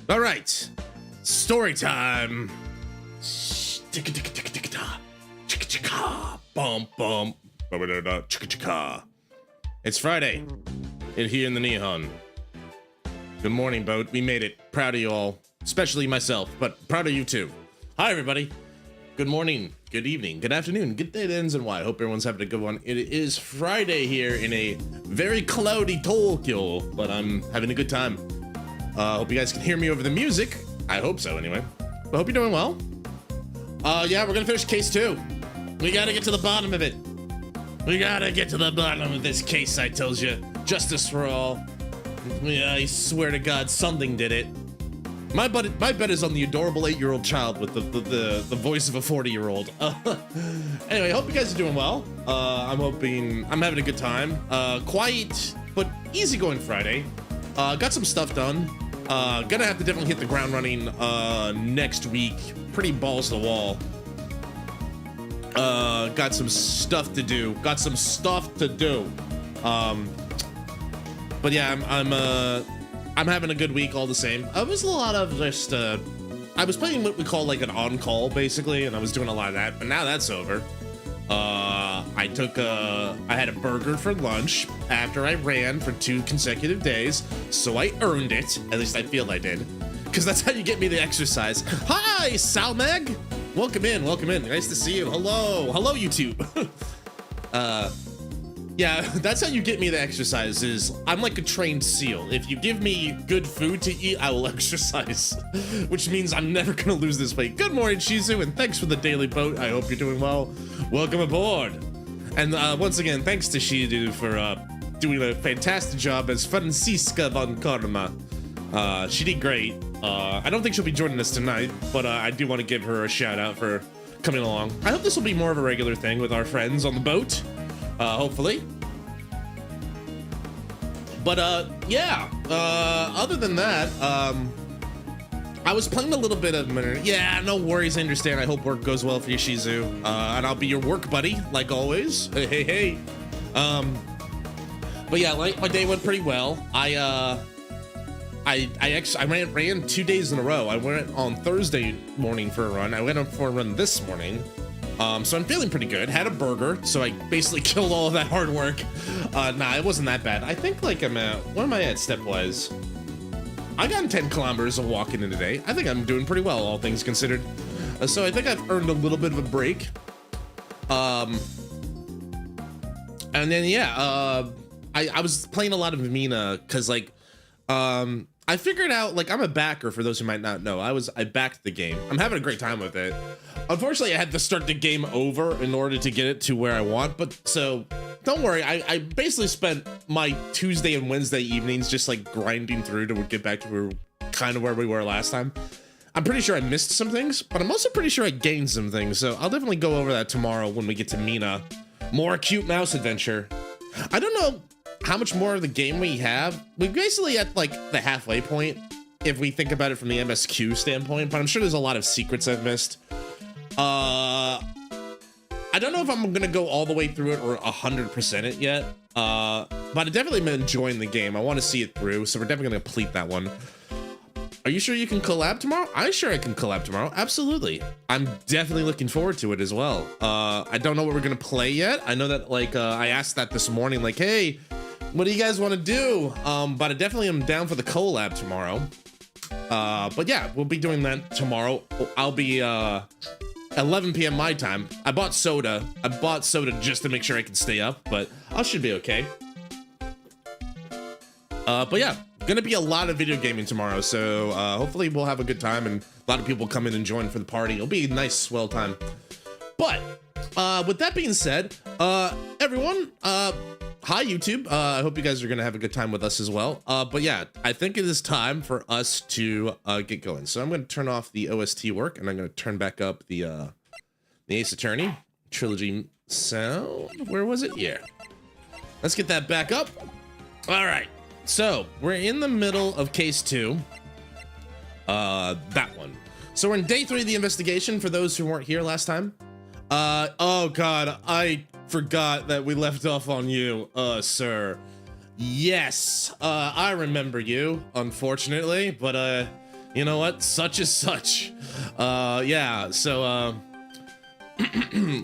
All right, story time. It's Friday, and here in the Nihon. Good morning, boat. We made it. Proud of you all, especially myself, but proud of you too. Hi, everybody. Good morning, good evening, good afternoon, good day to ends and why. Hope everyone's having a good one. It is Friday here in a very cloudy Tokyo, but I'm having a good time. Hope you guys can hear me over the music. I hope so, anyway. But hope you're doing well. Yeah, we're gonna finish case 2. We gotta get to the bottom of it. We gotta get to the bottom of this case, I tells you. Justice for all. Yeah, I swear to God, something did it. My bet is on the adorable 8-year-old child with the voice of a 40-year-old. Anyway, hope you guys are doing well. I'm having a good time. Quiet, but easygoing Friday. Got some stuff done. Gonna have to definitely hit the ground running next week. Pretty balls to the wall. Got some stuff to do. But yeah, I'm having a good week all the same. It was a lot of just I was playing what we call like an on-call basically, and I was doing a lot of that, but now that's over. I had a burger for lunch after I ran for 2 consecutive days, so I earned it. At least I feel I did, because that's how you get me the exercise. Hi, Salmeg! Welcome in. Nice to see you. Hello, YouTube. Yeah, that's how you get me the exercise. Is I'm like a trained seal. If you give me good food to eat, I will exercise, which means I'm never gonna lose this weight. Good morning, Shizu, and thanks for the daily boat. I hope you're doing well. Welcome aboard. And once again, thanks to Shizu for doing a fantastic job as Franziska von Karma. She did great. I don't think she'll be joining us tonight, but I do want to give her a shout out for coming along. I hope this will be more of a regular thing with our friends on the boat. Hopefully. But yeah, other than that, I was playing a little bit of, yeah, no worries, I understand. I hope work goes well for you, Shizu. And I'll be your work buddy, like always. Hey. But yeah, like my day went pretty well. I ran 2 days in a row. I went on Thursday morning for a run. I went up for a run this morning. So I'm feeling pretty good. Had a burger, so I basically killed all of that hard work. Nah, it wasn't that bad. I think like I'm at, what am I at step-wise? I got 10 kilometers of walking in today. I think I'm doing pretty well, all things considered. So I think I've earned a little bit of a break. And then yeah, I was playing a lot of Mina because like, I figured out, like, I'm a backer, for those who might not know. I backed the game. I'm having a great time with it. Unfortunately, I had to start the game over in order to get it to where I want, but so don't worry. I basically spent my Tuesday and Wednesday evenings just like grinding through to get back to where we were last time. I'm pretty sure I missed some things, but I'm also pretty sure I gained some things, so I'll definitely go over that tomorrow when we get to Mina. More cute mouse adventure. I don't know how much more of the game we have. We're basically at like the halfway point. if we think about it from the MSQ standpoint, but I'm sure there's a lot of secrets I've missed. I don't know if I'm gonna go all the way through it or 100% it yet, but I definitely am enjoying the game. I want to see it through, so we're definitely gonna complete that one. Are you sure you can collab tomorrow? I'm sure I can collab tomorrow. Absolutely. I'm definitely looking forward to it as well. I don't know what we're gonna play yet. I know that like I asked that this morning, like, hey, what do you guys want to do? But I definitely am down for the collab tomorrow. But yeah, we'll be doing that tomorrow. I'll be 11 p.m. my time. I bought soda. Just to make sure I can stay up, but I should be okay. But yeah, gonna be a lot of video gaming tomorrow, so hopefully we'll have a good time and a lot of people come in and join for the party. It'll be a nice, swell time. But with that being said, everyone, hi YouTube. I hope you guys are gonna have a good time with us as well. But yeah, I think it is time for us to get going. So I'm gonna turn off the OST work and I'm gonna turn back up the Ace Attorney trilogy sound. Where was it? Yeah. Let's get that back up. All right. So we're in the middle of case 2. That one. So we're in day 3 of the investigation for those who weren't here last time. Oh God, I forgot that we left off on you, sir. Yes, I remember you, unfortunately, but, you know what? Such is such. Yeah, so,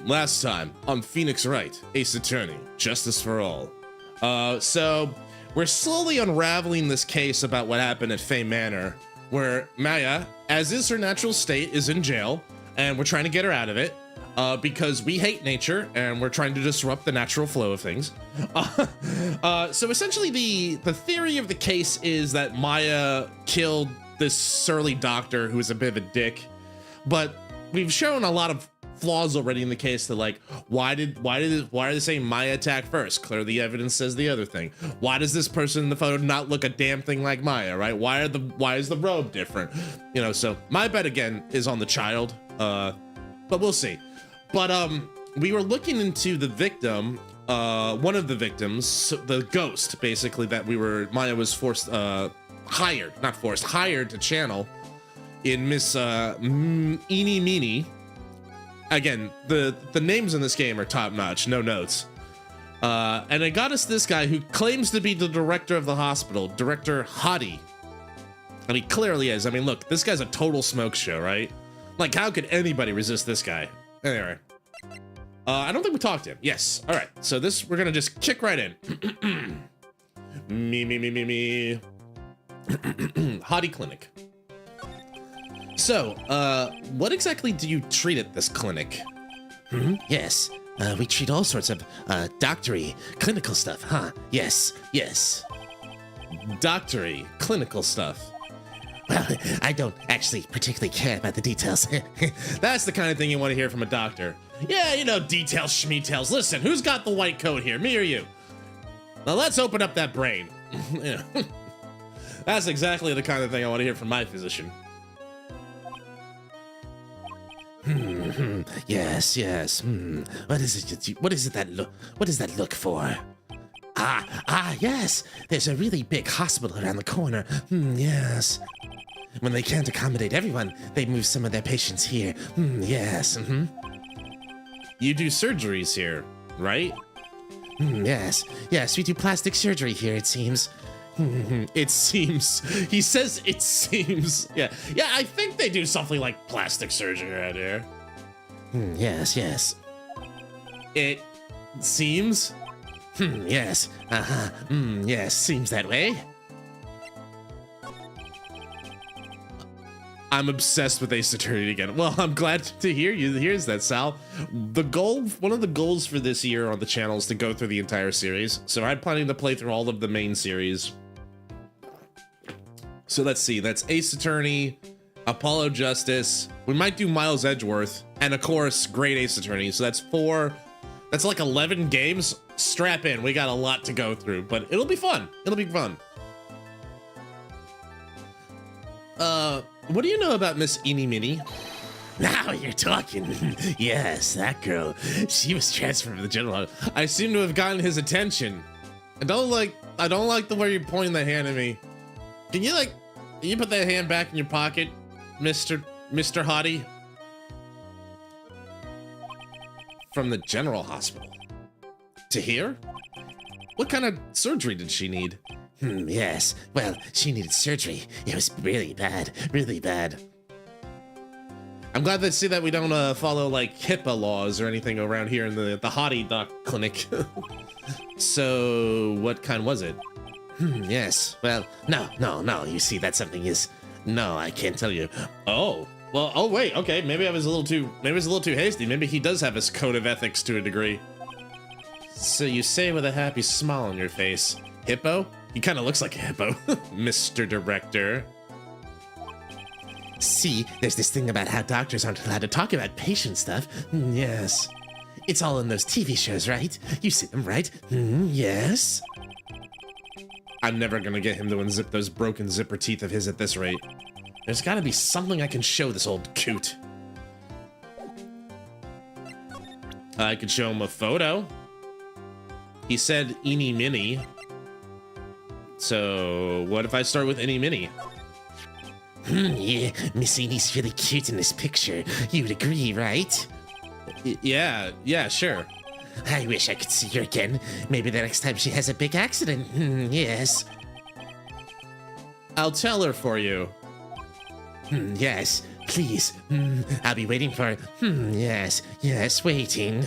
last time on Phoenix Wright, Ace Attorney, Justice for All. So we're slowly unraveling this case about what happened at Fay Manor, where Maya, as is her natural state, is in jail, and we're trying to get her out of it. Because we hate nature and we're trying to disrupt the natural flow of things. So essentially the theory of the case is that Maya killed this surly doctor who is a bit of a dick, but we've shown a lot of flaws already in the case that like, why are they saying Maya attacked first? Clearly the evidence says the other thing. Why does this person in the photo not look a damn thing like Maya, right? Why is the robe different? You know, so my bet again is on the child, but we'll see. But we were looking into the victim, one of the victims, the ghost, basically, that Maya was hired to channel in Miss Eeny Meeny. Again, the names in this game are top notch, no notes. And it got us this guy who claims to be the director of the hospital, Director Hottie. And he clearly is. I mean, look, this guy's a total smoke show, right? Like, how could anybody resist this guy? Anyway, I don't think we talked to him. Yes. All right. So we're gonna just kick right in. me. Hottie Clinic. So, what exactly do you treat at this clinic? Yes. We treat all sorts of doctory, clinical stuff, huh? Yes. Doctory, clinical stuff. Well, I don't actually particularly care about the details. That's the kind of thing you want to hear from a doctor. Yeah, you know, details, schmeetails. Listen, who's got the white coat here, me or you? Now let's open up that brain. Yeah. That's exactly the kind of thing I want to hear from my physician. Yes. What is that look for? Yes. There's a really big hospital around the corner. Yes. When they can't accommodate everyone, they move some of their patients here. Yes. You do surgeries here, right? Yes. We do plastic surgery here, it seems. It seems. He says it seems. Yeah, I think they do something like plastic surgery around here. Yes. It seems? Yes. Yes, seems that way. I'm obsessed with Ace Attorney again. Well, I'm glad to hear you. Here's that, Sal. One of the goals for this year on the channel is to go through the entire series. So I'm planning to play through all of the main series. So let's see. That's Ace Attorney, Apollo Justice. We might do Miles Edgeworth, and of course, Great Ace Attorney. So that's 4. That's like 11 games. Strap in. We got a lot to go through, but it'll be fun. What do you know about Miss Eeny Meeny? Now you're talking. Yes, that girl. She was transferred from the general. I seem to have gotten his attention. I don't like the way you're pointing the hand at me. Can you you put that hand back in your pocket, Mr. Hottie? From the general hospital. To here? What kind of surgery did she need? Yes. Well, she needed surgery. It was really bad. Really bad. I'm glad to see that we don't follow like HIPAA laws or anything around here in the Hottie Doc clinic. So, what kind was it? Yes. Well, no. You see, that's something is... No, I can't tell you. Oh. Well, oh wait, okay. Maybe I was a little too hasty. Maybe he does have his code of ethics to a degree. So you say with a happy smile on your face, hippo? He kind of looks like a hippo, Mr. Director. See, there's this thing about how doctors aren't allowed to talk about patient stuff. Yes. It's all in those TV shows, right? You see them, right? Yes. I'm never gonna get him to unzip those broken zipper teeth of his at this rate. There's gotta be something I can show this old coot. I could show him a photo. He said eeny miny. So what if I start with eeny miny? Yeah, Miss Enie's really cute in this picture. You would agree, right? Yeah, sure. I wish I could see her again. Maybe the next time she has a big accident. Yes. I'll tell her for you. Yes, please. I'll be waiting for... yes, waiting.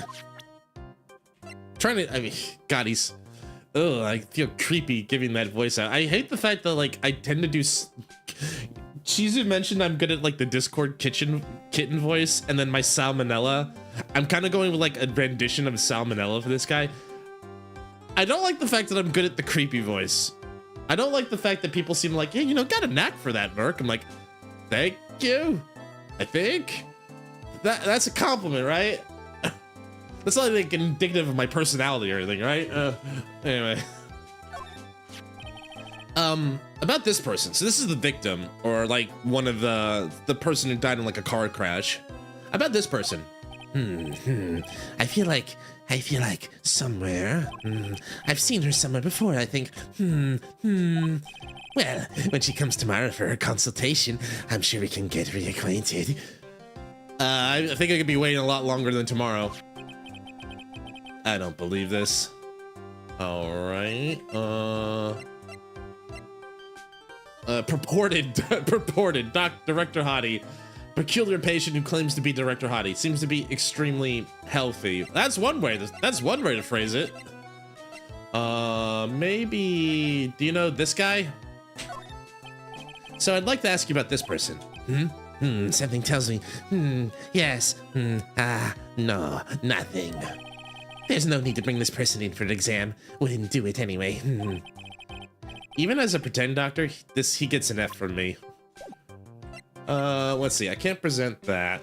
Trying to... I mean, God, he's... Ugh, I feel creepy giving that voice out. I hate the fact that, like, I tend to do... Shizu mentioned I'm good at, like, the Discord kitten voice, and then my Salmonella. I'm kind of going with, like, a rendition of Salmonella for this guy. I don't like the fact that I'm good at the creepy voice. I don't like the fact that people seem like, hey, you know, got a knack for that, Merc. I'm like, thank you. I think that's a compliment, right? That's not like indicative of my personality or anything, right? Anyway. About this person. So this is the victim, or like one of the person who died in like a car crash. About this person. I feel like somewhere. I've seen her somewhere before, I think. Well, when she comes tomorrow for her consultation, I'm sure we can get reacquainted. I think I could be waiting a lot longer than tomorrow. I don't believe this. All right. Purported Director Hottie. Peculiar patient who claims to be Director Hottie. Seems to be extremely healthy. That's one way to phrase it. Maybe, do you know this guy? So I'd like to ask you about this person. Something tells me, yes, no, nothing. There's no need to bring this person in for an exam. Wouldn't do it anyway. Even as a pretend doctor, he gets an F from me. Let's see, I can't present that.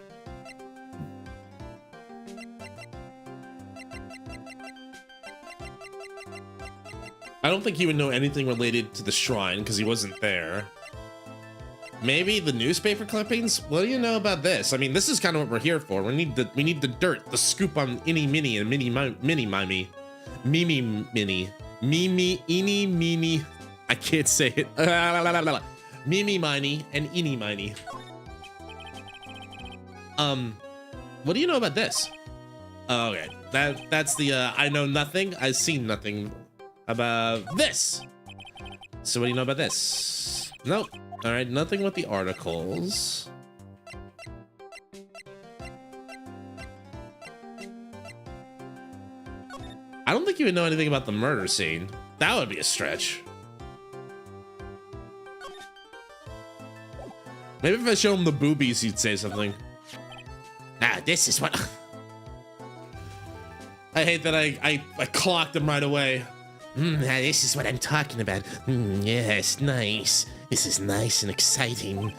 I don't think he would know anything related to the shrine because he wasn't there. Maybe the newspaper clippings? What do you know about this? I mean, this is kind of what we're here for. We need the dirt, the scoop on Eeny Mini and Mini Mimey. Mimi Mini. Mimi, Eeny, Mini. I can't say it. Mimi Miney and Eeny Miney. What do you know about this? Okay, that's the I know nothing. I've seen nothing about this. So what do you know about this? Nope. All right, nothing with the articles. I don't think you would know anything about the murder scene. That would be a stretch. Maybe if I show him the boobies, he'd say something. This is what... I hate that I clocked him right away. This is what I'm talking about. Yes, nice. This is nice and exciting.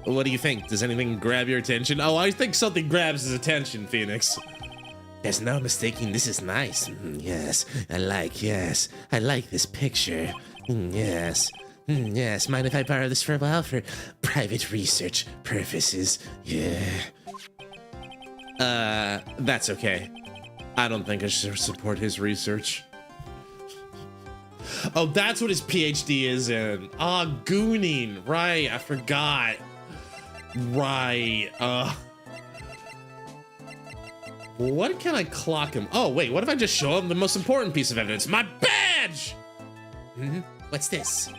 What do you think? Does anything grab your attention? Oh, I think something grabs his attention, Phoenix. There's no mistaking, this is nice. Yes, I like this picture. Yes. Yes, mind if I borrow this for a while for private research purposes? Yeah. That's okay. I don't think I should support his research. Oh, that's what his PhD is in. Ah, gooning. Right, I forgot. Right. What can I clock him? Oh, wait, what if I just show him the most important piece of evidence? My badge! What's this?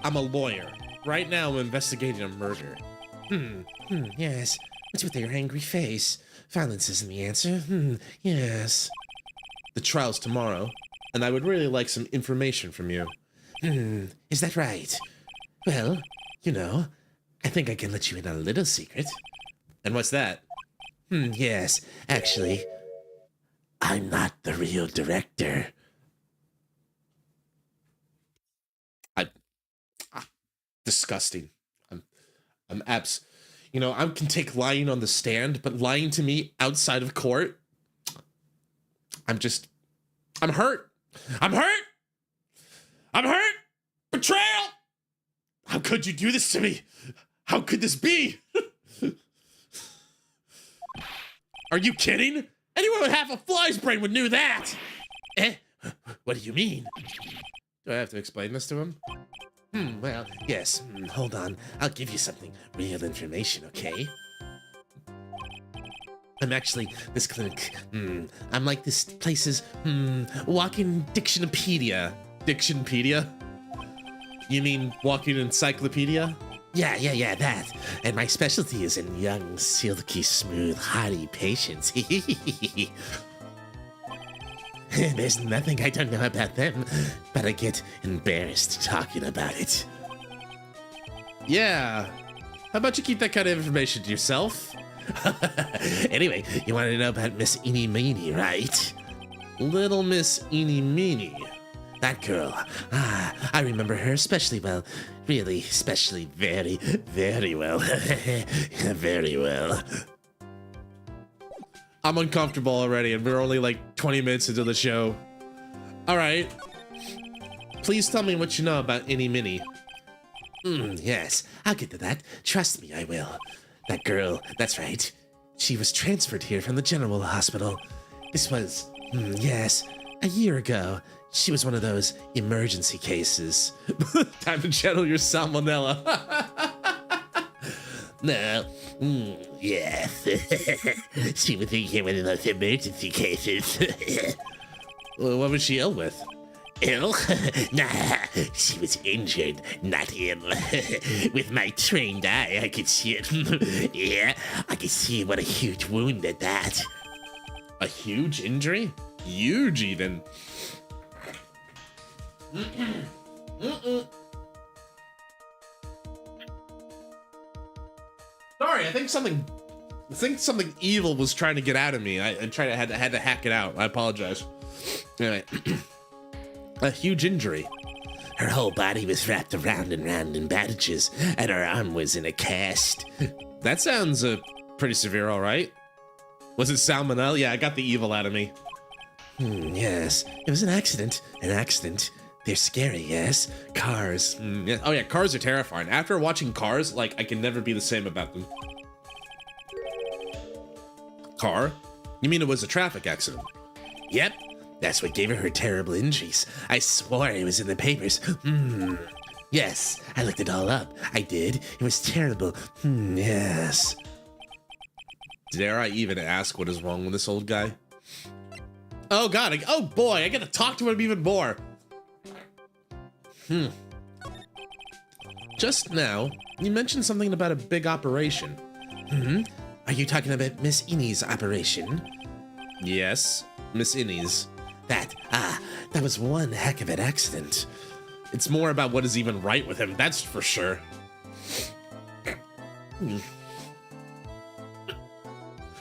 I'm a lawyer. Right now, I'm investigating a murder. Yes. What's with your angry face? Violence isn't the answer. Yes. The trial's tomorrow, and I would really like some information from you. Is that right? Well, you know, I think I can let you in on a little secret. And what's that? Yes, actually, I'm not the real director. Disgusting. You know, I can take lying on the stand, but lying to me outside of court, I'm hurt. I'm hurt. I'm hurt. Betrayal. How could you do this to me? How could this be? Are you kidding? Anyone with half a fly's brain would knew that. What do you mean? Do I have to explain this to him? Well, yes. Hold on. I'll give you something. Real information, okay? I'm actually this clinic. I'm like this place's walking dictionopedia. Dictionpedia? You mean walking encyclopedia? Yeah, that. And my specialty is in young, silky, smooth, hearty patients. There's nothing I don't know about them, but I get embarrassed talking about it. Yeah. How about you keep that kind of information to yourself? Anyway, you want to know about Miss Eeny Meeny, right? Little Miss Eeny Meeny. That girl. I remember her especially well. Really, especially very, very well. Very well. I'm uncomfortable already, and we're only like 20 minutes into the show. All right. Please tell me what you know about Eeny Meeny. Yes, I'll get to that. Trust me, I will. That girl, that's right. She was transferred here from the general hospital. This was, yes, a year ago. She was one of those emergency cases. Time to channel your salmonella. No. Yes. She was here one of those emergency cases. Well, what was she ill with? Ill? Nah, she was injured, not ill. With my trained eye, I could see it. Yeah, I could see what a huge wound at that. A huge injury? Huge, even. Sorry, I think something evil was trying to get out of me. I had to hack it out. I apologize. Anyway, a huge injury. Her whole body was wrapped around and round in bandages, and her arm was in a cast. That sounds pretty severe, all right. Was it salmonella? Yeah, I got the evil out of me. Yes, it was an accident. An accident. They're scary, yes? Cars. Yeah. Oh yeah, cars are terrifying. After watching Cars, like, I can never be the same about them. Car? You mean it was a traffic accident? Yep, that's what gave her terrible injuries. I swore it was in the papers. Yes, I looked it all up. I did. It was terrible. Yes. Dare I even ask what is wrong with this old guy? Oh god, oh boy, I gotta talk to him even more. Just now, you mentioned something about a big operation. Are you talking about Miss Eeny's operation? Yes, Miss Innie's. That was one heck of an accident. It's more about what is even right with him, that's for sure. That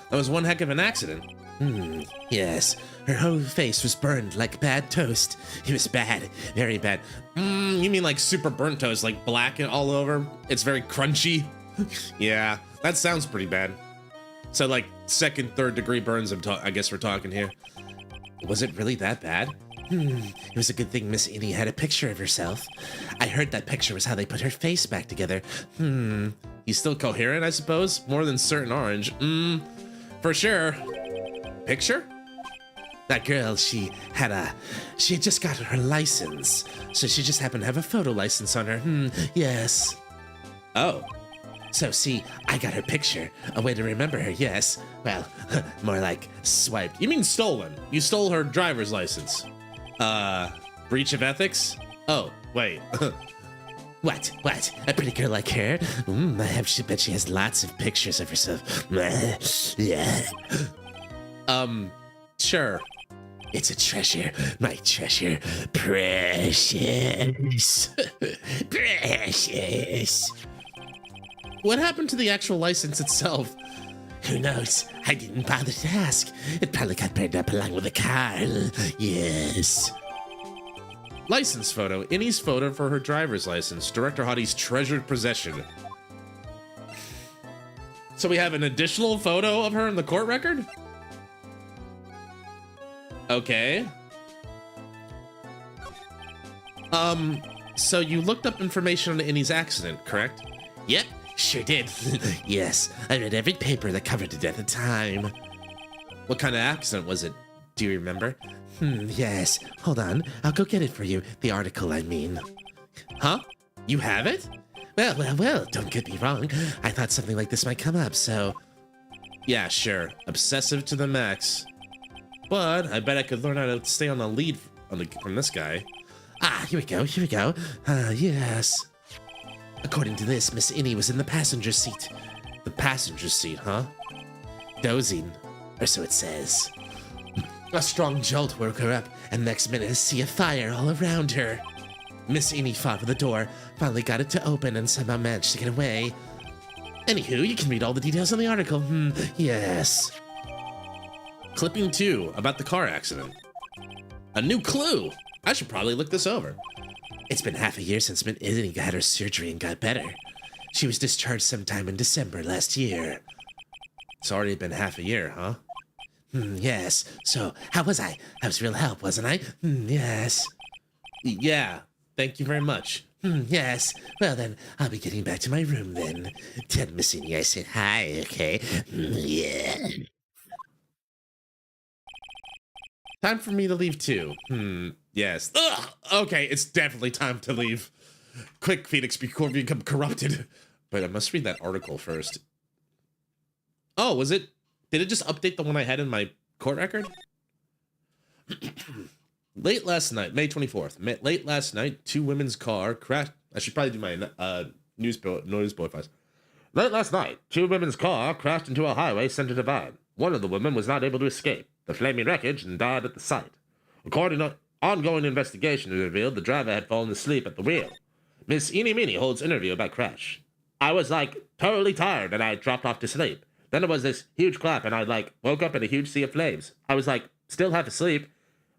was one heck of an accident. Yes. Her whole face was burned like bad toast. It was bad. Very bad. You mean like super burnt toast, like black and all over? It's very crunchy? Yeah, that sounds pretty bad. So like second, third degree burns, I guess we're talking here. Was it really that bad? It was a good thing Miss Eeny had a picture of herself. I heard that picture was how they put her face back together. He's still coherent, I suppose? More than certain orange. For sure. Picture? That girl, she had just got her license, so she just happened to have a photo license on her. Yes. Oh. So see, I got her picture, a way to remember her, yes. Well, more like swiped. You mean stolen? You stole her driver's license. Breach of ethics? Oh, wait. What? A pretty girl like her? I bet she has lots of pictures of herself. Yeah. Sure. It's a treasure, my treasure. Precious. Precious. What happened to the actual license itself? Who knows? I didn't bother to ask. It probably got burned up along with the car. Yes. License photo. Innie's photo for her driver's license. Director Hottie's treasured possession. So we have an additional photo of her in the court record? Okay. So you looked up information on Innie's accident, correct? Yep, sure did. Yes, I read every paper that covered it at the time. What kind of accident was it? Do you remember? Yes. Hold on, I'll go get it for you. The article, I mean. Huh? You have it? Well, don't get me wrong. I thought something like this might come up, so... Yeah, sure. Obsessive to the max. But I bet I could learn how to stay on the lead from this guy. Here we go. Yes. According to this, Miss Innie was in the passenger seat. The passenger seat, huh? Dozing, or so it says. A strong jolt woke her up, and next minute, see a fire all around her. Miss Innie fought with the door, finally got it to open, and somehow managed to get away. Anywho, you can read all the details in the article. Yes. Clipping 2 about the car accident. A new clue. I should probably look this over. It's been half a year since Miss Innie had her surgery and got better. She was discharged sometime in December last year. It's already been half a year, huh? Yes. So, how was I? I was real help, wasn't I? Yes. Yeah. Thank you very much. Yes. Well, then, I'll be getting back to my room then. Tell Miss Innie I said hi, okay? Yeah. Time for me to leave too. Yes. Ugh! Okay, it's definitely time to leave. Quick, Phoenix, before we become corrupted. But I must read that article first. Oh, was it? Did it just update the one I had in my court record? Late last night, May 24th. Late last night, two women's car crashed. I should probably do my news broadcast. Late last night, two women's car crashed into a highway center divide. One of the women was not able to escape the flaming wreckage and died at the site. According to ongoing investigation, it revealed the driver had fallen asleep at the wheel. Miss Eenie Meenie holds interview about crash. I was totally tired and I dropped off to sleep. Then there was this huge clap and I woke up in a huge sea of flames. I was still half asleep,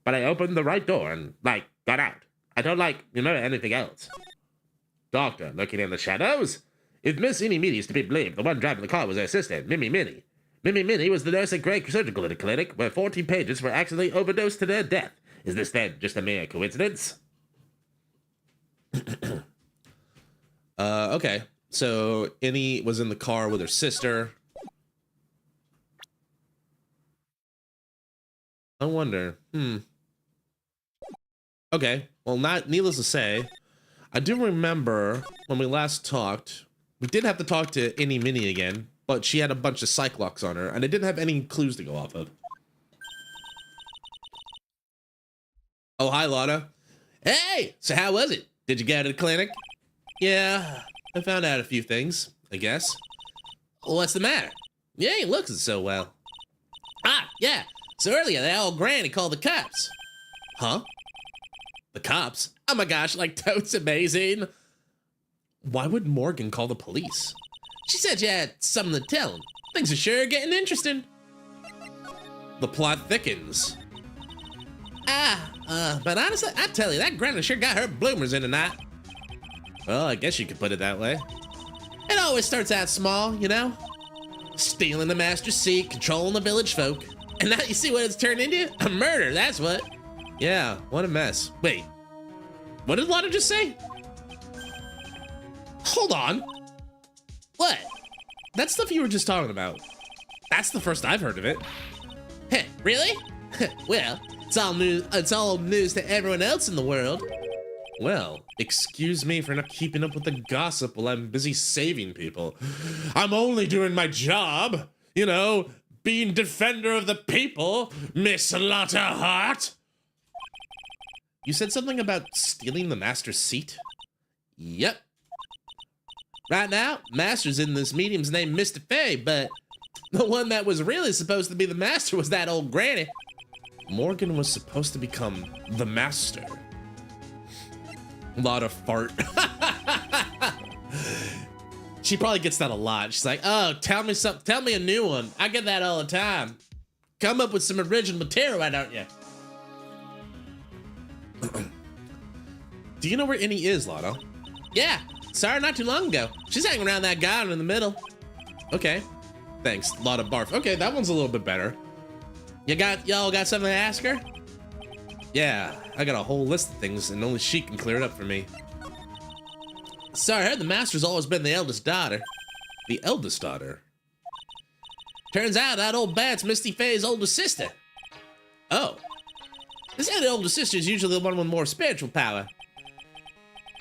but I opened the right door and got out. I don't remember anything else. Doctor, looking in the shadows. If Miss Eenie Meenie is to be believed, the one driving the car was her assistant, Mimi Minnie. Mimi Minnie was the nurse at Gray Surgical Clinic, where 14 pages were accidentally overdosed to their death. Is this then just a mere coincidence? Okay. So Innie was in the car with her sister. I wonder. Okay. Well, needless to say, I do remember when we last talked, we did have to talk to Innie Minnie again, but she had a bunch of Cyclops on her, and I didn't have any clues to go off of. Oh, hi, Lana. Hey! So how was it? Did you get to the clinic? Yeah, I found out a few things, I guess. Well, what's the matter? You ain't looking so well. Yeah. So earlier, that old granny called the cops. Huh? The cops? Oh my gosh, totes amazing. Why would Morgan call the police? She said you had something to tell him. Things are sure getting interesting. The plot thickens. But honestly, I tell you, that granny sure got her bloomers in tonight. Well, I guess you could put it that way. It always starts out small, you know? Stealing the master's seat, controlling the village folk. And now you see what it's turned into? A murder, that's what. Yeah, what a mess. Wait, what did Lana just say? Hold on. What? That stuff you were just talking about. That's the first I've heard of it. Heh, really? Well, it's all news to everyone else in the world. Well, excuse me for not keeping up with the gossip while I'm busy saving people. I'm only doing my job, you know, being defender of the people, Miss Lotterheart. You said something about stealing the master's seat? Yep. Right now, Master's in this medium's named Mr. Fay, but the one that was really supposed to be the master was that old granny. Morgan was supposed to become the master. Lot of fart. She probably gets that a lot. She's like, oh, tell me a new one. I get that all the time. Come up with some original material, why don't you? Do you know where Innie is, Lotto? Yeah, saw her not too long ago. She's hanging around that garden in the middle. Okay. Thanks, lot of barf. Okay, that one's a little bit better. Y'all got something to ask her? Yeah, I got a whole list of things and only she can clear it up for me. So I heard the master's always been the eldest daughter. The eldest daughter? Turns out that old bat's Misty Faye's older sister. Oh. They say the older sister is usually the one with more spiritual power.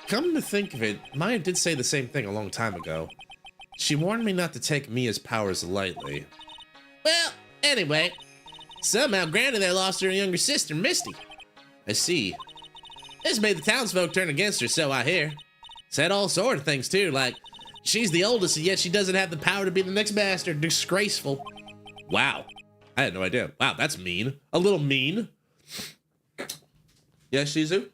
Come to think of it, Maya did say the same thing a long time ago. She warned me not to take Mia's powers lightly. Well, anyway, somehow Granny there lost her younger sister, Misty. I see. This made the townsfolk turn against her, so I hear. Said all sort of things too, like she's the oldest and yet she doesn't have the power to be the next master. Disgraceful. Wow. I had no idea. Wow, that's mean. A little mean. Yeah, Shizu?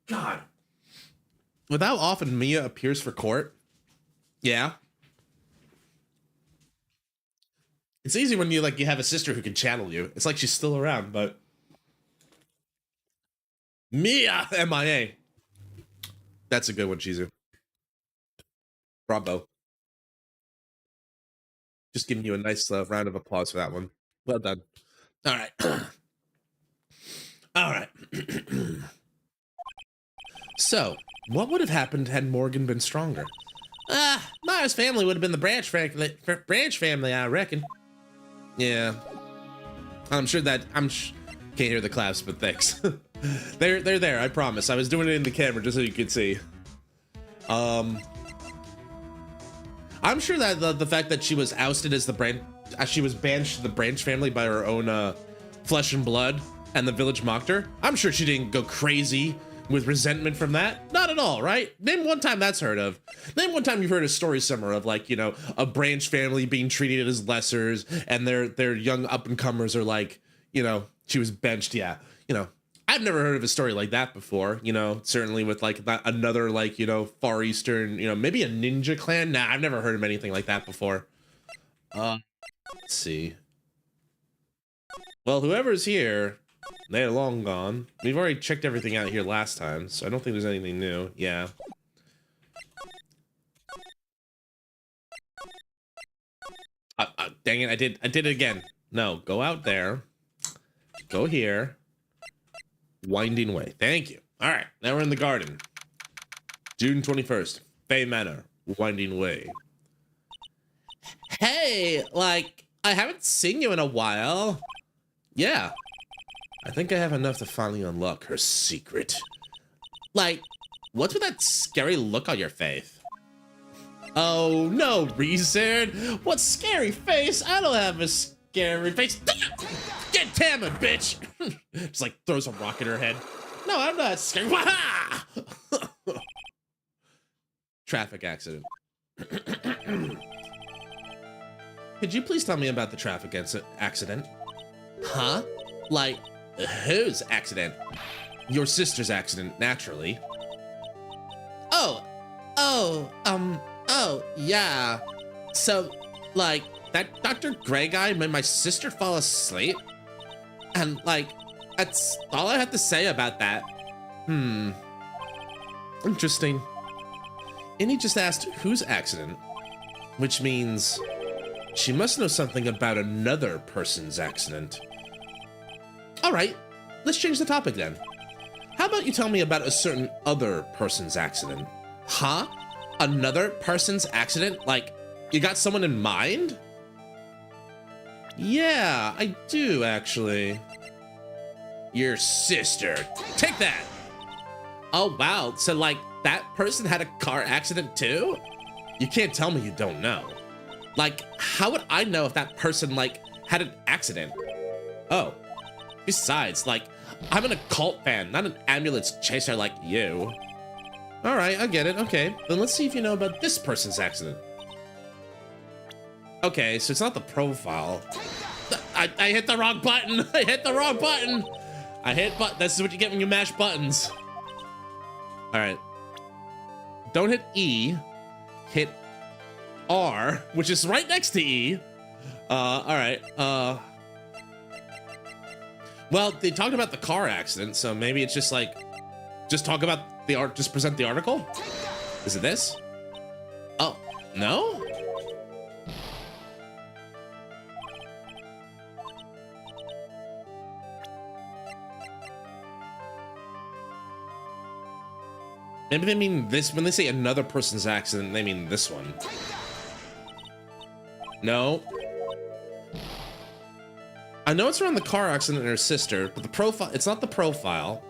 God. With how often Mia appears for court? Yeah. It's easy when you have a sister who can channel you. It's like she's still around, but Mia MIA. That's a good one, Shizu. Bravo. Just giving you a nice round of applause for that one. Well done. All right. All right. So, what would have happened had Morgan been stronger? Maya's family would have been the branch family, I reckon. Yeah. I'm sure that can't hear the claps, but thanks. they're there, I promise. I was doing it in the camera just so you could see. I'm sure that the fact that she was ousted as she was banished to the branch family by her own flesh and blood, and the village mocked her. I'm sure she didn't go crazy with resentment from that. Not at all, right? Name one time that's heard of. Name one time you've heard a story somewhere of a branch family being treated as lessers and their young up-and-comers are she was benched. Yeah, I've never heard of a story like that before, certainly with another Far Eastern, maybe a ninja clan. Nah, I've never heard of anything like that before. Let's see. Well, whoever's here, they're long gone. We've already checked everything out here last time, so I don't think there's anything new. Yeah. Dang it, I did it again. No, go out there. Go here. Winding Way. Thank you. All right, now we're in the garden. June 21st, Fay Manor, Winding Way. Hey, I haven't seen you in a while. Yeah. I think I have enough to finally unlock her secret. What's with that scary look on your face? Oh, no reason. What scary face? I don't have a scary face. Get Tama, bitch! Just throws a rock at her head. No, I'm not scared. Traffic accident. Could you please tell me about the traffic accident? Huh? Whose accident? Your sister's accident, naturally. Oh, yeah. So, that Dr. Gray guy made my sister fall asleep? And, that's all I have to say about that. Interesting. Innie just asked whose accident, which means she must know something about another person's accident. All right, let's change the topic then. How about you tell me about a certain other person's accident? Huh? Another person's accident? You got someone in mind? Yeah, I do actually. Your sister. Take that. Oh, wow. So, like, that person had a car accident too? You can't tell me you don't know. Like, how would I know if that person, like, had an accident? Oh. Besides, like, I'm an occult fan, not an ambulance chaser like you. All right, I get it. Okay, then let's see if you know about this person's accident. Okay, so it's not the profile. I hit the wrong button. I hit the wrong button. This is what you get when you mash buttons. All right. Don't hit E. Hit R, which is right next to E. All right. Well, they talked about the car accident, so maybe it's just like, just talk about the art, just present the article? Is it this? Oh, no? Maybe they mean this, when they say another person's accident, they mean this one. No. I know it's around the car accident and her sister, but the profile, it's not the profile.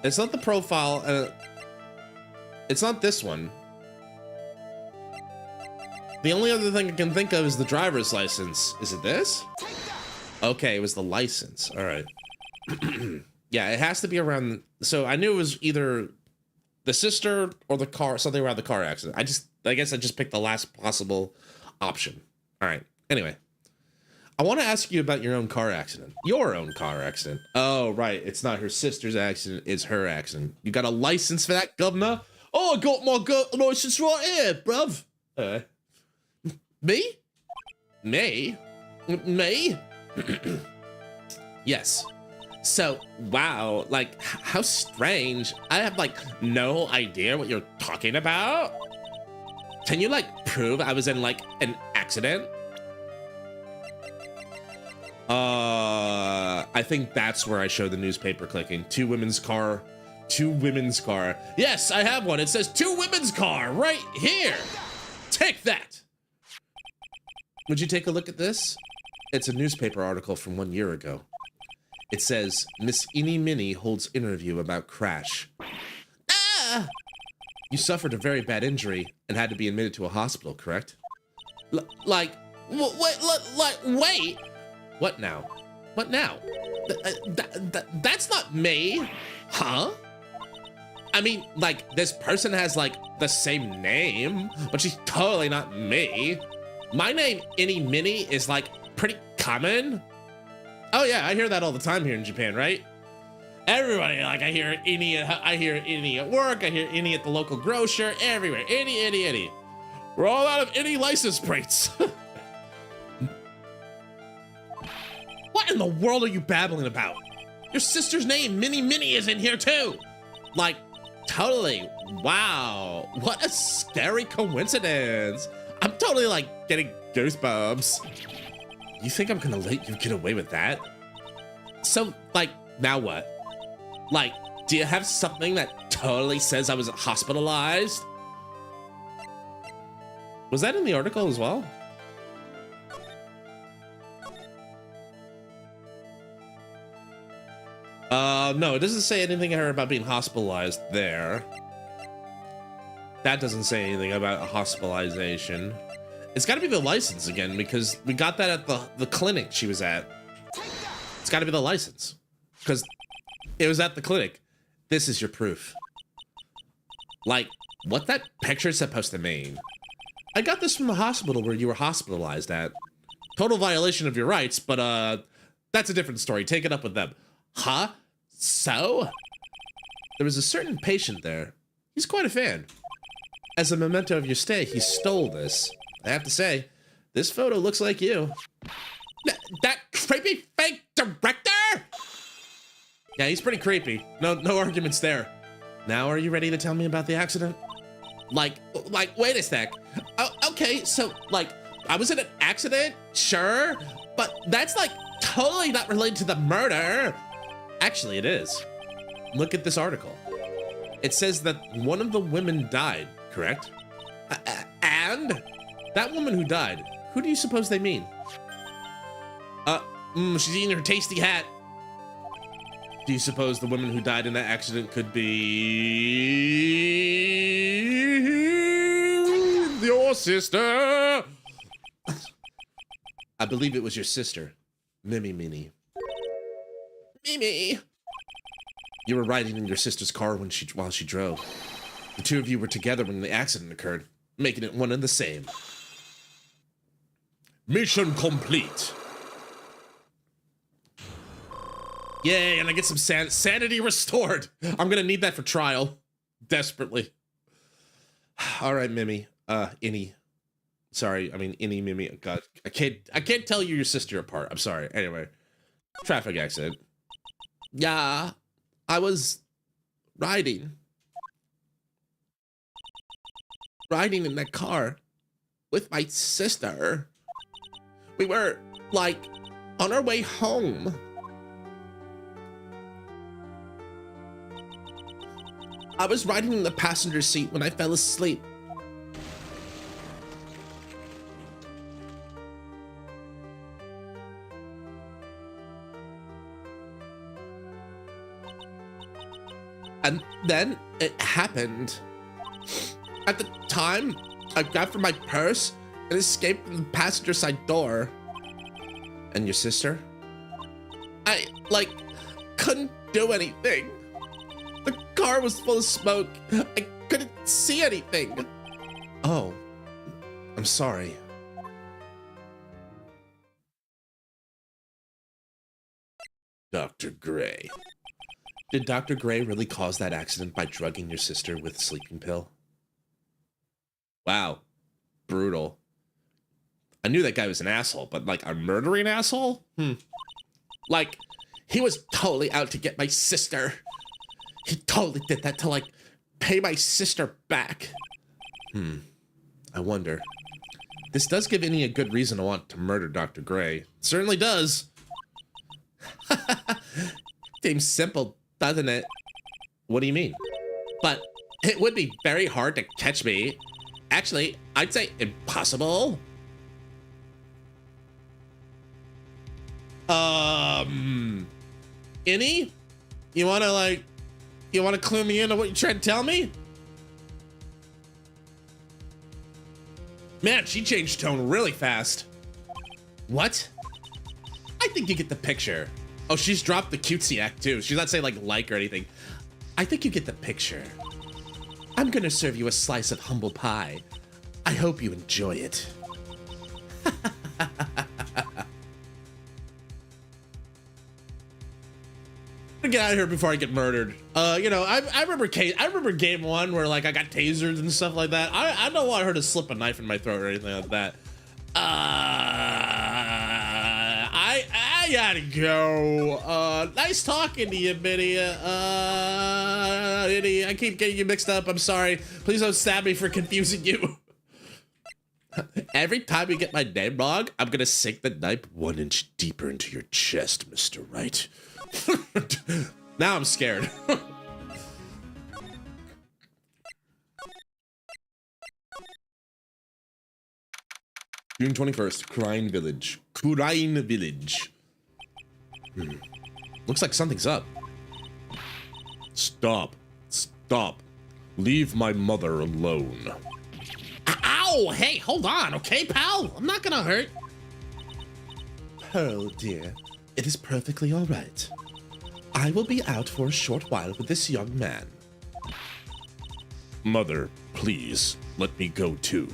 It's not the profile, it's not this one. The only other thing I can think of is the driver's license. Is it this? Okay, it was the license. All right. Yeah, it has to be around. So I knew it was either the sister or the car, something around the car accident. I guess I just picked the last possible option. All right. Anyway, I want to ask you about your own car accident. Your own car accident. Oh, right. It's not her sister's accident. It's her accident. You got a license for that, governor? Oh, I got my license right here, bruv. Me? Me? Me? Yes. So, wow, like, how strange. I have, like, no idea what you're talking about. Can you, like, prove I was in, like, an accident? I think that's where I showed the newspaper clicking. Two women's car. Yes, I have one. It says two women's car right here. Take that. Would you take a look at this? It's a newspaper article from 1 year ago. It says, Miss Eeny Minnie holds interview about crash. Ah! You suffered a very bad injury and had to be admitted to a hospital, correct? Wait. What now? What now? That's not me. Huh? I mean, like, this person has, like, the same name, but she's totally not me. My name, Eeny Minnie, is, like, pretty common. Oh yeah, I hear that all the time here in Japan, right? Everybody, like, I hear Eeny at work, I hear Eeny at the local grocer, everywhere. Eeny. We're all out of Eeny license plates. What in the world are you babbling about? Your sister's name, Minnie, is in here too. Like, totally. Wow, what a scary coincidence. I'm totally, like, getting goosebumps. You think I'm gonna let you get away with that? So, like, now what? Like, do you have something that totally says I was hospitalized? Was that in the article as well? No, it doesn't say anything here about being hospitalized there. That doesn't say anything about a hospitalization. It's got to be the license again, because we got that at the clinic she was at. It's got to be the license, because it was at the clinic. This is your proof. Like, what that picture's supposed to mean? I got this from the hospital where you were hospitalized at. Total violation of your rights, but that's a different story. Take it up with them. Huh? So? There was a certain patient there. He's quite a fan. As a memento of your stay, he stole this. I have to say, this photo looks like you. That creepy fake director? Yeah, he's pretty creepy. No arguments there. Now, are you ready to tell me about the accident? Like, wait a sec. Oh, okay, so, like, I was in an accident, sure, but that's, like, totally not related to the murder. Actually, it is. Look at this article. It says that one of the women died, correct? And that woman who died, who do you suppose they mean? She's eating her tasty hat. Do you suppose the woman who died in that accident could be your sister? I believe it was your sister, Mimi. Mimi. You were riding in your sister's car while she drove. The two of you were together when the accident occurred, making it one and the same. Mission complete. Yay, and I get some sanity restored. I'm gonna need that for trial. Desperately. All right, Mimi. Innie. Sorry, I mean Innie, Mimi. God, I can't tell you your sister apart. I'm sorry. Anyway. Traffic accident. Yeah. I was riding in that car with my sister. We were, like, on our way home. I was riding in the passenger seat when I fell asleep. And then it happened. At the time, I grabbed for my purse and escaped from the passenger side door. And your sister? I, like, couldn't do anything. The car was full of smoke. I couldn't see anything. Oh, I'm sorry. Dr. Gray. Did Dr. Gray really cause that accident by drugging your sister with a sleeping pill? Wow. Brutal. I knew that guy was an asshole, but like a murdering asshole? Like, he was totally out to get my sister. He totally did that to, like, pay my sister back. I wonder. This does give Innie a good reason to want to murder Dr. Gray. It certainly does. Seems simple, doesn't it? What do you mean? But it would be very hard to catch me. Actually, I'd say impossible. Innie? You wanna clue me into what you're trying to tell me? Man, she changed tone really fast. What? I think you get the picture. Oh, she's dropped the cutesy act too. She's not saying like or anything. I think you get the picture. I'm gonna serve you a slice of humble pie. I hope you enjoy it. Get out of here before I get murdered. You know, I remember game one where like I got tasered and stuff like that. I don't want her to slip a knife in my throat or anything like that. I gotta go. Nice talking to you, Minnie. Minnie, I keep getting you mixed up. I'm sorry. Please don't stab me for confusing you. Every time you get my name wrong, I'm gonna sink the knife 1 inch deeper into your chest, Mr. Wright. Now I'm scared. June 21st, Kurine Village. Kurine Village. Looks like something's up. Stop. Stop. Leave my mother alone. Ow! Hey, hold on, okay, pal? I'm not gonna hurt. Pearl, dear, it is perfectly all right. I will be out for a short while with this young man. Mother, please, let me go too.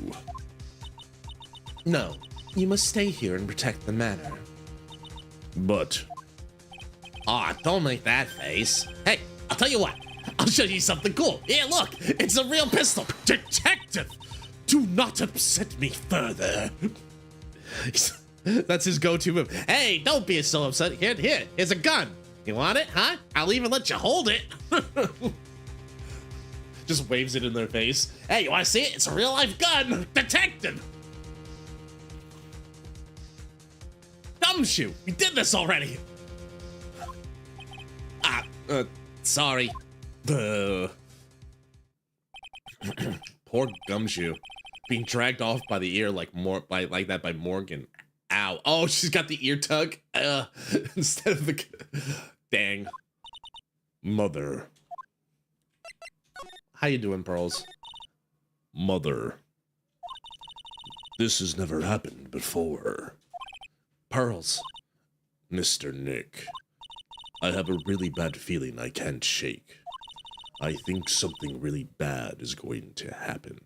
No, you must stay here and protect the manor. But... Aw, don't make that face. Hey, I'll tell you what. I'll show you something cool. Here, look, it's a real pistol. Detective, do not upset me further. That's his go-to move. Hey, don't be so upset. Here's a gun. You want it, huh? I'll even let you hold it. Just waves it in their face. Hey, you want to see it? It's a real-life gun. Detective. Gumshoe, we did this already. Sorry. Poor Poor Gumshoe. Being dragged off by the ear like by Morgan. Ow. Oh, she's got the ear tug. Instead of the... Dang. Mother. How you doing, Pearls? Mother. This has never happened before. Pearls. Mr. Nick. I have a really bad feeling I can't shake. I think something really bad is going to happen.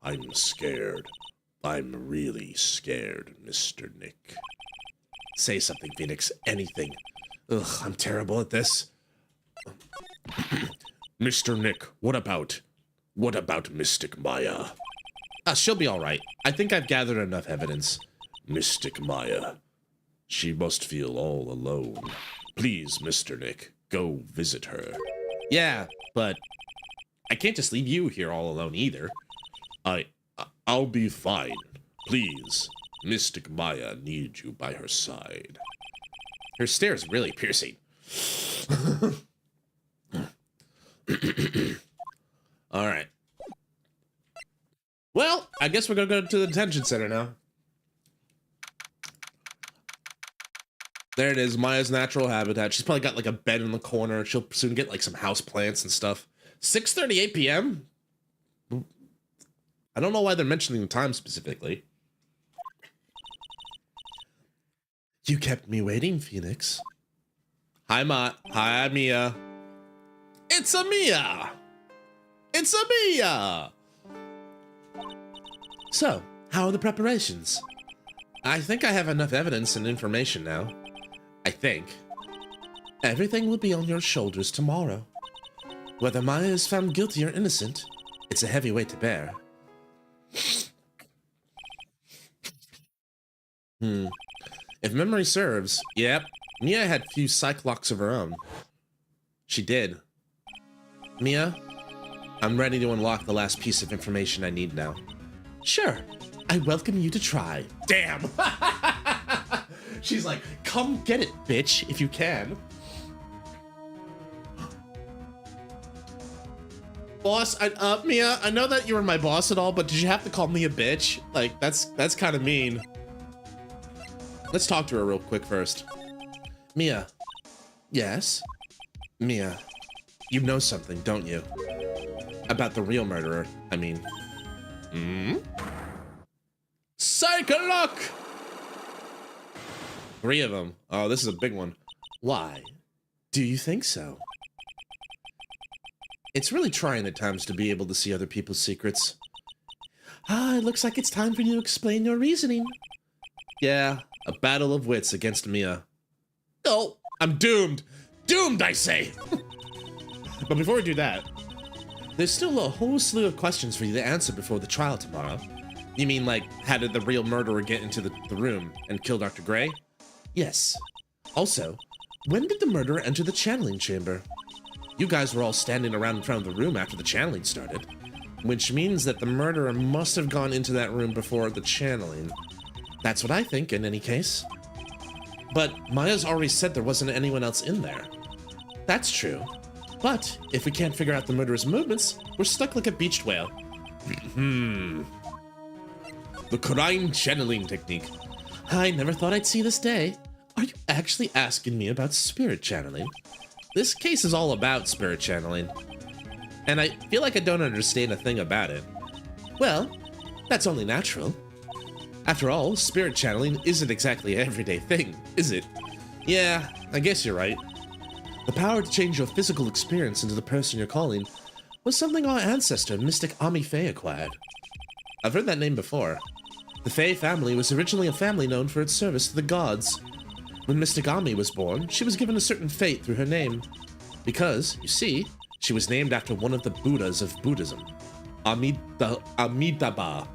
I'm scared. I'm really scared, Mr. Nick. Say something, Phoenix. Anything. Ugh, I'm terrible at this. Mr. Nick, what about Mystic Maya? She'll be all right. I think I've gathered enough evidence. Mystic Maya. She must feel all alone. Please, Mr. Nick, go visit her. Yeah, but I can't just leave you here all alone either. I'll be fine. Please, Mystic Maya needs you by her side. Her stare is really piercing. All right. Well, I guess we're gonna go to the detention center now. There it is, Maya's natural habitat. She's probably got like a bed in the corner. She'll soon get like some house plants and stuff. 6:38 p.m. I don't know why they're mentioning the time specifically. You kept me waiting, Phoenix. Hi, Hi, Mia. It's a Mia. It's a Mia. So, how are the preparations? I think I have enough evidence and information now. I think. Everything will be on your shoulders tomorrow. Whether Maya is found guilty or innocent, it's a heavy weight to bear. If memory serves, yep, Mia had few psych locks of her own. She did. Mia, I'm ready to unlock the last piece of information I need now. Sure, I welcome you to try. Damn! She's like, come get it, bitch, if you can. Boss, Mia, I know that you were my boss and all, but did you have to call me a bitch? Like, that's kind of mean. Let's talk to her real quick first. Mia. Yes? Mia, you know something, don't you? About the real murderer, I mean. Psych-a-lock! 3 of them. Oh, this is a big one. Why? Do you think so? It's really trying at times to be able to see other people's secrets. It looks like it's time for you to explain your reasoning. Yeah, a battle of wits against Mia. Oh, I'm doomed. Doomed, I say. But before we do that, there's still a whole slew of questions for you to answer before the trial tomorrow. You mean, like, how did the real murderer get into the room and kill Dr. Gray? Yes. Also, when did the murderer enter the channeling chamber? You guys were all standing around in front of the room after the channeling started, which means that the murderer must have gone into that room before the channeling. That's what I think, in any case. But Maya's already said there wasn't anyone else in there. That's true. But if we can't figure out the murderer's movements, we're stuck like a beached whale. The Quran channeling technique. I never thought I'd see this day. Are you actually asking me about spirit channeling? This case is all about spirit channeling, and I feel like I don't understand a thing about it. Well, that's only natural. After all, spirit channeling isn't exactly an everyday thing, is it? Yeah, I guess you're right. The power to change your physical experience into the person you're calling was something our ancestor, Mystic Ami Faye, acquired. I've heard that name before. The Faye family was originally a family known for its service to the gods. When Mystic Ami was born, she was given a certain fate through her name. Because, you see, she was named after one of the Buddhas of Buddhism. Amitabha.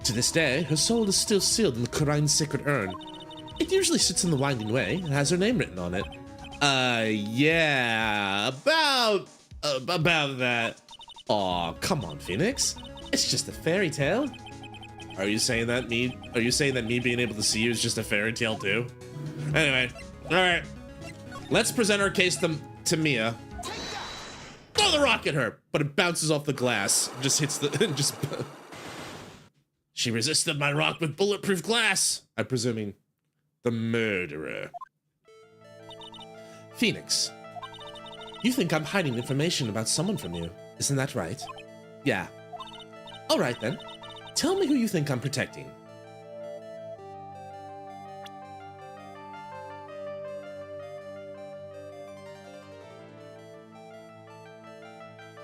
To this day, her soul is still sealed in the Quran's sacred urn. It usually sits in the winding way and has her name written on it. Yeah, about that. Aw, come on, Phoenix. It's just a fairy tale. Are you saying that me being able to see you is just a fairy tale too? Anyway, all right. Let's present our case to Mia. rock at her, but it bounces off the glass. Just hits the... just. She resisted my rock with bulletproof glass. I'm presuming the murderer. Phoenix, you think I'm hiding information about someone from you, isn't that right? Yeah. All right then. Tell me who you think I'm protecting.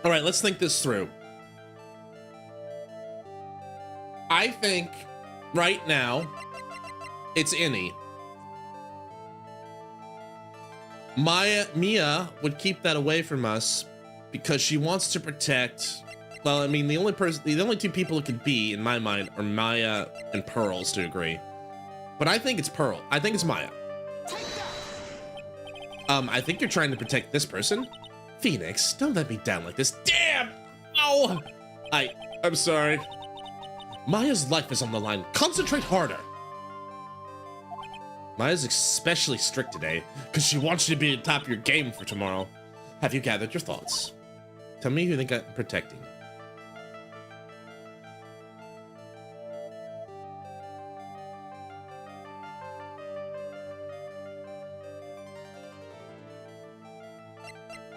All right, let's think this through. I think right now it's Innie. Mia would keep that away from us because she wants to protect. Well, I mean, the only two people it could be in my mind are Maya and Pearls to a degree. But I think it's Pearl. I think it's Maya. I think you're trying to protect this person. Phoenix, don't let me down like this. Damn! Oh! I'm sorry. Maya's life is on the line. Concentrate harder. Maya's especially strict today because she wants you to be at the top of your game for tomorrow. Have you gathered your thoughts? Tell me who you think I'm protecting.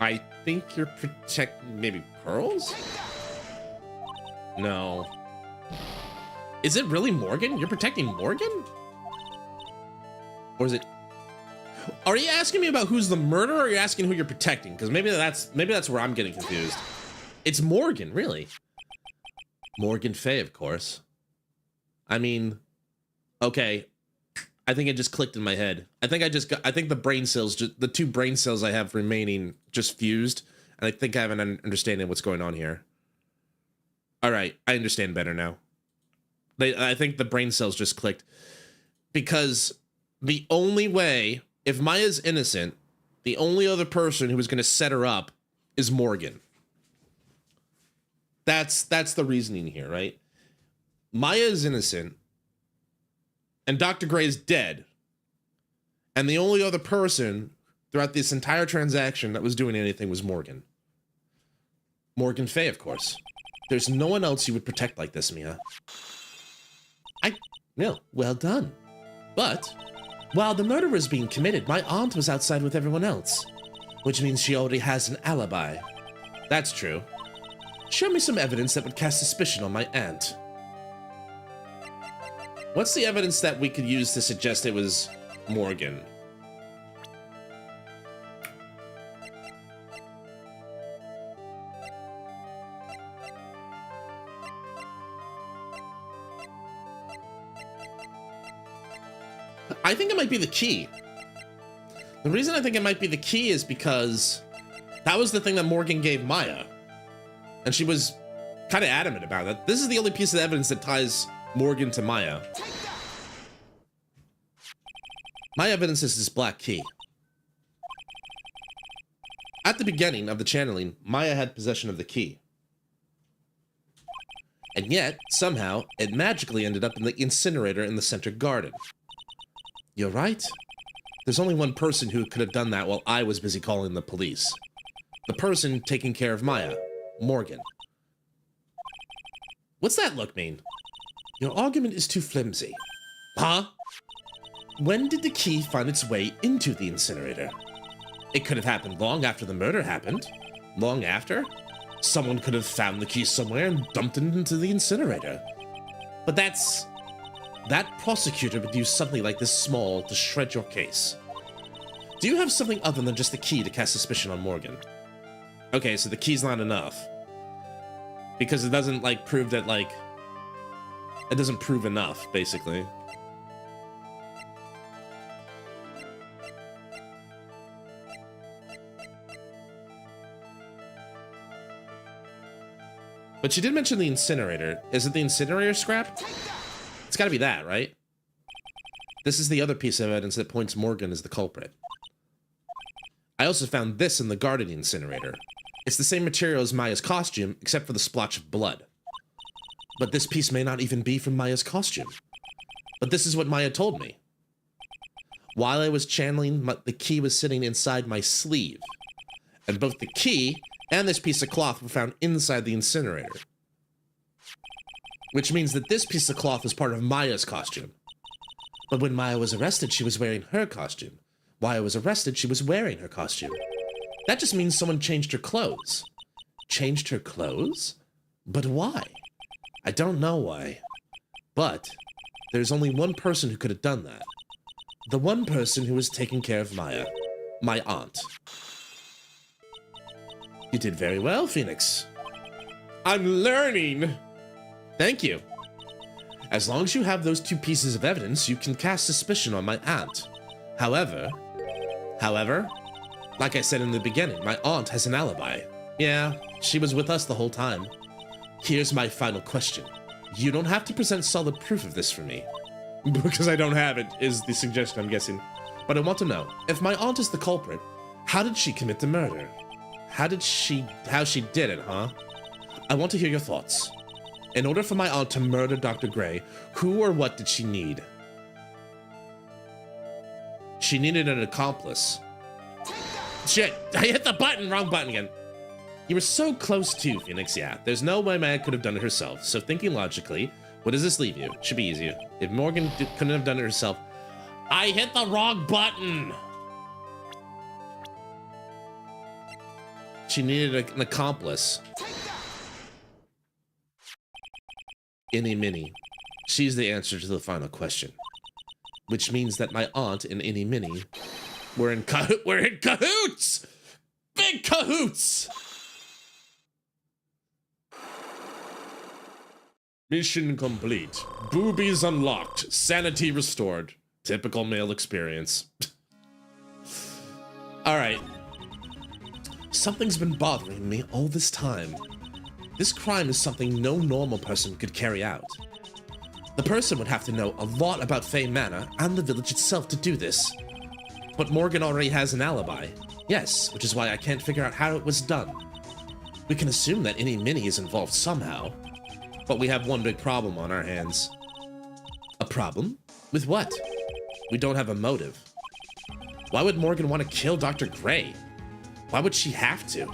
I think you're protecting maybe Pearls? No. Is it really Morgan? You're protecting Morgan? Or is it... Are you asking me about who's the murderer, or are you asking who you're protecting? Because maybe that's where I'm getting confused. It's Morgan, really. Morgan Fay, of course. I mean, okay. I think it just clicked in my head. I think the brain cells, the two brain cells I have remaining just fused. And I think I have an understanding of what's going on here. All right, I understand better now. I think the brain cells just clicked. Because the only way, if Maya's innocent, the only other person who is going to set her up is Morgan. That's the reasoning here, right? Maya is innocent. And Dr. Gray is dead. And the only other person throughout this entire transaction that was doing anything was Morgan. Morgan Fay, of course. There's no one else you would protect like this, Mia. No, well done. But, while the murder was being committed, my aunt was outside with everyone else. Which means she already has an alibi. That's true. Show me some evidence that would cast suspicion on my aunt. What's the evidence that we could use to suggest it was Morgan? I think it might be the key. The reason I think it might be the key is because that was the thing that Morgan gave Maya. And she was kind of adamant about it. This is the only piece of evidence that ties Morgan to Maya. My evidence is this black key. At the beginning of the channeling, Maya had possession of the key. And yet, somehow, it magically ended up in the incinerator in the center garden. You're right. There's only one person who could have done that while I was busy calling the police. The person taking care of Maya, Morgan. What's that look mean? Your argument is too flimsy. Huh? When did the key find its way into the incinerator? It could have happened long after the murder happened. Long after? Someone could have found the key somewhere and dumped it into the incinerator. But that prosecutor would use something like this small to shred your case. Do you have something other than just the key to cast suspicion on Morgan? Okay, so the key's not enough. Because it doesn't, like, prove that, like... It doesn't prove enough, basically. But she did mention the incinerator. Is it the incinerator scrap? It's gotta be that, right? This is the other piece of evidence that points Morgan as the culprit. I also found this in the garden incinerator. It's the same material as Maya's costume, except for the splotch of blood. But this piece may not even be from Maya's costume. But this is what Maya told me. While I was channeling, the key was sitting inside my sleeve. And both the key and this piece of cloth were found inside the incinerator. Which means that this piece of cloth was part of Maya's costume. But when Maya was arrested, she was wearing her costume. Maya was arrested, she was wearing her costume. That just means someone changed her clothes. Changed her clothes? But why? I don't know why. But there's only one person who could have done that. The one person who was taking care of Maya. My aunt. You did very well, Phoenix. I'm learning! Thank you. As long as you have those two pieces of evidence, you can cast suspicion on my aunt. However, like I said in the beginning, my aunt has an alibi. Yeah, she was with us the whole time. Here's my final question. You don't have to present solid proof of this for me. Because I don't have it, is the suggestion I'm guessing. But I want to know, if my aunt is the culprit, how did she commit the murder? How she did it, huh? I want to hear your thoughts. In order for my aunt to murder Dr. Gray, who or what did she need? She needed an accomplice. Shit, I hit the button, wrong button again. You were so close to Phoenix, yeah. There's no way Maya could have done it herself. So thinking logically, what does this leave you? Should be easier. If Morgan couldn't have done it herself, I hit the wrong button. She needed an accomplice. Innie Minnie. She's the answer to the final question. Which means that my aunt and Innie Minnie were in cahoots! Big cahoots! Mission complete. Boobies unlocked. Sanity restored. Typical male experience. Alright. Something's been bothering me all this time. This crime is something no normal person could carry out. The person would have to know a lot about Fey Manor and the village itself to do this. But Morgan already has an alibi. Yes, which is why I can't figure out how it was done. We can assume that Innie Minnie is involved somehow. But we have one big problem on our hands. A problem? With what? We don't have a motive. Why would Morgan want to kill Dr. Gray? Why would she have to?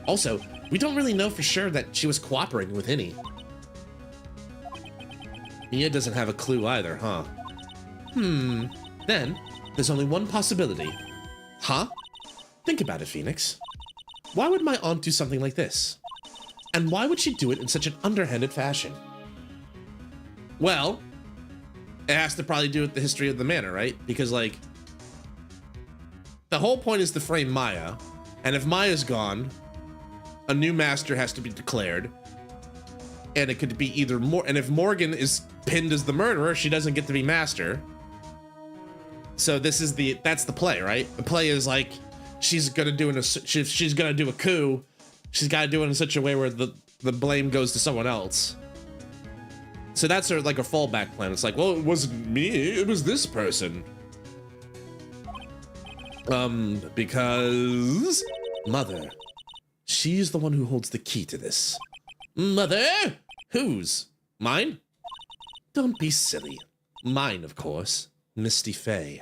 Also, we don't really know for sure that she was cooperating with Innie. Mia doesn't have a clue either, huh? Then, there's only one possibility. Huh? Think about it, Phoenix. Why would my aunt do something like this? And why would she do it in such an underhanded fashion? Well, it has to probably do with the history of the manor, right? Because, like, the whole point is to frame Maya, and if Maya's gone, a new master has to be declared, and it could be either and if Morgan is pinned as the murderer, she doesn't get to be master. So that's the play, right? The play is like she's gonna do she's gonna do a coup. She's got to do it in such a way where the blame goes to someone else. So that's her like a fallback plan. It's like, well, it wasn't me, it was this person. Because Mother, she's the one who holds the key to this. Mother? Whose? Mine? Don't be silly. Mine, of course. Misty Fey.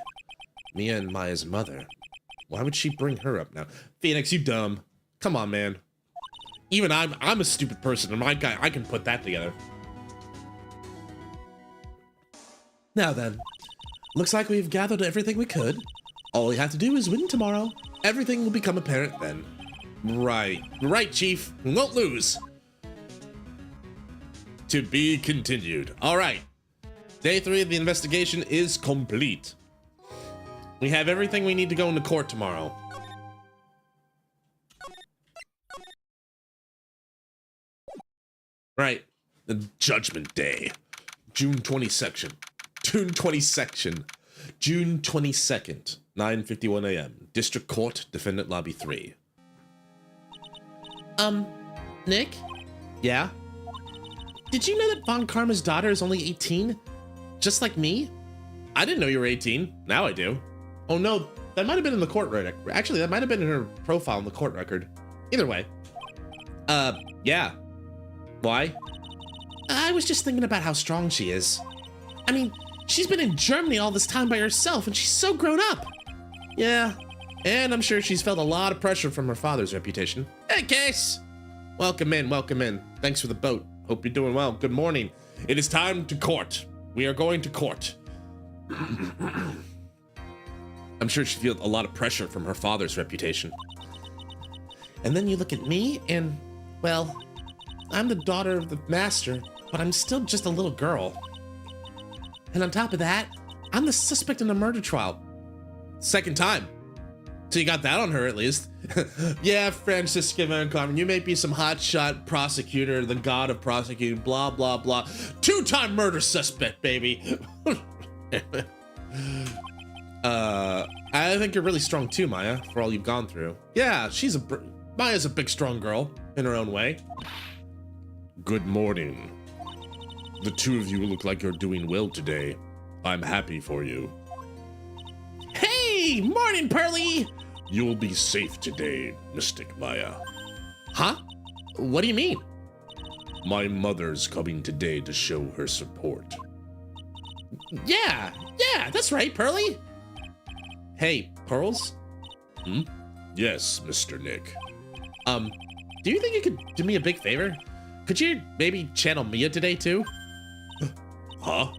Mia and Maya's mother. Why would she bring her up now? Phoenix, you dumb. Come on, man. Even I'm a stupid person, and I can put that together. Now then, looks like we've gathered everything we could. All we have to do is win tomorrow. Everything will become apparent then. Right. Right, Chief. We won't lose. To be continued. All right. Day 3 of the investigation is complete. We have everything we need to go into court tomorrow. Right. The Judgment Day. June 22nd. June 22nd. June 22nd. 9:51 a.m. District Court, Defendant Lobby 3. Nick? Yeah? Did you know that Von Karma's daughter is only 18? Just like me? I didn't know you were 18. Now I do. Oh no, that might have been in the court record. Actually, that might have been in her profile in the court record. Either way. Yeah. Why? I was just thinking about how strong she is. I mean, she's been in Germany all this time by herself, and she's so grown up. Yeah, And I'm sure she's felt a lot of pressure from her father's reputation. Hey, Case! Welcome in, welcome in. Thanks for the boat. Hope you're doing well. Good morning. It is time to court. We are going to court. I'm sure she feels a lot of pressure from her father's reputation. And then you look at me and, well, I'm the daughter of the master, but I'm still just a little girl. And on top of that, I'm the suspect in a murder trial. Second time. So you got that on her at least. Yeah, Francisca Van Carmen, you may be some hotshot prosecutor, the god of prosecuting, blah, blah, blah. Two-time murder suspect, baby. I think you're really strong too, Maya, for all you've gone through. Yeah, Maya's a big, strong girl in her own way. Good morning. The two of you look like you're doing well today. I'm happy for you. Hey, morning, Pearly. You'll be safe today, Mystic Maya. Huh? What do you mean? My mother's coming today to show her support. Yeah, that's right, Pearly. Hey, Pearls? Yes, Mr. Nick. Do you think you could do me a big favor? Could you maybe channel Mia today too? Huh?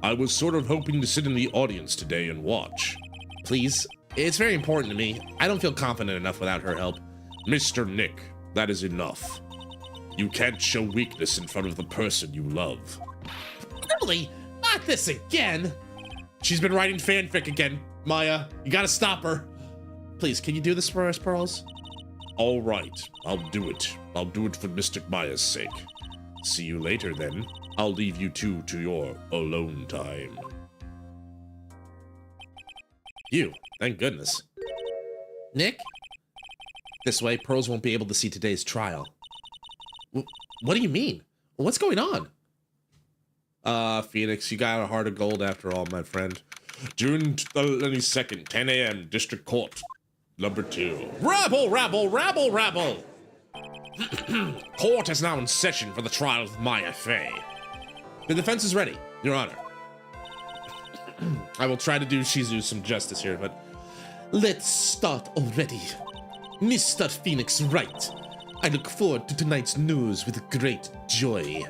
I was sort of hoping to sit in the audience today and watch. Please, it's very important to me. I don't feel confident enough without her help. Mr. Nick, that is enough. You can't show weakness in front of the person you love. Really? Not this again! She's been writing fanfic again, Maya. You gotta stop her. Please, can you do this for us, Pearls? All right, I'll do it. I'll do it for Mystic Maya's sake. See you later, then. I'll leave you two to your alone time. You, thank goodness. Nick? This way, Pearls won't be able to see today's trial. What do you mean? What's going on? Phoenix, you got a heart of gold after all, my friend. June 22nd, 10 a.m., District Court. Number 2. Rabble, rabble, rabble, rabble! Court is now in session for the trial of Maya Fey. The defense is ready, Your Honor. I will try to do Shizu some justice here, but... Let's start already. Mr. Phoenix Wright, I look forward to tonight's news with great joy.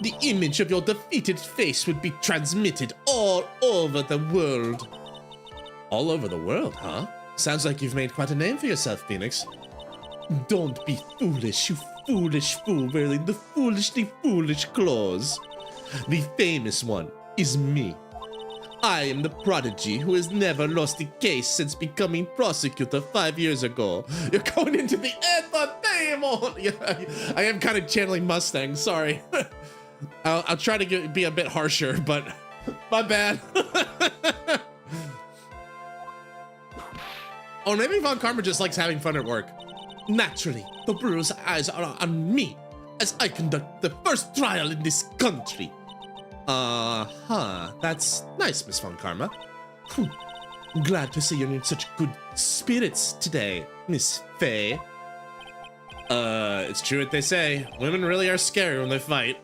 The image of your defeated face would be transmitted all over the world. All over the world, huh? Sounds like you've made quite a name for yourself, Phoenix. Don't be foolish, you foolish fool wearing the foolishly foolish clothes. The famous one is me. I am the prodigy who has never lost a case since becoming prosecutor 5 years ago. You're going into the entertainment. Yeah, I am kind of channeling Mustang, sorry. I'll try to be a bit harsher, but my bad. Or maybe Von Karma just likes having fun at work. Naturally, the Brewers' eyes are on me as I conduct the first trial in this country. That's nice, Miss Von Karma. Glad to see you're in such good spirits today, Miss Fey. It's true what they say. Women really are scary when they fight.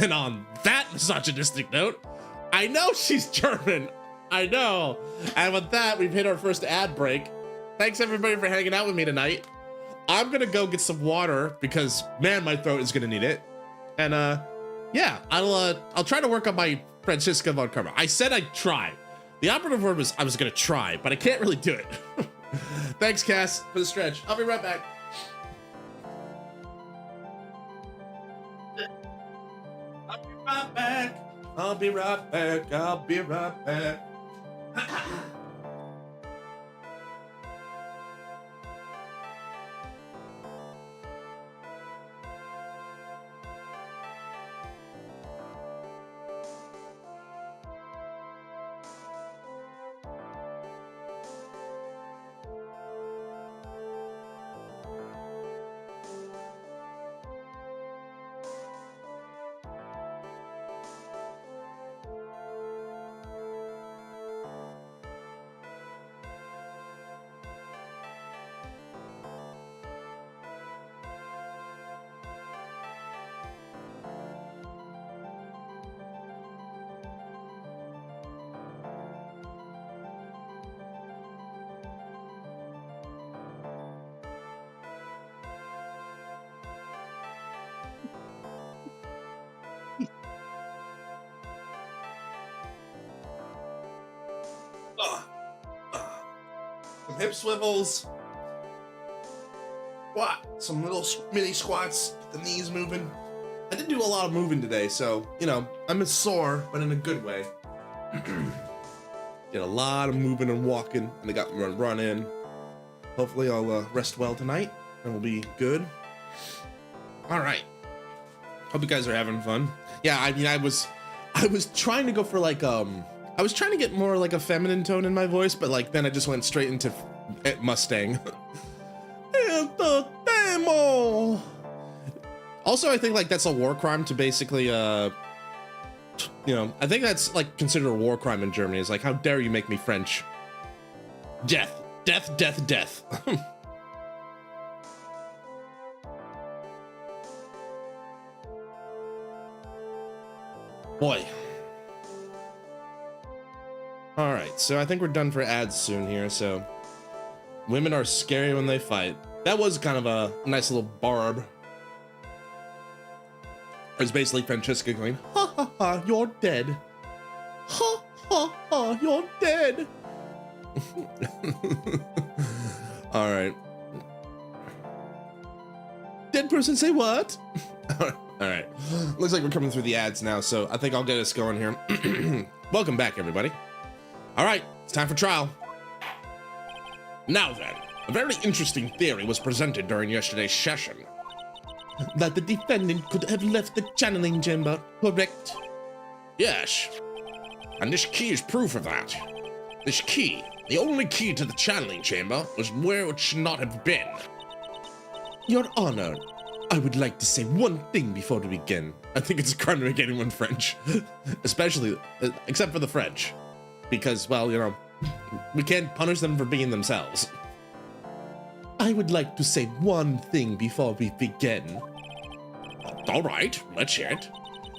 And on that misogynistic note, I know she's German. I know. And with that, we've hit our first ad break. Thanks everybody for hanging out with me tonight. I'm gonna go get some water because man, my throat is gonna need it. And yeah, I'll try to work on my Francisca Von Karma. I said I'd try. The operative word was I was gonna try, but I can't really do it. Thanks, Cass, for the stretch. I'll be right back. I'll be right back. I'll be right back. I'll be right back. hip swivels. What? Some little mini squats, get the knees moving. I did do a lot of moving today, so, you know, I'm sore, but in a good way. Did a lot of moving and walking, and I got run in. Hopefully I'll rest well tonight, and we'll be good. All right. Hope you guys are having fun. Yeah, I mean, I was trying to go for like, I was trying to get more like a feminine tone in my voice, but like then I just went straight into Mustang. Also, I think like that's a war crime to basically, you know, I think that's like considered a war crime in Germany. It's like, how dare you make me French? Death, death, death, death. Boy. All right, so I think we're done for ads soon here. So, women are scary when they fight. That was kind of a nice little barb. It's basically Francesca going, ha ha ha, you're dead. Ha ha ha, you're dead. All right. Dead person say what? All right. Looks like we're coming through the ads now, so I think I'll get us going here. Welcome back, everybody. All right, it's time for trial. Now then, a very interesting theory was presented during yesterday's session. That the defendant could have left the channeling chamber, correct? Yes. And this key is proof of that. This key, the only key to the channeling chamber, was where it should not have been. Your Honor, I would like to say one thing before we begin. I think it's a crime to make anyone French. Especially, except for the French. Because, well, you know, we can't punish them for being themselves. I would like to say one thing before we begin. All right, let's hear it.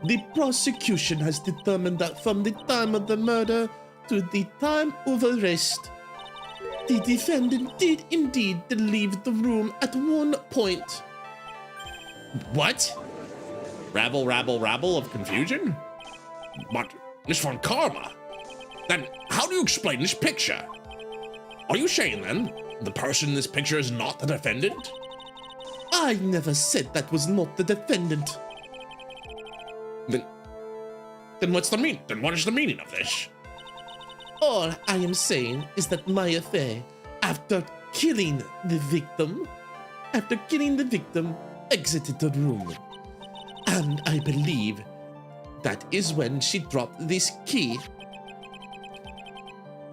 The prosecution has determined that from the time of the murder to the time of arrest, the defendant did indeed leave the room at one point. What? Rabble, rabble, rabble of confusion? But, Miss Von Karma, then how do you explain this picture? Are you saying then the person in this picture is not the defendant? I never said that was not the defendant. Then what's the meaning? Then what is the meaning of this? All I am saying is that Maya Fey, after killing the victim, exited the room. And I believe that is when she dropped this key.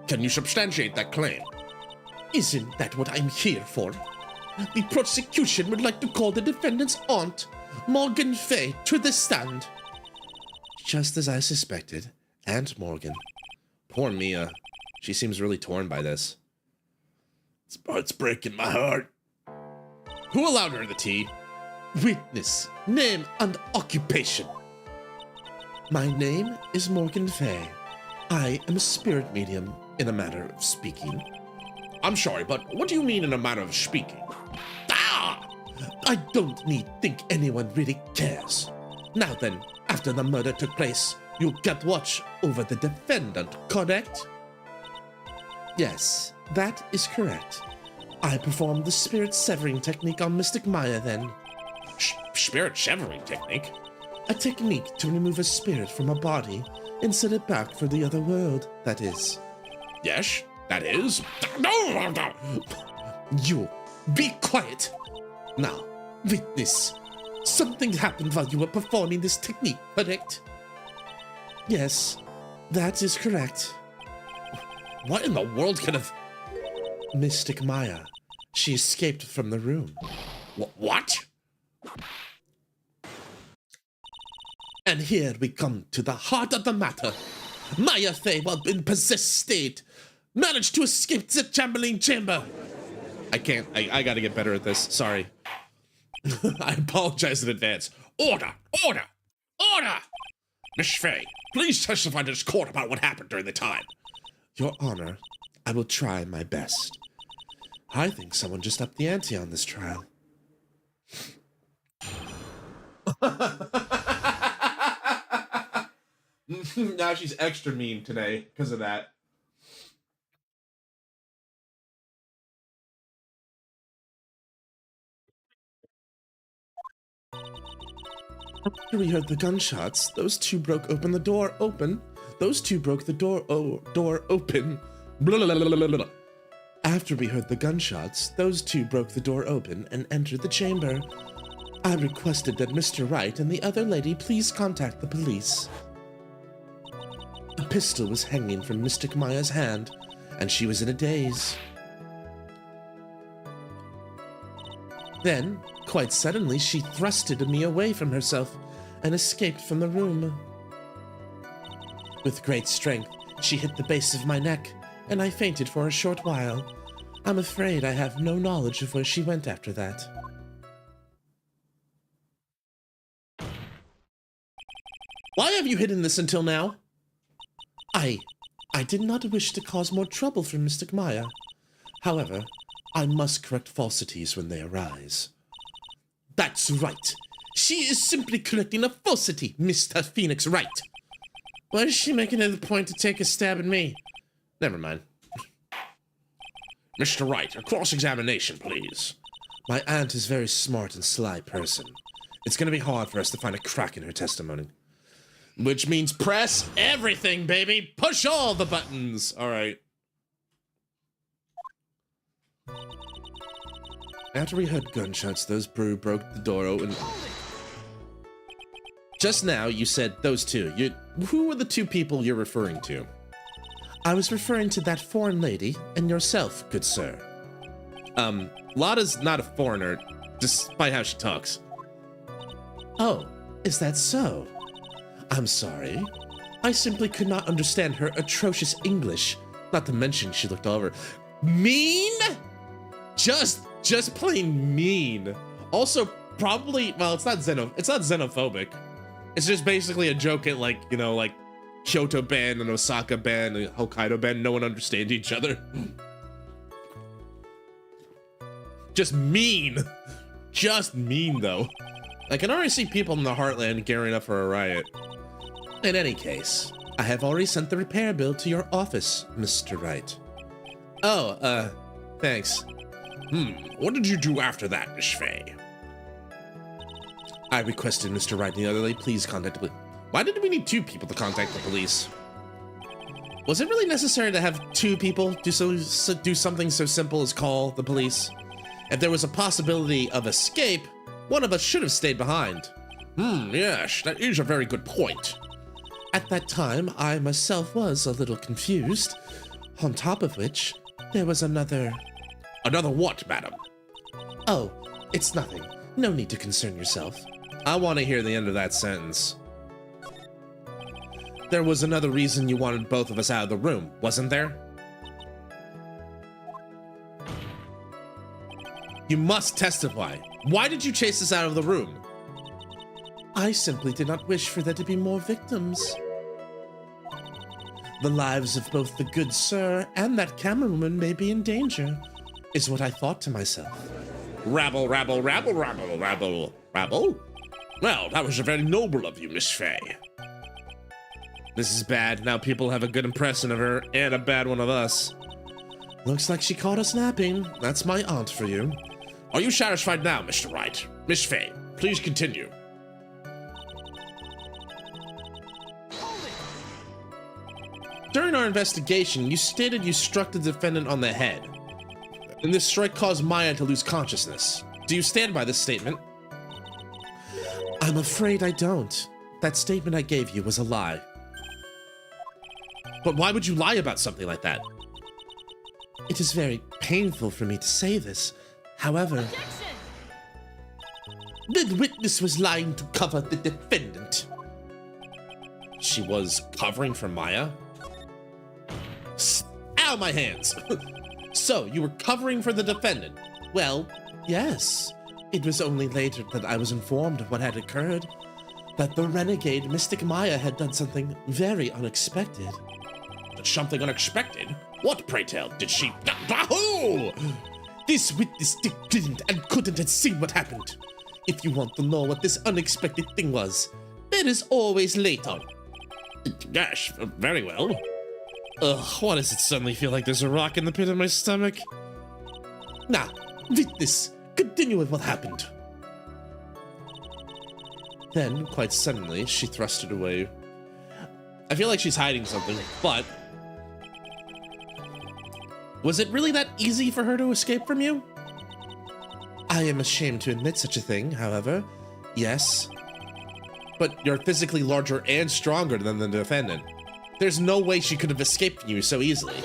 Can you substantiate that claim? Isn't that what I'm here for? The prosecution would like to call the defendant's aunt, Morgan Fay, to the stand. Just as I suspected, Aunt Morgan. Poor Mia. She seems really torn by this. It's breaking my heart. Who allowed her the tea? Witness, name and occupation. My name is Morgan Fay. I am a spirit medium, in a matter of speaking. I'm sorry, but what do you mean in a matter of speaking? Ah! I don't think anyone really cares. Now then, after the murder took place, you kept watch over the defendant, correct? Yes, that is correct. I performed the spirit severing technique on Mystic Maya then. Spirit severing technique? A technique to remove a spirit from a body and send it back for the other world, that is. Yes, that is. No! You, be quiet. Now, witness. Something happened while you were performing this technique, correct? Yes, that is correct. What in the world could have... Mystic Maya. She escaped from the room. What? And here we come to the heart of the matter. Maya Fey, while in possessed state, managed to escape the channeling chamber. I can't. I gotta get better at this. Sorry. I apologize in advance. Order! Order! Order! Miss Fey, please testify to this court about what happened during the time. Your Honor, I will try my best. I think someone just upped the ante on this trial. Now she's extra mean today because of that. After we heard the gunshots, those two broke open the door open. Those two broke the door open. Blah, blah, blah, blah, blah. After we heard the gunshots, those two broke the door open and entered the chamber. I requested that Mr. Wright and the other lady please contact the police. A pistol was hanging from Mystic Maya's hand, and she was in a daze. Then, quite suddenly, she thrusted me away from herself and escaped from the room. With great strength, she hit the base of my neck, and I fainted for a short while. I'm afraid I have no knowledge of where she went after that. Why have you hidden this until now? I did not wish to cause more trouble for Mystic Maya. However, I must correct falsities when they arise. That's right. She is simply correcting a falsity, Mr. Phoenix Wright. Why is she making it a point to take a stab at me? Never mind. Mr. Wright, a cross-examination, please. My aunt is a very smart and sly person. It's going to be hard for us to find a crack in her testimony. Which means press everything, baby! Push all the buttons! Alright. After we heard gunshots, those broke the door open. Just now, you said those two. Who were the two people you're referring to? I was referring to that foreign lady and yourself, good sir. Lada's not a foreigner, despite how she talks. Oh, is that so? I'm sorry. I simply could not understand her atrocious English, not to mention she looked over. Mean? Just plain mean. Also, probably, well, it's not xenophobic. It's just basically a joke at, like, you know, like Kyoto Bend and Osaka Bend and Hokkaido Bend. No one understands each other. Just mean. Just mean, though. I can already see people in the heartland gearing up for a riot. In any case, I have already sent the repair bill to your office, Mr. Wright. Oh, thanks. What did you do after that, Miss Fay? I requested Mr. Wright and the other lady please contact the police. Why did we need two people to contact the police? Was it really necessary to have two people do something so simple as call the police? If there was a possibility of escape, one of us should have stayed behind. Yes, that is a very good point. At that time, I myself was a little confused. On top of which, there was another... Another what, madam? Oh, it's nothing. No need to concern yourself. I want to hear the end of that sentence. There was another reason you wanted both of us out of the room, wasn't there? You must testify. Why did you chase us out of the room? I simply did not wish for there to be more victims. The lives of both the good sir and that camerawoman may be in danger, is what I thought to myself. Rabble, rabble, rabble, rabble, rabble, rabble? Well, that was very noble of you, Miss Fay. This is bad. Now people have a good impression of her and a bad one of us. Looks like she caught us napping. That's my aunt for you. Are you satisfied now, Mr. Wright? Miss Fay, please continue. During our investigation, you stated you struck the defendant on the head, and this strike caused Maya to lose consciousness. Do you stand by this statement? I'm afraid I don't. That statement I gave you was a lie. But why would you lie about something like that? It is very painful for me to say this. However, the witness was lying to cover the defendant. She was covering for Maya? Ow, my hands! So, you were covering for the defendant? Well, yes. It was only later that I was informed of what had occurred. That the renegade Mystic Maya had done something very unexpected. Something unexpected? What, pray tell, did she... Bahoo! This witness didn't and couldn't have seen what happened. If you want to know what this unexpected thing was, there is always later. Gosh, very well. Ugh, why does it suddenly feel like there's a rock in the pit of my stomach? Now, witness, continue with what happened. Then, quite suddenly, she thrust it away. I feel like she's hiding something, but... Was it really that easy for her to escape from you? I am ashamed to admit such a thing, however. Yes. But you're physically larger and stronger than the defendant. There's no way she could have escaped from you so easily.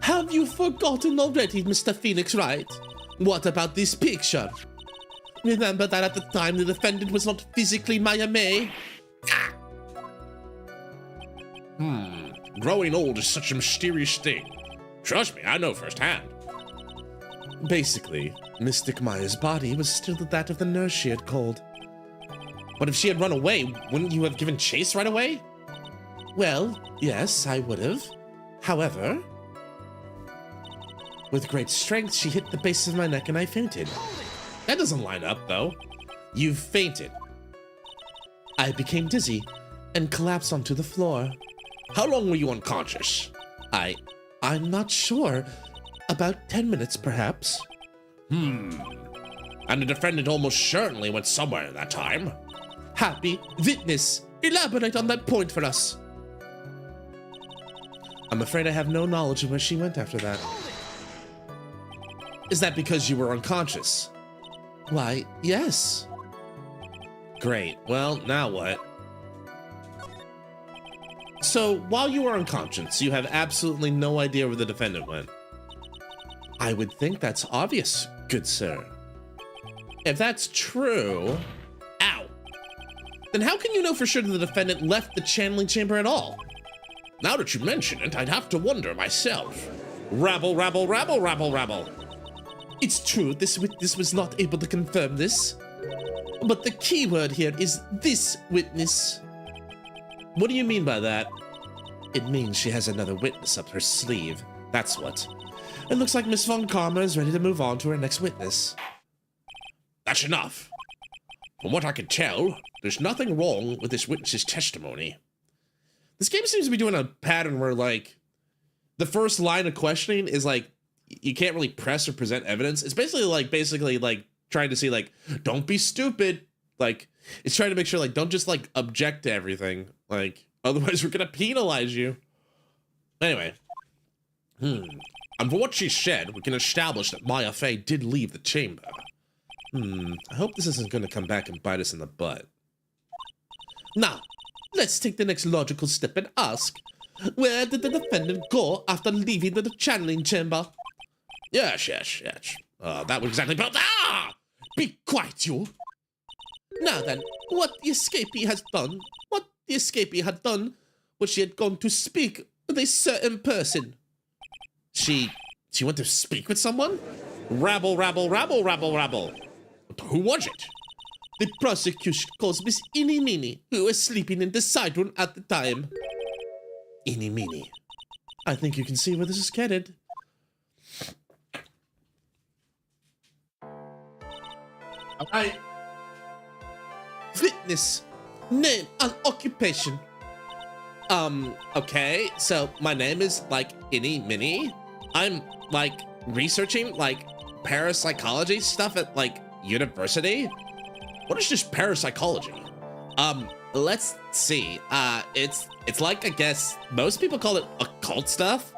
Have you forgotten already, Mr. Phoenix Wright? What about this picture? Remember that at the time the defendant was not physically Maya May? Growing old is such a mysterious thing. Trust me, I know firsthand. Basically, Mystic Maya's body was still that of the nurse she had called. But if she had run away, wouldn't you have given chase right away? Well, yes, I would have. However, with great strength, she hit the base of my neck and I fainted. That doesn't line up, though. You fainted. I became dizzy and collapsed onto the floor. How long were you unconscious? I'm not sure. About 10 minutes, perhaps. And the defendant almost certainly went somewhere in that time. Happy witness, elaborate on that point for us. I'm afraid I have no knowledge of where she went after that. Is that because you were unconscious? Why, yes. Great. Well, now what? So, while you were unconscious, you have absolutely no idea where the defendant went. I would think that's obvious, good sir. If that's true... Ow! Then how can you know for sure that the defendant left the channeling chamber at all? Now that you mention it, I'd have to wonder myself. Rabble, rabble, rabble, rabble, rabble. It's true, this witness was not able to confirm this. But the key word here is this witness. What do you mean by that? It means she has another witness up her sleeve. That's what. It looks like Miss Von Karma is ready to move on to her next witness. That's enough. From what I can tell, there's nothing wrong with this witness's testimony. This game seems to be doing a pattern where, like, the first line of questioning is, like, you can't really press or present evidence. It's basically like trying to see, like, don't be stupid. Like, it's trying to make sure, like, don't just, like, object to everything. Like, otherwise we're gonna penalize you. Anyway. And from what she said, we can establish that Maya Fey did leave the chamber. I hope this isn't going to come back and bite us in the butt. Now, let's take the next logical step and ask, where did the defendant go after leaving the channeling chamber? Yes. That was exactly about... Ah! Be quiet, you! Now then, what the escapee had done was she had gone to speak with a certain person. She went to speak with someone? Rabble, rabble, rabble, rabble, rabble. Who was it? The prosecution calls Miss Eeny Meeny, who was sleeping in the side room at the time. Eeny Meeny. I think you can see where this is headed. Alright. Witness. Name and occupation. Okay, so my name is, like, Eeny Meeny. I'm, like, researching, like, parapsychology stuff at, like, university. What is this parapsychology? Let's see. It's like, I guess, most people call it occult stuff.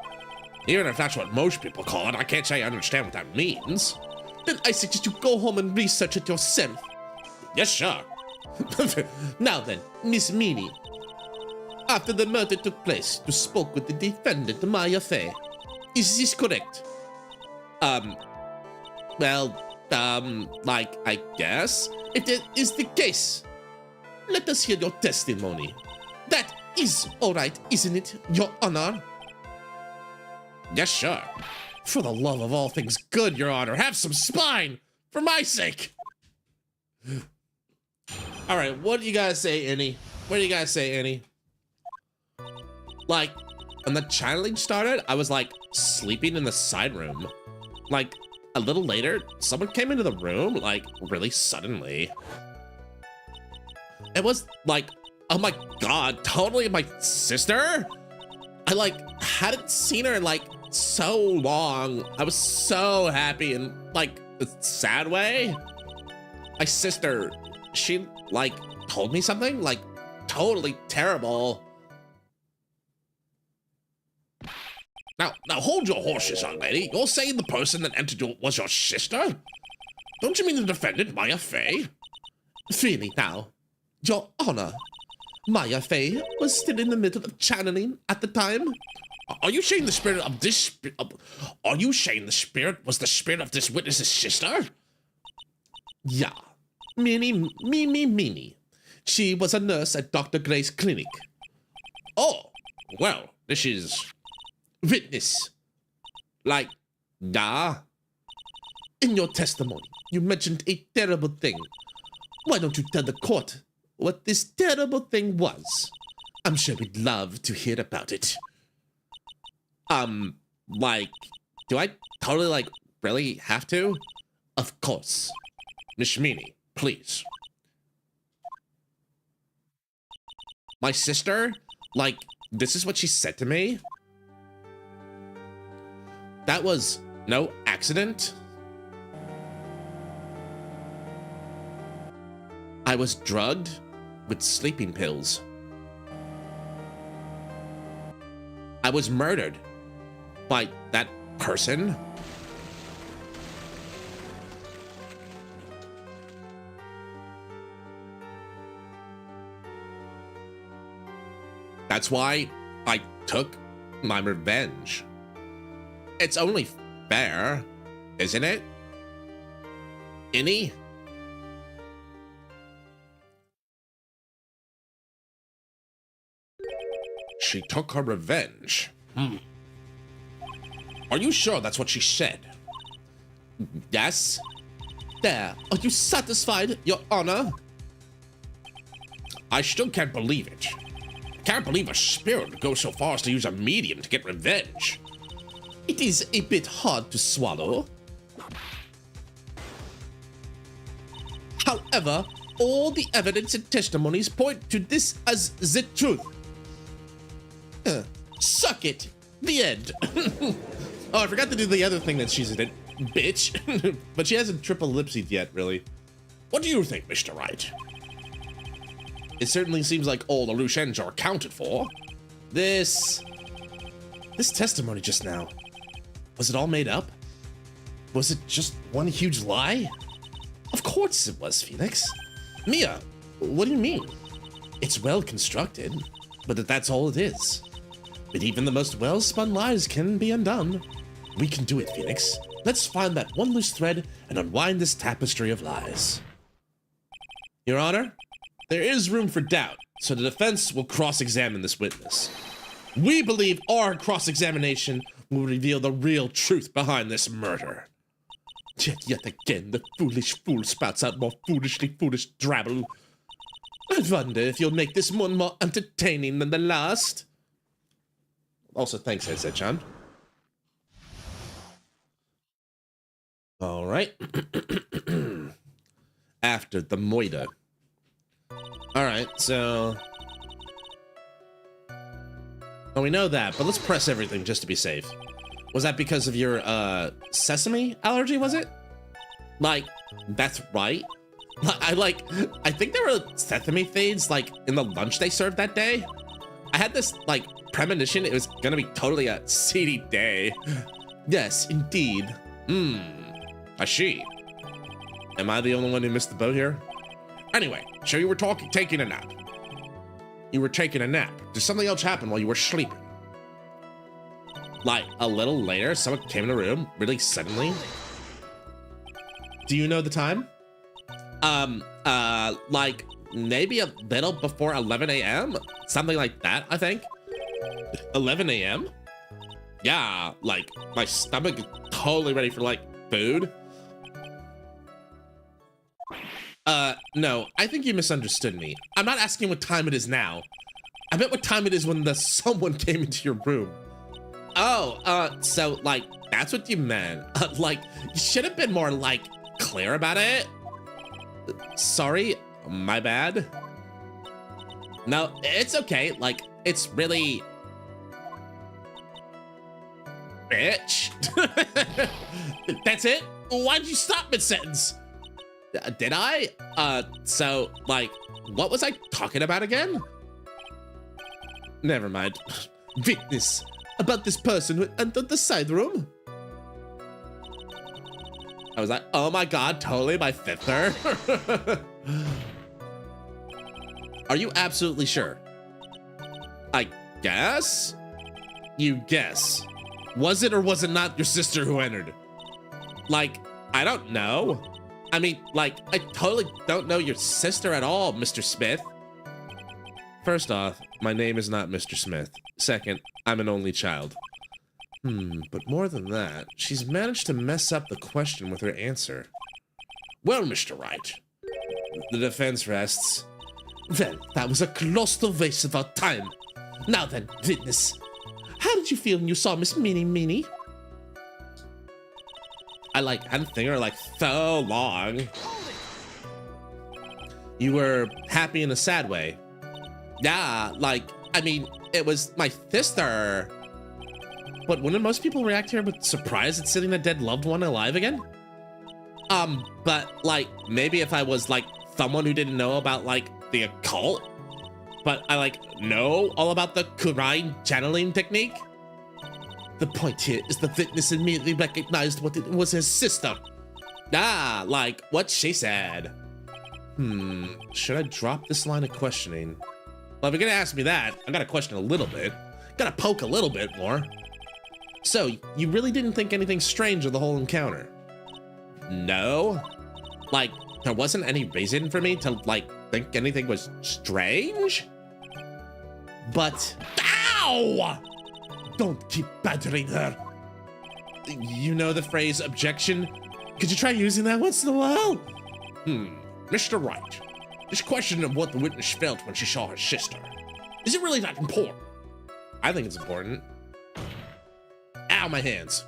Even if that's what most people call it, I can't say I understand what that means. Then I suggest you go home and research it yourself. Yes, sir. Now then, Miss Meany. After the murder took place, you spoke with the defendant, Maya Fey. Is this correct? Like, I guess? If that is the case, let us hear your testimony. That is all right, isn't it, Your Honor? Yes, sir. For the love of all things good, Your Honor, have some spine! For my sake! Alright, what do you guys say, Annie? What do you guys say, Annie? Like, when the channeling started, I was, like, sleeping in the side room. Like, a little later, someone came into the room, like, really suddenly. It was, like, oh my god, totally my sister? I, like, hadn't seen her in, like, so long. I was so happy in, like, a sad way. My sister, she, like, told me something? Like, totally terrible. Now, hold your horses, young lady. You're saying the person that entered was your sister? Don't you mean the defendant, Maya Fey? Really now, Your Honor, Maya Fey was still in the middle of channeling at the time. Are you saying the spirit of this... Are you saying the spirit was the spirit of this witness's sister? Yeah. Mimi. She was a nurse at Dr. Gray's clinic. Oh, well, this is... Witness. Like, yeah. In your testimony, you mentioned a terrible thing. Why don't you tell the court what this terrible thing was? I'm sure we'd love to hear about it. Like, do I totally, like, really have to? Of course. Nishmini, please. My sister, like, this is what she said to me? That was no accident? I was drugged with sleeping pills. I was murdered by that person. That's why I took my revenge. It's only fair, isn't it? Innie? She took her revenge. Are you sure that's what she said? Yes. There. Are you satisfied, Your Honor? I still can't believe it. Can't believe a spirit would go so far as to use a medium to get revenge. It is a bit hard to swallow. However, all the evidence and testimonies point to this as the truth. Suck it. The end. Oh, I forgot to do the other thing that she's in, bitch. But she hasn't triple ellipsed yet, really. What do you think, Mr. Wright? It certainly seems like all the loose ends are accounted for. This testimony just now, was it all made up? Was it just one huge lie? Of course it was, Phoenix. Mia, what do you mean? It's well constructed, but that's all it is. But even the most well-spun lies can be undone. We can do it, Phoenix. Let's find that one loose thread and unwind this tapestry of lies. Your Honor, there is room for doubt, so the defense will cross-examine this witness. We believe our cross-examination will reveal the real truth behind this murder. Yet again, the foolish fool spouts out more foolishly foolish drabble. I wonder if you'll make this one more entertaining than the last. Also, thanks, Headset-chan. All right. After the moida. All right, so... Oh, we know that, but let's press everything just to be safe. Was that because of your, sesame allergy, was it? Like, that's right. I think there were sesame fades, like, in the lunch they served that day. I had this, like, premonition it was gonna be totally a seedy day. Yes, indeed. I see. Am I the only one who missed the boat here? Anyway, so you were taking a nap. You were taking a nap. Did something else happen while you were sleeping? Like, a little later, someone came in the room, really suddenly. Do you know the time? Like, maybe a little before 11 a.m.? Something like that, I think. 11 a.m.? Yeah, like, my stomach is totally ready for, like, food. No, I think you misunderstood me. I'm not asking what time it is now. I meant what time it is when someone came into your room. Oh, so, like, that's what you meant. Like, you should have been more, like, clear about it. Sorry, my bad. No, it's okay. Like, it's really... Bitch. That's it? Why'd you stop mid-sentence? Did I? So, like, what was I talking about again? Never mind. Witness about this person who entered the side room. I was like, oh my god, totally my sister. Are you absolutely sure? I guess? You guess. Was it or was it not your sister who entered? Like, I don't know. I mean, like, I totally don't know your sister at all, Mr. Smith. First off, my name is not Mr. Smith. Second, I'm an only child. But more than that, she's managed to mess up the question with her answer. Well, Mr. Wright, the defense rests. Well, that was a colossal waste of our time. Now then, witness, how did you feel when you saw Miss Minnie? I hadn't seen her like so long. You were happy in a sad way. Yeah, like, I mean, it was my sister. But wouldn't most people react here with surprise at seeing a dead loved one alive again? But like, maybe if I was like someone who didn't know about like the occult, but I like know all about the Kurai channeling technique. The point here is the witness immediately recognized what it was his sister. Ah, like what she said. Should I drop this line of questioning? Well, if you're gonna ask me that, I gotta question a little bit. Gotta poke a little bit more. So, you really didn't think anything strange of the whole encounter? No? Like, there wasn't any reason for me to, like, think anything was strange? But, ow! Don't keep badgering her. You know the phrase objection? Could you try using that once in a while? Mr. Wright, this question of what the witness felt when she saw her sister, is it really that important? I think it's important. Ow, my hands.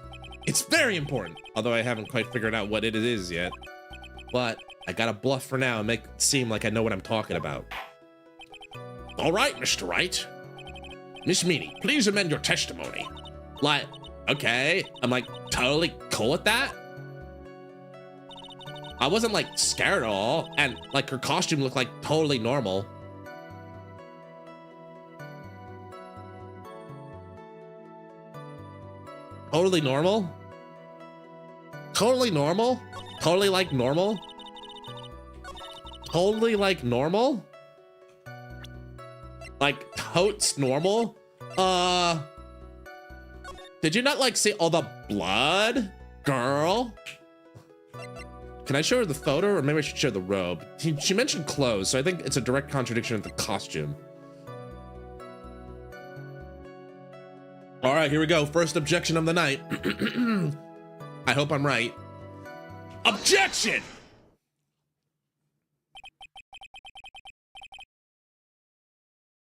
It's very important, although I haven't quite figured out what it is yet. But I gotta bluff for now and make it seem like I know what I'm talking about. All right, Mr. Wright. Miss Meany, please amend your testimony. Like, okay, I'm like totally cool with that. I wasn't like scared at all, and like her costume looked like totally normal. Totally normal? Totally normal? Totally like normal? Totally like normal? Like totes normal? Did you not like see all the blood, girl? Can I show her the photo, or maybe I should show the robe? She mentioned clothes, so I think it's a direct contradiction of the costume. All right, here we go. First objection of the night. I hope I'm right. Objection!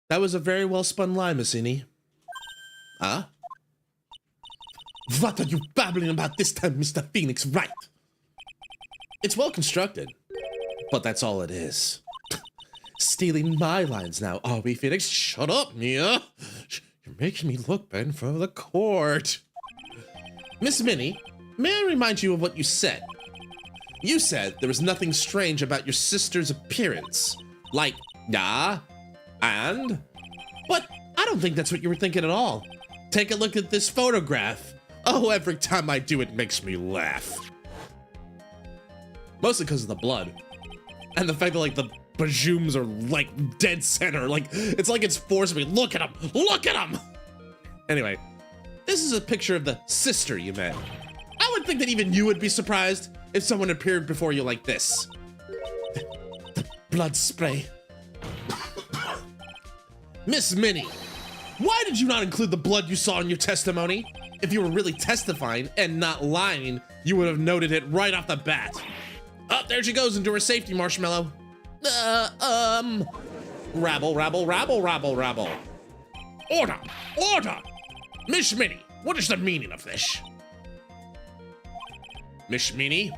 That was a very well spun lie, Miss Innie. Huh? What are you babbling about this time, Mr. Phoenix Wright? It's well constructed, but that's all it is. Stealing my lines now, are we, Phoenix? Shut up, Mia. You're making me look bad in front of the court. Miss Minnie, may I remind you of what you said? You said there was nothing strange about your sister's appearance. Like, yeah, and? But I don't think that's what you were thinking at all. Take a look at this photograph. Oh, every time I do, it makes me laugh. Mostly because of the blood. And the fact that, like, the bajooms are, like, dead center. Like, it's like it's forcing me. Look at him! Look at him! Anyway, this is a picture of the sister you met. I would think that even you would be surprised if someone appeared before you like this. The blood spray. Miss Minnie, why did you not include the blood you saw in your testimony? If you were really testifying and not lying, you would have noted it right off the bat. Oh, there she goes into her safety marshmallow. Rabble, rabble, rabble, rabble, rabble. Order, order! Miss Minnie, what is the meaning of this? Miss Minnie?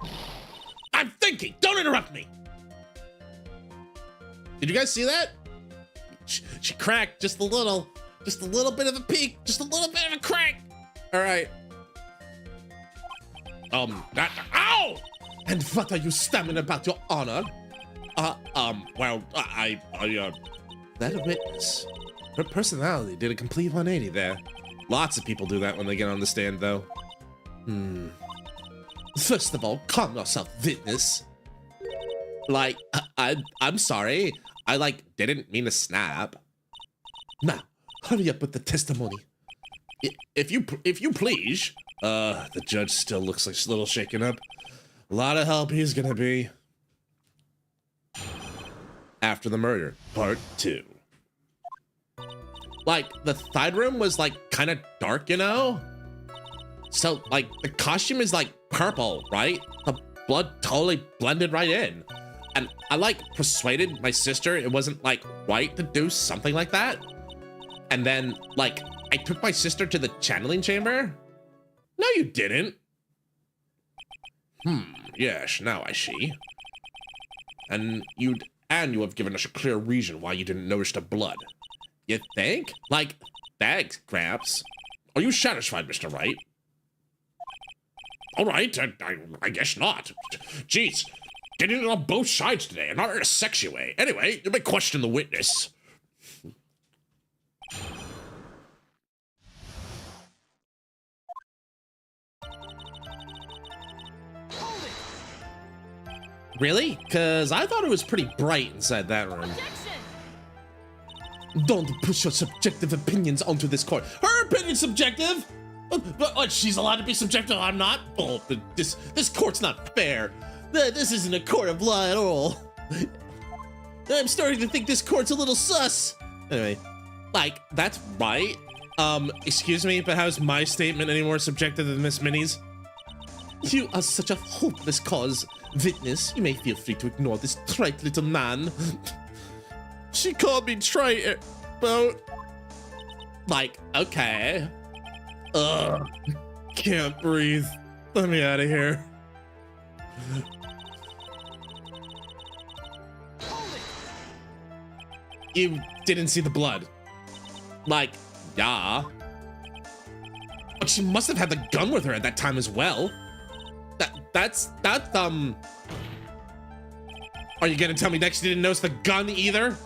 I'm thinking, don't interrupt me! Did you guys see that? She cracked just a little bit of a peek, just a little bit of a crack. All right. Ow! And what are you stammering about, Your Honor? That witness. Her personality did a complete 180 there. Lots of people do that when they get on the stand, though. First of all, calm yourself, witness. Like, I'm sorry. I, didn't mean to snap. Now, hurry up with the testimony. If you please. The judge still looks like a little shaken up. A lot of help he's gonna be. After the murder, part 2. The side room was, kind of dark, you know? So, the costume is, purple, right? The blood totally blended right in. And I, persuaded my sister it wasn't, right to do something like that. And then, I took my sister to the channeling chamber. No, you didn't. Yes, now I see. And you have given us a clear reason why you didn't notice the blood. You think? Thanks, Gramps. Are you satisfied, Mr. Wright? All right, I guess not. Jeez, getting it on both sides today, and not in a sexy way. Anyway, you may question the witness. Really? Because I thought it was pretty bright inside that room. Don't push your subjective opinions onto this court. Her opinion's subjective? But she's allowed to be subjective, I'm not? Oh, but this court's not fair. This isn't a court of law at all. I'm starting to think this court's a little sus. Anyway, That's right. Excuse me, but how's my statement any more subjective than Miss Minnie's? You are such a hopeless cause. Witness, you may feel free to ignore this trite little man. She called me trite, but... Okay. Ugh. Can't breathe. Let me out of here. You didn't see the blood. Yeah. But she must have had the gun with her at that time as well. That's Are you gonna tell me next you didn't notice the gun either?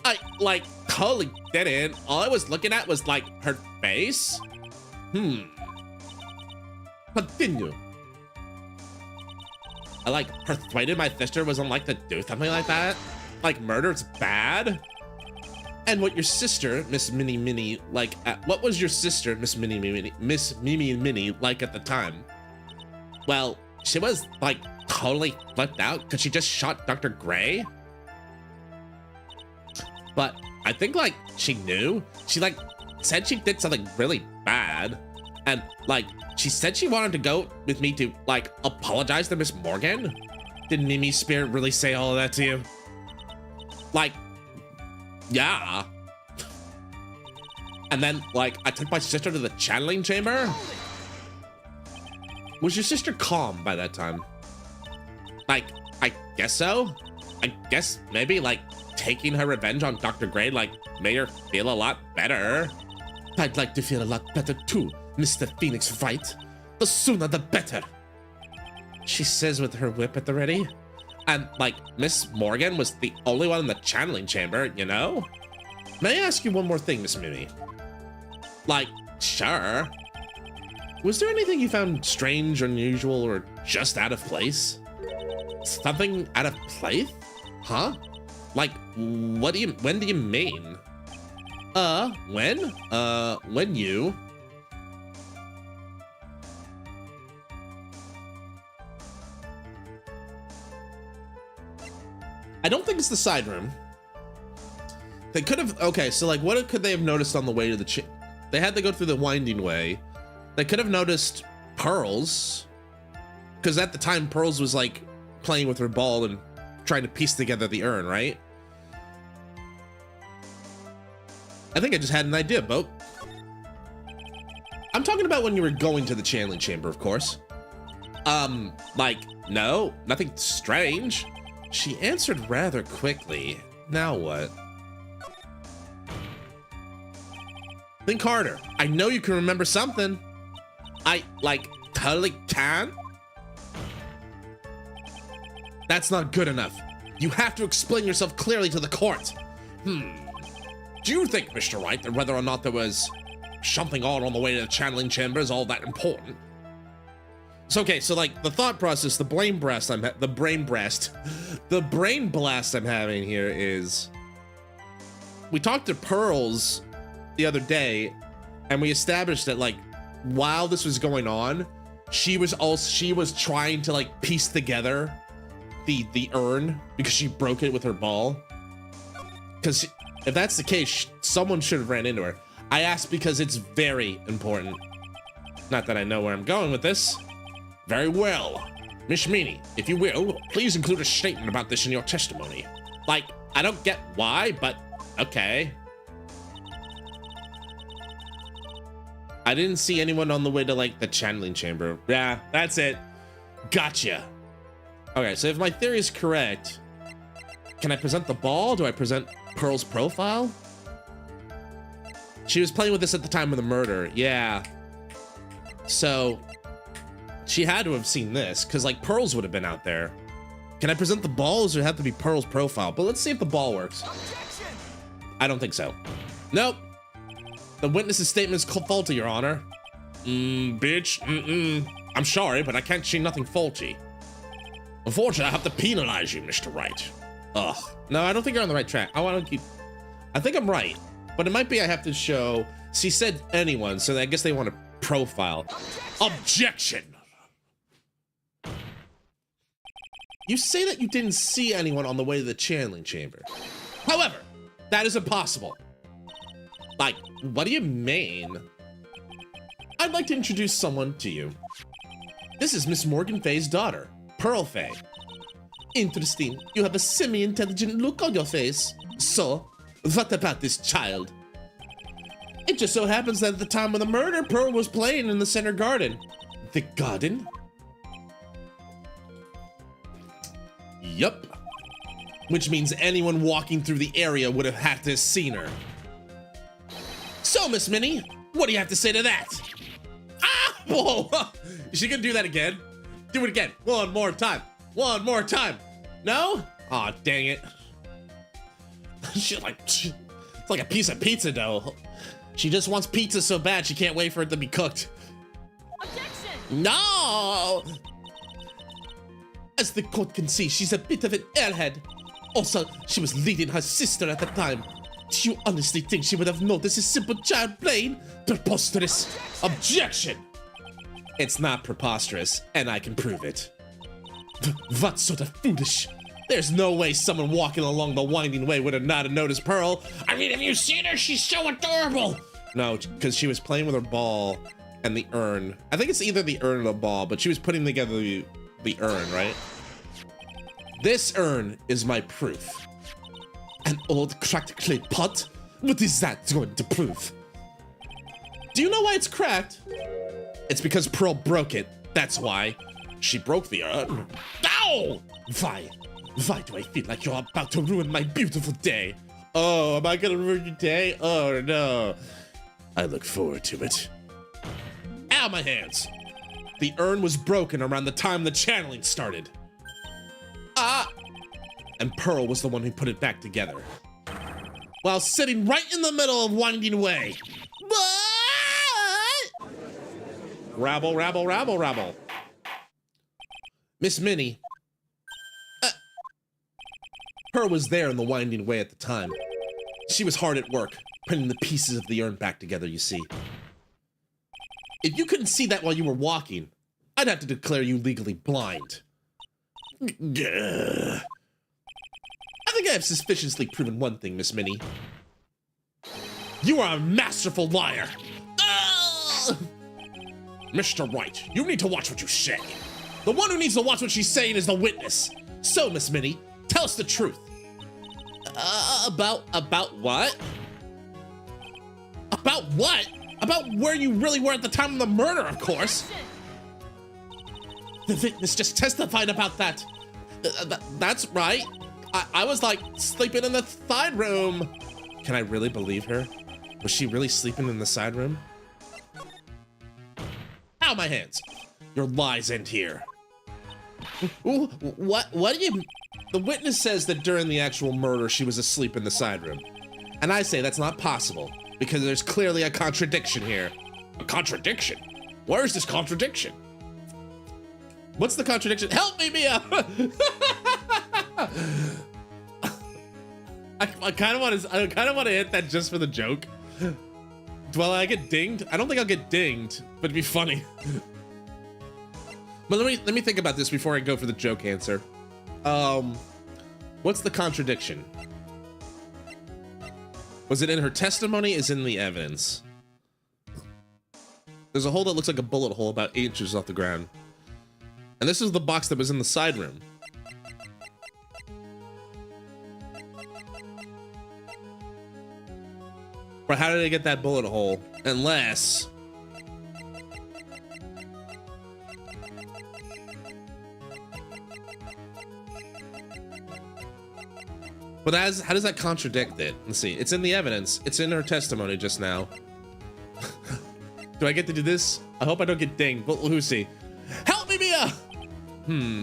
I, totally didn't. All I was looking at was, her face. Continue. I, persuaded my sister wasn't, to do something like that. Murder's bad. And what your sister, Miss Minnie, what was your sister, Miss Mimi Minnie, like at the time? Well, she was, totally flipped out because she just shot Dr. Gray. But I think, she knew. She, said she did something really bad. And, she said she wanted to go with me to, apologize to Miss Morgan. Did Mimi's spirit really say all of that to you? Yeah. And then, I took my sister to the channeling chamber. Was your sister calm by that time? I guess so. I guess maybe, taking her revenge on Dr. Gray, made her feel a lot better. I'd like to feel a lot better too, Mr. Phoenix Wright. The sooner the better. She says with her whip at the ready. And, Miss Morgan was the only one in the channeling chamber, you know? May I ask you one more thing, Miss Mimi? Sure. Was there anything you found strange, unusual, or just out of place? Something out of place? Huh? When do you mean? When you... I don't think it's the side room. They could have, okay, so what could they have noticed on the way to the they had to go through the winding way. They could have noticed Pearls, because at the time Pearls was playing with her ball and trying to piece together the urn, right? I think I just had an idea, Boat. I'm talking about when you were going to the channeling chamber, of course. No, nothing strange. She answered rather quickly. Now what? Think harder. I know you can remember something. I, totally can. That's not good enough. You have to explain yourself clearly to the court. Do you think, Mr. Wright, that whether or not there was something on the way to the channeling chamber is all that important? So, okay, so like the thought process, the brain blast I'm having here is, we talked to Pearls the other day, and we established that like while this was going on, she was trying to like piece together the urn because she broke it with her ball. Because if that's the case, someone should have ran into her. I asked because it's very important. Not that I know where I'm going with this. Very well. Miss Meanie, if you will, please include a statement about this in your testimony. Like, I don't get why, but okay. I didn't see anyone on the way to like the channeling chamber. Yeah, that's it. Gotcha. Okay, so if my theory is correct, can I present the ball? Do I present Pearl's profile? She was playing with this at the time of the murder. Yeah. So she had to have seen this because like Pearl's would have been out there. Can I present the ball or does it have to be Pearl's profile? But let's see if the ball works. Objection! I don't think so. Nope. The witness's statement is faulty, Your Honor. Bitch. I'm sorry, but I can't see nothing faulty. Unfortunately, I have to penalize you, Mr. Wright. Ugh. No, I don't think you're on the right track. I think I'm right. But it might be I have to show... She said anyone, so I guess they want a profile. Objection! You say that you didn't see anyone on the way to the channeling chamber. However, that is impossible. Like, what do you mean? I'd like to introduce someone to you. This is Miss Morgan Fay's daughter, Pearl Fay. Interesting. You have a semi-intelligent look on your face. So, what about this child? It just so happens that at the time of the murder, Pearl was playing in the center garden. The garden? Yup. Which means anyone walking through the area would have had to have seen her. So, Miss Minnie, what do you have to say to that? Ah! Whoa! Is she gonna do that again? Do it again. One more time. One more time. No? Aw, dang it. It's like a piece of pizza dough. She just wants pizza so bad she can't wait for it to be cooked. Objection! No! As the court can see, she's a bit of an airhead. Also, she was leading her sister at the time. Do you honestly think she would have noticed a simple child playing? Preposterous. Objection! It's not preposterous, and I can prove it. What sort of foolish? There's no way someone walking along the winding way would have not noticed Pearl. I mean, have you seen her? She's so adorable. No, because she was playing with her ball and the urn. I think it's either the urn or the ball, but she was putting together the urn, right? This urn is my proof. An old cracked clay pot? What is that going to prove? Do you know why it's cracked? It's because Pearl broke it. That's why. She broke the urn. Ow! Why? Why do I feel like you're about to ruin my beautiful day? Oh, am I gonna ruin your day? Oh no. I look forward to it. Ow, my hands! The urn was broken around the time the channeling started. Ah! And Pearl was the one who put it back together. While sitting right in the middle of Winding Way. What? Rabble, rabble, rabble, rabble. Miss Minnie. Pearl was there in the Winding Way at the time. She was hard at work, putting the pieces of the urn back together, you see. If you couldn't see that while you were walking, I'd have to declare you legally blind. I think I have suspiciously proven one thing, Miss Minnie. You are a masterful liar. Mr. Wright, you need to watch what you say. The one who needs to watch what she's saying is the witness. So, Miss Minnie, tell us the truth. About what? About what? About where you really were at the time of the murder, of course. The witness just testified about that. That's right. I was like sleeping in the side room. Can I really believe her? Was she really sleeping in the side room? Ow, my hands. Your lies end here. Ooh, what do you... The witness says that during the actual murder, she was asleep in the side room. And I say that's not possible, because there's clearly a contradiction here. A contradiction? Where is this contradiction? What's the contradiction? Help me, Mia! I kind of want to hit that just for the joke. Will I get dinged? I don't think I'll get dinged, but it'd be funny. But let me think about this before I go for the joke answer. What's the contradiction? Was it in her testimony? Is in the evidence? There's a hole that looks like a bullet hole about 8 inches off the ground. And this is the box that was in the side room. But how did they get that bullet hole? Unless... But how does that contradict it? Let's see. It's in the evidence. It's in her testimony just now. Do I get to do this? I hope I don't get dinged. But who's see? Help me, Mia!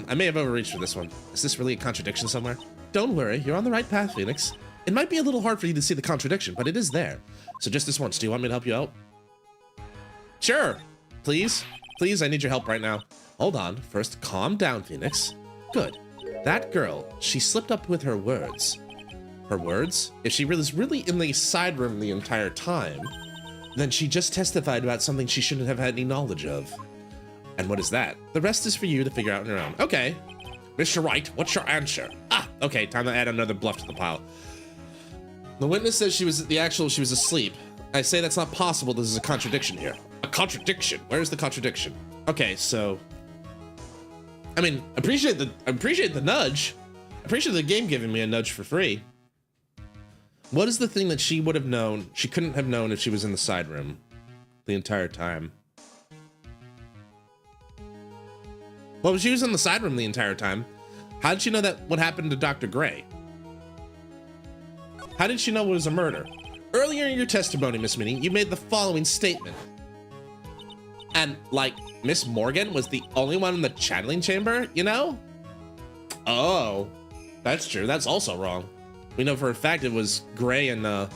I may have overreached for this one. Is this really a contradiction somewhere? Don't worry. You're on the right path, Phoenix. It might be a little hard for you to see the contradiction, but it is there. So just this once. Do you want me to help you out? Sure. Please? Please, I need your help right now. Hold on. First, calm down, Phoenix. Good. That girl, she slipped up with her words. Her words? If she was really in the side room the entire time, then she just testified about something she shouldn't have had any knowledge of. And what is that? The rest is for you to figure out on your own. Okay. Mr. Wright, what's your answer? Ah, okay, time to add another bluff to the pile. The witness says she was asleep. I say that's not possible. This is a contradiction here. A contradiction? Where's the contradiction? Okay, so... I mean, appreciate the nudge. I appreciate the game giving me a nudge for free. What is the thing that she would have known, she couldn't have known if she was in the side room the entire time? Well, if she was in the side room the entire time, how did she know that what happened to Dr. Gray? How did she know it was a murder? Earlier in your testimony, Miss Minnie, you made the following statement. And, like, Miss Morgan was the only one in the channeling chamber, you know? Oh, that's true. That's also wrong. We know for a fact it was Gray and Maya.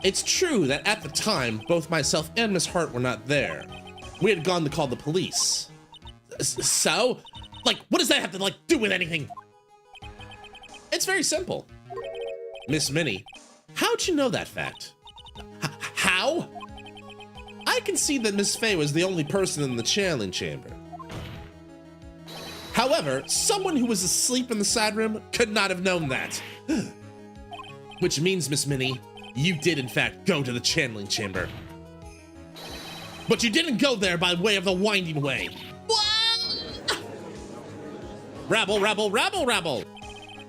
It's true that at the time, both myself and Miss Hart were not there. We had gone to call the police. So? Like, what does that have to, like, do with anything? It's very simple. Miss Minnie, how'd you know that fact? How? I can see that Miss Fay was the only person in the channeling chamber. However, someone who was asleep in the side room could not have known that. Which means, Miss Minnie, you did in fact go to the channeling chamber. But you didn't go there by way of the winding way. Rabble, rabble, rabble, rabble.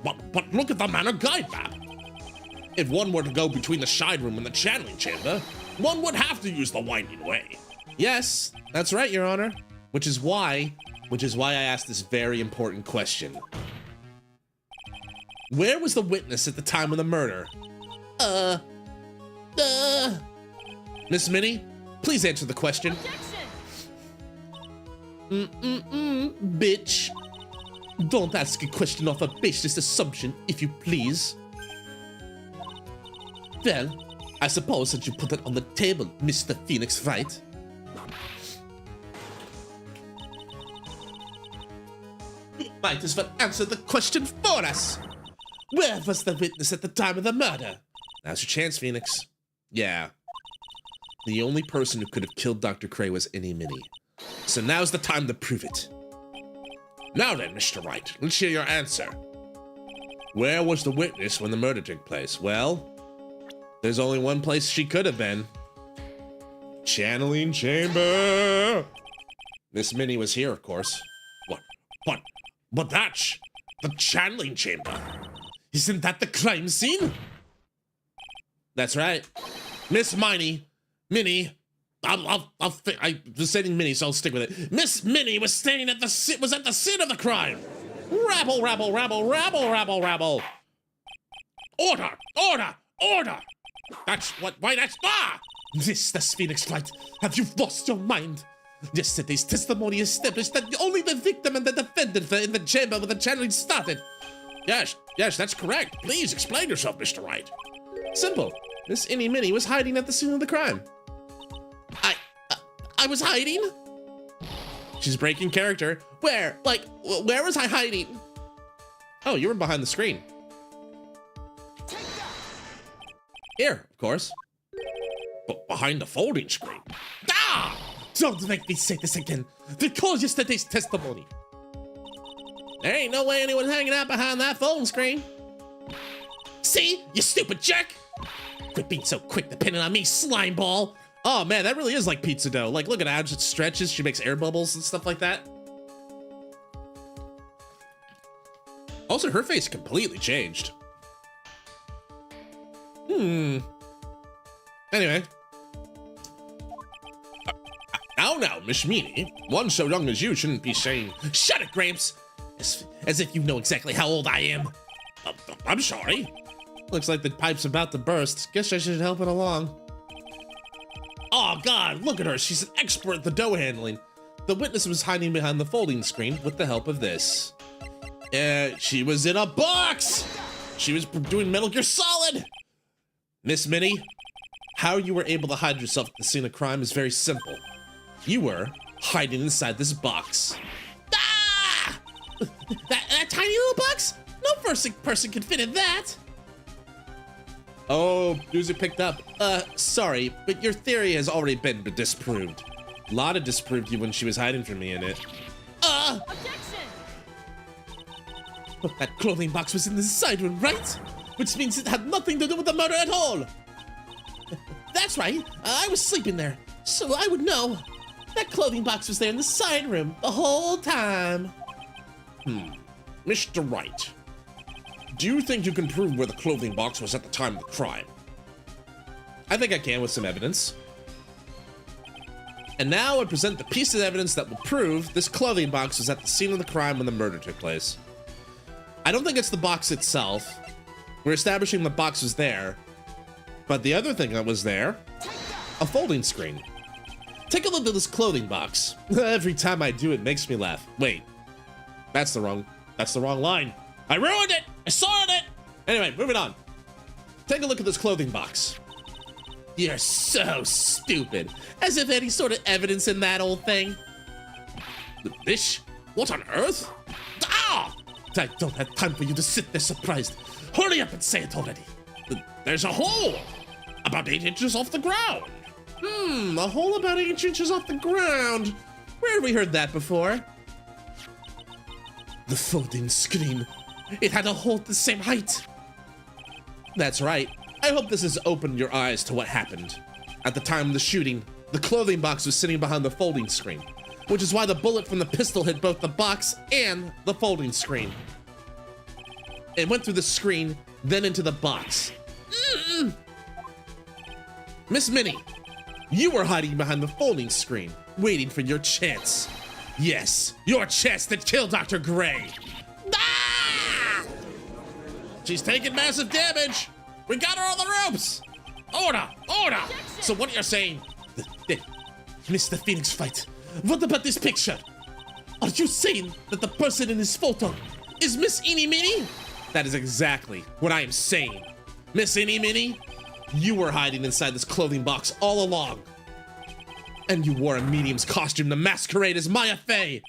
But look at the manor guide map. If one were to go between the side room and the channeling chamber, one would have to use the winding way. Yes, that's right, Your Honor. Which is why I asked this very important question. Where was the witness at the time of the murder? Miss Minnie, please answer the question. Bitch. Don't ask a question off a baseless assumption, if you please. Well, I suppose that you put it on the table, Mr. Phoenix Wright. Might as well answer the question for us. Where was the witness at the time of the murder? Now's your chance, Phoenix. Yeah. The only person who could have killed Dr. Cray was Innie Minnie. So now's the time to prove it. Now then, Mr. Wright, let's hear your answer. Where was the witness when the murder took place? Well, there's only one place she could have been. Channeling chamber. Miss Minnie was here, of course. But that's the channeling chamber. Isn't that the crime scene? That's right. Miss Minnie, I was saying Minnie, so I'll stick with it. Miss Minnie was staying at the scene of the crime. Rabble, rabble, rabble, rabble, rabble, rabble. Order, order, order. That's Mr. Phoenix Wright, have you lost your mind? Yesterday's testimony established that only the victim and the defendant were in the chamber when the channeling started. Yes, that's correct. Please explain yourself, Mr. Wright. Simple. Miss Innie Minnie was hiding at the scene of the crime. I was hiding? She's breaking character. Where? Like, where was I hiding? Oh, you were behind the screen. Here, of course. But behind the folding screen. Ah! Don't make me say this again. Recall yesterday's testimony. There ain't no way anyone's hanging out behind that phone screen. See? You stupid jerk! Quit being so quick depending on me, slime ball. Oh man, that really is like pizza dough. Like, look at how it stretches. She makes air bubbles and stuff like that. Also, her face completely changed. Anyway. Now, Miss Meanie, one so young as you shouldn't be saying, Shut it, Gramps! As if you know exactly how old I am. I'm sorry. Looks like the pipe's about to burst. Guess I should help it along. Oh God, look at her. She's an expert at the dough handling. The witness was hiding behind the folding screen with the help of this. She was in a box! She was doing Metal Gear Solid! Miss Minnie, how you were able to hide yourself at the scene of crime is very simple. You were hiding inside this box. Ah! That tiny little box? No person can fit in that. Oh, user picked up. Sorry, but your theory has already been disproved. Lotta disproved you when she was hiding from me in it. Objection! That clothing box was in the side room, right? Which means it had nothing to do with the murder at all. That's right. I was sleeping there, so I would know. That clothing box was there in the side room the whole time. Mr. Wright, do you think you can prove where the clothing box was at the time of the crime? I think I can with some evidence. And now I present the piece of evidence that will prove this clothing box was at the scene of the crime when the murder took place. I don't think it's the box itself. We're establishing the box was there. But the other thing that was there, a folding screen. Take a look at this clothing box. Every time I do, it makes me laugh. Wait, that's the wrong line. I ruined it! I saw it! Anyway, moving on. Take a look at this clothing box. You're so stupid. As if any sort of evidence in that old thing. This? What on earth? Ah! I don't have time for you to sit there surprised. Hurry up and say it already. There's a hole about 8 inches off the ground. A hole about 8 inches off the ground. Where have we heard that before? The folding screen. It had a hole the same height. That's right. I hope this has opened your eyes to what happened. At the time of the shooting, the clothing box was sitting behind the folding screen, which is why the bullet from the pistol hit both the box and the folding screen. It went through the screen, then into the box. Miss Minnie, you were hiding behind the folding screen, waiting for your chance. Yes, your chance to kill Dr. Gray. Ah! She's taking massive damage. We got her on the ropes. Order. So what are you saying? Mr. Phoenix fight. What about this picture? Are you saying that the person in this photo is Miss Innie Minnie? That is exactly what I am saying. Miss Innie Minnie, you were hiding inside this clothing box all along. And you wore a medium's costume to masquerade as Maya Fey.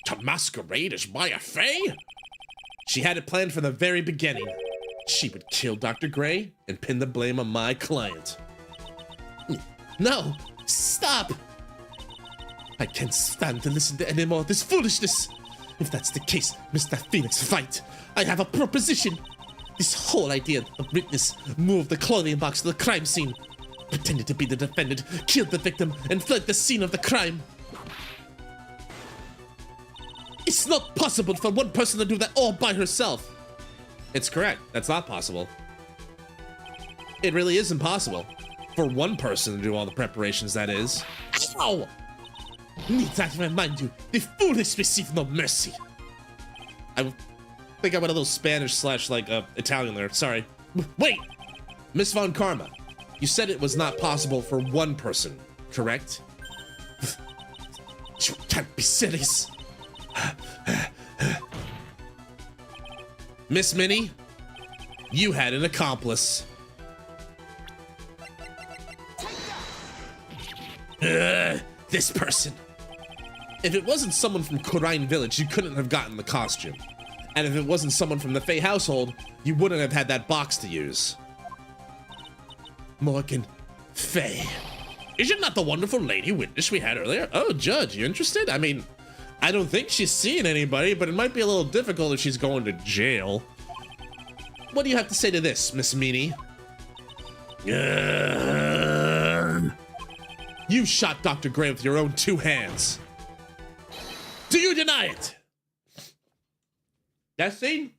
To masquerade as Maya Fey? She had it planned from the very beginning. She would kill Dr. Gray and pin the blame on my client. No, stop. I can't stand to listen to any more of this foolishness. If that's the case, Mr. Phoenix fight, I have a proposition. This whole idea that the witness moved the clothing box to the crime scene, pretended to be the defendant, killed the victim, and fled the scene of the crime. It's not possible for one person to do that all by herself. It's correct. That's not possible. It really is impossible. For one person to do all the preparations, that is. Ow! Need I remind you, the foolish receive no mercy. I think I went a little Spanish / Italian there. Sorry. Wait! Miss Von Karma, you said it was not possible for one person, correct? You can't be serious. Miss Minnie, you had an accomplice. This person. If it wasn't someone from Korine Village, you couldn't have gotten the costume. And if it wasn't someone from the Fey household, you wouldn't have had that box to use. Morgan Fey. Is it not the wonderful lady witness we had earlier? Oh, Judge, you interested? I mean, I don't think she's seeing anybody, but it might be a little difficult if she's going to jail. What do you have to say to this, Miss Meanie? You shot Dr. Gray with your own 2 hands. Do you deny it? That scene?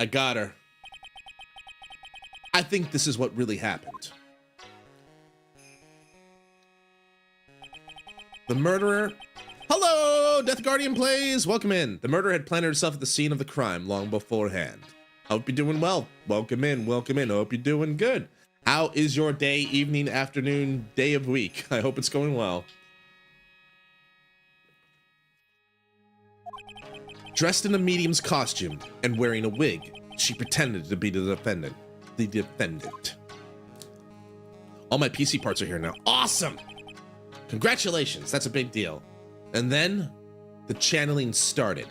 I got her. I think this is what really happened. The murderer... Hello, Death Guardian Plays! Welcome in. The murderer had planted herself at the scene of the crime long beforehand. Hope you're doing well. Welcome in, welcome in. Hope you're doing good. How is your day, evening, afternoon, day of week? I hope it's going well. Dressed in a medium's costume and wearing a wig, she pretended to be the defendant. All my PC parts are here now. Awesome! Congratulations, that's a big deal. And then, the channeling started.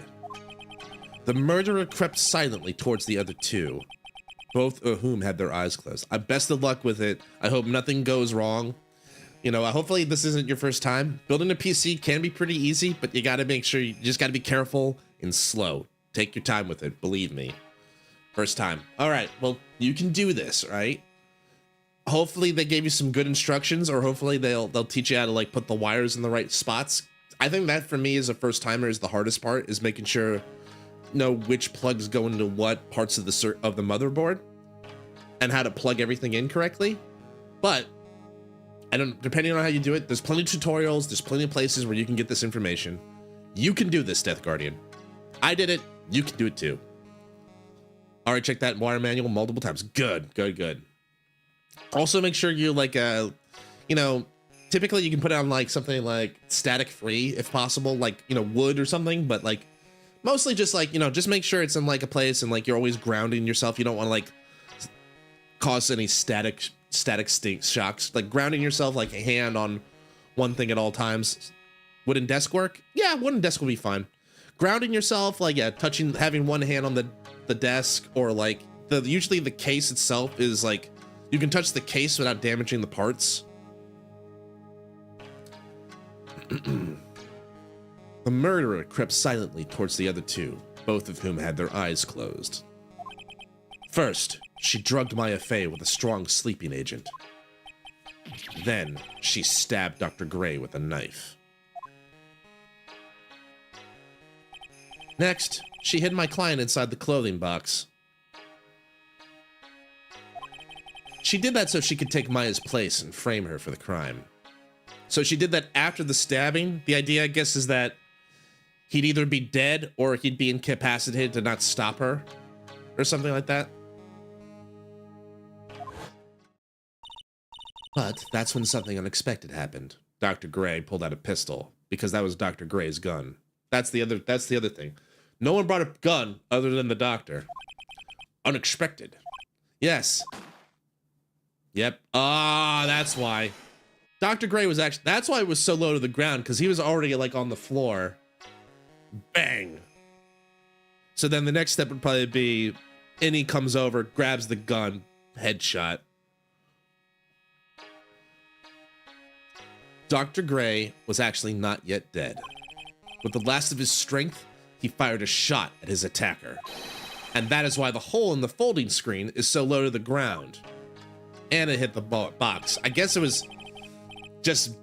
The murderer crept silently towards the other 2, both of whom had their eyes closed. I best of luck with it. I hope nothing goes wrong. You know, hopefully this isn't your first time. Building a PC can be pretty easy, but you gotta make sure, you just gotta be careful and slow. Take your time with it, believe me. First time. All right, well, you can do this, right? Hopefully they gave you some good instructions, or hopefully they'll teach you how to like put the wires in the right spots. I think that for me as a first timer is the hardest part, is making sure know which plugs go into what parts of the motherboard and how to plug everything in correctly. But depending on how you do it, there's plenty of tutorials, there's plenty of places where you can get this information. You can do this, Death Guardian. I did it, you can do it too. All right, check that wire manual multiple times. Good, good, good. Also make sure you like, you know, typically you can put it on like something like static free if possible, like, you know, wood or something, but like mostly just like, you know, just make sure it's in like a place and like you're always grounding yourself. You don't want to like cause any static state shocks. Like grounding yourself, like a hand on one thing at all times. Wooden desk work? Yeah, wooden desk will be fine. Grounding yourself, like, yeah, having one hand on the desk, or like usually the case itself is like, you can touch the case without damaging the parts. The murderer crept silently towards the other 2, both of whom had their eyes closed. First, she drugged Maya Fey with a strong sleeping agent. Then, she stabbed Dr. Gray with a knife. Next, she hid my client inside the clothing box. She did that so she could take Maya's place and frame her for the crime. So she did that after the stabbing. The idea, I guess, is that he'd either be dead or he'd be incapacitated to not stop her, or something like that. But that's when something unexpected happened. Dr. Gray pulled out a pistol, because that was Dr. Gray's gun. That's the other thing. No one brought a gun other than the doctor. Unexpected. Yes. Yep. Ah, that's why. Dr. Gray was actually, that's why it was so low to the ground, because he was already like on the floor. Bang. So then the next step would probably be, Innie comes over, grabs the gun, headshot. Dr. Gray was actually not yet dead. With the last of his strength, he fired a shot at his attacker. And that is why the hole in the folding screen is so low to the ground. And it hit the box. I guess it was just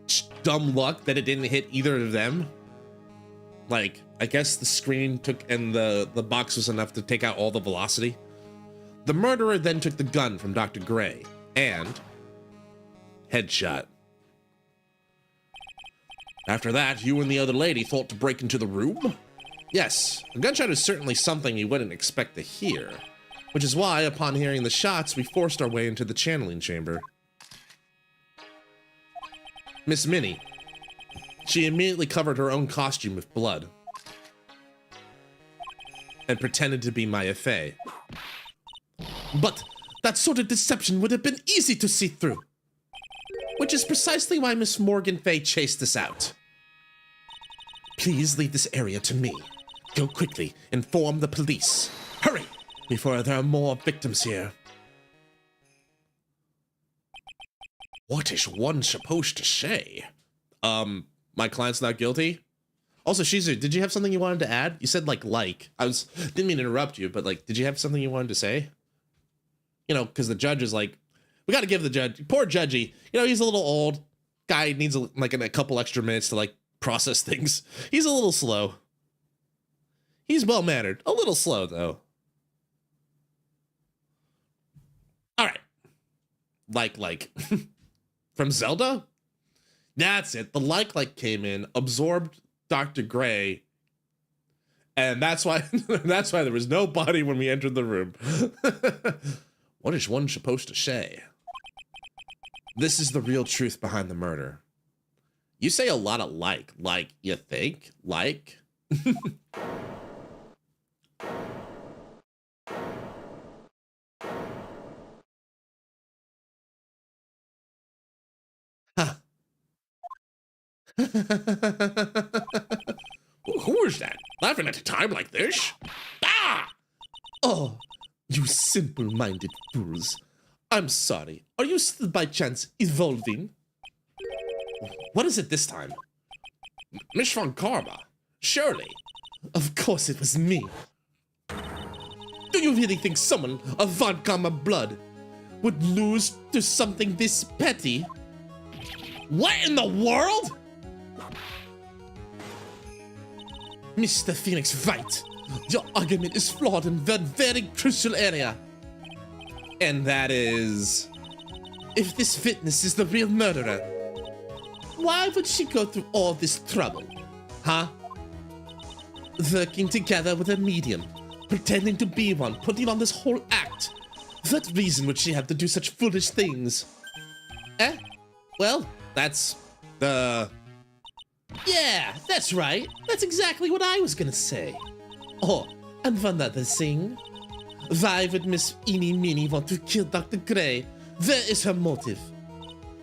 dumb luck that it didn't hit either of them. Like, I guess the screen took, and the box was enough to take out all the velocity. The murderer then took the gun from Dr. Gray and headshot. After that, you and the other lady thought to break into the room? Yes, a gunshot is certainly something you wouldn't expect to hear, which is why, upon hearing the shots, we forced our way into the channeling chamber. Miss Minnie. She immediately covered her own costume with blood and pretended to be Maya Fey. But that sort of deception would have been easy to see through, which is precisely why Miss Morgan Fey chased us out. Please leave this area to me. Go quickly, inform the police. Hurry, before there are more victims here. What is one supposed to say? My client's not guilty? Also, Shizu, did you have something you wanted to add? You said like. Didn't mean to interrupt you, but like, did you have something you wanted to say? You know, because the judge is like, we got to give the judge, poor judgy, you know, he's a little old. Guy needs a couple extra minutes to like process things. He's a little slow. He's well-mannered. A little slow, though. All right. Like. From Zelda? That's it. The like came in, absorbed Dr. Gray, and that's why there was no body when we entered the room. What is one supposed to say? This is the real truth behind the murder. You say a lot of like you think, like. Huh. Who is that? Laughing at a time like this? Ah! Oh, you simple-minded fools. I'm sorry. Are you still by chance evolving? What is it this time? Miss Von Karma. Surely. Of course it was me. Do you really think someone of Von Karma blood would lose to something this petty? What in the world? Mr. Phoenix Wright, your argument is flawed in that very crucial area. And that is, if this witness is the real murderer, why would she go through all this trouble? Huh? Working together with a medium, pretending to be one, putting on this whole act. What reason would she have to do such foolish things? Eh? Well, that's the... Yeah, that's right. That's exactly what I was gonna say. Oh, and one other thing. Why would Miss Eeny Meeny want to kill Dr. Gray? Where is her motive?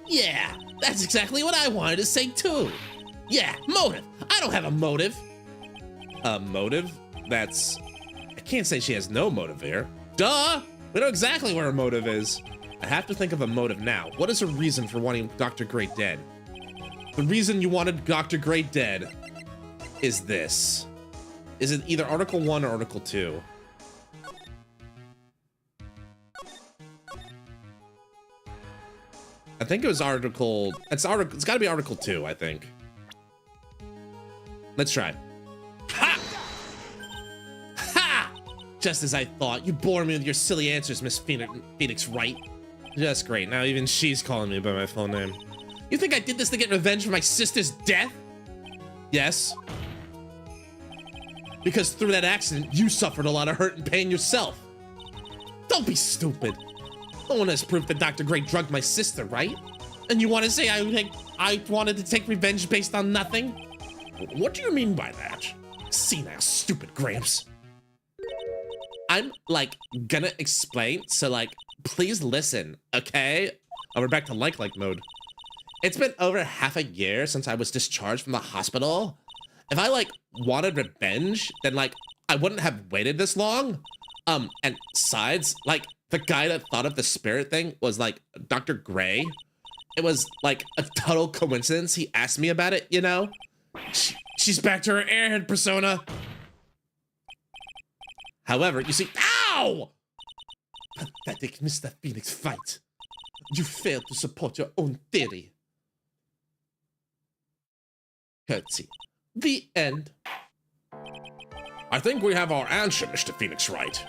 Yeah, that's exactly what I wanted to say too. Yeah, motive. I don't have a motive. A motive? That's... I can't say she has no motive here. Duh! We know exactly what her motive is. I have to think of a motive now. What is her reason for wanting Dr. Gray dead? The reason you wanted Dr. Gray dead is this. Is it either Article 1 or Article 2? I think it was Article... It's gotta be Article 2, I think. Let's try. Ha! Ha! Just as I thought. You bore me with your silly answers, Miss Phoenix Wright. Just great. Now even she's calling me by my full name. You think I did this to get revenge for my sister's death? Yes. Because through that accident, you suffered a lot of hurt and pain yourself. Don't be stupid. No one has proof that Dr. Gray drugged my sister, right? And you want to say I wanted to take revenge based on nothing? What do you mean by that? See now, stupid Gramps. I'm, like, gonna explain, so, like, please listen, okay? Oh, we're back to like mode. It's been over half a year since I was discharged from the hospital. If I, like, wanted revenge, then, like, I wouldn't have waited this long. And besides, like, the guy that thought of the spirit thing was, like, Dr. Gray. It was, like, a total coincidence he asked me about it, you know? She's back to her airhead persona. However, you see, ow! Pathetic Mr. Phoenix Wright. You failed to support your own theory. Curtsy. The end. I think we have our answer, Mr. Phoenix Wright.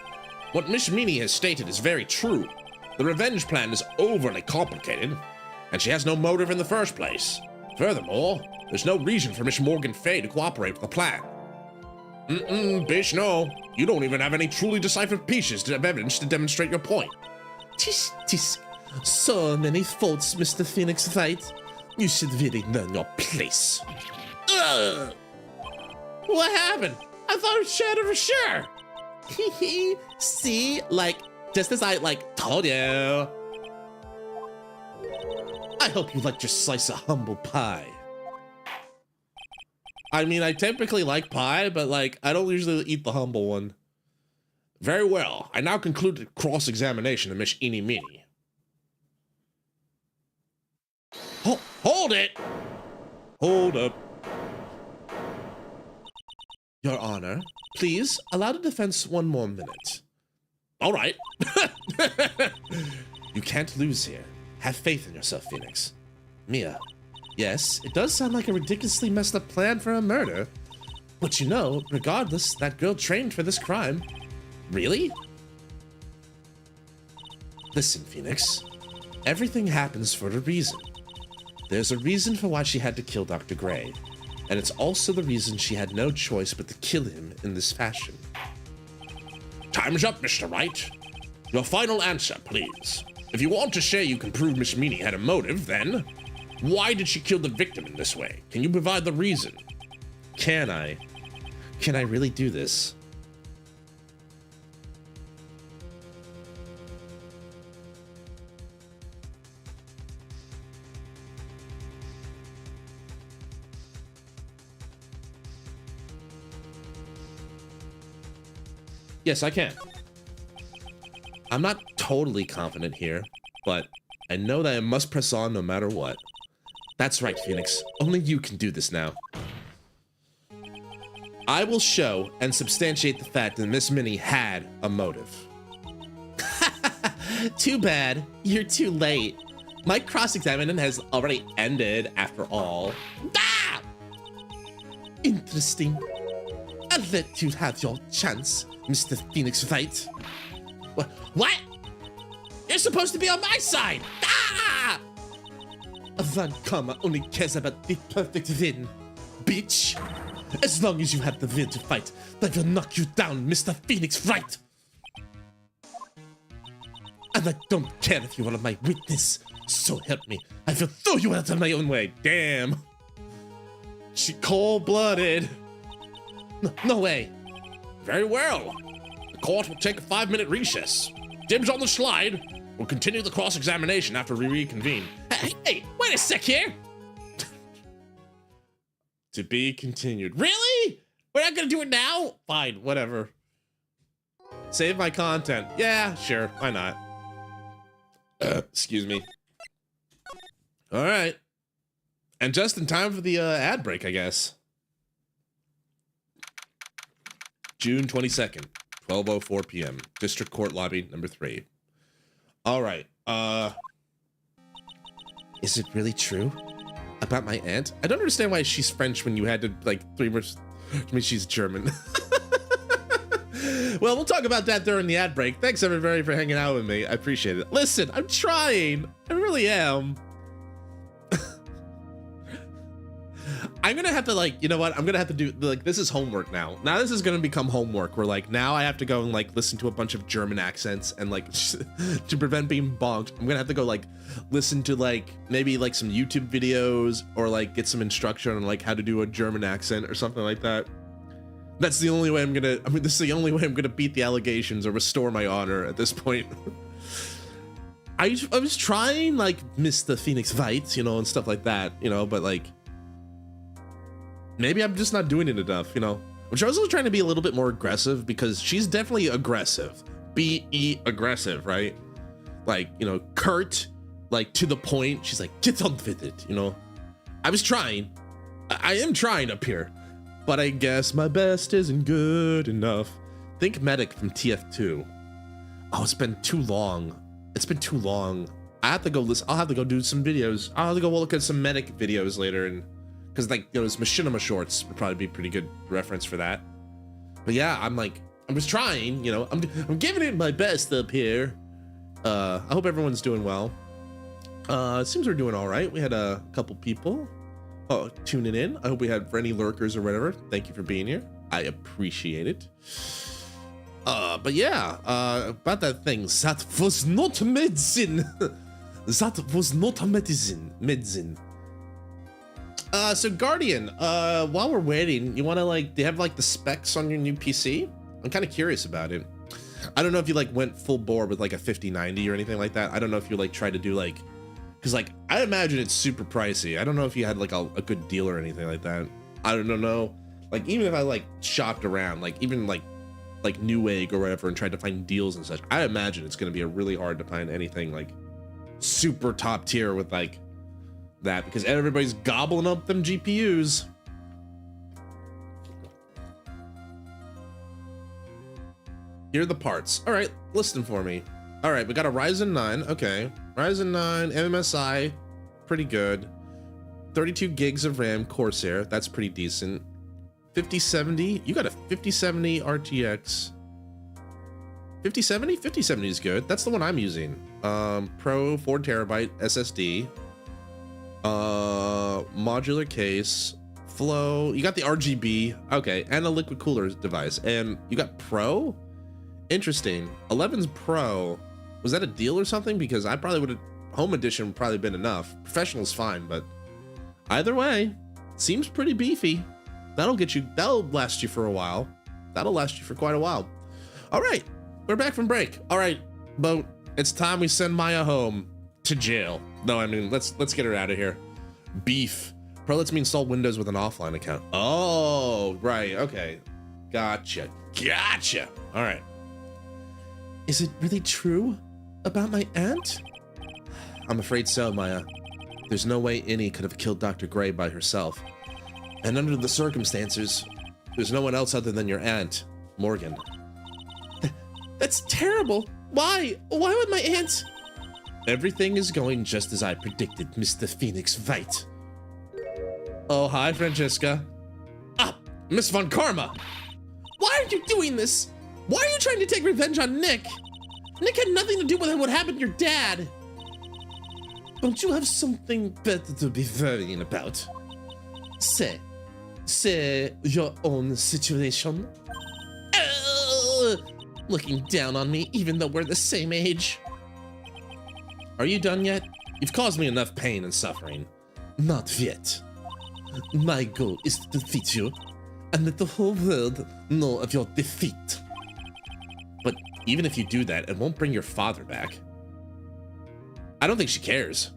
What Miss Meany has stated is very true. The revenge plan is overly complicated, and she has no motive in the first place. Furthermore, there's no reason for Miss Morgan Fay to cooperate with the plan. Bish, no. You don't even have any truly deciphered pieces of evidence to demonstrate your point. Tisk, tisk. So many faults, Mr. Phoenix Wright. You should really learn your place. Ugh. What happened? I thought it was shattered for sure. See, like, just as I, like, told you. I hope you liked your slice of humble pie. I mean, I typically like pie, but like, I don't usually eat the humble one. Very well. I now conclude the cross-examination of Miss Eeny Meeny. Hold it! Hold up. Your Honor, please allow the defense 1 more minute. All right. You can't lose here. Have faith in yourself, Phoenix. Mia, yes, it does sound like a ridiculously messed up plan for a murder. But you know, regardless, that girl trained for this crime. Really? Listen, Phoenix. Everything happens for a reason. There's a reason for why she had to kill Dr. Gray. And it's also the reason she had no choice but to kill him in this fashion. Time's up, Mr. Wright. Your final answer, please. If you want to say you can prove Miss Meany had a motive, then why did she kill the victim in this way? Can you provide the reason? Can I? Can I really do this? Yes, I can. I'm not totally confident here, but I know that I must press on no matter what. That's right, Phoenix. Only you can do this now. I will show and substantiate the fact that Miss Minnie had a motive. Too bad. You're too late. My cross-examination has already ended, after all. Ah! Interesting. I'll let you have your chance, Mr. Phoenix Wright. What? You're supposed to be on my side! Ah! Van Karma only cares about the perfect win, bitch. As long as you have the will to fight, I will knock you down, Mr. Phoenix Wright. And I don't care if you are my witness, so help me. I will throw you out of my own way. Damn. She cold-blooded. No way. Very well. The court will take a 5-minute recess. Dibs on the slide. We'll continue the cross-examination after we reconvene. Hey, wait a sec here. To be continued. Really? We're not gonna do it now? Fine, whatever. Save my content. Yeah, sure, why not? Excuse me. All right. And just in time for the ad break, I guess. June 22nd, 12:04 p.m. District Court Lobby number 3. All right. Is it really true? About my aunt? I don't understand why she's French when you had to, like, 3 words. I mean, she's German. Well, we'll talk about that during the ad break. Thanks, everybody, for hanging out with me. I appreciate it. Listen, I'm trying. I really am. I'm gonna have to, like, you know what? I'm gonna have to do, like, this is homework now. Now this is gonna become homework where, like, now I have to go and, like, listen to a bunch of German accents and, like, to prevent being bonked. I'm gonna have to go, like, listen to, like, maybe, like, some YouTube videos or, like, get some instruction on, like, how to do a German accent or something like that. That's the only way this is the only way I'm gonna beat the allegations or restore my honor at this point. I was trying, like, Mr. Phoenix Wright, you know, and stuff like that, you know, but, like, maybe I'm just not doing it enough, you know? Which I was also trying to be a little bit more aggressive because she's definitely aggressive. B-E aggressive, right? Like, you know, curt, like, to the point. She's like, get on with it, you know? I was trying. I am trying up here. But I guess my best isn't good enough. Think Medic from TF2. Oh, it's been too long. It's been too long. I have to go listen. I'll have to go do some videos. I'll have to go look at some Medic videos later and because, like, those Machinima shorts would probably be a pretty good reference for that. But yeah, I'm just trying, you know, I'm giving it my best up here. I hope everyone's doing well. It seems we're doing all right. We had a couple people tuning in. I hope we had for any lurkers or whatever. Thank you for being here. I appreciate it. But yeah, about that thing. That was not medicine. That was not medicine. So Guardian, while we're waiting, you want to like, do you have like the specs on your new PC? I'm kind of curious about it. I don't know if you like went full bore with like a 5090 or anything like that. I don't know if you like tried to do like, cause like, I imagine it's super pricey. I don't know if you had like a good deal or anything like that. I don't know. Like, even if I like shopped around, like even like Newegg or whatever and tried to find deals and such, I imagine it's going to be really hard to find anything like super top tier with like that, because everybody's gobbling up them GPUs. Here are the parts. All right, list them for me. All right, we got a Ryzen 9. Okay, Ryzen 9 MSI, pretty good. 32 gigs of RAM, Corsair, that's pretty decent. 5070, you got a 5070 RTX. 5070? 5070 is good. That's the one I'm using. Pro 4 terabyte SSD. Modular case. Flow. You got the RGB. Okay, and a liquid cooler device. And you got Pro? Interesting. 11's Pro. Was that a deal or something? Because I probably would have... Home edition would probably been enough. Professional's fine, but... Either way, seems pretty beefy. That'll last you for a while. That'll last you for quite a while. All right, we're back from break. All right, Boat, it's time we send Maya home to jail. No, I mean, let's get her out of here. Beef. Pro lets me install Windows with an offline account. Oh, right, okay. Gotcha. All right. Is it really true about my aunt? I'm afraid so, Maya. There's no way Innie could have killed Dr. Gray by herself. And under the circumstances, there's no one else other than your aunt, Morgan. That's terrible. Why? Why would my aunt? Everything is going just as I predicted, Mr. Phoenix Wright. Oh, hi, Francesca. Ah, Miss Von Karma! why are you doing this? Why are you trying to take revenge on Nick? Nick had nothing to do with what happened to your dad. Don't you have something better to be worrying about? Say your own situation. Looking down on me even though we're the same age. Are you done yet? You've caused me enough pain and suffering. Not yet. My goal is to defeat you and let the whole world know of your defeat. But even if you do that, it won't bring your father back. I don't think she cares.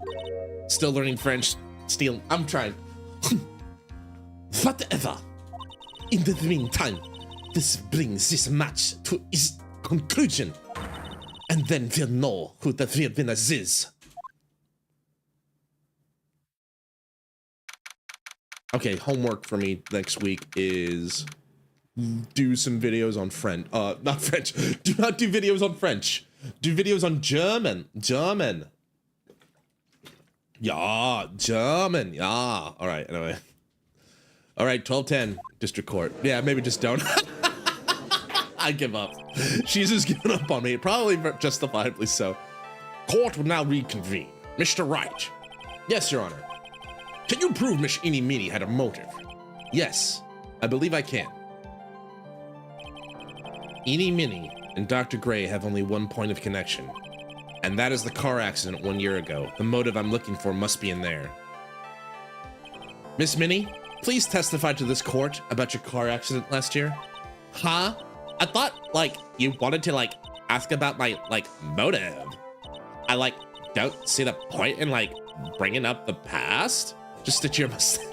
Still learning French. I'm trying. Whatever. In the meantime, this brings this match to its conclusion. And then we'll know who the real winner is. Okay, homework for me next week is do some videos on French. Not French. Do not do videos on French. Do videos on German. German. Yeah, German. Yeah. All right, anyway. All right, 12:10, District Court. Yeah, maybe just don't. I give up. She's just given up on me, probably justifiably so. Court will now reconvene. Mr. Wright. Yes, Your Honor. Can you prove Miss Eeny Meeny had a motive? Yes, I believe I can. Eeny Meeny and Dr. Gray have only one point of connection, and that is the car accident 1 year ago. The motive I'm looking for must be in there. Miss Minnie, please testify to this court about your car accident last year. Huh? I thought, like, you wanted to, like, ask about my, like, motive. I, like, don't see the point in, like, bringing up the past. Just to cheer myself.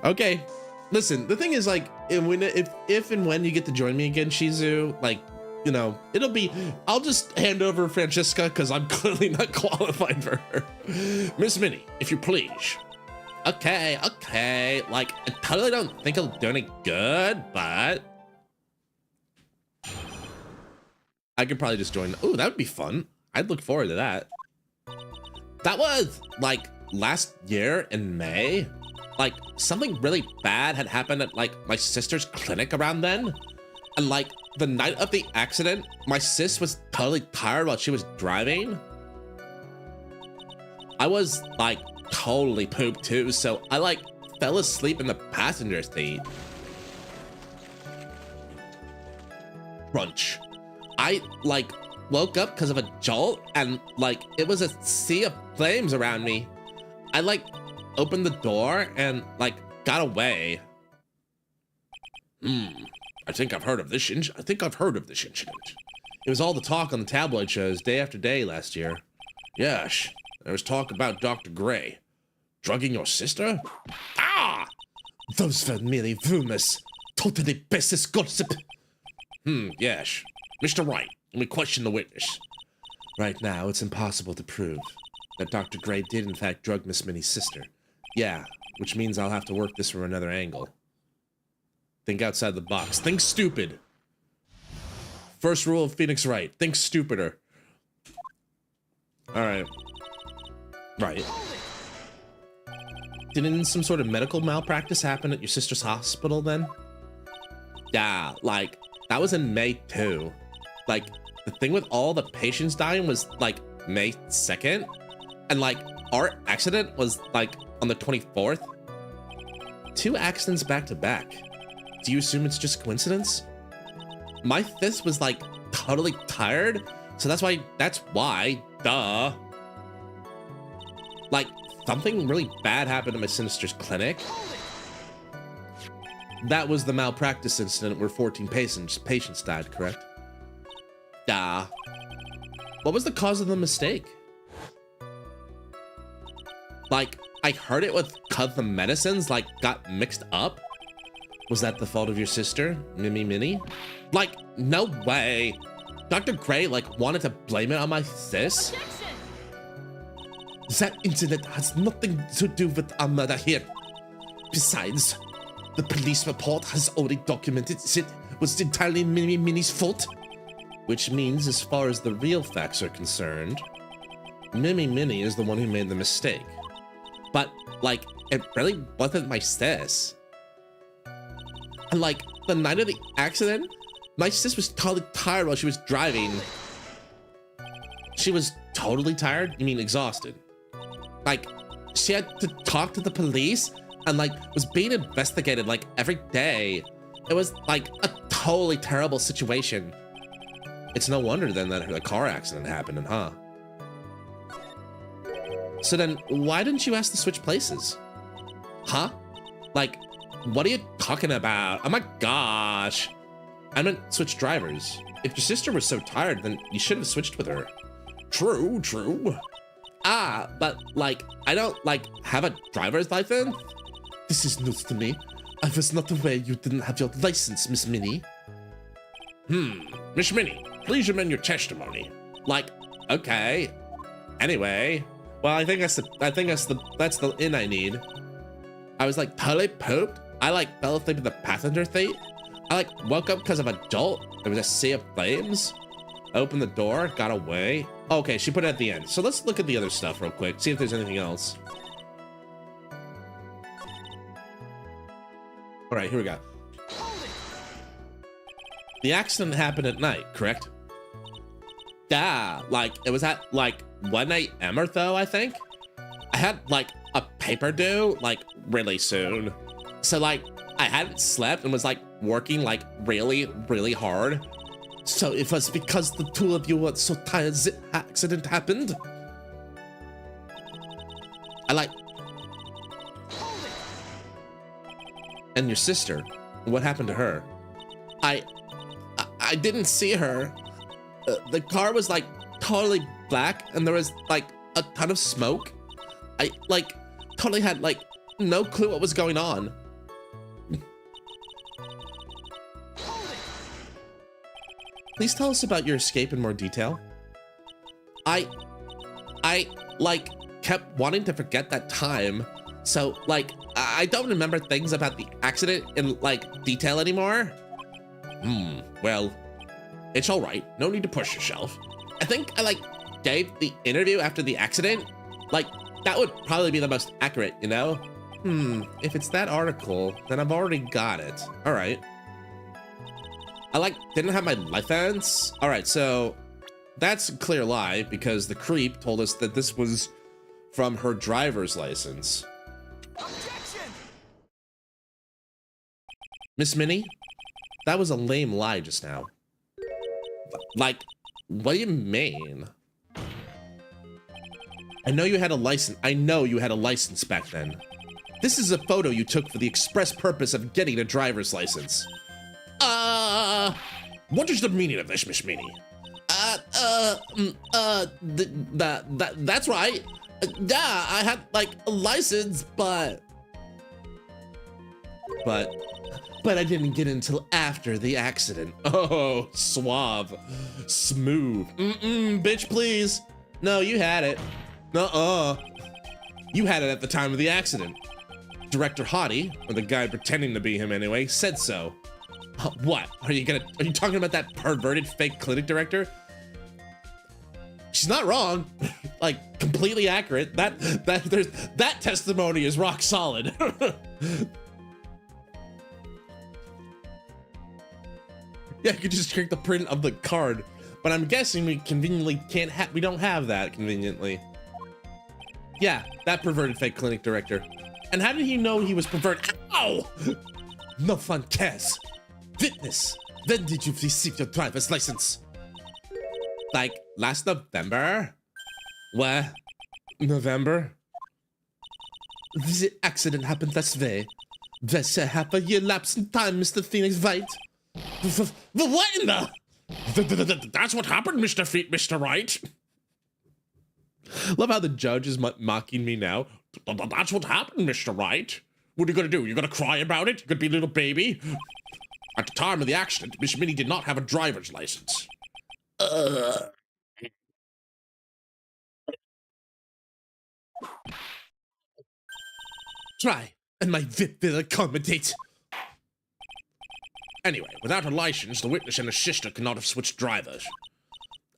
Okay. Listen, the thing is, like, if and when you get to join me again, Shizu, like, you know, it'll be, I'll just hand over Francesca because I'm clearly not qualified for her. Miss Minnie, if you please. Okay. Like, I totally don't think it'll do any good, but I could probably just join. Ooh, that would be fun. I'd look forward to that. That was, like, last year in May. Like, something really bad had happened at, like, my sister's clinic around then. And, like, the night of the accident, my sis was totally tired while she was driving. I was, like, totally pooped too, so I, like, fell asleep in the passenger seat. Crunch. I, like, woke up because of a jolt and, like, it was a sea of flames around me. I, like, opened the door and, like, got away. I think I've heard of this incident. It was all the talk on the tabloid shows day after day last year. Yes, there was talk about Dr. Gray. Drugging your sister? Ah! Those were merely rumors. Totally baseless gossip. Yes. Mr. Wright, let me question the witness. Right now, it's impossible to prove that Dr. Gray did in fact drug Miss Minnie's sister. Yeah, which means I'll have to work this from another angle. Think outside the box. Think stupid. First rule of Phoenix Wright. Think stupider. Alright. Right. Didn't some sort of medical malpractice happen at your sister's hospital then? Yeah, like, that was in May too. Like, the thing with all the patients dying was, like, May 2nd. And, like, our accident was, like, on the 24th. 2 accidents back to back. Do you assume it's just coincidence? My fist was, like, totally tired. So that's why, duh. Like, something really bad happened at my sister's clinic. That was the malpractice incident where 14 patients died, correct? Duh. What was the cause of the mistake? Like, I heard it was cause the medicines, like, got mixed up. Was that the fault of your sister, Minnie? Like, no way. Dr. Gray, like, wanted to blame it on my sis? Objection! That incident has nothing to do with our murder here. Besides, the police report has already documented it was entirely Minnie's fault. Which means, as far as the real facts are concerned, Minnie is the one who made the mistake. But, like, it really wasn't my sis. And, like, the night of the accident, my sis was totally tired while she was driving. She was totally tired? You mean exhausted? Like, she had to talk to the police and, like, was being investigated, like, every day. It was, like, a totally terrible situation. It's no wonder, then, that the car accident happened, huh? So then, why didn't you ask to switch places? Huh? Like, what are you talking about? Oh my gosh. I meant switch drivers. If your sister was so tired, then you should have switched with her. True, true. Ah, but, like, I don't, like, have a driver's license? This is news to me. I was not aware you didn't have your license, Miss Minnie. Miss Minnie, please amend your testimony. Like, okay. Anyway, well, I think that's the in I need. I was, like, totally pooped. I, like, fell asleep in the passenger seat. I, like, woke up because of a jolt. There was a sea of flames. Opened the door, got away. Okay, she put it at the end. So let's look at the other stuff real quick, see if there's anything else. All right, here we go. The accident happened at night, correct? Yeah, like, it was at, like, 1 a.m. or so, I think. I had, like, a paper due, like, really soon. So, like, I hadn't slept and was, like, working, like, really, really hard. So it was because the two of you were so tired the accident happened? I, like... And your sister, what happened to her? I didn't see her. The car was, like, totally black, and there was, like, a ton of smoke. I, like, totally had, like, no clue what was going on. Please tell us about your escape in more detail. I, like, kept wanting to forget that time. So, like, I don't remember things about the accident in, like, detail anymore. Well, it's all right. No need to push yourself. I think I, like, gave the interview after the accident. Like, that would probably be the most accurate, you know? If it's that article, then I've already got it. All right. I, like, didn't have my license. All right, so that's a clear lie because the creep told us that this was from her driver's license. Objection! Miss Minnie, that was a lame lie just now. Like, what do you mean? I know you had a license. I know you had a license back then. This is a photo you took for the express purpose of getting a driver's license. What is the meaning of this, Miss Minnie? That's right. Yeah, I had, like, a license, but I didn't get it until after the accident. Oh, suave. Smooth. Bitch, please. No, you had it. Nuh-uh. You had it at the time of the accident. Director Hottie, or the guy pretending to be him anyway, said so. What? Are you talking about that perverted fake clinic director? She's not wrong. Like, completely accurate. That testimony is rock solid. Yeah, you could just check the print of the card, but I'm guessing we conveniently we don't have that conveniently. Yeah, that perverted fake clinic director. And how did he know he was perverted? Ow! No fun, Cass. Witness, when did you receive your driver's license? Like, last November? What? November? The accident happened last way. There's a half a year lapse in time, Mr. Phoenix, right? The what in the? That's what happened, Mr. Wright. Love how the judge is mocking me now. That's what happened, Mr. Wright. What are you gonna do? You're gonna cry about it? You're gonna be a little baby? At the time of the accident, Miss Minnie did not have a driver's license. Try, and my VIP will accommodate. Anyway, without a license, the witness and his sister could not have switched drivers.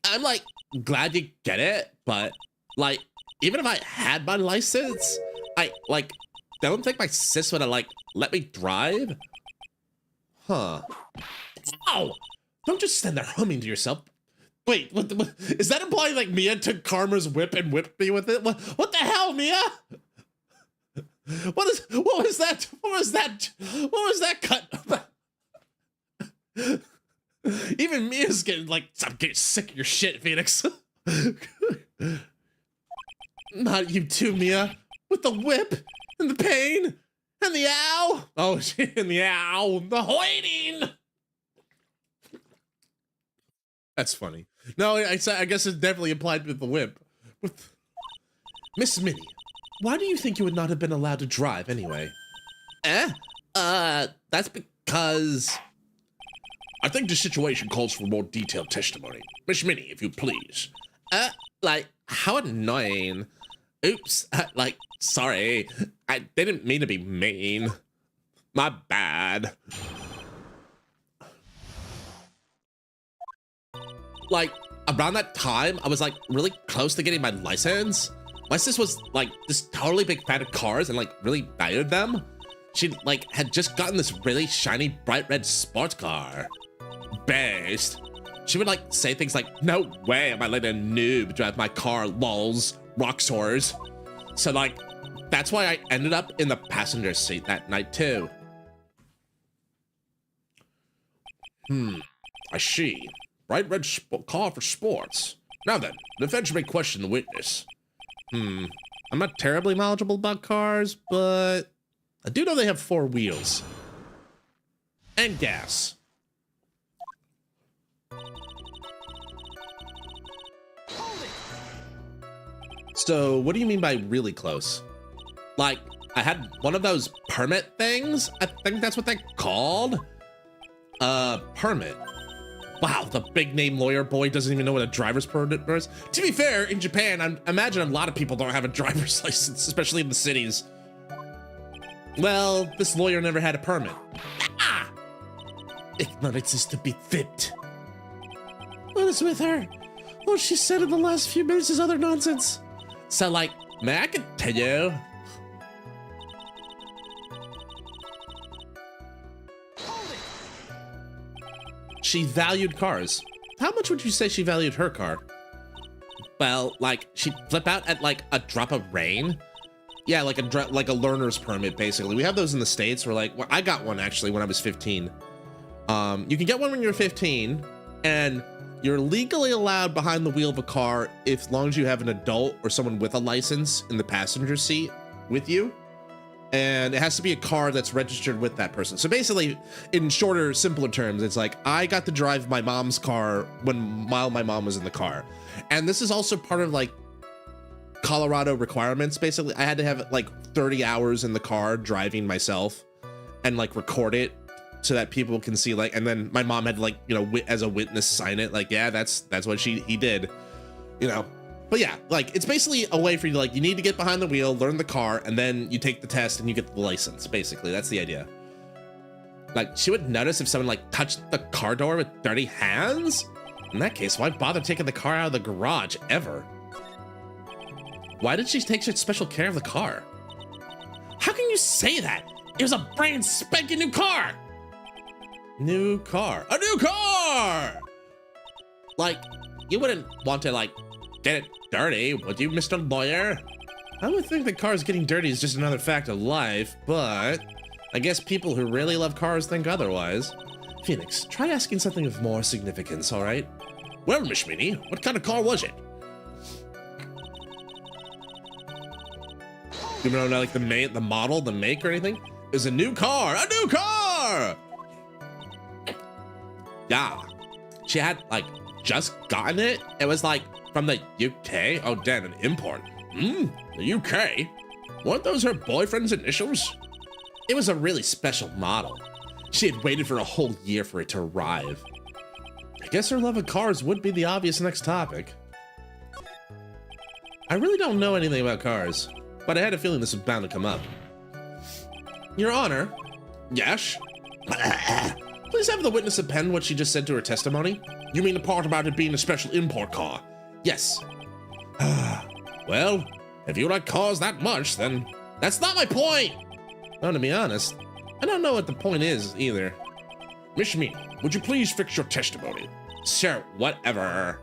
I'm, like, glad you get it, but, like, even if I had my license, I don't think my sis would have, like, let me drive. Huh. Ow! Don't just stand there humming to yourself. Wait, what is that implying, like, Mia took Karma's whip and whipped me with it? What the hell, Mia? What was that cut? Even Mia's getting like, I'm getting sick of your shit, Phoenix. Not you too, Mia. With the whip and the pain and the ow. Oh, and the ow, the hoiting. That's funny. No, I guess it's definitely applied with the whip. Miss Minnie, why do you think you would not have been allowed to drive anyway? That's because I think the situation calls for more detailed testimony. Miss Minnie, if you please. Like, how annoying. Oops, like, sorry. I didn't mean to be mean. My bad. Like, around that time, I was, like, really close to getting my license. My sis was, like, this totally big fan of cars and, like, really valued them. She, like, had just gotten this really shiny, bright red sports car. Based. She would, like, say things like, no way am I letting a noob drive my car, lols, rock soars. So, like, that's why I ended up in the passenger seat that night, too. I see. Bright red car for sports. Now then, the defense may question the witness. I'm not terribly knowledgeable about cars, but I do know they have 4 wheels. And gas. So, what do you mean by really close? Like, I had one of those permit things? I think that's what they're called? Permit. Wow, the big name lawyer boy doesn't even know what a driver's permit is. To be fair, in Japan, I imagine a lot of people don't have a driver's license, especially in the cities. Well, this lawyer never had a permit. Ah! Ignorance is to be fit. What is with her? What she said in the last few minutes is other nonsense. So, like, may I continue? She valued cars. How much would you say she valued her car? Well, like, she'd flip out at, like, a drop of rain. Yeah, like a learner's permit, basically. We have those in the States where like, well, I got one actually when I was 15. You can get one when you're 15 and you're legally allowed behind the wheel of a car as long as you have an adult or someone with a license in the passenger seat with you. And it has to be a car that's registered with that person. So basically, in shorter, simpler terms, it's like I got to drive my mom's car while my mom was in the car. And this is also part of like Colorado requirements. Basically, I had to have like 30 hours in the car driving myself and like record it so that people can see like, and then my mom had to like, you know, as a witness sign it. Like, yeah, that's what he did, you know. But yeah, like it's basically a way for you to like, you need to get behind the wheel, learn the car, and then you take the test and you get the license. Basically, that's the idea. Like she would notice if someone like touched the car door with dirty hands. In that case, why bother taking the car out of the garage ever? Why did she take such special care of the car? How can you say that? It was a brand spanking new car. New car. A new car! Like, you wouldn't want to like get it dirty, would you, Mr. Lawyer? I would think that cars getting dirty is just another fact of life, but I guess people who really love cars think otherwise. Phoenix, try asking something of more significance, all right? Well, Miss Minnie, what kind of car was it? You know, like the model, the make or anything? It was a new car, a new car! Yeah, she had like just gotten it. It was like from the UK. Oh, damn, an import. The UK? Weren't those her boyfriend's initials? It was a really special model. She had waited for a whole year for it to arrive. I guess her love of cars would be the obvious next topic. I really don't know anything about cars, but I had a feeling this was bound to come up. Your Honor. Yes? Please have the witness append what she just said to her testimony. You mean the part about it being a special import car? Yes. Well, if you like cars that much, then that's not my point. Well, to be honest, I don't know what the point is either. Miss Me, would you please fix your testimony? Sure, whatever.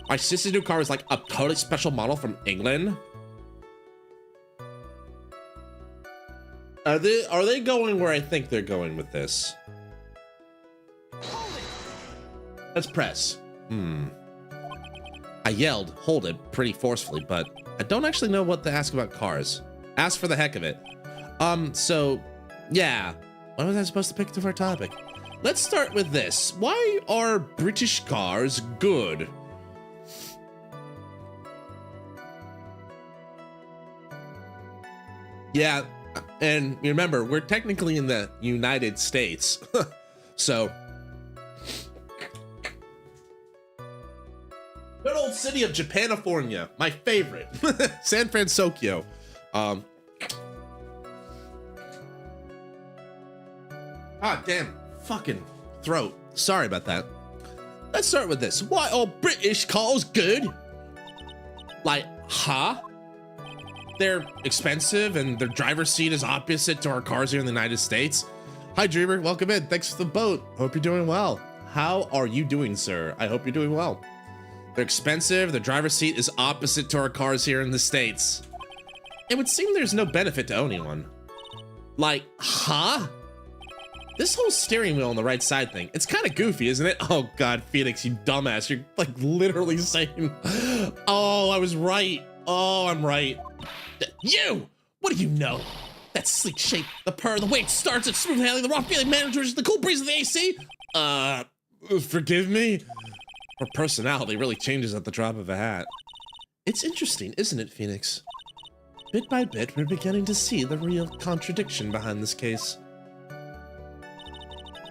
My sister's new car is like a totally special model from England. Are they going where I think they're going with this? Let's press. I yelled, hold it, pretty forcefully, but I don't actually know what to ask about cars. Ask for the heck of it. So, yeah. What was I supposed to pick to our topic? Let's start with this. Why are British cars good? Yeah, and remember, we're technically in the United States. So, good old city of Japanifornia, my favorite. San Francisco. Damn, fucking throat. Sorry about that. Let's start with this. Why are British cars good? Like, huh? They're expensive and their driver's seat is opposite to our cars here in the United States. Hi, Dreamer. Welcome in. Thanks for the boat. Hope you're doing well. How are you doing, sir? I hope you're doing well. They're expensive. The driver's seat is opposite to our cars here in the States. It would seem there's no benefit to owning one. Like, huh? This whole steering wheel on the right side thing, it's kind of goofy, isn't it? Oh God, Phoenix, you dumbass. You're like literally saying, oh, I was right. Oh, I'm right. You, what do you know? That sleek shape, the purr, the way it starts, it's smooth handling, the raw feeling managers, the cool breeze of the AC. Forgive me? Her personality really changes at the drop of a hat. It's interesting, isn't it, Phoenix? Bit by bit, we're beginning to see the real contradiction behind this case.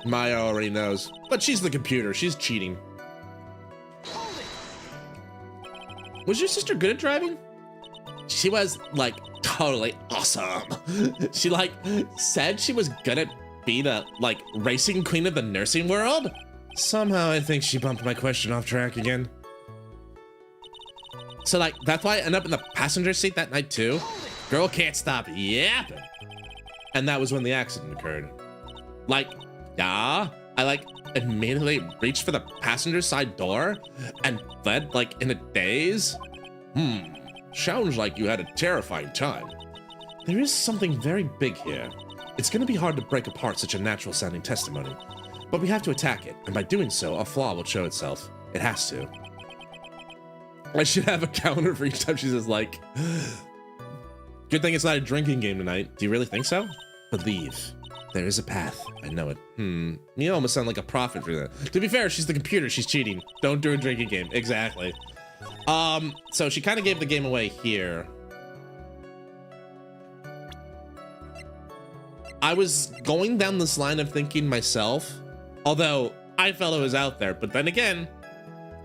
Maya already knows, but she's the computer. She's cheating. Was your sister good at driving? She was, like, totally awesome. She, like, said she was gonna be the, like, racing queen of the nursing world. Somehow I think she bumped my question off track again. So, like, that's why I ended up in the passenger seat that night, too. Girl can't stop yapping. And that was when the accident occurred. Like, yeah, I, like, immediately reached for the passenger side door and fled, like, in a daze. Sounds like you had a terrifying time. There is something very big here. It's going to be hard to break apart such a natural-sounding testimony, but we have to attack it, and by doing so, a flaw will show itself. It has to. I should have a counter for each time she says, like, good thing it's not a drinking game tonight. Do you really think so? Believe. There is a path. I know it. You almost sound like a prophet for that. To be fair, she's the computer. She's cheating. Don't do a drinking game. Exactly. So she kind of gave the game away here. I was going down this line of thinking myself, although I felt it was out there. But then again,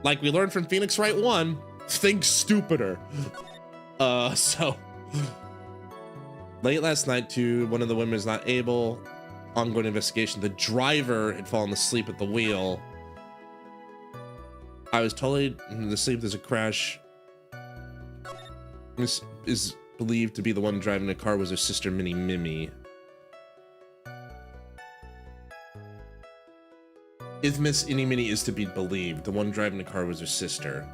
like we learned from Phoenix Wright 1, think stupider. So late last night, one of the women is not able. Ongoing investigation. The driver had fallen asleep at the wheel. I was totally asleep. There's a crash. This is believed to be the one driving the car was her sister, Minnie Mimi. If Miss Innie Minnie is to be believed, the one driving the car was her sister.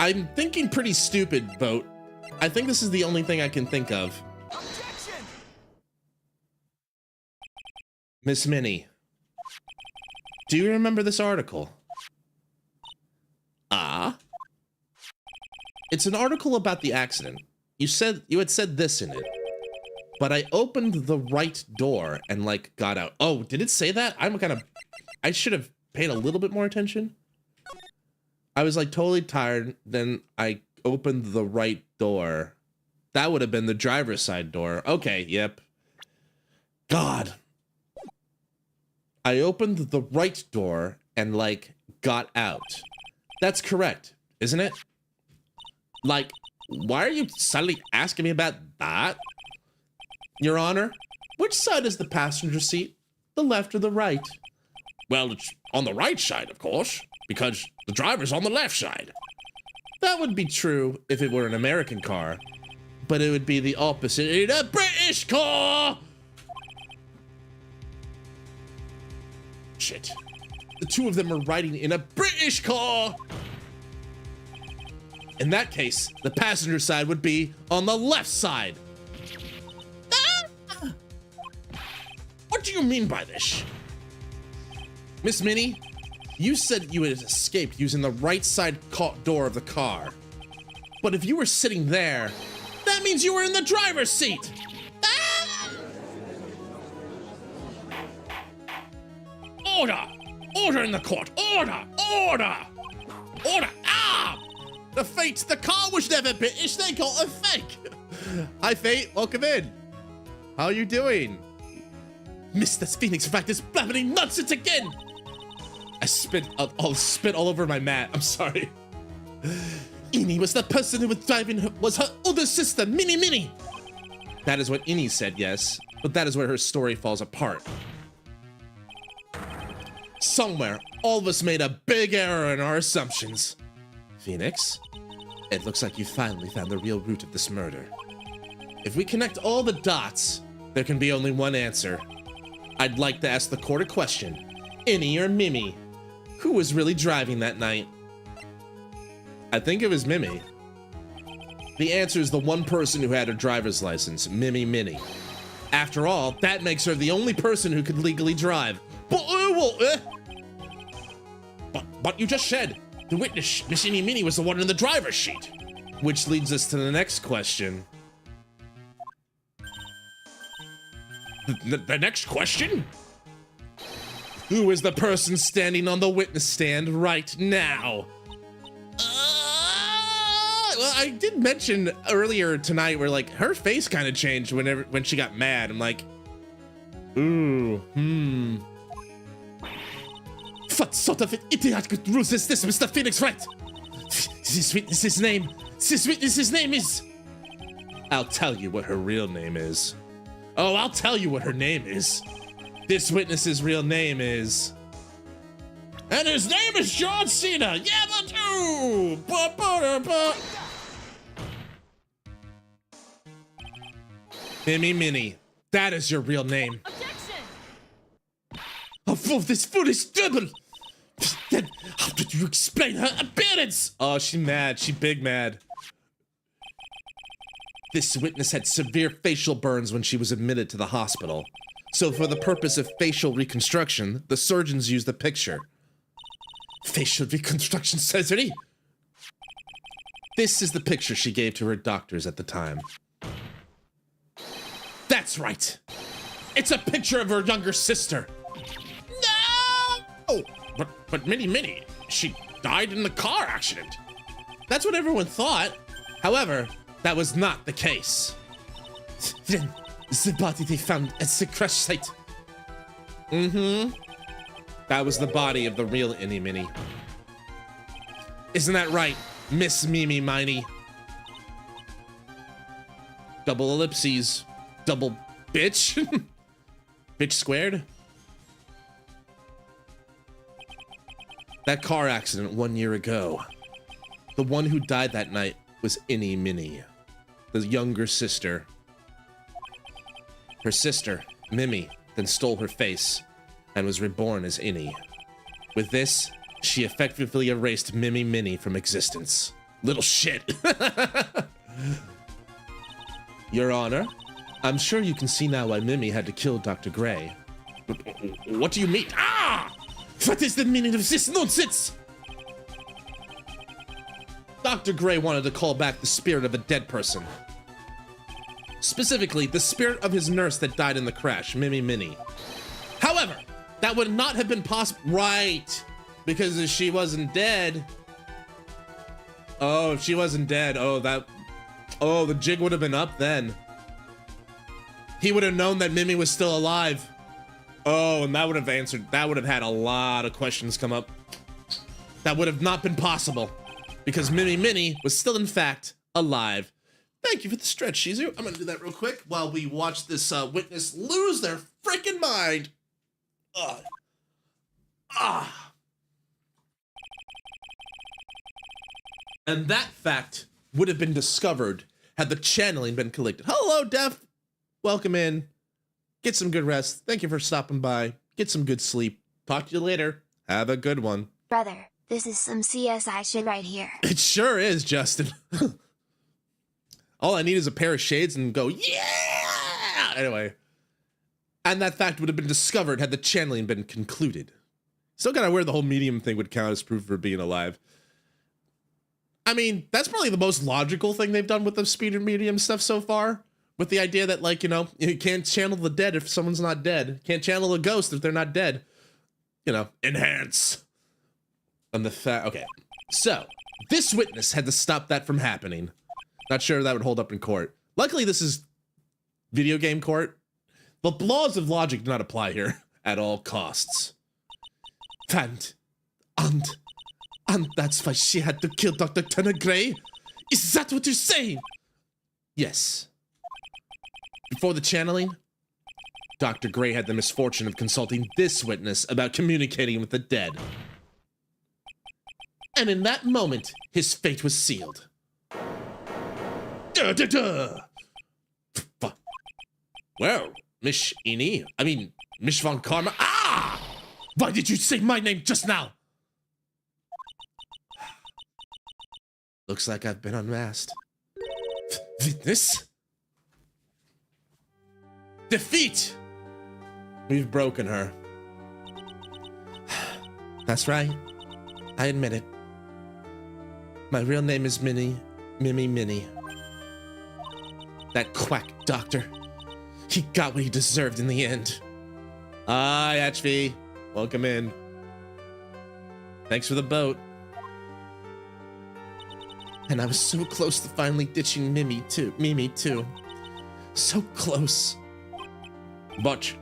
I'm thinking pretty stupid, Vote. I think this is the only thing I can think of. Objection! Miss Minnie, do you remember this article? It's an article about the accident. You had said this in it, but I opened the right door and like got out. Oh, did it say that? I should have paid a little bit more attention. I was like totally tired. Then I opened the right door. That would have been the driver's side door. Okay, yep. God. I opened the right door and like got out. That's correct, isn't it? Like, why are you suddenly asking me about that? Your Honor, which side is the passenger seat? The left or the right? Well, it's on the right side, of course, because the driver's on the left side. That would be true if it were an American car, but it would be the opposite in a British car! Shit. The two of them are riding in a British car! In that case, the passenger side would be on the left side. Ah! What do you mean by this? Miss Minnie, you said you had escaped using the right side door of the car. But if you were sitting there, that means you were in the driver's seat. Ah! Order! Order in the court! Order! Order! Order! Ah! The Fate, the car was never British, they got a fake! Hi Fate, welcome in. How are you doing? Mr. Phoenix Wright is blabbering nonsense again! I'll spit all over my mat, I'm sorry. Innie was the person who was driving was her older sister, Minnie Minnie! That is what Innie said, yes, but that is where her story falls apart. Somewhere, all of us made a big error in our assumptions. Phoenix, it looks like you finally found the real root of this murder. If we connect all the dots, there can be only one answer. I'd like to ask the court a question. Innie or Mimi? Who was really driving that night? I think it was Mimi. The answer is the one person who had her driver's license, Mimi Minnie. After all, that makes her the only person who could legally drive. But you just said the witness, Miss Innie Minnie, was the one in the driver's seat. Which leads us to the next question. The next question? Who is the person standing on the witness stand right now? Well, I did mention earlier tonight where like her face kind of changed when she got mad. I'm like, ooh, What sort of an idiotic ruse is this, Mr. Phoenix Wright? This witness's name is... I'll tell you what her real name is. Oh, I'll tell you what her name is. This witness's real name is... And his name is John Cena! Yabba-doo! Ba-ba-da-ba! Mimi Minnie, that is your real name. Objection! Oh, this foolish dribble! Then how did you explain her appearance? Oh, she mad. She big mad. This witness had severe facial burns when she was admitted to the hospital. So for the purpose of facial reconstruction, the surgeons used the picture. Facial reconstruction surgery? This is the picture she gave to her doctors at the time. That's right. It's a picture of her younger sister. No! Oh, but Minnie, she died in the car accident. That's what everyone thought. However, that was not the case. Then, the body they found at the crash site. That was the body of the real Innie Minnie. Isn't that right, Miss Mimi Miney? Double ellipses. Double bitch. Bitch squared. That car accident 1 year ago. The one who died that night was Innie Minnie, the younger sister. Her sister, Mimi, then stole her face and was reborn as Innie. With this, she effectively erased Mimi Minnie from existence. Little shit. Your Honor, I'm sure you can see now why Mimi had to kill Dr. Gray. What do you mean? Ah! What is the meaning of this nonsense? Dr. Gray wanted to call back the spirit of a dead person. Specifically, the spirit of his nurse that died in the crash, Mimi Minnie. However, that would not have been possible. Right. Because if she wasn't dead. Oh, if she wasn't dead. Oh, the jig would have been up then. He would have known that Mimi was still alive. Oh, and that would have had a lot of questions come up. That would have not been possible. Because Mimi Minnie was still, in fact, alive. Thank you for the stretch, Shizu. I'm gonna do that real quick while we watch this witness lose their freaking mind. And that fact would have been discovered had the channeling been collected. Hello, Def. Welcome in. Get some good rest. Thank you for stopping by. Get some good sleep. Talk to you later. Have a good one. Brother, this is some CSI shit right here. It sure is, Justin. All I need is a pair of shades and go, yeah! Anyway. And that fact would have been discovered had the channeling been concluded. Still gotta wear the whole medium thing would count as proof for being alive. I mean, that's probably the most logical thing they've done with the speed and medium stuff so far. With the idea that, like, you know, you can't channel the dead if someone's not dead. Can't channel a ghost if they're not dead. You know, enhance. And the fact, okay. So, this witness had to stop that from happening. Not sure that would hold up in court. Luckily, this is video game court. The laws of logic do not apply here at all costs. And that's why she had to kill Dr. Turner Gray? Is that what you're saying? Yes. Before the channeling, Dr. Gray had the misfortune of consulting this witness about communicating with the dead. And in that moment, his fate was sealed. Well, Miss Von Karma. Ah! Why did you say my name just now? Looks like I've been unmasked. Witness? Defeat! We've broken her. That's right. I admit it. My real name is Mimi Minnie. That quack doctor. He got what he deserved in the end. Hi, HV. Welcome in. Thanks for the boat. And I was so close to finally ditching Mimi too. So close. But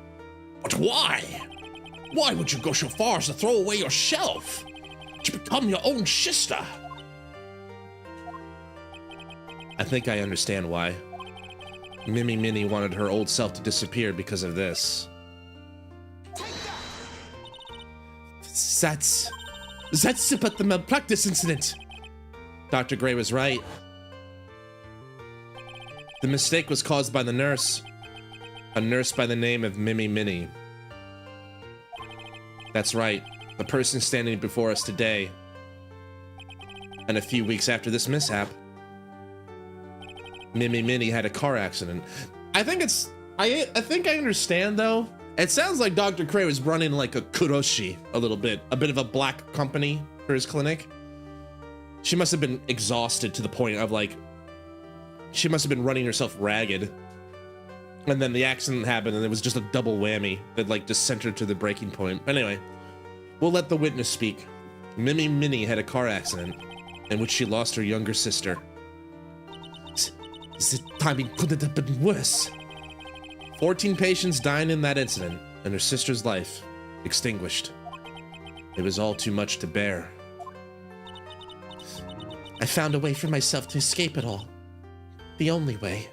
why? Why would you go so far as to throw away your shelf? To become your own sister? I think I understand why. Mimi Minnie wanted her old self to disappear because of this. That's about the malpractice incident. Dr. Gray was right. The mistake was caused by the nurse. A nurse by the name of Mimi Minnie. That's right. The person standing before us today, and a few weeks after this mishap, Mimi Minnie had a car accident. I think I understand though. It sounds like Dr. Cray was running like a kuroshi a little bit, a bit of a black company for his clinic. She must have been exhausted to the point of like, she must have been running herself ragged. And then the accident happened and it was just a double whammy that like just sent her to the breaking point. But anyway, we'll let the witness speak. Mimi Minnie had a car accident in which she lost her younger sister. The timing couldn't have been worse. 14 patients dying in that incident, and her sister's life extinguished. It was all too much to bear. I found a way for myself to escape it all. The only way.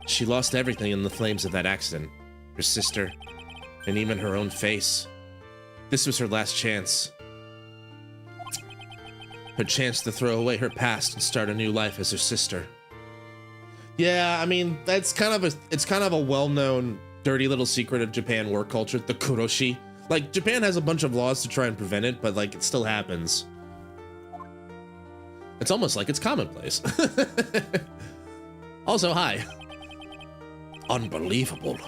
She lost everything in the flames of that accident. Her sister, and even her own face. This was her last chance. Her chance to throw away her past and start a new life as her sister. Yeah, I mean, it's kind of a well-known dirty little secret of Japan work culture, the kuroshi. Like, Japan has a bunch of laws to try and prevent it, but like, it still happens. It's almost like it's commonplace. Also, hi. Unbelievable.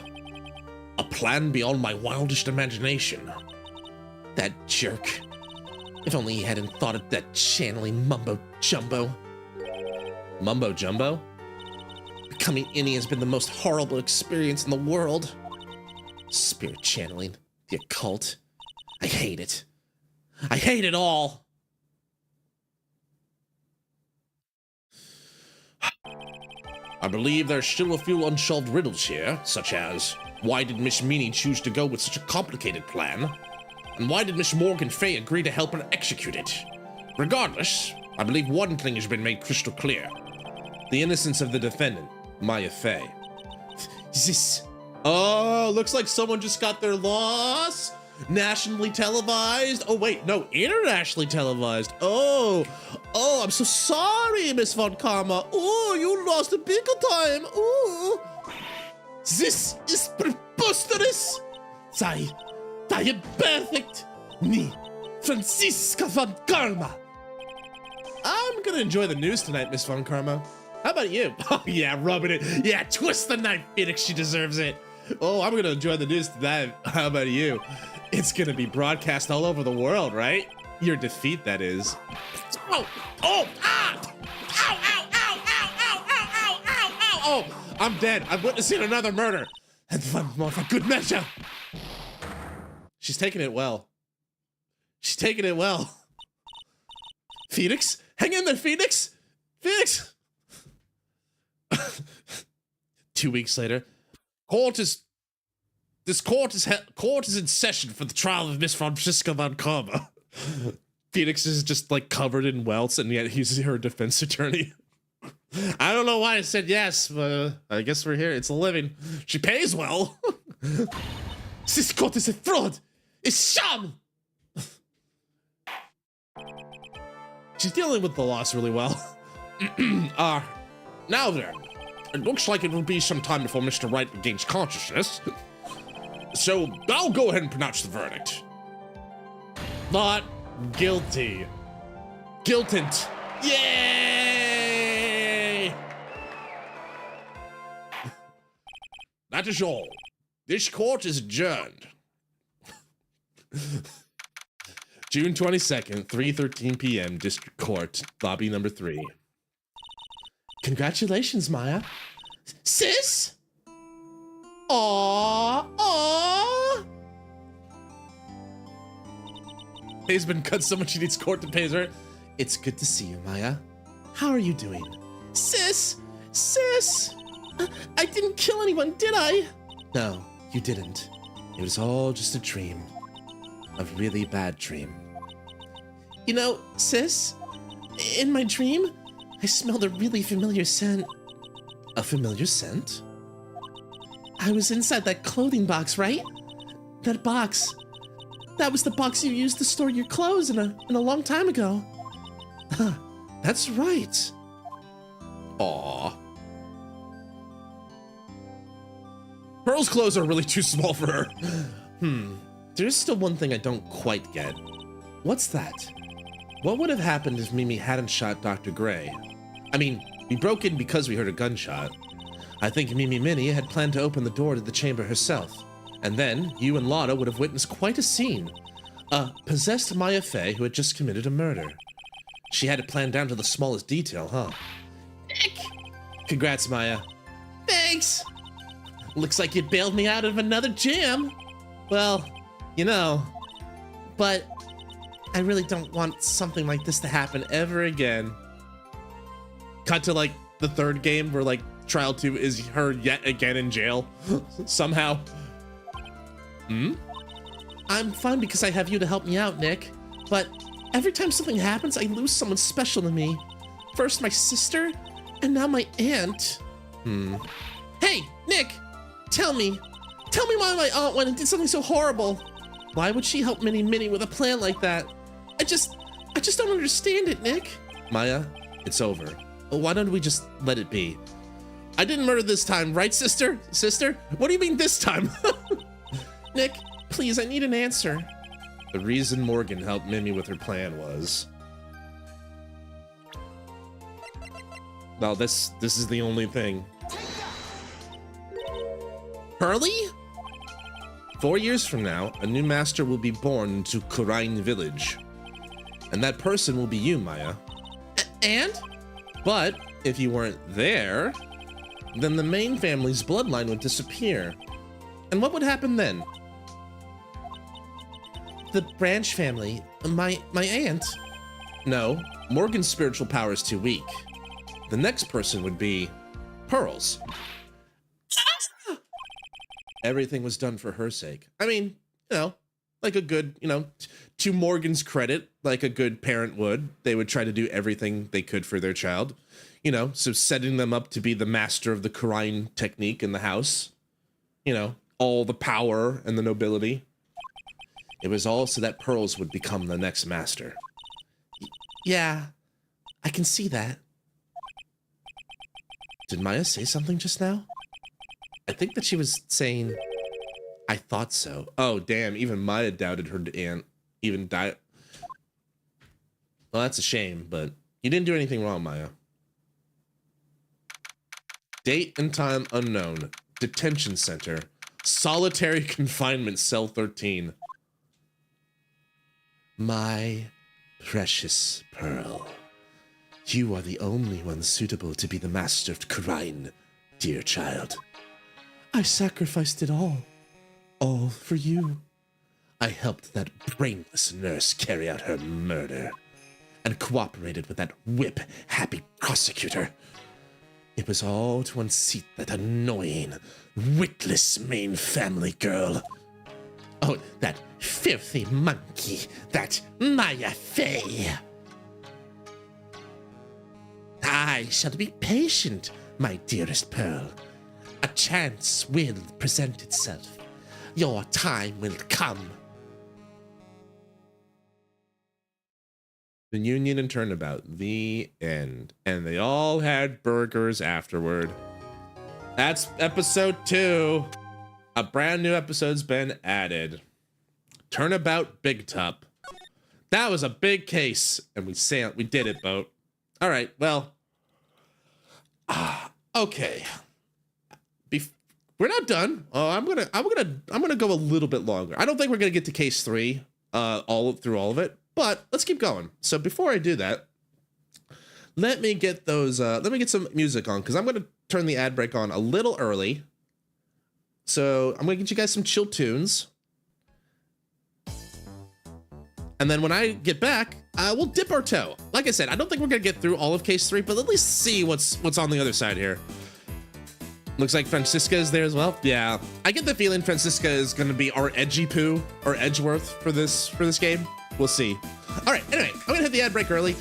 A plan beyond my wildest imagination. That jerk. If only he hadn't thought of that channeling mumbo jumbo. Mumbo jumbo? Becoming Innie has been the most horrible experience in the world. Spirit channeling, the occult. I hate it. I hate it all. I believe there's still a few unsolved riddles here, such as, why did Miss Meanie choose to go with such a complicated plan? And why did Miss Morgan Fay agree to help her execute it? Regardless, I believe one thing has been made crystal clear. The innocence of the defendant, Maya Fay. This. Oh, looks like someone just got their loss. Nationally televised. Oh, wait, no, internationally televised. Oh, I'm so sorry, Miss Von Karma. Oh, you lost a big time. Oh, This is preposterous. I am perfect. Me, Franziska Von Karma. I'm gonna enjoy the news tonight, Miss Von Karma. How about you? Oh, yeah, rubbing it. Yeah, twist the knife, Phoenix. She deserves it. Oh, I'm gonna enjoy the news tonight. How about you? It's gonna be broadcast all over the world, right? Your defeat, that is. Oh, ah! Ow, ow, ow, ow, ow, ow, ow, ow, ow. Oh, I'm dead. I'm witnessing another murder. And one more for good measure. She's taking it well. She's taking it well. Phoenix, hang in there, Phoenix. Phoenix. 2 weeks later, court is in session for the trial of Miss Franziska Von Karma. Phoenix is just like covered in welts, and yet he's her defense attorney. I don't know why I said yes, but I guess we're here. It's a living. She pays well. This court is a fraud. It's sham. She's dealing with the loss really well. Now then, it looks like it will be some time before Mr. Wright regains consciousness. So I'll go ahead and pronounce the verdict. Not guilty. Guiltant. Yay! That is all. This court is adjourned. June 22nd, 3:13 p.m. District Court, lobby number 3. Congratulations, Maya. Sis? Aww. Pay's been cut so much she needs court to pay her. It's good to see you, Maya. How are you doing? Sis! I didn't kill anyone, did I? No, you didn't. It was all just a dream. A really bad dream. You know, sis, in my dream, I smelled a really familiar scent. A familiar scent? I was inside that clothing box, right? That box. That was the box you used to store your clothes in a long time ago. Huh, that's right. Aw. Pearl's clothes are really too small for her. There's still one thing I don't quite get. What's that? What would have happened if Mimi hadn't shot Dr. Gray? I mean, we broke in because we heard a gunshot. I think Mimi Minnie had planned to open the door to the chamber herself. And then, you and Lotta would have witnessed quite a scene. A possessed Maya Fey who had just committed a murder. She had it planned down to the smallest detail, huh? Nick! Congrats, Maya. Thanks! Looks like you bailed me out of another jam. Well, you know, but I really don't want something like this to happen ever again. Cut to like the third game where like Trial 2 is her yet again in jail somehow. I'm fine because I have you to help me out, Nick. But every time something happens, I lose someone special to me. First my sister, and now my aunt. Hey, Nick, tell me why my aunt went and did something so horrible. Why would she help Minnie with a plan like that? I just don't understand it, Nick. Maya, it's over. Why don't we just let it be? I didn't murder this time, right, sister? Sister? What do you mean this time? Nick, please, I need an answer. The reason Morgan helped Mimi with her plan was... Well, this is the only thing. Pearly? 4 years from now, a new master will be born into Kurine Village. And that person will be you, Maya. And? But if you weren't there, then the main family's bloodline would disappear. And what would happen then? The Branch family, my aunt. No, Morgan's spiritual power is too weak. The next person would be Pearls. Everything was done for her sake. I mean, you know, like a good, you know, to Morgan's credit, like a good parent would, they would try to do everything they could for their child. You know, so setting them up to be the master of the Kurine technique in the house. You know, all the power and the nobility. It was all so that Pearls would become the next master. Yeah, I can see that. Did Maya say something just now? I think that she was saying, I thought so. Oh, damn, even Maya doubted her aunt even died. Well, that's a shame, but you didn't do anything wrong, Maya. Date and time unknown. Detention center. Solitary confinement, cell 13. My precious Pearl. You are the only one suitable to be the master of Kurine, dear child. I sacrificed it all for you. I helped that brainless nurse carry out her murder, and cooperated with that whip-happy prosecutor. It was all to unseat that annoying, witless main family girl. Oh, that filthy monkey, that Maya Fey. I shall be patient, my dearest Pearl. A chance will present itself. Your time will come. The Union and Turnabout, the end. And they all had burgers afterward. That's episode 2. A brand new episode's been added. Turnabout Big Top. That was a big case, and we did it, Boat. All right, well. Okay. We're not done. I'm gonna go a little bit longer. I don't think we're gonna get to case 3 all of it, but let's keep going. So before I do that, let me get some music on, because I'm gonna turn the ad break on a little early. So I'm gonna get you guys some chill tunes. And then when I get back, we'll dip our toe. Like I said, I don't think we're gonna get through all of case 3, but at least see what's on the other side here. Looks like Francisca is there as well. Yeah, I get the feeling Francisca is gonna be our edgy poo or Edgeworth for this game. We'll see. All right, anyway, I'm gonna hit the ad break early.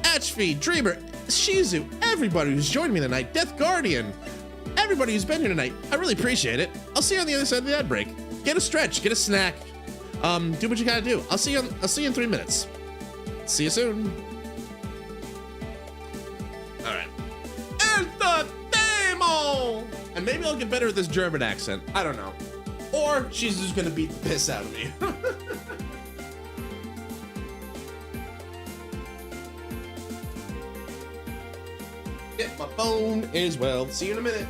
Atchfee, Dreamer, Shizu, everybody who's joined me tonight, Death Guardian, everybody who's been here tonight, I really appreciate it. I'll see you on the other side of the ad break. Get a stretch, get a snack. Do what you gotta do. I'll see you in 3 minutes. See you soon. All right. And maybe I'll get better at this German accent. I don't know. or she's just gonna beat the piss out of me. Get my phone as well. See you in a minute.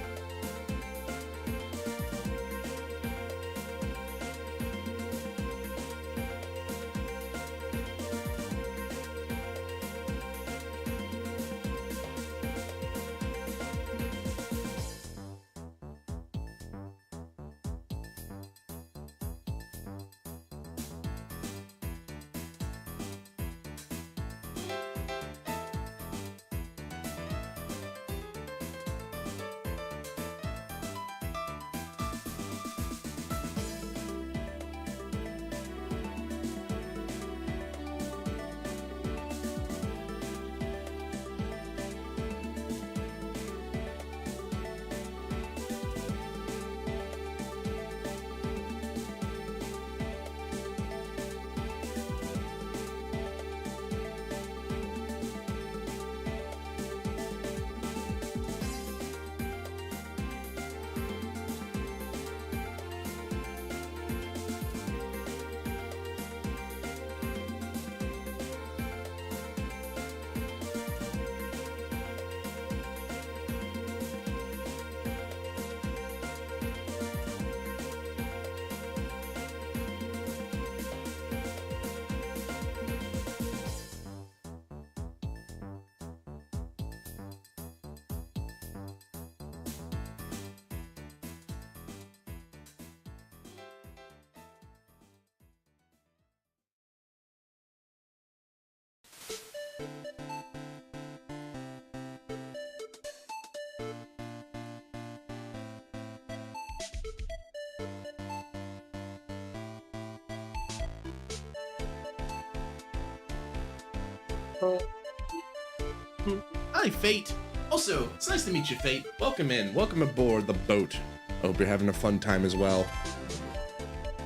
Hi, Fate. Also, it's nice to meet you, Fate. Welcome in. Welcome aboard the boat. I hope you're having a fun time as well.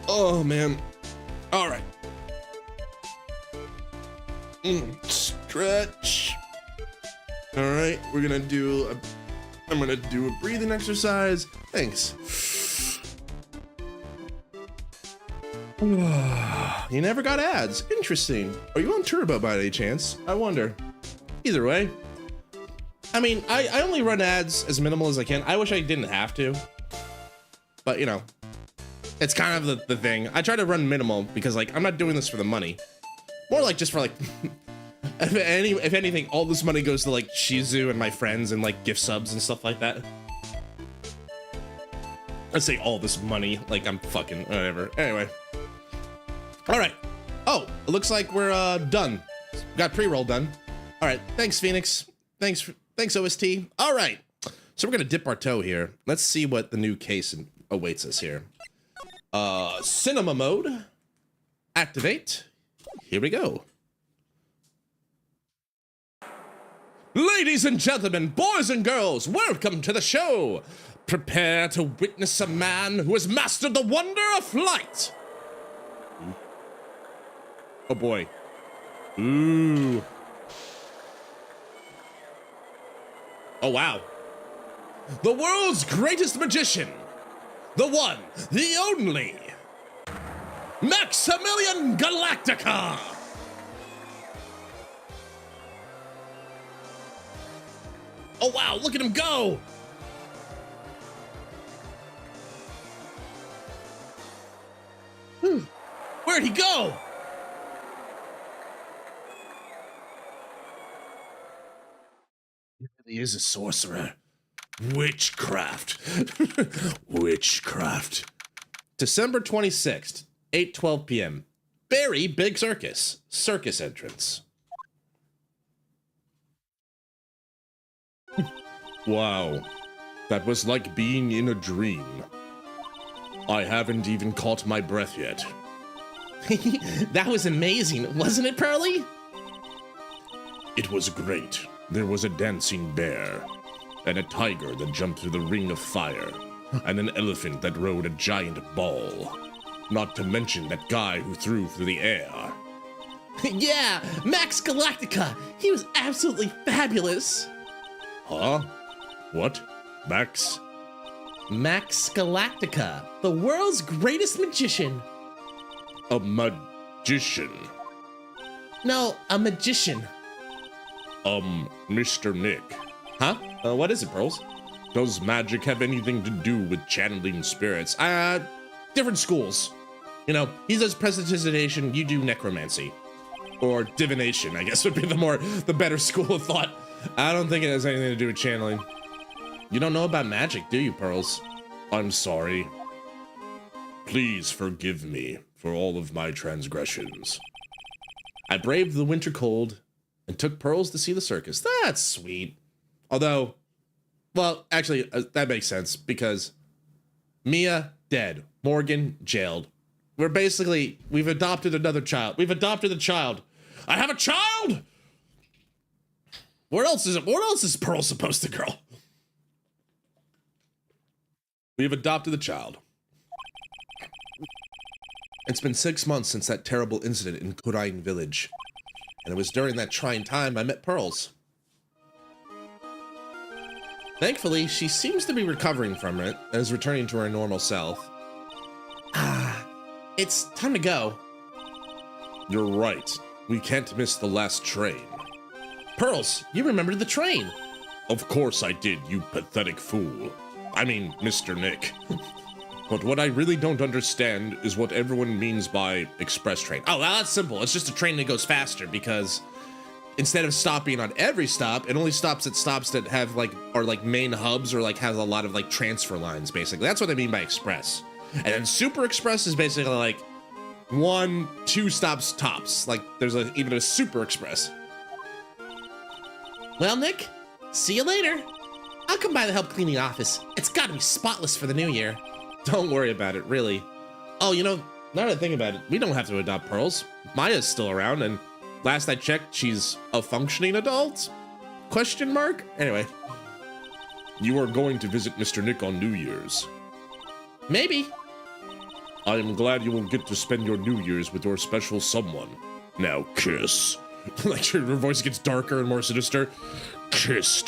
Oh, man. All right. Stretch. All right, we're gonna do I'm gonna do a breathing exercise. Thanks. You never got ads. Interesting. Are you on Turbo by any chance? I wonder. Either way. I mean, I only run ads as minimal as I can. I wish I didn't have to. But, you know, it's kind of the thing. I try to run minimal because, like, I'm not doing this for the money. More like just for, like, if anything, all this money goes to, like, Shizu and my friends and, like, gift subs and stuff like that. I'd say all this money, like, I'm fucking whatever. Anyway. All right. Oh, it looks like we're done. Got pre-roll done. All right. Thanks, Phoenix. Thanks, OST. All right. So we're gonna dip our toe here. Let's see what the new case awaits us here. Cinema mode. Activate. Here we go. Ladies and gentlemen, boys and girls, welcome to the show. Prepare to witness a man who has mastered the wonder of flight. Oh boy. Ooh. Oh wow. The world's greatest magician. The one, the only. Maximilian Galactica. Oh wow, look at him go. Where'd he go? He is a sorcerer. Witchcraft. Witchcraft. December 26th, 8:12 p.m. Very big circus. Circus entrance. Wow. That was like being in a dream. I haven't even caught my breath yet. That was amazing, wasn't it, Pearly? It was great. There was a dancing bear, and a tiger that jumped through the ring of fire, and an elephant that rode a giant ball. Not to mention that guy who threw through the air. Yeah, Max Galactica! He was absolutely fabulous! Huh? What? Max? Max Galactica, the world's greatest magician. A magician. No, a magician. Mr. Nick. Huh? What is it, Pearls? Does magic have anything to do with channeling spirits? Different schools. You know, he does prestidigitation, you do necromancy. Or divination, I guess would be the better school of thought. I don't think it has anything to do with channeling. You don't know about magic, do you, Pearls? I'm sorry. Please forgive me for all of my transgressions. I braved the winter cold and took Pearls to see the circus. That's sweet. Although, well, actually, that makes sense because Mia, dead. Morgan, jailed. We've adopted another child. We've adopted a child. I have a child! Where else is Pearl supposed to go? We've adopted the child. It's been 6 months since that terrible incident in Kurain village. And it was during that trying time I met Pearls. Thankfully, she seems to be recovering from it and is returning to her normal self. It's time to go. You're right. We can't miss the last train. Pearls, you remembered the train. Of course I did, you pathetic fool. I mean, Mr. Nick. But what I really don't understand is what everyone means by express train. Oh, well, that's simple. It's just a train that goes faster because instead of stopping on every stop, it only stops at stops that have are main hubs or has a lot of transfer lines, basically. That's what I mean by express. And then super express is basically 1, 2 stops tops. There's even a super express. Well, Nick, see you later. I'll come by to help clean the office. It's gotta be spotless for the new year. Don't worry about it, really. Oh, now that I think about it, we don't have to adopt Pearls. Maya's still around, and last I checked, she's a functioning adult? Question mark? Anyway. You are going to visit Mr. Nick on New Year's. Maybe. I am glad you will get to spend your New Year's with your special someone. Now kiss. Her voice gets darker and more sinister. Kiss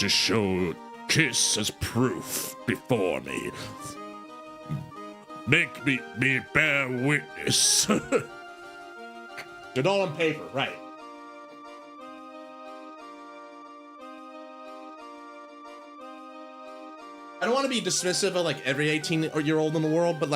as proof before me. Make me bear witness. You're all on paper, right? I don't want to be dismissive of every 18-year-old in the world, but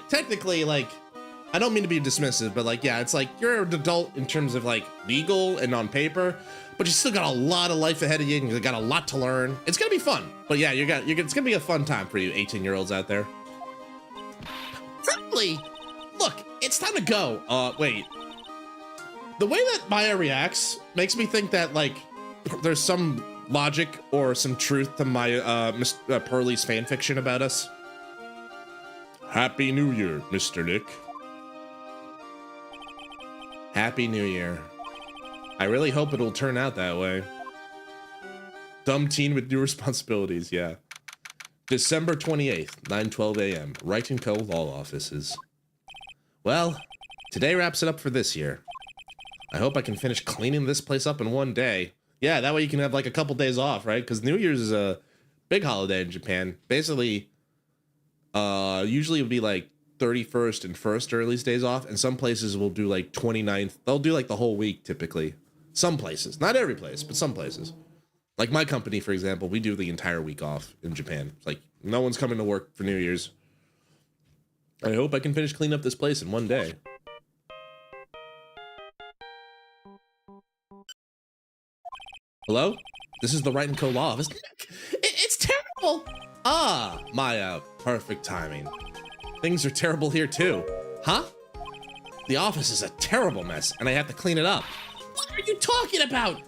technically I don't mean to be dismissive, but yeah, it's you're an adult in terms of legal and on paper, but you still got a lot of life ahead of you and you got a lot to learn. It's gonna be fun, but yeah, it's gonna be a fun time for you 18-year-olds out there. Friendly, look, it's time to go. Wait, the way that Maya reacts makes me think that there's some logic or some truth to my Miss Pearlie's fanfiction about us. Happy New Year, Mr. Nick. Happy New Year. I really hope it'll turn out that way. Dumb teen with new responsibilities, yeah. December 28th, 9:12 a.m. Wright & Co. Law Offices. Well, today wraps it up for this year. I hope I can finish cleaning this place up in one day. Yeah, that way you can have a couple days off, right? Because New Year's is a big holiday in Japan. Basically, usually it would be 31st and 1st are at least days off, and some places will do 29th. They'll do the whole week typically. Some places, not every place, but some places. My company, for example, we do the entire week off in Japan. It's no one's coming to work for New Year's. I hope I can finish cleaning up this place in one day. Hello? This is the Wright & Co. Law Office. It's terrible! Ah, Maya, perfect timing. Things are terrible here too. Huh? The office is a terrible mess, and I have to clean it up. What are you talking about?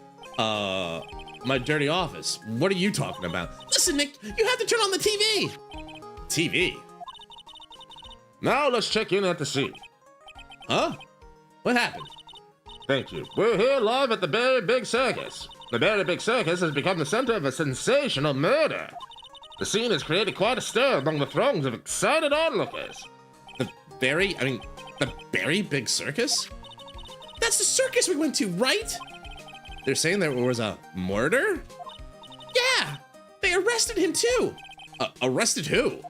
My dirty office. What are you talking about? Listen, Nick, you have to turn on the TV. TV? Now let's check in at the scene. Huh? What happened? Thank you. We're here live at the Very Big Circus. The Very Big Circus has become the center of a sensational murder. The scene has created quite a stir among the throngs of excited onlookers. The Very Big Circus? That's the circus we went to, right? They're saying there was a murder? Yeah, they arrested him too. Arrested who?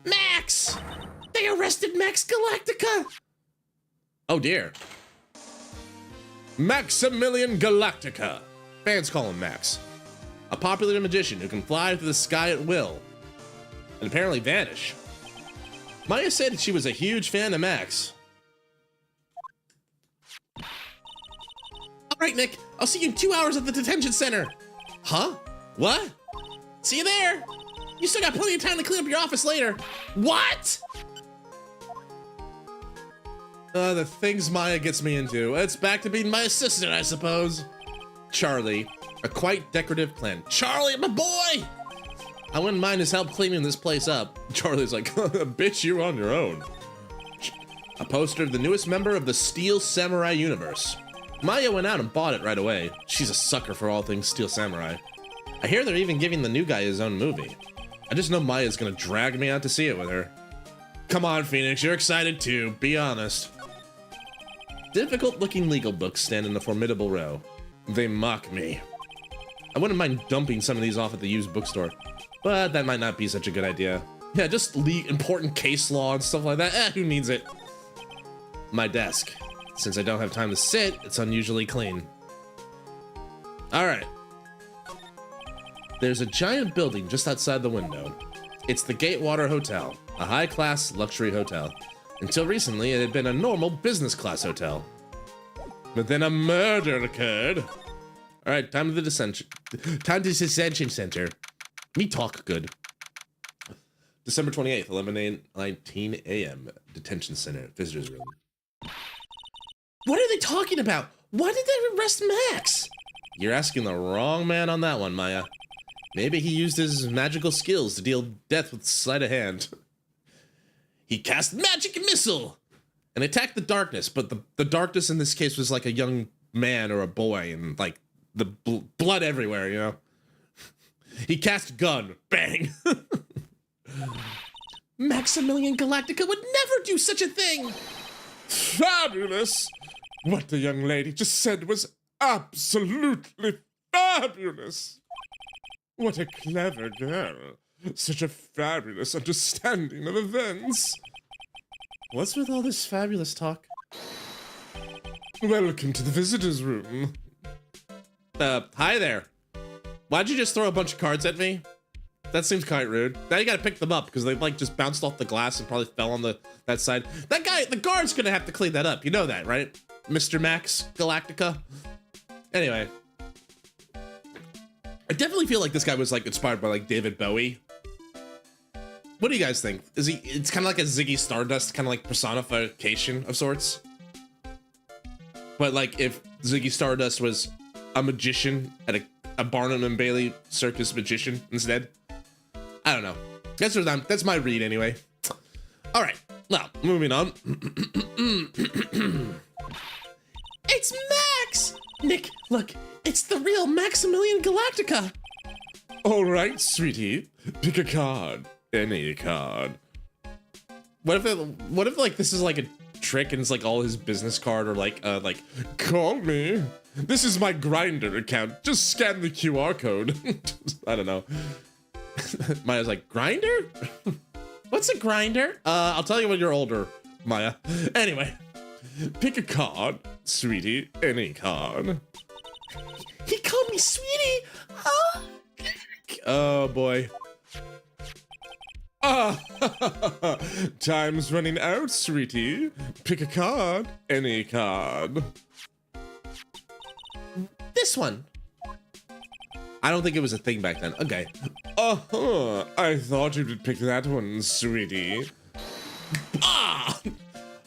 Max! They arrested Max Galactica! Oh dear. Maximilian Galactica. Fans call him Max. A popular magician who can fly through the sky at will and apparently vanish. Maya said she was a huge fan of Max. All right, Nick, I'll see you in 2 hours at the detention center. Huh? What? See you there. You still got plenty of time to clean up your office later. What? The things Maya gets me into. It's back to being my assistant, I suppose. Charlie, a quite decorative plant. Charlie, my boy! I wouldn't mind his help cleaning this place up. Charlie's like, bitch, you're on your own. A poster of the newest member of the Steel Samurai universe. Maya went out and bought it right away. She's a sucker for all things Steel Samurai. I hear they're even giving the new guy his own movie. I just know Maya's gonna drag me out to see it with her. Come on, Phoenix, you're excited too, be honest. Difficult-looking legal books stand in a formidable row. They mock me. I wouldn't mind dumping some of these off at the used bookstore, but that might not be such a good idea. Yeah, just important case law and stuff like that. Who needs it? My desk. Since I don't have time to sit, it's unusually clean. All right. There's a giant building just outside the window. It's the Gatewater Hotel, a high-class luxury hotel. Until recently, it had been a normal business-class hotel. But then a murder occurred. All right, time to the detention center. Me talk good. December 28th, 11:19 a.m. Detention center, visitors room. What are they talking about? Why did they arrest Max? You're asking the wrong man on that one, Maya. Maybe he used his magical skills to deal death with sleight of hand. He cast magic missile and attacked the darkness, but the darkness in this case was like a young man or a boy and like the blood everywhere, you know? He cast gun. Bang. Maximilian Galactica would never do such a thing. Fabulous. What the young lady just said was absolutely fabulous. What a clever girl. Such a fabulous understanding of events. What's with all this fabulous talk? Welcome to the visitors room. Hi there. Why'd you just throw a bunch of cards at me? That seems quite rude. Now you gotta pick them up because they like just bounced off the glass and probably fell on that side. That guy, the guard's gonna have to clean that up. You know that, right? Mr. Max Galactica. Anyway. I definitely feel like this guy was like inspired by like David Bowie. What do you guys think? Is he, it's kind of like a Ziggy Stardust kind of like personification of sorts. But like if Ziggy Stardust was a magician at a Barnum and Bailey circus magician instead. I don't know. That's my read anyway. All right, well, moving on. It's Max! Nick, look, it's the real Maximilian Galactica. All right, sweetie, pick a card. Any card. What if like this is like a trick and it's like all his business card or like call me. This is my Grindr account. Just scan the QR code. I don't know. Maya's like, Grindr? What's a Grindr? I'll tell you when you're older, Maya. Anyway, pick a card, sweetie. Any card. He called me sweetie. Huh? Oh boy. Ah, time's running out, sweetie. Pick a card, any card. This one. I don't think it was a thing back then. Okay. I thought you would pick that one, sweetie. Ah!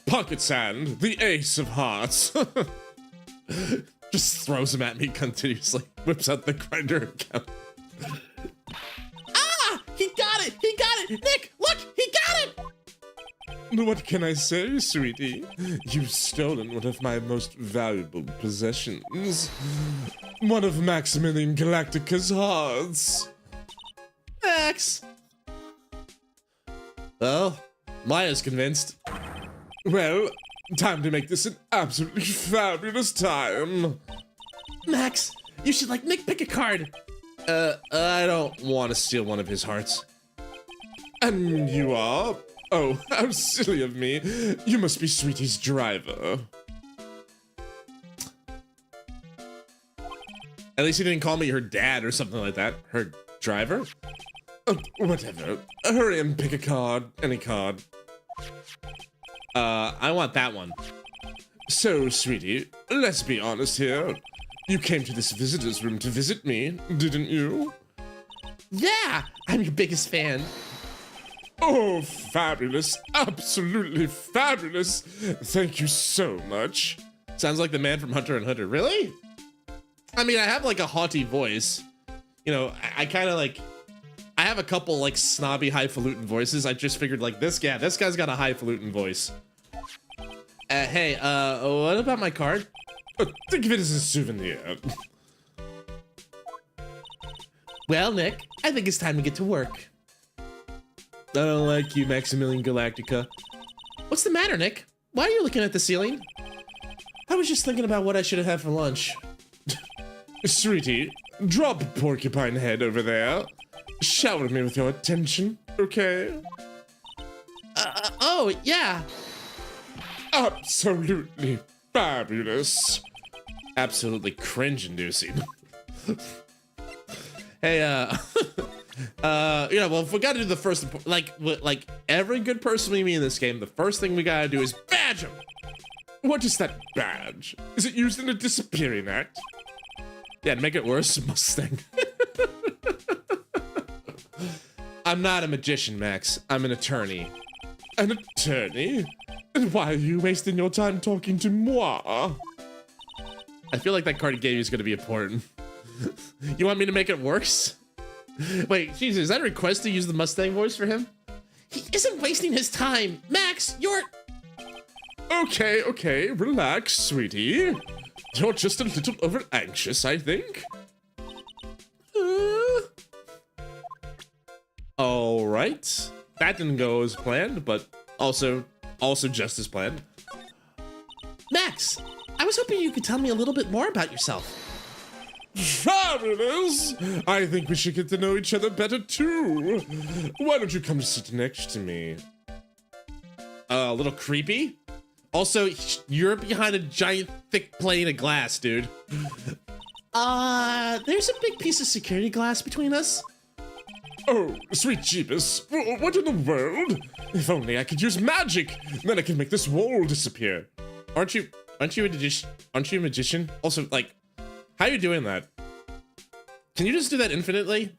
Pocket sand, the ace of hearts. Just throws him at me continuously. Whips out the Grindr account. He got it! He got it! Nick, look! He got it! What can I say, sweetie? You've stolen one of my most valuable possessions. One of Maximilian Galactica's hearts. Max! Well, Maya's convinced. Well, time to make this an absolutely fabulous time. Max, you should like Nick pick a card. I don't want to steal one of his hearts. And you are? Oh, how silly of me. You must be Sweetie's driver. At least he didn't call me her dad or something like that. Her driver? Whatever. Hurry and pick a card. Any card. I want that one. So, Sweetie, let's be honest here. You came to this visitor's room to visit me, didn't you? Yeah, I'm your biggest fan. Oh, fabulous. Absolutely fabulous. Thank you so much. Sounds like the man from Hunter x Hunter. Really? I mean, I have like a haughty voice. You know, I kind of like, I have a couple like snobby highfalutin voices. I just figured like this guy's got a highfalutin voice. Hey, what about my card? Think of it as a souvenir. Well, Nick, I think it's time to get to work. I don't like you, Maximilian Galactica. What's the matter, Nick? Why are you looking at the ceiling? I was just thinking about what I should have had for lunch. Sweetie, drop porcupine head over there. Shower me with your attention, okay? Oh, yeah. Absolutely fabulous. Absolutely cringe-inducing. Hey, yeah, well, if we gotta do the first, like every good person we meet in this game, the first thing we gotta do is badge him. What is that badge? Is it used in a disappearing act? Yeah, to make it worse, Mustang. I'm not a magician, Max. I'm an attorney. An attorney? And why are you wasting your time talking to moi? I feel like that card he gave you is gonna be important. You want me to make it worse? Wait, Jesus, is that a request to use the Mustang voice for him? He isn't wasting his time. Max, you're... Okay, relax, sweetie. You're just a little over anxious, I think. All right. That didn't go as planned, but also just as planned. Max, I was hoping you could tell me a little bit more about yourself. Fabulous! I think we should get to know each other better too. Why don't you come sit next to me? A little creepy. Also, you're behind a giant thick plane of glass, dude. There's a big piece of security glass between us. Oh, sweet Jeebus. What in the world? If only I could use magic, then I could make this wall disappear. Aren't you a magician? Also, like, how are you doing that? Can you just do that infinitely?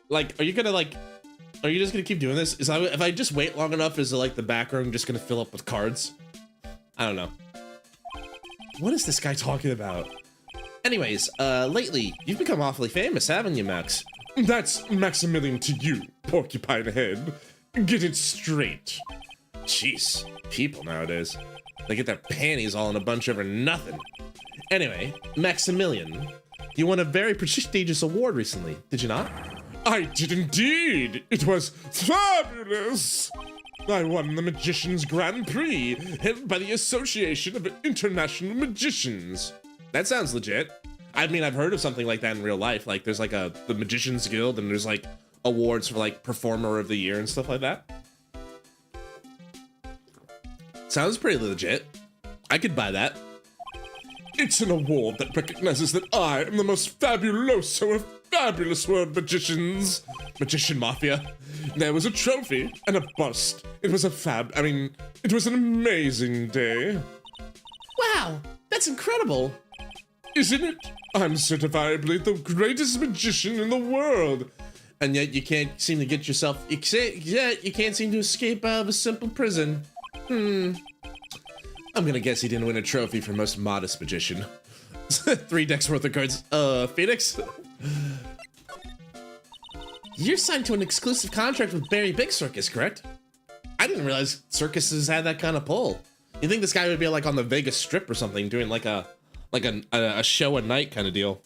Like, are you just gonna keep doing this? If I just wait long enough, is like the back room just gonna fill up with cards? I don't know. What is this guy talking about? Anyways, lately, you've become awfully famous, haven't you, Max? That's Maximilian to you, porcupine head. Get it straight. Jeez, people nowadays. They get their panties all in a bunch over nothing. Anyway, Maximilian, you won a very prestigious award recently, did you not? I did indeed. It was fabulous. I won the Magician's Grand Prix, held by the Association of International Magicians. That sounds legit. I mean, I've heard of something like that in real life. Like, there's like the Magician's Guild, and there's like awards for like Performer of the Year and stuff like that. Sounds pretty legit. I could buy that. It's an award that recognizes that I am the most fabuloso of fabulous world magicians. Magician Mafia. There was a trophy and a bust. It was it was an amazing day. Wow, that's incredible. Isn't it? I'm certifiably the greatest magician in the world. And yet you can't seem to get yourself, you can't seem to escape out of a simple prison. I'm gonna guess he didn't win a trophy for most modest magician. 3 decks worth of cards. Phoenix? You're signed to an exclusive contract with Barry Big Circus, correct? I didn't realize circuses had that kind of pull. You think this guy would be like on the Vegas Strip or something, doing like a show a night kind of deal?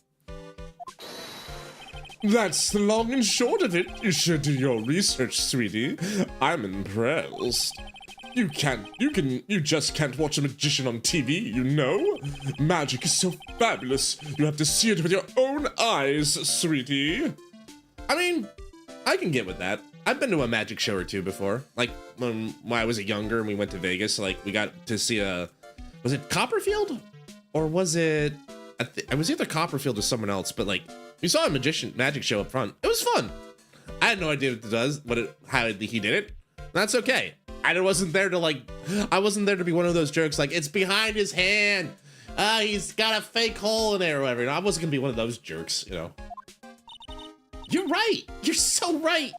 That's the long and short of it. You should do your research, sweetie. I'm impressed. You just can't watch a magician on TV, you know? Magic is so fabulous. You have to see it with your own eyes, sweetie. I mean, I can get with that. I've been to a magic show or two before. Like when I was younger and we went to Vegas, like we got to see was it Copperfield? Or was it, it was either Copperfield or someone else, but like we saw a magic show up front. It was fun. I had no idea what it does, how he did it. That's okay. I wasn't there to be one of those jerks like, it's behind his hand. He's got a fake hole in there or whatever. You know, I wasn't gonna be one of those jerks, you know. You're right. You're so right.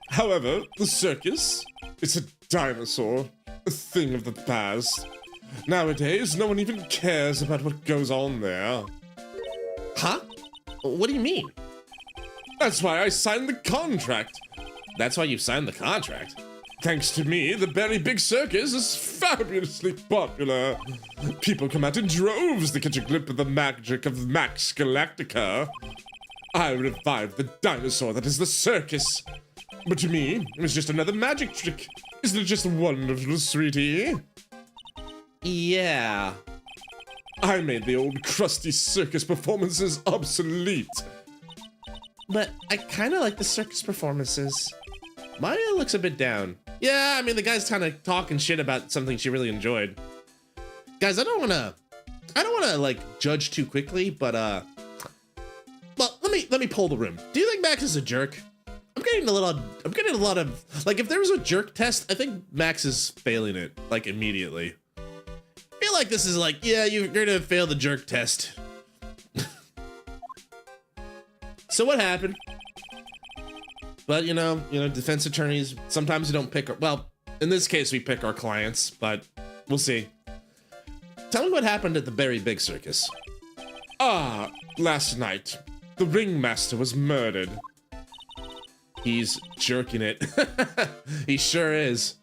However, the circus, it's a dinosaur, a thing of the past. Nowadays, no one even cares about what goes on there. Huh? What do you mean? That's why I signed the contract. That's why you signed the contract? Thanks to me, the Very Big Circus is fabulously popular. People come out in droves to catch a glimpse of the magic of Max Galactica. I revived the dinosaur that is the circus. But to me, it was just another magic trick. Isn't it just wonderful, sweetie? Yeah. I made the old crusty circus performances obsolete. But I kind of like the circus performances. Maya looks a bit down. Yeah, I mean, the guy's kind of talking shit about something she really enjoyed. Guys, I don't want to like judge too quickly, but well, let me poll the room. Do you think Max is a jerk? I'm getting a lot of like, if there was a jerk test, I think Max is failing it like immediately. I feel like this is like, yeah, you're gonna fail the jerk test. So what happened? But you know, defense attorneys, sometimes you don't pick, well, in this case we pick our clients, but we'll see. Tell me what happened at the Very Big Circus. Last night, the ringmaster was murdered. He's jerking it. He sure is.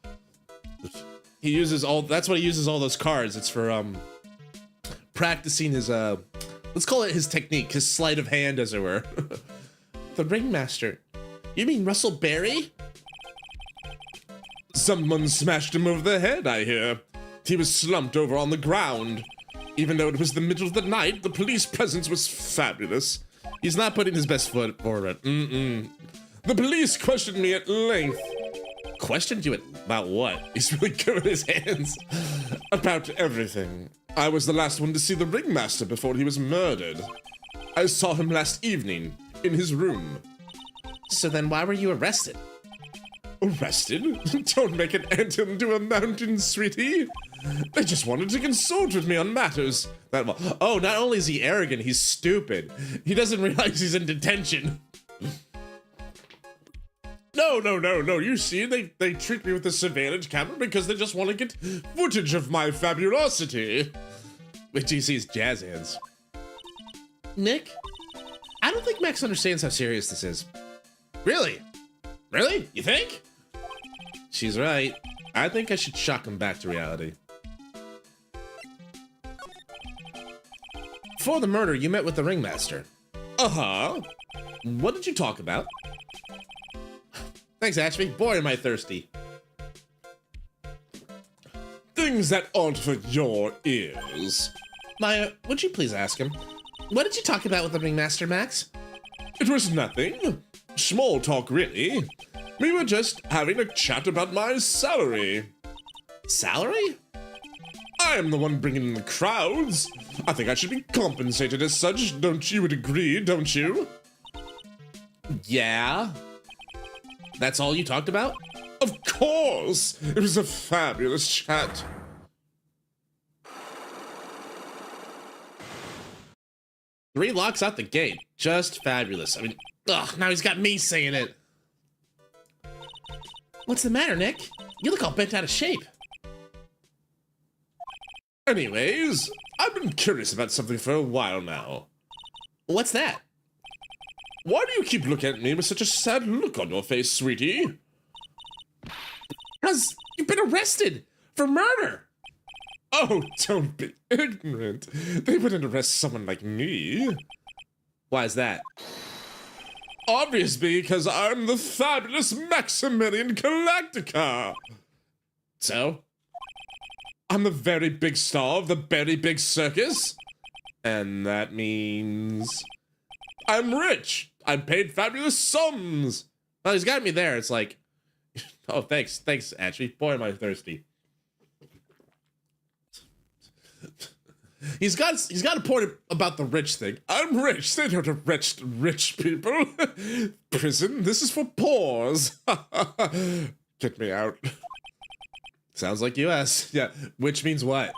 That's what he uses all those cards. It's for practicing his let's call it his technique, his sleight of hand, as it were. The ringmaster. You mean Russell Berry? Someone smashed him over the head, I hear. He was slumped over on the ground. Even though it was the middle of the night, the police presence was fabulous. He's not putting his best foot forward. The police questioned me at length. Questioned you about what? He's really good with his hands. About everything. I was the last one to see the ringmaster before he was murdered. I saw him last evening, in his room. So then why were you arrested? Arrested? Don't make an ant into a mountain, sweetie. They just wanted to consult with me on matters that... Oh, not only is he arrogant, he's stupid. He doesn't realize he's in detention. No. You see, they treat me with a surveillance camera because they just want to get footage of my fabulosity. Wait till you see his jazz hands. Nick, I don't think Max understands how serious this is. Really? Really? You think? She's right. I think I should shock him back to reality. Before the murder, you met with the ringmaster. Uh-huh. What did you talk about? Thanks, Ashby. Boy, am I thirsty. Things that aren't for your ears. Maya, would you please ask him? What did you talk about with the ringmaster, Max? It was nothing. Small talk, really. We were just having a chat about my salary. Salary? I am the one bringing in the crowds. I think I should be compensated as such. Don't you agree, don't you? Yeah. That's all you talked about? Of course! It was a fabulous chat. Three locks out the gate. Just fabulous. I mean, ugh, now he's got me saying it. What's the matter, Nick? You look all bent out of shape. Anyways, I've been curious about something for a while now. What's that? Why do you keep looking at me with such a sad look on your face, sweetie? Because you've been arrested for murder. Oh, don't be ignorant. They wouldn't arrest someone like me. Why is that? Obviously, because I'm the fabulous Maximilian Galactica. So? I'm the very big star of the very big circus. And that means I'm rich. I'm paid fabulous sums. Well, he's got me there. It's like, oh, thanks, actually. Boy, am I thirsty. He's got a point about the rich thing. I'm rich. They don't arrest rich people. Prison. This is for pores. Get me out. Sounds like US. Yeah. Which means what?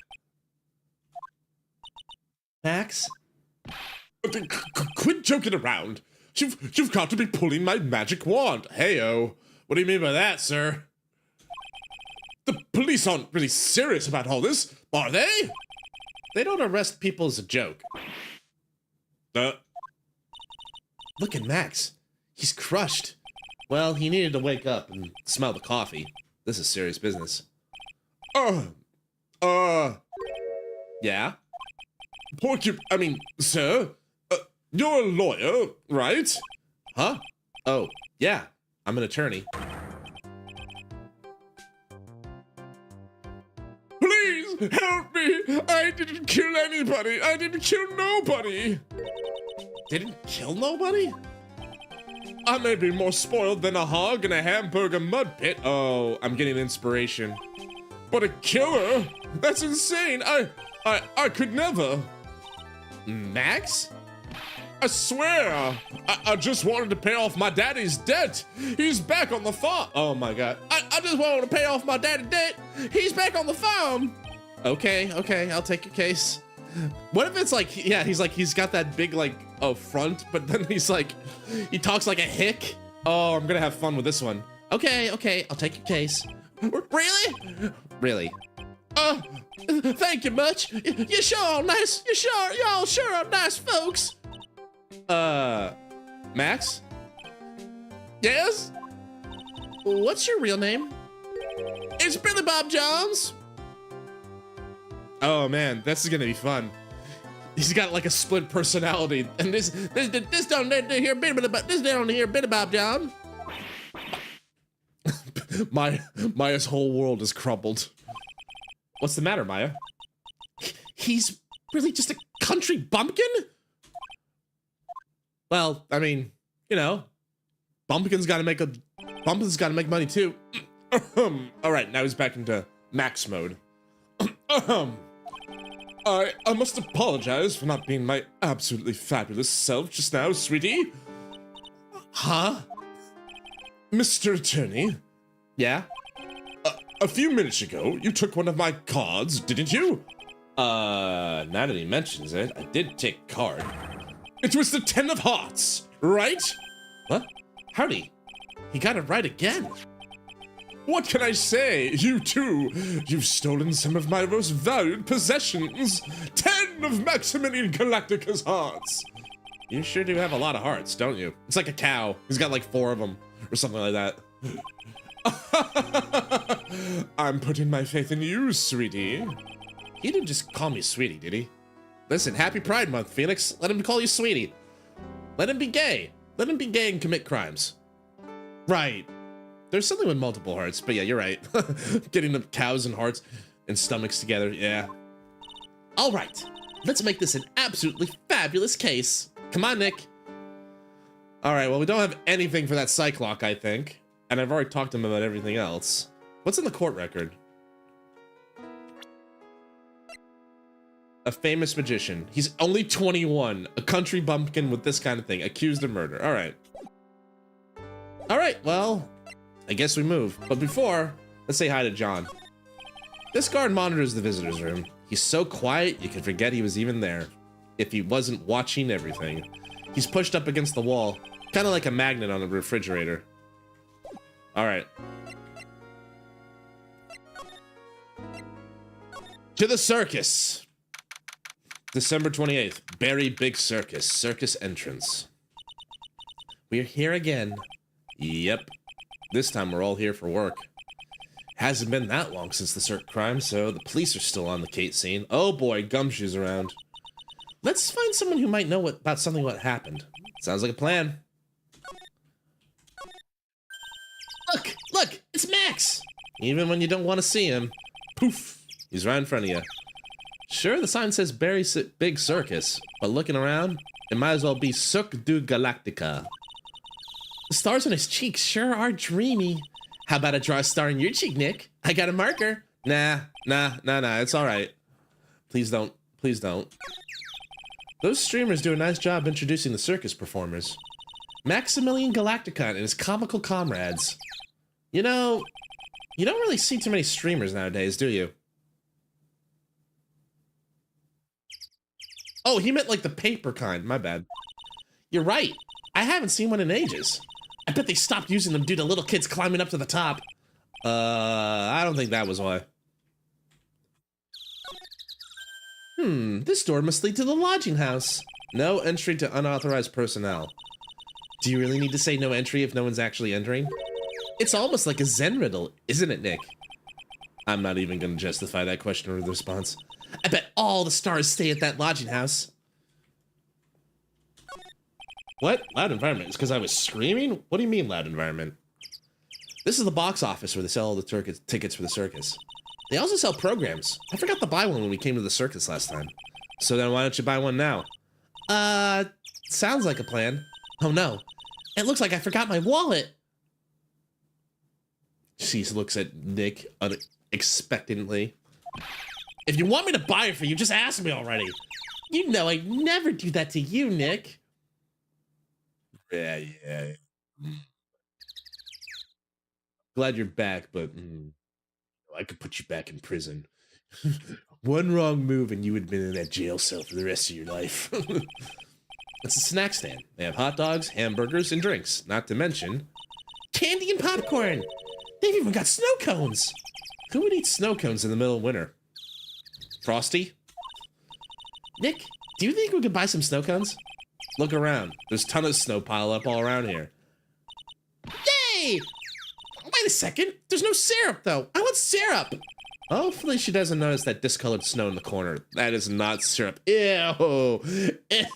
Max? Quit joking around. You've got to be pulling my magic wand. Heyo. What do you mean by that, sir? The police aren't really serious about all this, are they? They don't arrest people as a joke. Look at Max. He's crushed. Well, he needed to wake up and smell the coffee. This is serious business. Yeah? Sir, you're a lawyer, right? Huh? Oh, yeah. I'm an attorney. Please help me! I didn't kill anybody! I didn't kill nobody! Didn't kill nobody? I may be more spoiled than a hog in a hamburger mud pit. Oh, I'm getting inspiration. But a killer? That's insane! I could never. Max? I swear! I just wanted to pay off my daddy's debt! He's back on the farm! Oh my god. I just wanted to pay off my daddy's debt! He's back on the farm! Okay, I'll take your case. What if it's like, yeah, he's got that big, like, front, but then he's like, he talks like a hick? Oh, I'm gonna have fun with this one. Okay, I'll take your case. Really? Really? Thank you much. You sure are nice. Y'all sure are nice folks. Max? Yes? What's your real name? It's Billy Bob Jones. Oh man, this is gonna be fun. He's got like a split personality. And this down here, Billy Bob Jones. Maya's whole world is crumbled. What's the matter, Maya? He's really just a country bumpkin? Well, I mean, you know, bumpkins gotta make money too. All right, now he's back into Max mode. I must apologize for not being my absolutely fabulous self just now, sweetie. Huh? Mr. Attorney, Yeah? a few minutes ago, you took one of my cards, didn't you? Now that he mentions it, I did take a card. It was the 10 of hearts, right? What? Howdy. He got it right again. What can I say? You too. You've stolen some of my most valued possessions. 10 of Maximilian Galactica's hearts. You sure do have a lot of hearts, don't you? It's like a cow. He's got like 4 of them or something like that. I'm putting my faith in you, sweetie. He didn't just call me sweetie, did he? Listen, happy Pride Month, Felix. Let him call you sweetie. Let him be gay. Let him be gay and commit crimes. Right. There's something with multiple hearts, but yeah, you're right. Getting the cows and hearts and stomachs together, yeah. All right, let's make this an absolutely fabulous case. Come on, Nick. All right, well, we don't have anything for that Cyclock, I think. And I've already talked to him about everything else. What's in the court record? A famous magician. He's only 21. A country bumpkin with this kind of thing. Accused of murder. All right. All right, well, I guess we move. But before, let's say hi to John. This guard monitors the visitor's room. He's so quiet, you could forget he was even there. If he wasn't watching everything. He's pushed up against the wall. Kind of like a magnet on a refrigerator. All right. To the circus. December 28th, Berry Big Circus, circus entrance. We're here again. Yep. This time we're all here for work. Hasn't been that long since the circ crime, so the police are still on the Kate scene. Oh boy, Gumshoe's around. Let's find someone who might know about something what happened. Sounds like a plan. Look, it's Max. Even when you don't want to see him. Poof! He's right in front of you. Sure, the sign says Big Circus, but looking around, it might as well be Cirque du Galactica. The stars on his cheeks sure are dreamy. How about I draw a star in your cheek, Nick? I got a marker. Nah, it's alright. Please don't. Please don't. Those streamers do a nice job introducing the circus performers. Maximilian Galacticon and his comical comrades. You know, you don't really see too many streamers nowadays, do you? Oh, he meant like the paper kind. My bad. You're right. I haven't seen one in ages. I bet they stopped using them due to little kids climbing up to the top. I don't think that was why. This door must lead to the lodging house. No entry to unauthorized personnel. Do you really need to say no entry if no one's actually entering? It's almost like a Zen riddle, isn't it, Nick? I'm not even going to justify that question or the response. I bet all the stars stay at that lodging house. What? Loud environment? It's because I was screaming? What do you mean loud environment? This is the box office where they sell all the tickets for the circus. They also sell programs. I forgot to buy one when we came to the circus last time. So then why don't you buy one now? Sounds like a plan. Oh no. It looks like I forgot my wallet. She looks at Nick unexpectedly. If you want me to buy it for you, just ask me already. You know I'd never do that to you, Nick. Yeah. Glad you're back, but I could put you back in prison. One wrong move and you would have been in that jail cell for the rest of your life. It's a snack stand. They have hot dogs, hamburgers, and drinks. Not to mention candy and popcorn. They've even got snow cones. Who would eat snow cones in the middle of winter? Frosty? Nick, do you think we could buy some snow cones? Look around. There's a ton of snow pile up all around here. Yay! Wait a second. There's no syrup, though. I want syrup. Hopefully she doesn't notice that discolored snow in the corner. That is not syrup. Ew.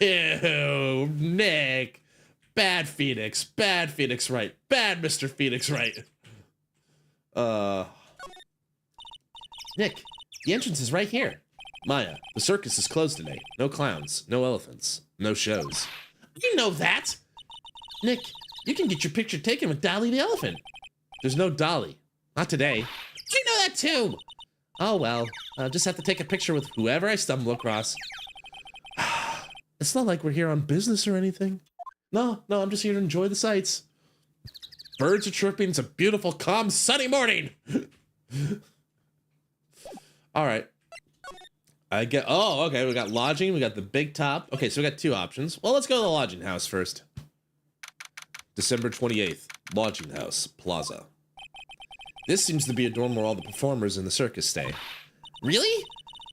Ew. Nick. Bad Phoenix. Bad Phoenix Wright. Bad Mr. Phoenix Wright. Nick, the entrance is right here. Maya, the circus is closed today. No clowns, no elephants, no shows. You know that! Nick, you can get your picture taken with Dolly the elephant. There's no Dolly. Not today. You know that too! Oh well, I'll just have to take a picture with whoever I stumble across. It's not like we're here on business or anything. No, I'm just here to enjoy the sights. Birds are chirping. It's a beautiful, calm, sunny morning. All right. Oh, okay. We got lodging. We got the big top. Okay, so we got two options. Well, let's go to the lodging house first. December 28th, lodging house, plaza. This seems to be a dorm where all the performers in the circus stay. Really?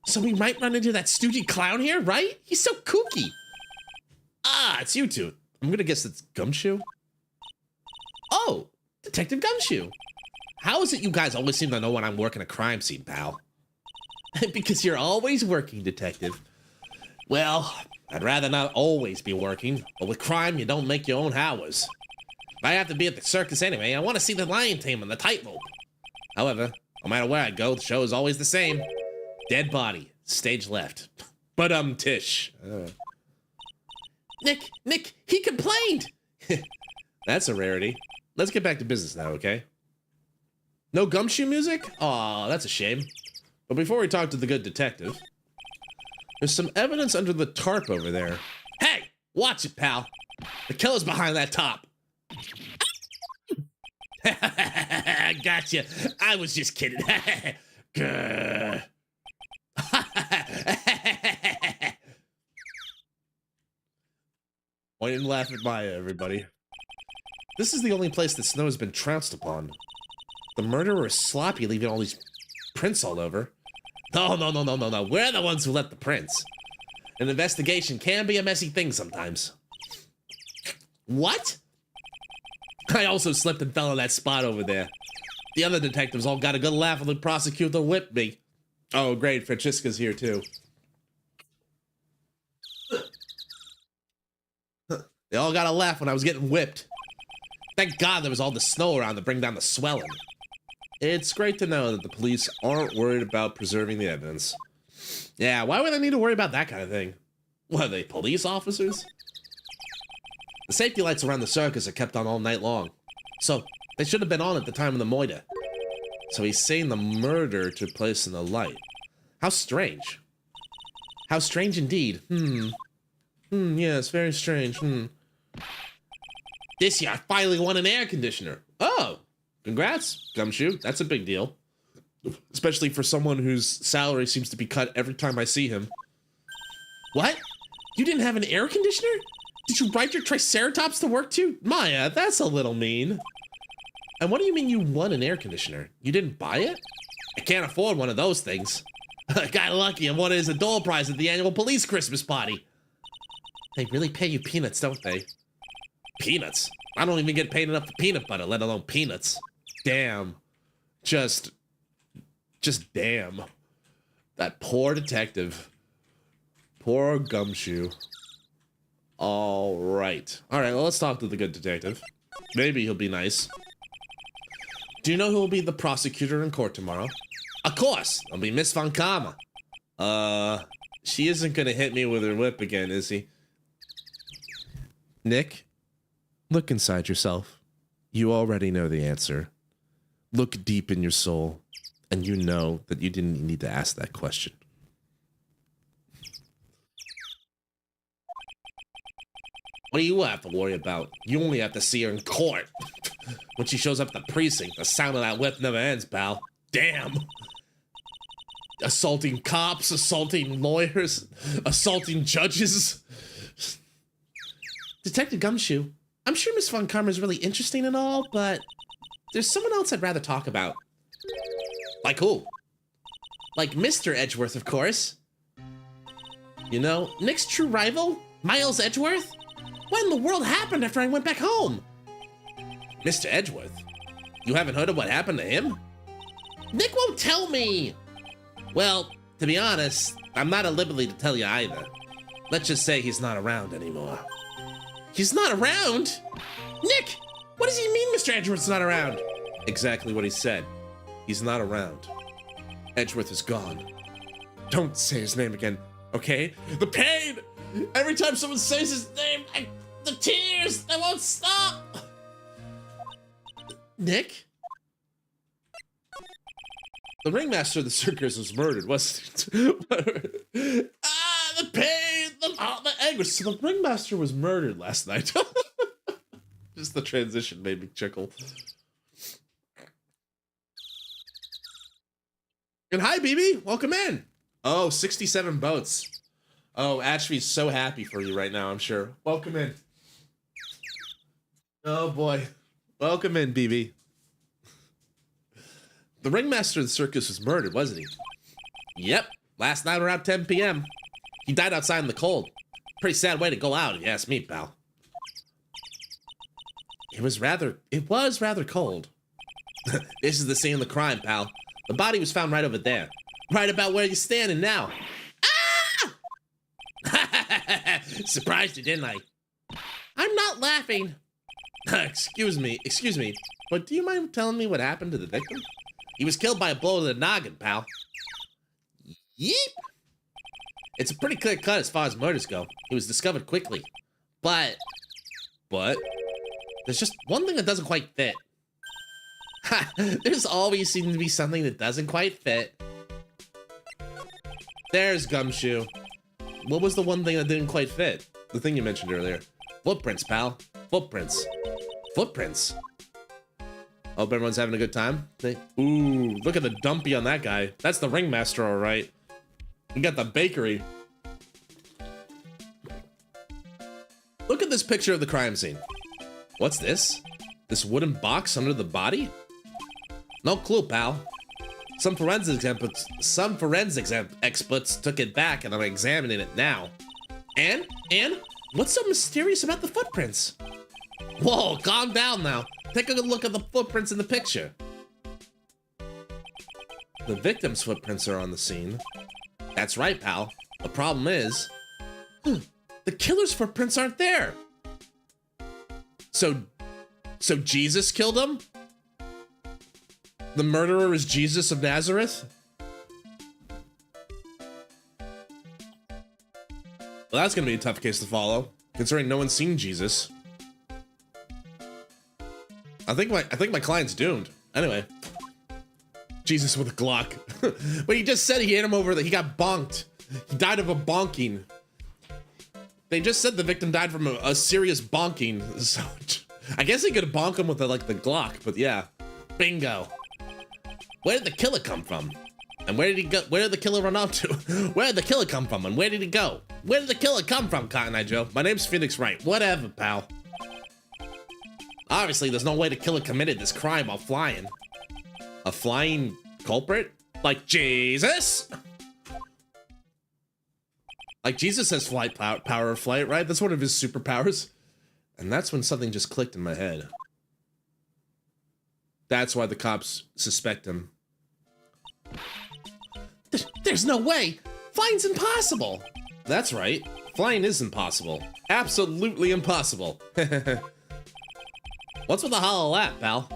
So we might run into that stoogey clown here, right? He's so kooky. Ah, it's you two. I'm gonna guess it's Gumshoe. Oh, Detective Gumshoe. How is it you guys always seem to know when I'm working a crime scene, pal? Because you're always working, detective. Well, I'd rather not always be working, but with crime, you don't make your own hours. If I have to be at the circus anyway, I want to see the lion tame and the tightrope. However, no matter where I go, the show is always the same. Dead body, stage left. But Tish. Nick, he complained! That's a rarity. Let's get back to business now, okay? No Gumshoe music? Aw, that's a shame. But before we talk to the good detective, there's some evidence under the tarp over there. Hey, watch it, pal. The killer's behind that top. Gotcha. I was just kidding. Grr. Point and laugh at Maya, everybody. This is the only place that snow has been trounced upon. The murderer is sloppy, leaving all these prints all over. No. We're the ones who left the prints. An investigation can be a messy thing sometimes. What? I also slipped and fell in that spot over there. The other detectives all got a good laugh when the prosecutor whipped me. Oh, great. Francesca's here, too. They all got a laugh when I was getting whipped. Thank God there was all the snow around to bring down the swelling. It's great to know that the police aren't worried about preserving the evidence. Yeah, why would they need to worry about that kind of thing? What, are they police officers? The safety lights around the circus are kept on all night long. So, they should have been on at the time of the murder. So he's saying the murder took place in the light. How strange. How strange indeed. Yes, very strange. This year, I finally won an air conditioner. Oh, congrats, Gumshoe. That's a big deal. Especially for someone whose salary seems to be cut every time I see him. What? You didn't have an air conditioner? Did you ride your Triceratops to work too? Maya, that's a little mean. And what do you mean you won an air conditioner? You didn't buy it? I can't afford one of those things. I got lucky I won it as a door prize at the annual police Christmas party. They really pay you peanuts, don't they? Peanuts? I don't even get paid enough for peanut butter, let alone peanuts. Damn. Just damn. That poor detective. Poor Gumshoe. All right, well, let's talk to the good detective. Maybe he'll be nice. Do you know who will be the prosecutor in court tomorrow? Of course, it'll be Miss Von Karma. She isn't gonna hit me with her whip again, is he? Nick, look inside yourself. You already know the answer. Look deep in your soul, and you know that you didn't need to ask that question. What do you have to worry about? You only have to see her in court. When she shows up at the precinct, the sound of that whip never ends, pal. Damn. Assaulting cops, assaulting lawyers, assaulting judges. Detective Gumshoe, I'm sure Miss Von Karma is really interesting and all, but there's someone else I'd rather talk about. Like who? Like Mr. Edgeworth, of course. You know, Nick's true rival, Miles Edgeworth? What in the world happened after I went back home? Mr. Edgeworth? You haven't heard of what happened to him? Nick won't tell me! Well, to be honest, I'm not at liberty to tell you either. Let's just say he's not around anymore. He's not around? Nick! What does he mean Mr. Edgeworth's not around? Exactly what he said. He's not around. Edgeworth is gone. Don't say his name again, okay? The pain! Every time someone says his name, the tears, they won't stop! Nick? The ringmaster of the circus was murdered, wasn't it? The pain, the anguish. So the ringmaster was murdered last night. Just the transition made me chuckle. And hi, BB, welcome in. Oh, 67 boats. Oh, Ashby's so happy for you right now, I'm sure. Welcome in. Oh boy. Welcome in, BB. The ringmaster of the circus was murdered, wasn't he? Yep. Last night around 10 p.m. He died outside in the cold. Pretty sad way to go out, if you ask me, pal. It was rather cold. This is the scene of the crime, pal. The body was found right over there. Right about where you're standing now. Ah! Surprised you, didn't I? I'm not laughing. Excuse me, but do you mind telling me what happened to the victim? He was killed by a blow to the noggin, pal. Yeep! It's a pretty clear cut as far as murders go. He was discovered quickly. But there's just one thing that doesn't quite fit. Ha! There's always seemed to be something that doesn't quite fit. There's Gumshoe. What was the one thing that didn't quite fit? The thing you mentioned earlier. Footprints, pal. Footprints. Footprints. Hope everyone's having a good time. Ooh, look at the dumpy on that guy. That's the ringmaster, all right. We got the bakery. Look at this picture of the crime scene. What's this? This wooden box under the body? No clue, pal. Some forensics experts took it back and are examining it now. And what's so mysterious about the footprints? Whoa, calm down now. Take a good look at the footprints in the picture. The victim's footprints are on the scene. That's right, pal. The problem is, the killer's footprints aren't there. So Jesus killed him? The murderer is Jesus of Nazareth? Well, that's gonna be a tough case to follow, considering no one's seen Jesus. I think my client's doomed. Anyway. Jesus with a Glock. But he just said he hit him over he got bonked. He died of a bonking. They just said the victim died from a serious bonking. So I guess he could bonk him with the Glock, but yeah. Bingo. Where did the killer come from? And where did he go? Where did the killer run off to? Where did the killer come from? And where did he go? Where did the killer come from, Cotton Eye Joe? My name's Phoenix Wright. Whatever, pal. Obviously, there's no way the killer committed this crime while flying. A flying culprit? Like Jesus? Like Jesus has power of flight, right? That's one of his superpowers. And that's when something just clicked in my head. That's why the cops suspect him. There's no way! Flying's impossible! That's right. Flying is impossible. Absolutely impossible. What's with the hollow laugh, pal?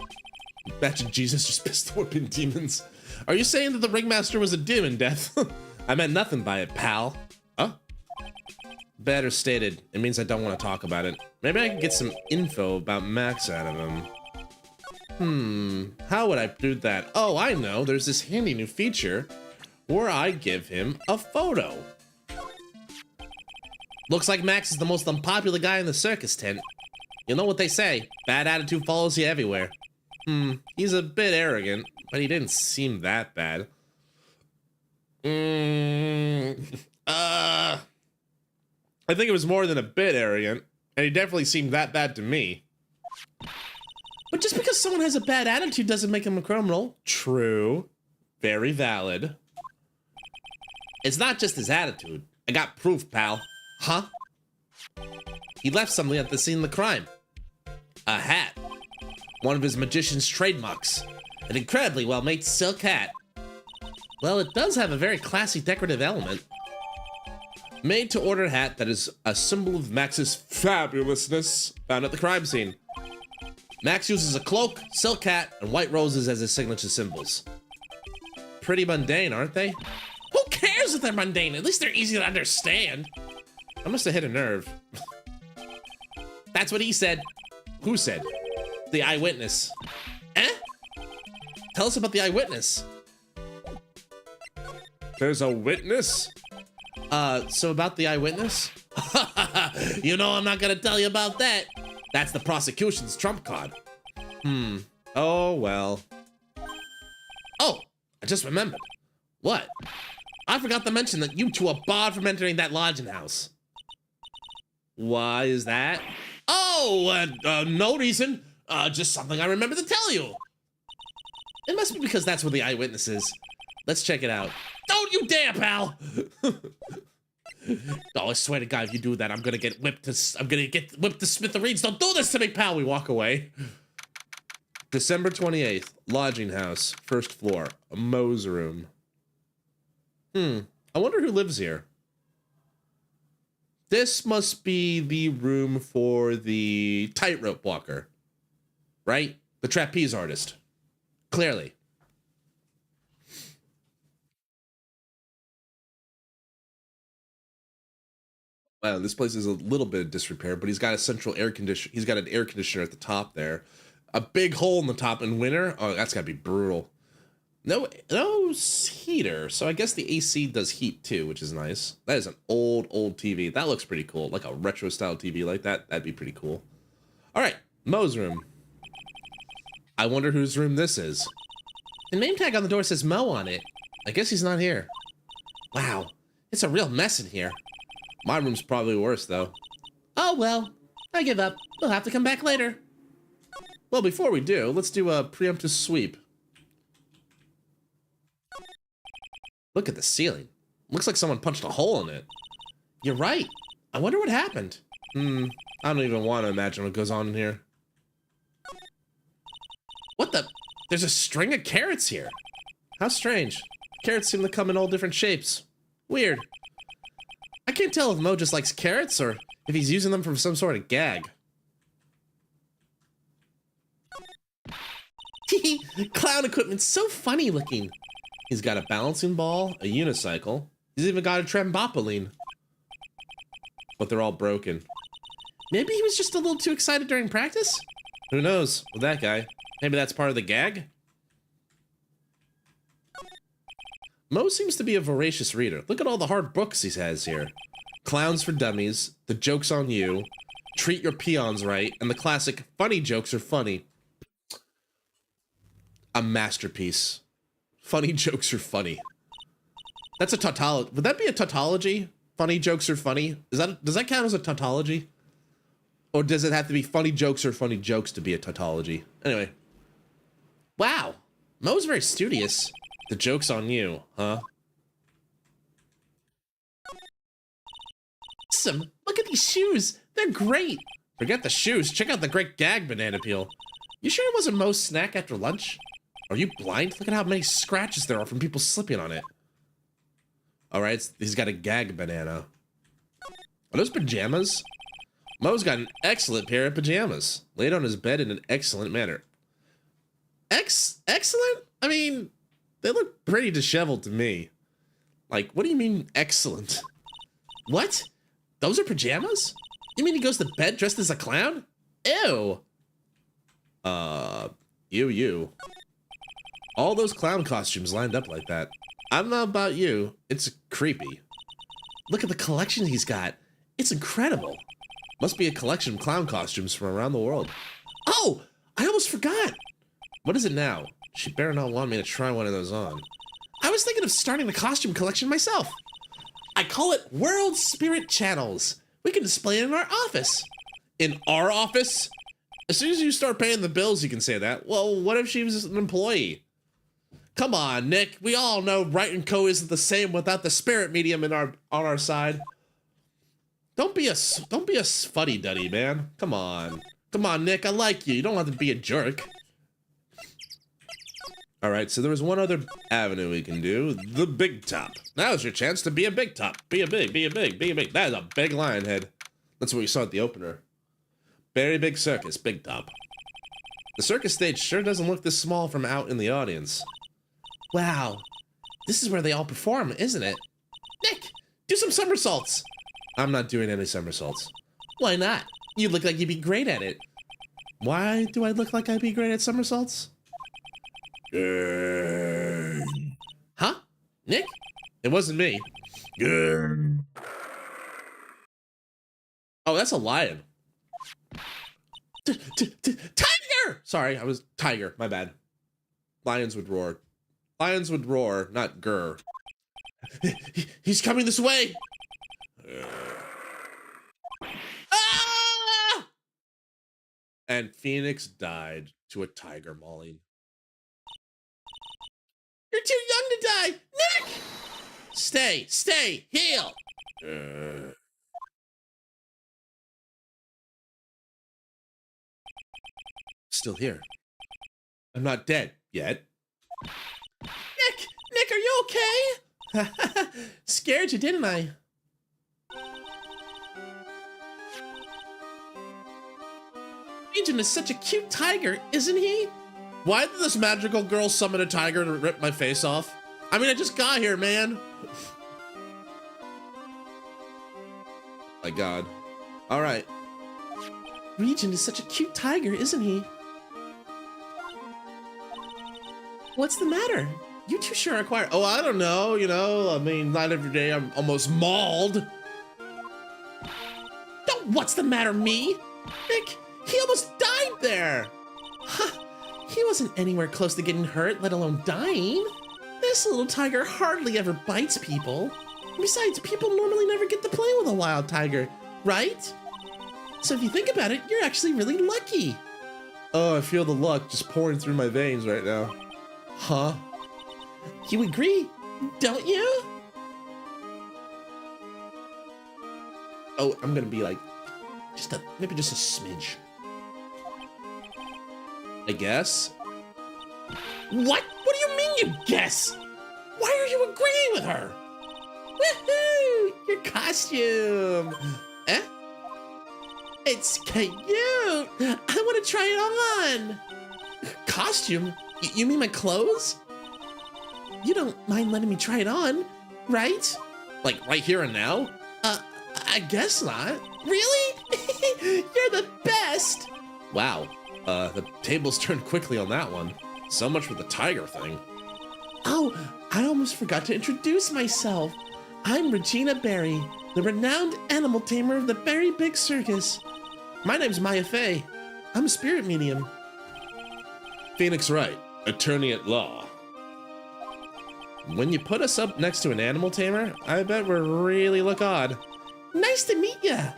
Imagine Jesus just pistol whipping demons. Are you saying that the ringmaster was a demon, Death? I meant nothing by it, pal. Huh? Better stated. It means I don't want to talk about it. Maybe I can get some info about Max out of him. How would I do that? Oh, I know. There's this handy new feature where I give him a photo. Looks like Max is the most unpopular guy in the circus tent. You know what they say, bad attitude follows you everywhere. He's a bit arrogant, but he didn't seem that bad. I think it was more than a bit arrogant, and he definitely seemed that bad to me. But just because someone has a bad attitude doesn't make him a criminal. True. Very valid. It's not just his attitude. I got proof, pal. Huh? He left something at the scene of the crime. A hat. One of his magician's trademarks. An incredibly well-made silk hat. Well, it does have a very classy decorative element. Made to order hat that is a symbol of Max's fabulousness found at the crime scene. Max uses a cloak, silk hat, and white roses as his signature symbols. Pretty mundane, aren't they? Who cares if they're mundane? At least they're easy to understand. I must have hit a nerve. That's what he said. Who said? The eyewitness. Eh? Tell us about the eyewitness. There's a witness? So about the eyewitness? You know I'm not gonna tell you about that. That's the prosecution's trump card. Oh, well. Oh, I just remembered. What? I forgot to mention that you two are barred from entering that lodging house. Why is that? Oh, no reason. Just something I remember to tell you. It must be because that's where the eyewitness is. Let's check it out. Don't you dare, pal! Oh, I swear to God, if you do that, I'm gonna get whipped to smithereens. Don't do this to me, pal! We walk away. December 28th, lodging house, first floor, a Moe's room. I wonder who lives here. This must be the room for the tightrope walker, right? The trapeze artist. Clearly. Wow, this place is a little bit of disrepair, but he's got a central air conditioner. He's got an air conditioner at the top there. A big hole in the top in winter. Oh, that's gotta be brutal. No heater, so I guess the AC does heat too, which is nice. That is an old TV. That looks pretty cool. Like a retro style TV like that. That'd be pretty cool. All right, Moe's room. I wonder whose room this is. The name tag on the door says Moe on it. I guess he's not here. Wow, it's a real mess in here. My room's probably worse, though. Oh, well, I give up. We'll have to come back later. Well, before we do, let's do a preemptive sweep. Look at the ceiling. Looks like someone punched a hole in it. You're right. I wonder what happened. I don't even want to imagine what goes on in here. What the? There's a string of carrots here. How strange. Carrots seem to come in all different shapes. Weird. I can't tell if Moe just likes carrots or if he's using them for some sort of gag. Clown equipment's so funny looking. He's got a balancing ball, a unicycle. He's even got a trampoline. But they're all broken. Maybe he was just a little too excited during practice? Who knows with that guy? Maybe that's part of the gag? Mo seems to be a voracious reader. Look at all the hard books he has here. Clowns for Dummies, The Joke's on You, Treat Your Peons Right, and the classic Funny Jokes Are Funny. A masterpiece. Funny Jokes Are Funny. That's a tautology. Would that be a tautology? Funny Jokes Are Funny? Does that count as a tautology? Or does it have to be Funny Jokes Are Funny Jokes to be a tautology? Anyway. Wow. Mo's very studious. The joke's on you, huh? Awesome. Look at these shoes. They're great. Forget the shoes. Check out the great gag banana peel. You sure it wasn't Mo's snack after lunch? Are you blind? Look at how many scratches there are from people slipping on it. All right, he's got a gag banana. Are those pajamas? Mo's got an excellent pair of pajamas, laid on his bed in an excellent manner. Excellent? I mean, they look pretty disheveled to me. Like, what do you mean excellent? What? Those are pajamas? You mean he goes to bed dressed as a clown? Ew. You. All those clown costumes lined up like that. I don't know about you. It's creepy. Look at the collection he's got. It's incredible. Must be a collection of clown costumes from around the world. Oh, I almost forgot. What is it now? She better not want me to try one of those on. I was thinking of starting a costume collection myself. I call it World Spirit Channels. We can display it in our office. In our office? As soon as you start paying the bills, you can say that. Well, what if she was an employee? Come on, Nick. We all know Wright & Co. isn't the same without the spirit medium on our side. Don't be a fuddy-duddy, man. Come on, Nick. I like you. You don't have to be a jerk. All right, so there was one other avenue we can do. The big top. Now's your chance to be a big top. Be a big. That is a big lion head. That's what we saw at the opener. Very big circus, big top. The circus stage sure doesn't look this small from out in the audience. Wow, this is where they all perform, isn't it? Nick, do some somersaults. I'm not doing any somersaults. Why not? You look like you'd be great at it. Why do I look like I'd be great at somersaults? Huh? Nick? It wasn't me. Oh, that's a lion. Tiger! Sorry, I was tiger. My bad. Lions would roar. Lions would roar, not grr. He's coming this way. Ah! And Phoenix died to a tiger mauling. You're too young to die, Nick! Stay, heal. Still here. I'm not dead yet. Nick, are you okay? Scared you, didn't I? Agent is such a cute tiger, isn't he? Why did this magical girl summon a tiger to rip my face off? I mean, I just got here, man. My God. All right. Regent is such a cute tiger, isn't he? What's the matter? You two sure are quiet. Oh, I don't know, I mean, not every day I'm almost mauled. Don't, what's the matter, me? Nick, he almost died there. Huh, he wasn't anywhere close to getting hurt, let alone dying. This little tiger hardly ever bites people. Besides, people normally never get to play with a wild tiger, right? So if you think about it, you're actually really lucky. Oh, I feel the luck just pouring through my veins right now. Huh? You agree, don't you? Oh, I'm gonna be like, maybe just a smidge. I guess. What? What do you mean you guess? Why are you agreeing with her? Woohoo! Your costume. Eh? It's cute. I want to try it on. costume? You mean my clothes? You don't mind letting me try it on, right? Like right here and now? I guess not. Really? You're the best! Wow, the tables turned quickly on that one. So much for the tiger thing. Oh, I almost forgot to introduce myself. I'm Regina Berry, the renowned animal tamer of the Berry Big Circus. My name's Maya Fey. I'm a spirit medium. Phoenix Wright, attorney at law. When you put us up next to an animal tamer, I bet we really look odd. Nice to meet ya.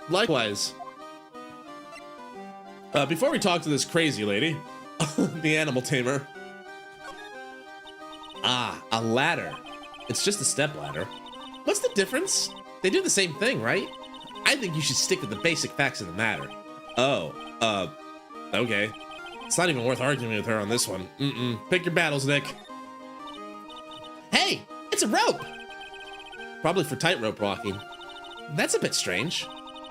Likewise. Before we talk to this crazy lady, the animal tamer. Ah, a ladder. It's just a step ladder. What's the difference? They do the same thing, right? I think you should stick with the basic facts of the matter. Oh, okay. It's not even worth arguing with her on this one. Pick your battles, Nick. Hey, it's a rope. Probably for tightrope walking. That's a bit strange.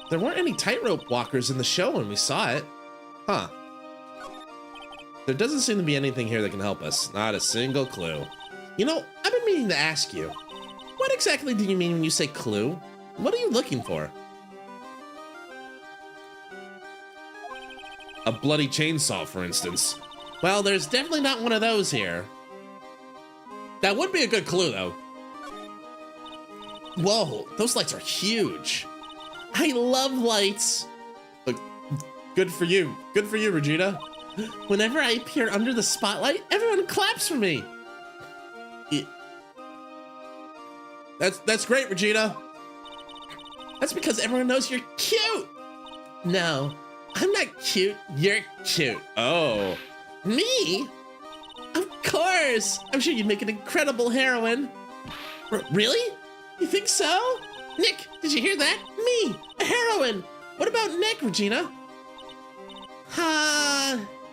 There weren't any tightrope walkers in the show when we saw it. Huh. There doesn't seem to be anything here that can help us. Not a single clue. You know, I've been meaning to ask you. What exactly do you mean when you say clue? What are you looking for? A bloody chainsaw, for instance. Well, there's definitely not one of those here. That would be a good clue, though. Whoa, those lights are huge. I love lights. Good for you. Good for you, Regina. Whenever I appear under the spotlight, everyone claps for me. That's great, Regina. That's because everyone knows you're cute. No, I'm not cute. You're cute. Oh. Me? Of course. I'm sure you'd make an incredible heroine. Really? You think so? Nick, did you hear that? Me, a heroine. What about Nick, Regina?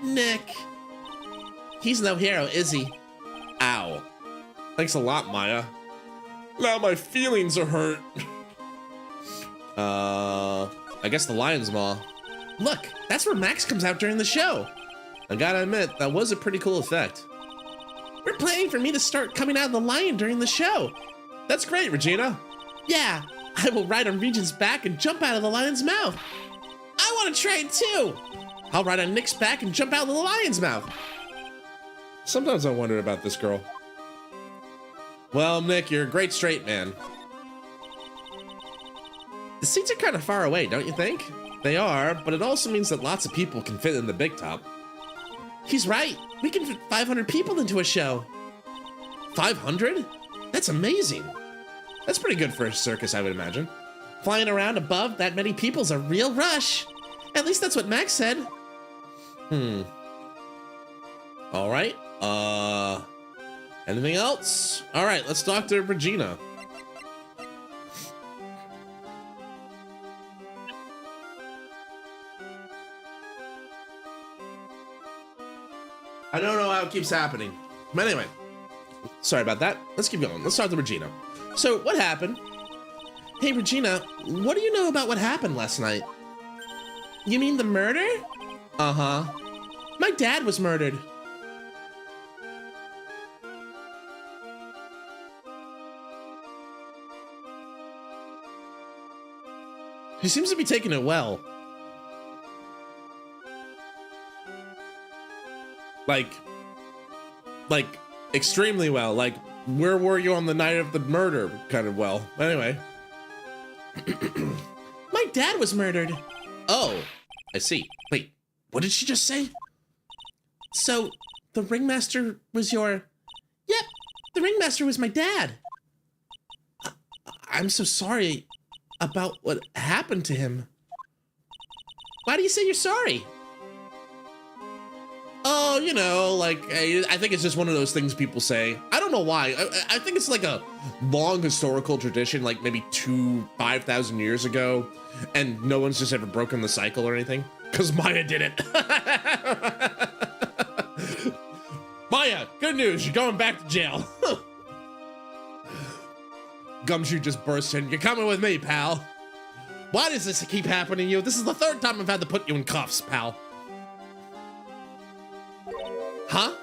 Nick. He's no hero, is he? Ow. Thanks a lot, Maya. Now my feelings are hurt. I guess the lion's maw. Look, that's where Max comes out during the show. I gotta admit, that was a pretty cool effect. We're planning for me to start coming out of the lion during the show. That's great, Regina. Yeah, I will ride on Regent's back and jump out of the lion's mouth. I want to try it too. I'll ride on Nick's back and jump out of the lion's mouth. Sometimes I wonder about this girl. Well, Nick, you're a great straight man. The seats are kind of far away, don't you think? They are, but it also means that lots of people can fit in the big top. He's right. We can fit 500 people into a show. 500? That's amazing. That's pretty good for a circus, I would imagine. Flying around above that many people's a real rush. At least that's what Max said. All right. Anything else? All right, let's talk to Regina. I don't know how it keeps happening. But anyway, sorry about that. Let's keep going. Let's talk to Regina. So, what happened? Hey, Regina, what do you know about what happened last night? You mean the murder? Uh-huh. My dad was murdered. He seems to be taking it well. Like, extremely well. Like, where were you on the night of the murder? Kind of well. Anyway. My dad was murdered. Oh, I see. Wait, what did she just say? So, the ringmaster was your... Yep, the ringmaster was my dad. I'm so sorry about what happened to him. Why do you say you're sorry? Oh, you know, like, I think it's just one of those things people say. I don't know why. I think it's like a long historical tradition, like maybe 5,000 years ago, and no one's just ever broken the cycle or anything. Because Maya did it. Maya, good news. You're going back to jail. Gumshoe just burst in. You're coming with me, pal. Why does this keep happening to you? This is the third time I've had to put you in cuffs, pal. Huh?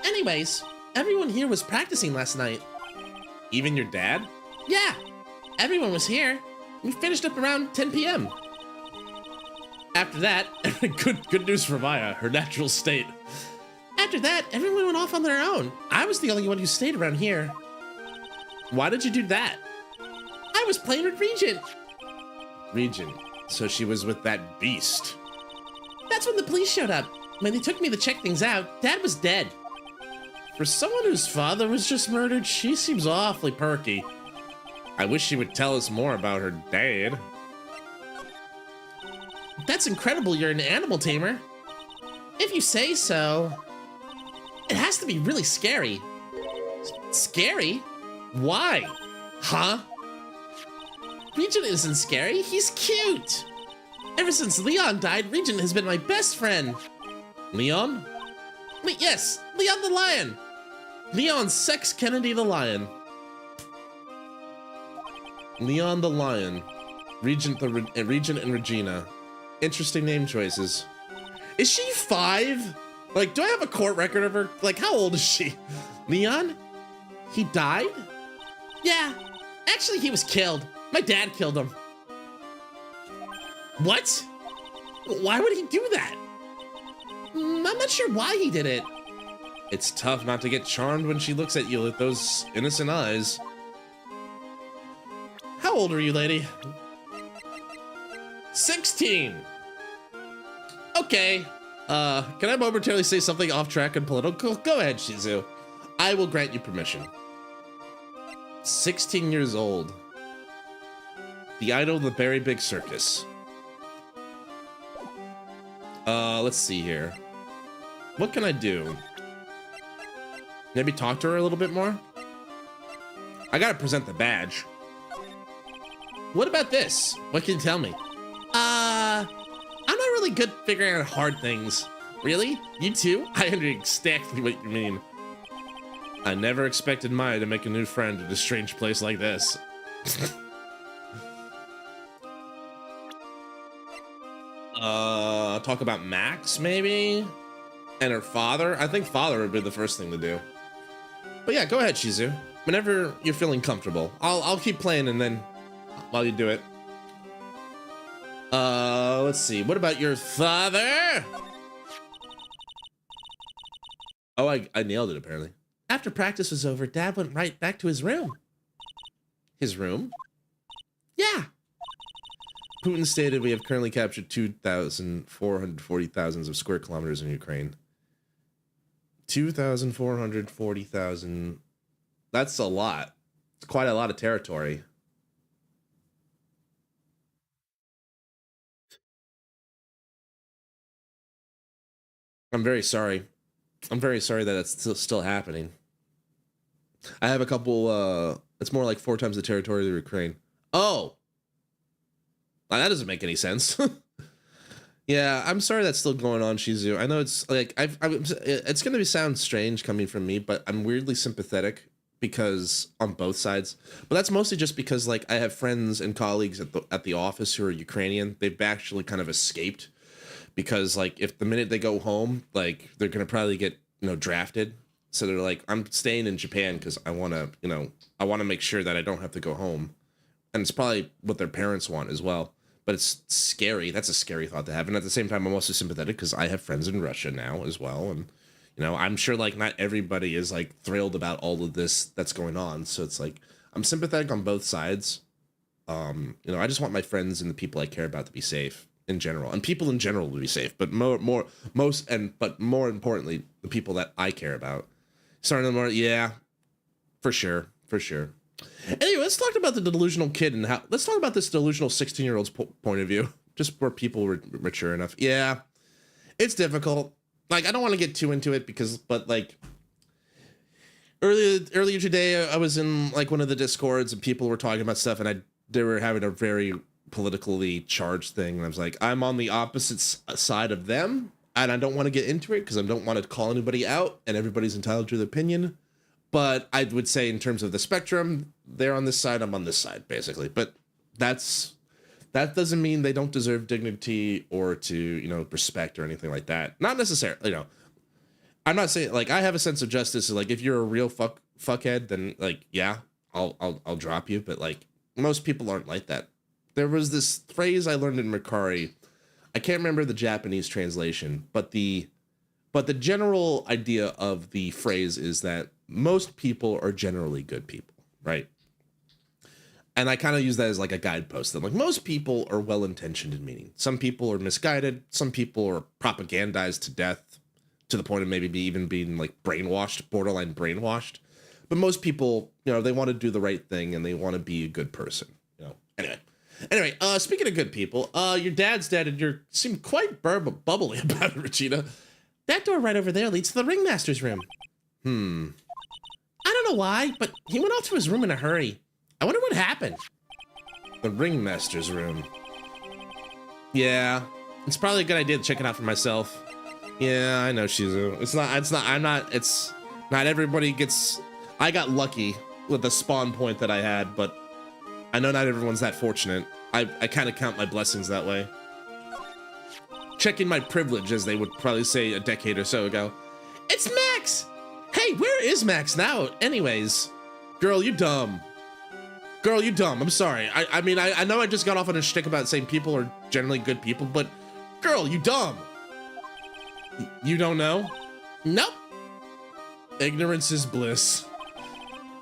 Anyways, everyone here was practicing last night. Even your dad? Yeah, everyone was here. We finished up around 10 p.m. After that, Good news for Maya, her natural state. after that, everyone went off on their own. I was the only one who stayed around here. Why did you do that? I was playing with Regent. Regent. So she was with that beast. That's when the police showed up. When they took me to check things out, Dad was dead. For someone whose father was just murdered, she seems awfully perky. I wish she would tell us more about her dad. That's incredible, you're an animal tamer. If you say so. It has to be really scary. Scary? Why? Huh? Regent isn't scary, he's cute. Ever since Leon died, Regent has been my best friend. Leon? Yes, Leon the Lion. Leon Sex Kennedy the Lion. Leon the Lion. Regent and Regina. Interesting name choices. Is she 5? Like, do I have a court record of her? Like, how old is she? Leon? He died? Yeah. Actually, he was killed. My dad killed him. What? Why would he do that? I'm not sure why he did it. It's tough not to get charmed when she looks at you with those innocent eyes. How old are you, lady? 16! Okay. Can I momentarily say something off track and political? Go ahead, Shizu. I will grant you permission. 16 years old. The idol of the Very Big Circus. Let's see here. What can I do? Maybe talk to her a little bit more? I gotta present the badge. What about this? What can you tell me? I'm not really good figuring out hard things. Really? You too? I understand exactly what you mean. I never expected Maya to make a new friend in a strange place like this. Talk about Max, maybe? And her father? I think father would be the first thing to do. But yeah, go ahead, Shizu. Whenever you're feeling comfortable. I'll keep playing and then while you do it. Let's see. What about your father? Oh, I nailed it, apparently. After practice was over, Dad went right back to his room. His room? Yeah. Putin stated we have currently captured 2,440,000 of square kilometers in Ukraine. 2,440,000. That's a lot. It's quite a lot of territory. I'm very sorry. I'm very sorry that it's still happening. I have a couple, it's more like 4 times the territory of Ukraine. Oh! Well, that doesn't make any sense. Yeah, I'm sorry that's still going on, Shizu. I know it's like, it's going to sound strange coming from me, but I'm weirdly sympathetic because on both sides. But that's mostly just because like I have friends and colleagues at the office who are Ukrainian. They've actually kind of escaped because like if the minute they go home, like they're going to probably get, drafted. So they're like, I'm staying in Japan because I want to, I want to make sure that I don't have to go home. And it's probably what their parents want as well. But it's scary. That's a scary thought to have. And at the same time, I'm also sympathetic because I have friends in Russia now as well. And, I'm sure like not everybody is like thrilled about all of this that's going on. So it's like, I'm sympathetic on both sides. I just want my friends and the people I care about to be safe in general. And people in general to be safe. But more importantly, the people that I care about. Starting more, yeah, for sure. Anyway, let's talk about the delusional kid and let's talk about this delusional 16-year-old's point of view, just where people were mature enough. Yeah, it's difficult. Like, I don't want to get too into it but like earlier today, I was in like one of the Discords and people were talking about stuff and they were having a very politically charged thing. And I was like, I'm on the opposite side of them and I don't want to get into it because I don't want to call anybody out and everybody's entitled to their opinion. But I would say in terms of the spectrum, they're on this side, I'm on this side, basically. But that's That doesn't mean they don't deserve dignity or to, you know, respect or anything like that. Not necessarily, you know. I'm not saying, like, I have a sense of justice. Like, if you're a real fuckhead, then, like, yeah, I'll drop you. But, like, most people aren't like that. There was this phrase I learned in Mercari. I can't remember the Japanese translation, but the general idea of the phrase is that most people are generally good people, right? And I kind of use that as like a guidepost. That like most people are well-intentioned in meaning. Some people are misguided. Some people are propagandized to death to the point of maybe even being like brainwashed, borderline brainwashed. But most people, you know, they want to do the right thing and they want to be a good person. You know. Anyway. Speaking of good people, your dad's dead and you seem quite bubbly about it, Regina. That door right over there leads to the ringmaster's room. I don't know why, but he went off to his room in a hurry. I wonder what happened. The ringmaster's room. Yeah, it's probably a good idea to check it out for myself. Yeah, I know Shizu. It's not everybody gets, I got lucky with the spawn point that I had, but I know not everyone's that fortunate. I kind of count my blessings that way. Checking my privilege, as they would probably say a decade or so ago. It's Max! Hey, where is Max now? Anyways, girl, you dumb. Girl, you dumb. I'm sorry. I mean, I know I just got off on a shtick about saying people are generally good people, but girl, you dumb. You don't know? Nope. Ignorance is bliss.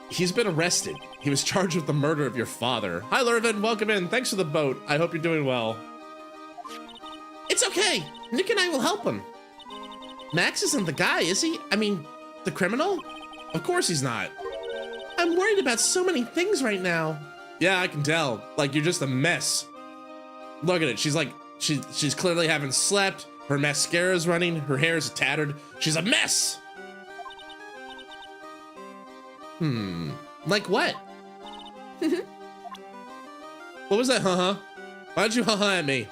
He's been arrested. He was charged with the murder of your father. Hi, Lurvin. Welcome in. Thanks for the boat. I hope you're doing well. It's okay. Nick and I will help him. Max isn't the guy, is he? I mean, the criminal? Of course he's not. I'm worried about so many things right now. Yeah, I can tell. Like, you're just a mess. Look at it. She's like, she's clearly haven't slept. Her mascara's running. Her hair is tattered. She's a mess. Like what? What was that, huh? Why did you at me?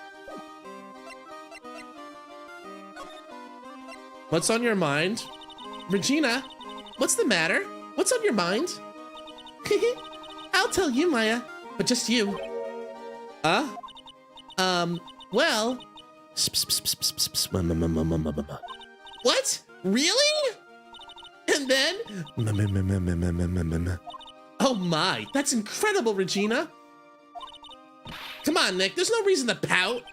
What's on your mind? Regina, what's the matter? What's on your mind? I'll tell you, Maya, but just you. Well. What? Really? And then? Oh my, that's incredible, Regina. Come on, Nick, there's no reason to pout.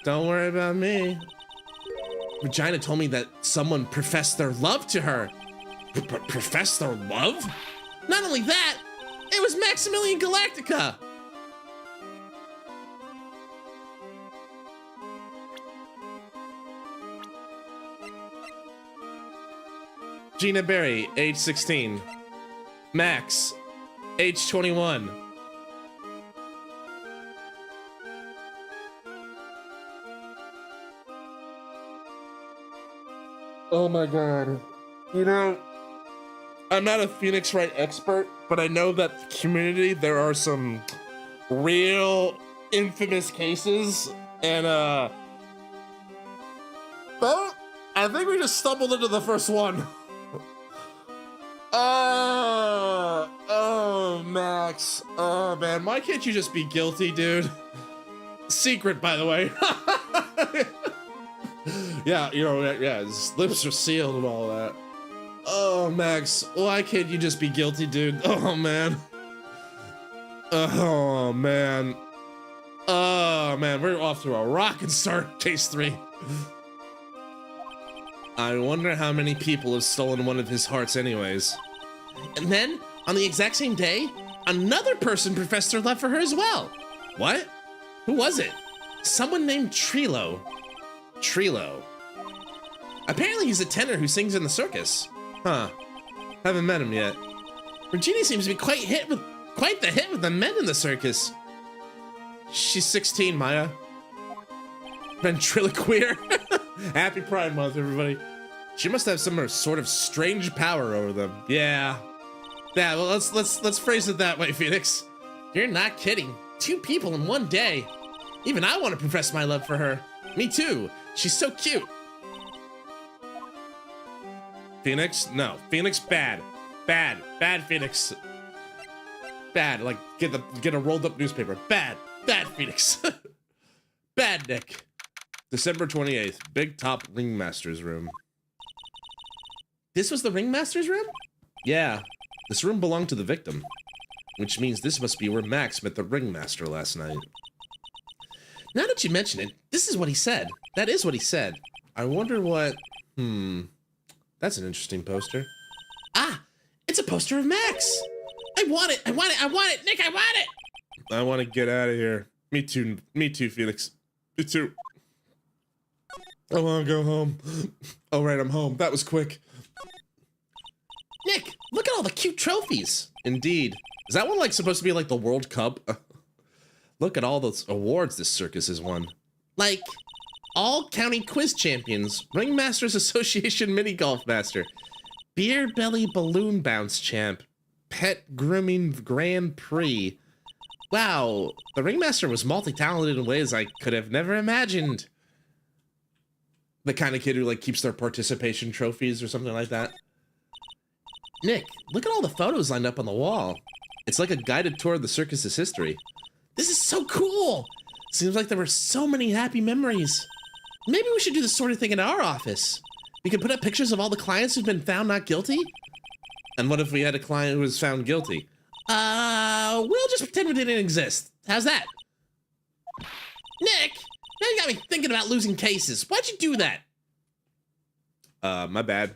Don't worry about me. Regina told me that someone professed their love to her. Professed their love? Not only that, it was Maximilian Galactica. Gina Berry, age 16. Max, age 21. Oh my god. You know, I'm not a Phoenix Wright expert, but I know that the community, there are some real infamous cases, and well, I think we just stumbled into the first one. Oh, Max. Oh, man. Why can't you just be guilty, dude? Secret, by the way. Yeah, you know, yeah, his lips are sealed and all that. Oh, Max. Why can't you just be guilty, dude? Oh, man. Oh, man. Oh, man. We're off to a rockin' start, case 3. I wonder how many people have stolen one of his hearts anyways. And then, on the exact same day, another person professed their love for her as well. What? Who was it? Someone named Trilo. Trilo. Apparently he's a tenor who sings in the circus. Huh. Haven't met him yet. Regina seems to be quite the hit with the men in the circus. She's 16, Maya. Ventriloqueer. Happy Pride Month, everybody. She must have some sort of strange power over them. Yeah. Yeah, well, let's phrase it that way, Phoenix. You're not kidding. 2 people in one day. Even I want to profess my love for her. Me too. She's so cute. Phoenix? No. Phoenix, bad. Bad. Bad Phoenix. Bad. Like, get a rolled up newspaper. Bad. Bad Phoenix. Bad Nick. December 28th, Big Top Ringmaster's room. This was the ringmaster's room? Yeah, this room belonged to the victim, which means this must be where Max met the ringmaster last night. Now that you mention it, this is what he said. That is what he said. I wonder what... That's an interesting poster. Ah, it's a poster of Max. I want it. I want it. I want it. Nick, I want it. I want to get out of here. Me too, Phoenix. Me too. I want to go home. All right, I'm home. That was quick. Nick, look at all the cute trophies. Indeed. Is that one like supposed to be like the World Cup? Look at all those awards this circus has won. Like, all county quiz champions, Ringmasters Association Mini Golf Master, beer belly balloon bounce champ, Pet Grooming Grand Prix. wow, the ringmaster was multi-talented in ways I could have never imagined. The kind of kid who like keeps their participation trophies or something like that. Nick, look at all the photos lined up on the wall. It's like a guided tour of the circus's history. This is so cool. Seems like there were so many happy memories. Maybe we should do this sort of thing in our office. We could put up pictures of all the clients who've been found not guilty. And what if we had a client who was found guilty? We'll just pretend we didn't exist. How's that? Nick, now you got me thinking about losing cases. Why'd you do that? My bad.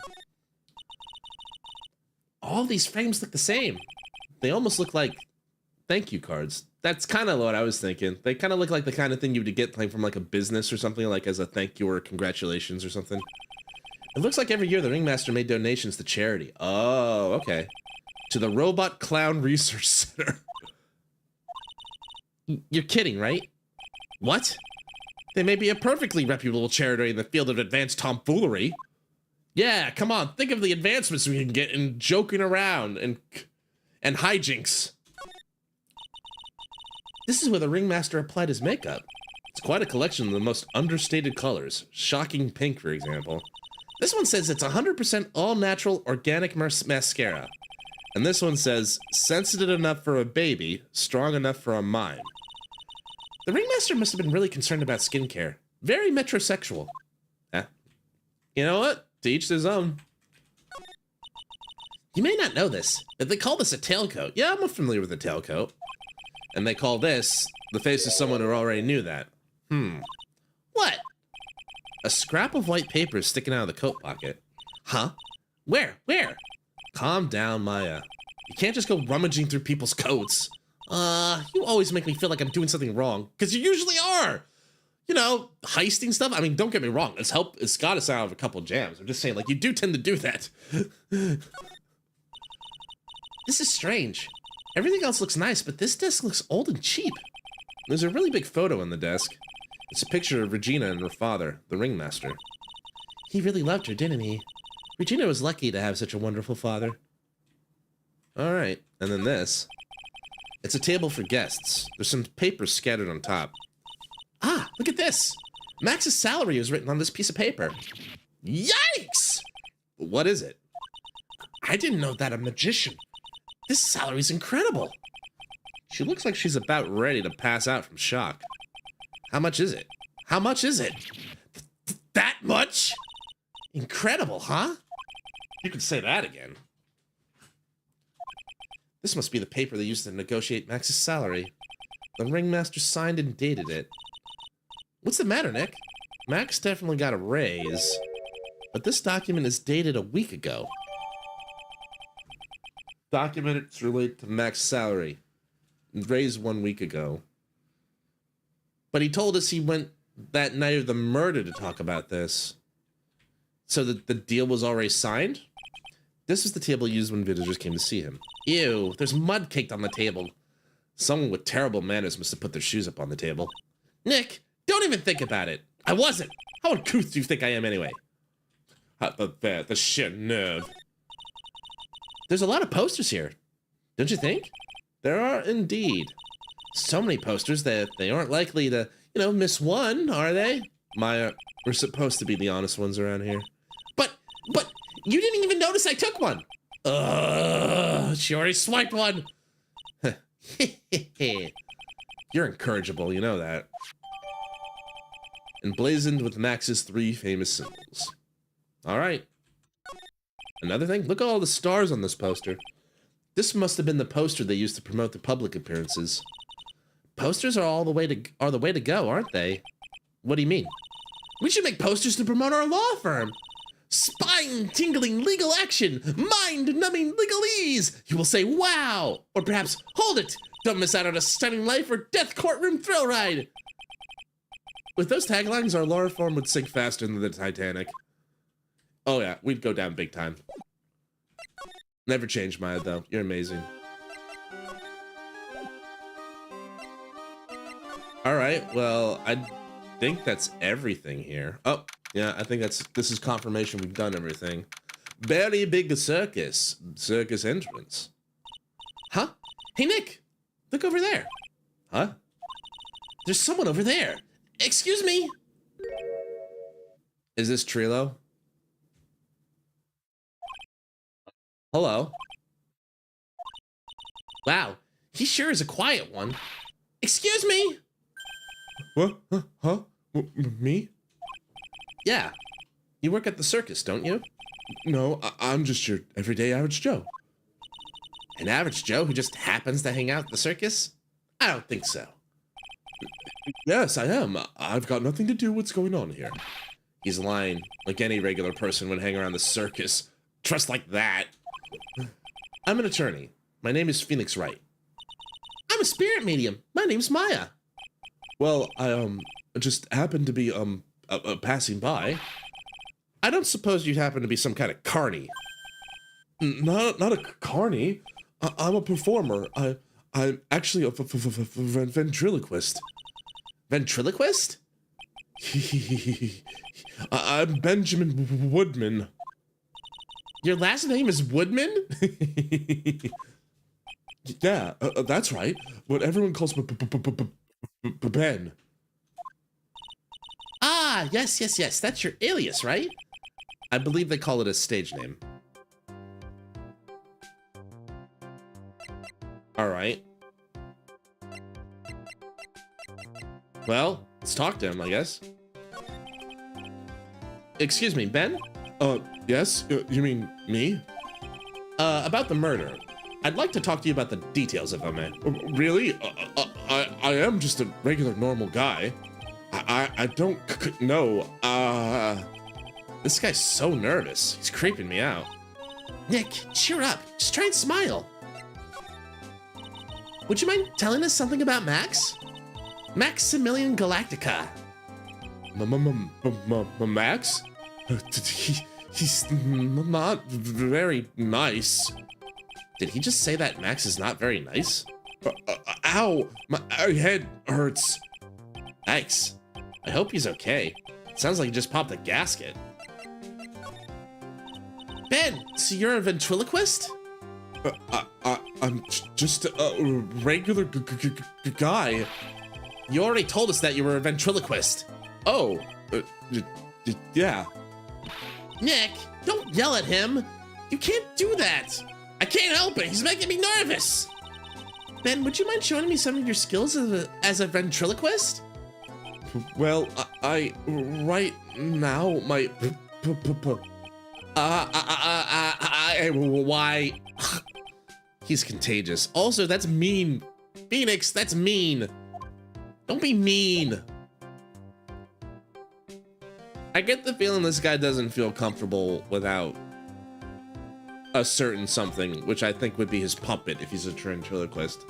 All these frames look the same. They almost look like thank you cards. That's kind of what I was thinking. They kind of look like the kind of thing you would get like from like a business or something, like as a thank you or congratulations or something. It looks like every year the Ringmaster made donations to charity. Oh, okay. To the Robot Clown Research Center. You're kidding, right? What? They may be a perfectly reputable charity in the field of advanced tomfoolery. Yeah, come on, think of the advancements we can get in joking around and hijinks. This is where the Ringmaster applied his makeup. It's quite a collection of the most understated colors. Shocking pink, for example. This one says it's 100% all-natural organic mascara. And this one says, sensitive enough for a baby, strong enough for a mime. The Ringmaster must have been really concerned about skincare. Very metrosexual. You know what? To each his own. You may not know this, but they call this a tailcoat. Yeah, I'm familiar with the tailcoat. And they call this the face of someone who already knew that. What? A scrap of white paper is sticking out of the coat pocket. Huh? Where? Where? Calm down, Maya. You can't just go rummaging through people's coats. You always make me feel like I'm doing something wrong. Because you usually are. You know, heisting stuff. I mean, don't get me wrong. It's got us out of a couple jams. I'm just saying, like, you do tend to do that. This is strange. Everything else looks nice, but this desk looks old and cheap. There's a really big photo on the desk. It's a picture of Regina and her father, the Ringmaster. He really loved her, didn't he? Regina was lucky to have such a wonderful father. All right, and then this. It's a table for guests. There's some papers scattered on top. Ah, look at this. Max's salary is written on this piece of paper. Yikes! What is it? I didn't know that a magician. This salary's incredible. She looks like she's about ready to pass out from shock. How much is it? How much is it? That much? Incredible, huh? You could say that again. This must be the paper they used to negotiate Max's salary. The Ringmaster signed and dated it. What's the matter, Nick? Max definitely got a raise, but this document is dated a week ago. Documents relate to Max's salary. Raised 1 week ago. But he told us he went that night of the murder to talk about this. So the deal was already signed? This was the table used when visitors came to see him. Ew, there's mud caked on the table. Someone with terrible manners must have put their shoes up on the table. Nick, don't even think about it. I wasn't. How uncouth do you think I am anyway? The sheer nerve. There's a lot of posters here. Don't you think? There are indeed. So many posters that they aren't likely to, miss one, are they? Maya, we're supposed to be the honest ones around here. But you didn't even notice I took one. She already swiped one. You're incorrigible, you know that. Emblazoned with Max's 3 famous symbols. All right. Another thing, look at all the stars on this poster. This must have been the poster they used to promote the public appearances. Posters are the way to go, aren't they? What do you mean? We should make posters to promote our law firm. Spine-tingling legal action, mind-numbing legalese. You will say, wow, or perhaps, hold it. Don't miss out on a stunning life or death courtroom thrill ride. With those taglines, our law firm would sink faster than the Titanic. Oh yeah, we'd go down big time. Never change, Maya, though. You're amazing. All right, well, I think that's everything here. Oh, yeah, I think this is confirmation we've done everything. Very big circus entrance. Huh? Hey, Nick, look over there. Huh? There's someone over there. Excuse me. Is this Trilo? Hello. Wow, he sure is a quiet one. Excuse me. What? Huh? Me? Yeah. You work at the circus, don't you? No, I'm just your everyday average Joe. An average Joe who just happens to hang out at the circus? I don't think so. Yes, I am. I've got nothing to do with what's going on here. He's lying, like any regular person would hang around the circus. Trust like that. I'm an attorney. My name is Phoenix Wright. I'm a spirit medium. My name's Maya. Well, I just happened to be passing by. I don't suppose you'd happen to be some kind of carny. Not a carny. I'm a performer. I'm actually a ventriloquist. Ventriloquist? I'm Benjamin Woodman. Your last name is Woodman? Yeah, that's right. What everyone calls Ben. Ah, yes. That's your alias, right? I believe they call it a stage name. All right. Well, let's talk to him, I guess. Excuse me, Ben? Yes? You mean me? About the murder. I'd like to talk to you about the details, if I may. Really? I am just a regular normal guy. I don't know. This guy's so nervous. He's creeping me out. Nick, cheer up. Just try and smile. Would you mind telling us something about Max? Maximilian Galactica. Max? He's not very nice. Did he just say that Max is not very nice? Ow! My head hurts. Yikes. I hope he's okay. Sounds like he just popped a gasket. Ben, so you're a ventriloquist? I'm just a regular guy. You already told us that you were a ventriloquist. Oh, yeah. Nick, don't yell at him. You can't do that. I can't help it. He's making me nervous. Ben, would you mind showing me some of your skills as a ventriloquist? Well, I right now my why? He's contagious. Also, that's mean. Phoenix, that's mean. Don't be mean. I get the feeling this guy doesn't feel comfortable without a certain something, which I think would be his puppet if he's a ventriloquist.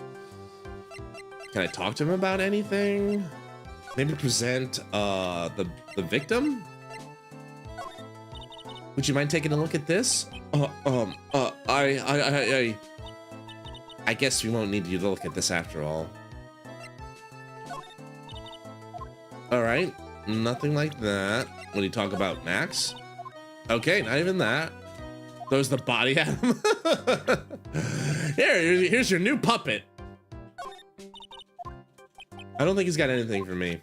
Can I talk to him about anything? Maybe present the victim? Would you mind taking a look at this? I guess we won't need you to look at this after all. All right, nothing like that. When you talk about Max? Okay, not even that. Throws the body at him. Here's your new puppet. I don't think he's got anything for me.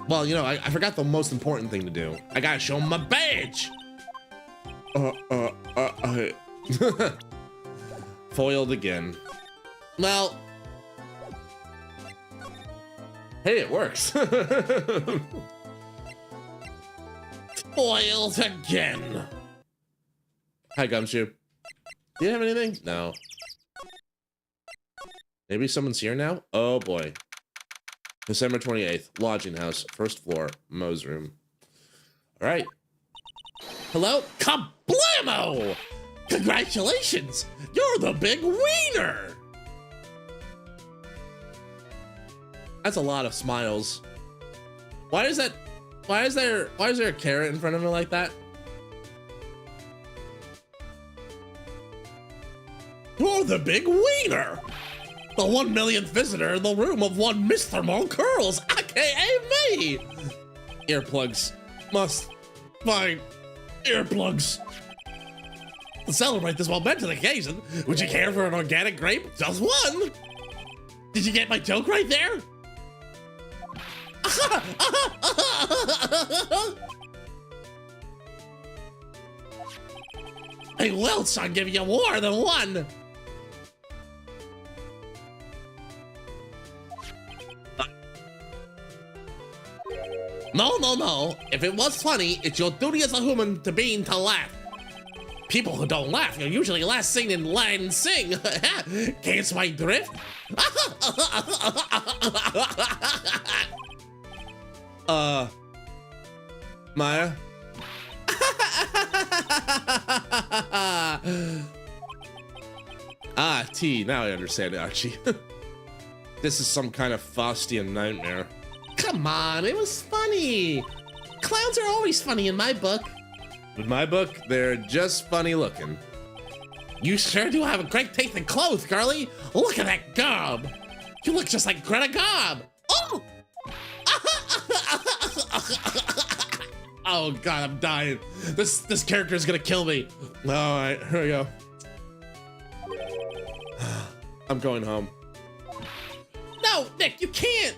Well, you know, I forgot the most important thing to do. I gotta show him my badge. Foiled again. Well, hey, it works. Foiled again. Hi, Gumshoe. Do you have anything? No. Maybe someone's here now? Oh boy. December 28th, lodging house, first floor, Mo's room. All right. Hello? Kablamo! Congratulations! You're the big wiener! That's a lot of smiles. Why is that? Why is there a carrot in front of me like that? You're the big wiener! The 1 millionth visitor in the room of one Mr. Moncurls, aka me! Earplugs. Must find earplugs. To celebrate this momentous occasion, would you care for an organic grape? Just one! Did you get my joke right there? Hey, Welch, I'm giving you more than one! No. If it was funny, it's your duty as a human to laugh. People who don't laugh are usually last seen in line sing. Can't my drift? Maya? T, now I understand it, Archie. This is some kind of Faustian nightmare. Come on, it was funny. Clowns are always funny in my book. In my book, they're just funny looking. You sure do have a great taste in clothes, girlie. Look at that gob. You look just like Greta Gob. Oh! Oh God, I'm dying. This character is gonna kill me. All right, here we go. I'm going home. No, Nick, you can't.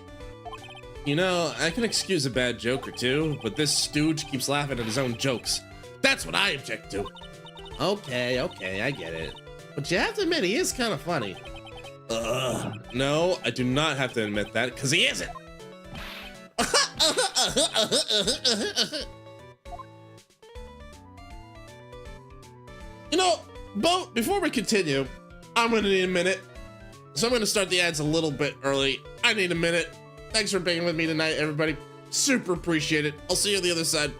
You know, I can excuse a bad joke or two, but this stooge keeps laughing at his own jokes. That's what I object to. Okay, I get it. But you have to admit, he is kind of funny. No, I do not have to admit that, because he isn't. You know, Bo, before we continue, I'm gonna need a minute. So I'm gonna start the ads a little bit early. I need a minute. Thanks for being with me tonight, everybody. Super appreciate it. I'll see you on the other side.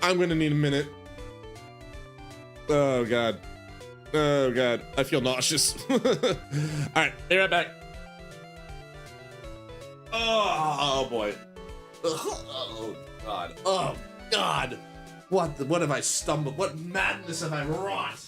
I'm gonna need a minute. Oh God. Oh God. I feel nauseous. All right, be right back. Oh boy. Oh God. Oh God. What have I stumbled? What madness have I wrought?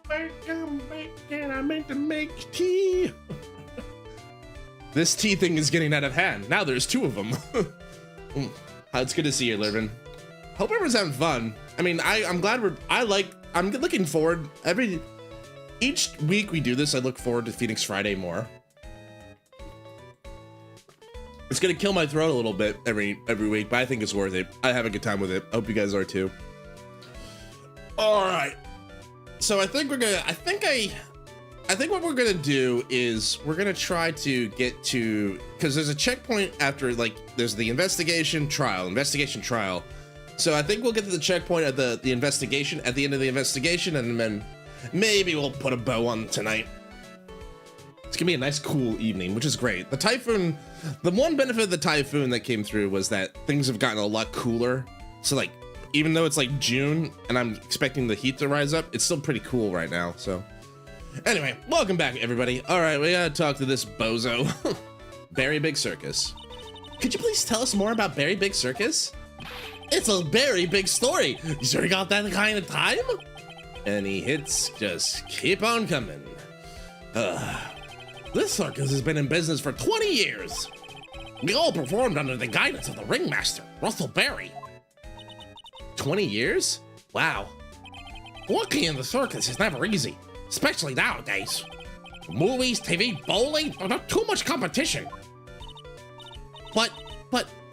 Bacon, bacon, I meant to make tea. This tea thing is getting out of hand. Now there's two of them. It's good to see you, Lurvin. Hope everyone's having fun. I mean, I'm glad I'm looking forward each week we do this. I look forward to Phoenix Friday more. It's gonna kill my throat a little bit every week, but I think it's worth it. I have a good time with it. I hope you guys are too. All right. So I think what we're gonna do is we're gonna try to get to, because there's a checkpoint after, like, there's the investigation trial. So I think we'll get to the checkpoint at the investigation, at the end of the investigation, and then maybe we'll put a bow on tonight. It's gonna be a nice cool evening, which is great. The typhoon, the one benefit of the typhoon that came through was that things have gotten a lot cooler. So, like, even though it's like June and I'm expecting the heat to rise up, it's still pretty cool right now. So anyway, welcome back, everybody. All right, we gotta talk to this bozo. Berry Big Circus. Could you please tell us more about Berry Big Circus? It's a very big story. You sure you got that kind of time? Any hits just keep on coming. This circus has been in business for 20 years. We all performed under the guidance of the ringmaster, Russell Berry. 20 years? Wow. Working in the circus is never easy, especially nowadays. Movies, TV, bowling, there's too much competition. But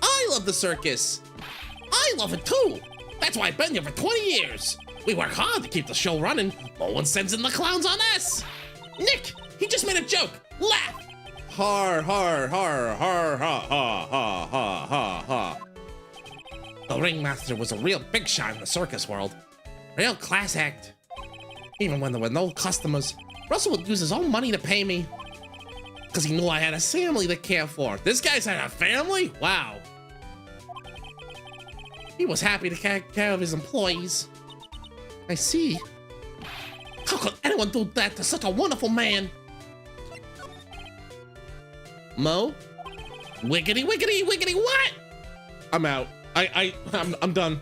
I love the circus. I love it too. That's why I've been here for 20 years. We work hard to keep the show running. No one sends in the clowns on us. Nick, he just made a joke. Laugh. Har, har, har, har, ha, ha, ha, ha, ha, ha. The ringmaster was a real big shot in the circus world. Real class act. Even when there were no customers, Russell would use his own money to pay me. Because he knew I had a family to care for. This guy's had a family? Wow. He was happy to take care of his employees. I see. How could anyone do that to such a wonderful man? Mo? Wiggity, wiggity, wiggity, what? I'm out. I'm done.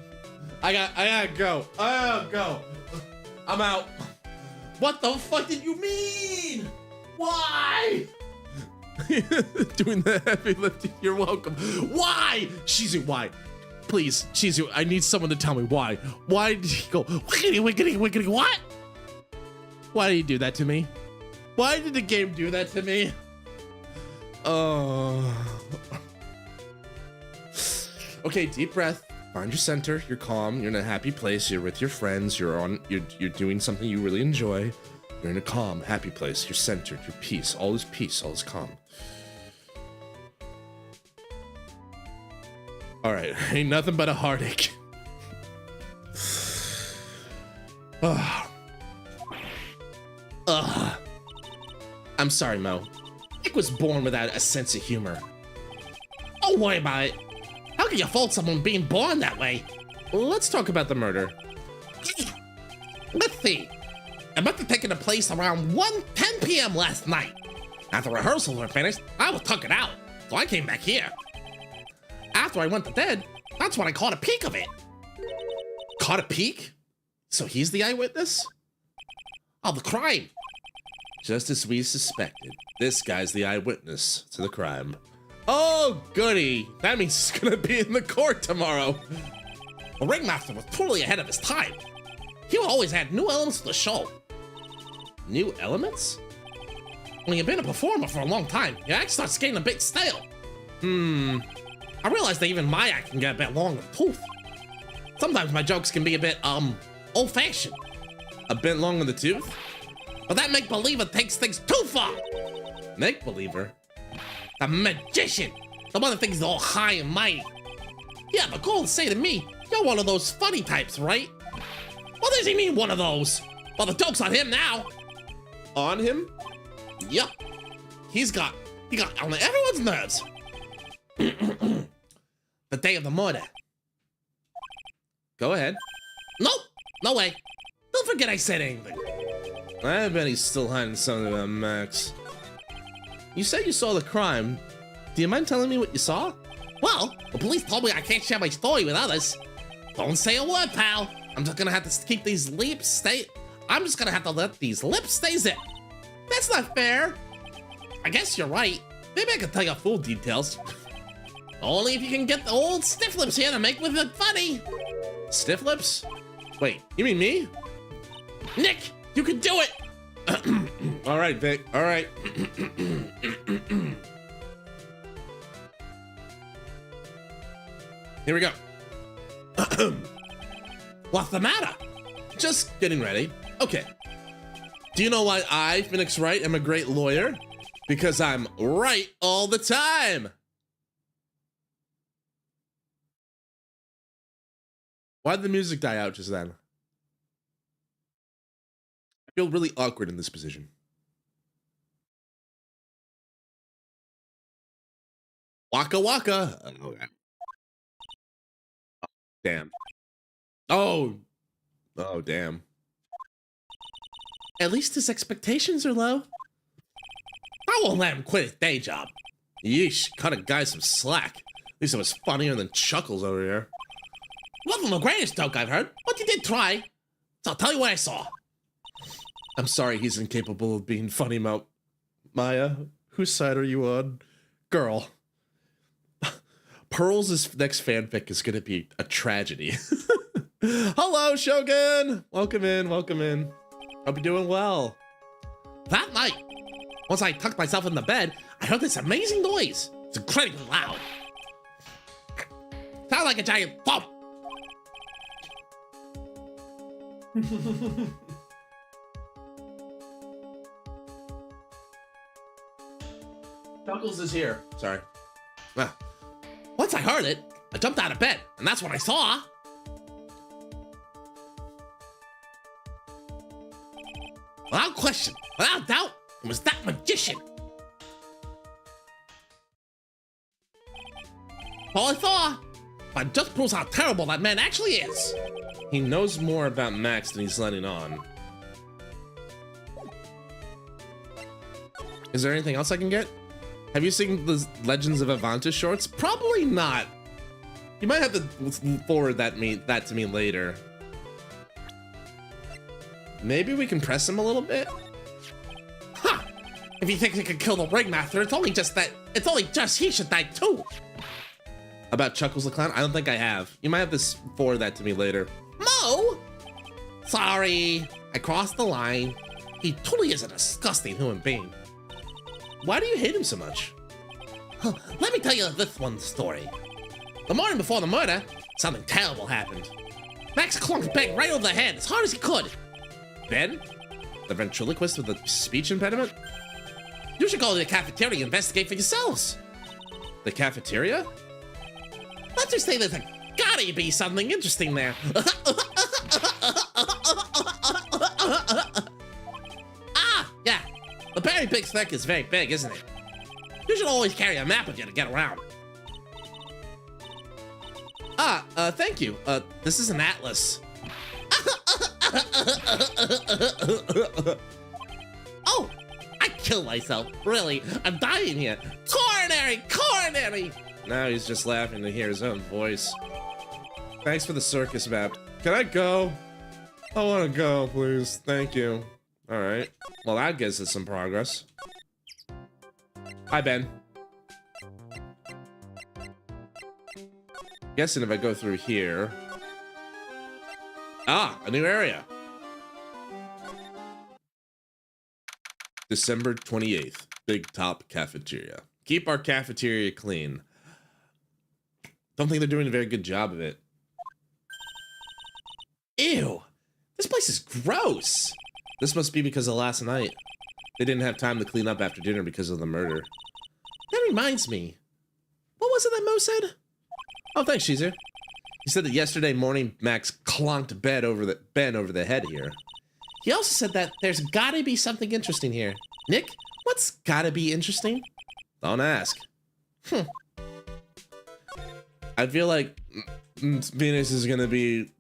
I gotta go. I'm out. What the fuck did you mean? Why? Doing the heavy lifting, you're welcome. Why? Shizu, why? Please, Shizu, I need someone to tell me why. Why did he go wiggity, wiggity, wiggity, what? Why did he do that to me? Why did the game do that to me? Okay, deep breath. Find your center. You're calm. You're in a happy place. You're with your friends. You're doing something you really enjoy. You're in a calm, happy place. You're centered. You're peace. All is peace. All is calm. All right, ain't nothing but a heartache. I'm sorry, Mo. Nick was born without a sense of humor. Don't worry about it. How can you fault someone being born that way? Let's talk about the murder. Let's see. It must have taken place around 10 p.m. last night. After rehearsals were finished, I was tucking out, so I came back here. After I went to bed, that's when I caught a peek of it. Caught a peek? So he's the eyewitness? Of the crime. Just as we suspected, this guy's the eyewitness to the crime. Oh, goody. That means he's gonna be in the court tomorrow. The ringmaster was totally ahead of his time. He always had new elements to the show. New elements? When you've been a performer for a long time, your act starts getting a bit stale. I realize that even my act can get a bit long in the tooth. Sometimes my jokes can be a bit, old-fashioned. A bit long in the tooth? But that make-believer takes things too far. Make-believer? The magician. The one that thinks he's all high and mighty. Yeah, but go and say to me, you're one of those funny types, right? What does he mean, one of those? Well, the joke's on him now. On him? Yup. He got on everyone's nerves. The day of the murder. Go ahead. Nope, no way. Don't forget I said anything. I bet he's still hiding something about Max. You said you saw the crime. Do you mind telling me what you saw? Well, the police told me I can't share my story with others. Don't say a word, pal. I'm just gonna have to keep these leaps I'm just gonna have to let these lips stay zipped. That's not fair. I guess you're right. Maybe I could tell you full details. Only if you can get the old stiff lips here to make with it funny. Stiff lips? Wait, you mean me? Nick, you can do it. All right, Vic. All right. Here we go. What's the matter? Just getting ready. Okay. Do you know why I, Phoenix Wright, am a great lawyer? Because I'm right all the time. Why did the music die out just then? I feel really awkward in this position. Waka waka. Okay. Damn. Oh. Oh, damn. At least his expectations are low. I won't let him quit his day job. Yeesh, cut a guy some slack. At least it was funnier than Chuckles over here. Wasn't the greatest joke I've heard, but you did try. So I'll tell you what I saw. I'm sorry he's incapable of being funny, Maya, whose side are you on? Girl. Pearl's next fanfic is gonna be a tragedy. Hello, Shogun! Welcome in, welcome in. Hope you're doing well. That night, once I tucked myself in the bed, I heard this amazing noise. It's incredibly loud. Sounded like a giant thump. Chuckles is here. Sorry. Ah. Once I heard it, I jumped out of bed, and that's what I saw. Without question, without doubt, it was that magician. All I saw, but just proves how terrible that man actually is. He knows more about Max than he's letting on. Is there anything else I can get? Have you seen the Legends of Avanta shorts? Probably not. You might have to forward that to me later. Maybe we can press him a little bit? Huh! If he thinks he can kill the Ringmaster, it's only just he should die too. About Chuckles the Clown? I don't think I have. You might have to forward that to me later. Mo! Sorry, I crossed the line. He totally is a disgusting human being. Why do you hate him so much? Let me tell you this one story. The morning before the murder, something terrible happened. Max clunked Ben right over the head as hard as he could. Ben? The ventriloquist with the speech impediment? You should go to the cafeteria and investigate for yourselves. The cafeteria? Let's just say there's gotta be something interesting there. Ah, yeah. The Berry Big Stick is very big, isn't it? You should always carry a map with you to get around. Thank you. This is an atlas. Oh, I killed myself. Really, I'm dying here. Coronary! Now he's just laughing to hear his own voice. Thanks for the circus map. Can I go? I want to go, please. Thank you. All right. Well, that gives us some progress. Hi, Ben. Guessing if I go through here. Ah, a new area. December 28th. Big Top Cafeteria. Keep our cafeteria clean. Don't think they're doing a very good job of it. Ew, this place is gross. This must be because of last night. They didn't have time to clean up after dinner because of the murder. That reminds me. What was it that Mo said? Oh, thanks, Sheezer. He said that yesterday morning Max clonked Ben over the head here. He also said that there's gotta be something interesting here. Nick, what's gotta be interesting? Don't ask. I feel like Venus is gonna be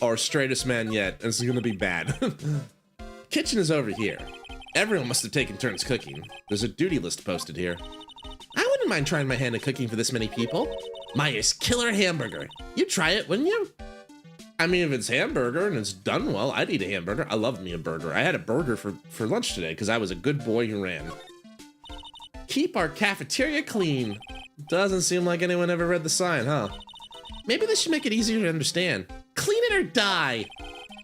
our straightest man yet, and it's gonna be bad. Kitchen is over here. Everyone must have taken turns cooking. There's a duty list posted here. I wouldn't mind trying my hand at cooking for this many people. Myers killer hamburger. You'd try it, wouldn't you? I mean, if it's hamburger and it's done well, I'd eat a hamburger. I love me a burger. I had a burger for lunch today because I was a good boy who ran. Keep our cafeteria clean. Doesn't seem like anyone ever read the sign, huh? Maybe this should make it easier to understand. Clean it or die.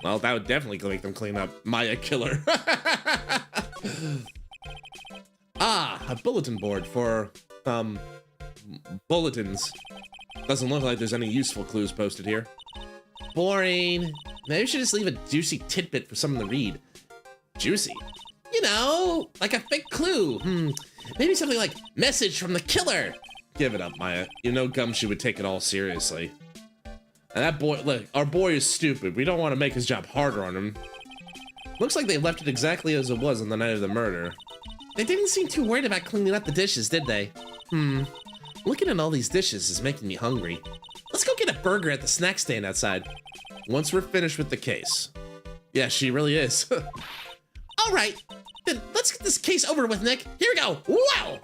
Well, that would definitely make them clean up. Maya killer. Ah, a bulletin board for, bulletins. Doesn't look like there's any useful clues posted here. Boring. Maybe we should just leave a juicy tidbit for someone to read. Juicy? You know, like a fake clue. Maybe something like, message from the killer. Give it up, Maya. You know Gumshoe would take it all seriously. And that boy, look, our boy is stupid. We don't want to make his job harder on him. Looks like they left it exactly as it was on the night of the murder. They didn't seem too worried about cleaning up the dishes, did they? Looking at all these dishes is making me hungry. Let's go get a burger at the snack stand outside. Once we're finished with the case. Yeah, she really is. All right, then let's get this case over with, Nick. Here we go. Wow.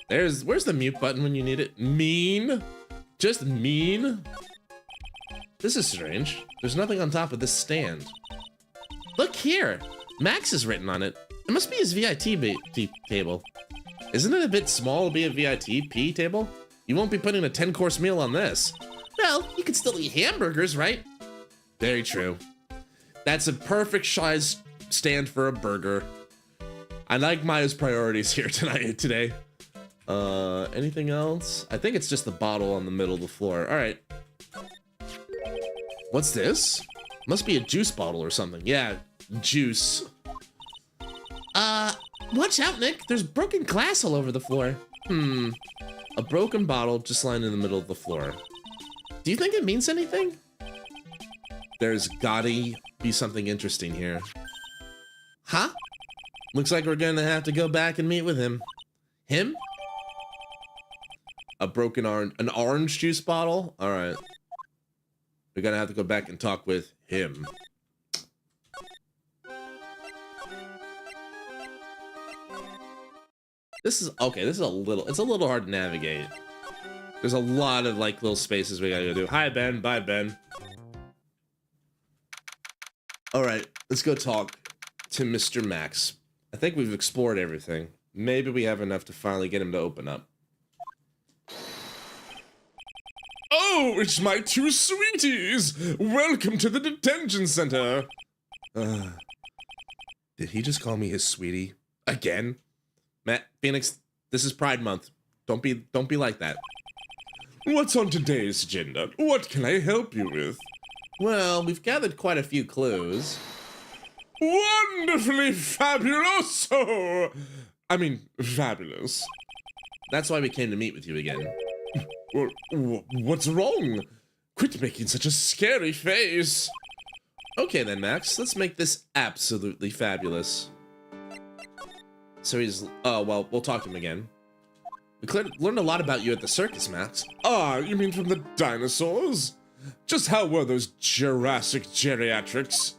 Where's the mute button when you need it? Mean? Just mean? This is strange. There's nothing on top of this stand. Look here. Max is written on it. It must be his VIP table. Isn't it a bit small to be a VIP table? You won't be putting a 10-course meal on this. Well, you can still eat hamburgers, right? Very true. That's a perfect size stand for a burger. I like Maya's priorities here today. Anything else? I think it's just the bottle on the middle of the floor. All right. What's this? Must be a juice bottle or something. Yeah, juice. Watch out, Nick. There's broken glass all over the floor. A broken bottle just lying in the middle of the floor. Do you think it means anything? There's gotta be something interesting here. Huh? Looks like we're gonna have to go back and meet with him. Him? A broken an orange juice bottle? All right. We're gonna have to go back and talk with him. This is okay. This is it's a little hard to navigate. There's a lot of like little spaces we gotta go do. Hi, Ben. Bye, Ben. All right, let's go talk to Mr. Max. I think we've explored everything. Maybe we have enough to finally get him to open up. Oh, it's my two sweeties! Welcome to the detention center! Did he just call me his sweetie? Again? Matt, Phoenix, this is Pride Month. Don't be like that. What's on today's agenda? What can I help you with? Well, we've gathered quite a few clues. Wonderfully fabuloso! I mean, fabulous. That's why we came to meet with you again. Well, what's wrong? Quit making such a scary face. Okay then, Max, let's make this absolutely fabulous. So he's, oh, well, we'll talk to him again. We learned a lot about you at the circus, Max. Ah, you mean from the dinosaurs? Just how were those Jurassic geriatrics?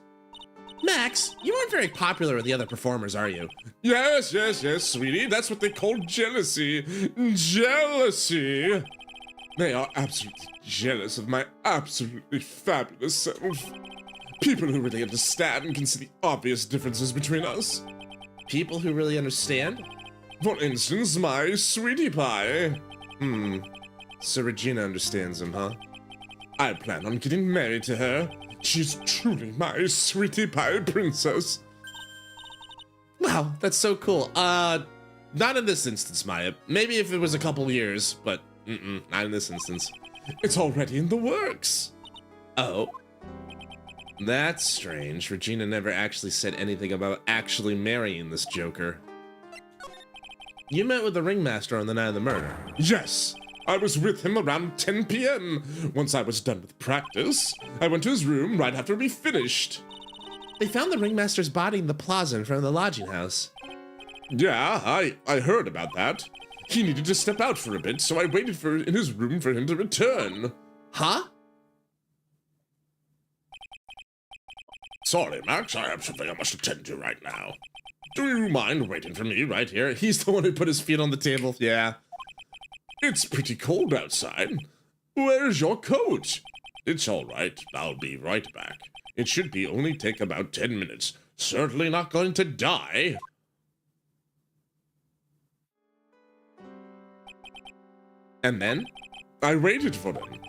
Max, you aren't very popular with the other performers, are you? Yes, sweetie. That's what they call jealousy. Jealousy! They are absolutely jealous of my absolutely fabulous self. People who really understand can see the obvious differences between us. People who really understand? For instance, my sweetie pie. So Regina understands him, huh? I plan on getting married to her. She's truly my sweetie pie princess. Wow, that's so cool. Not in this instance, Maya. Maybe if it was a couple years, but not in this instance. It's already in the works. Oh. That's strange. Regina never actually said anything about actually marrying this joker. You met with the ringmaster on the night of the murder. Yes. I was with him around 10 p.m. Once I was done with practice, I went to his room right after we finished. They found the ringmaster's body in the plaza in front of the lodging house. Yeah, I heard about that. He needed to step out for a bit, so I waited in his room for him to return. Huh? Sorry, Max, I have something I must attend to right now. Do you mind waiting for me right here? He's the one who put his feet on the table. Yeah. It's pretty cold outside. Where's your coat? It's all right. I'll be right back. It should be only take about 10 minutes. Certainly not going to die. And then I waited for him,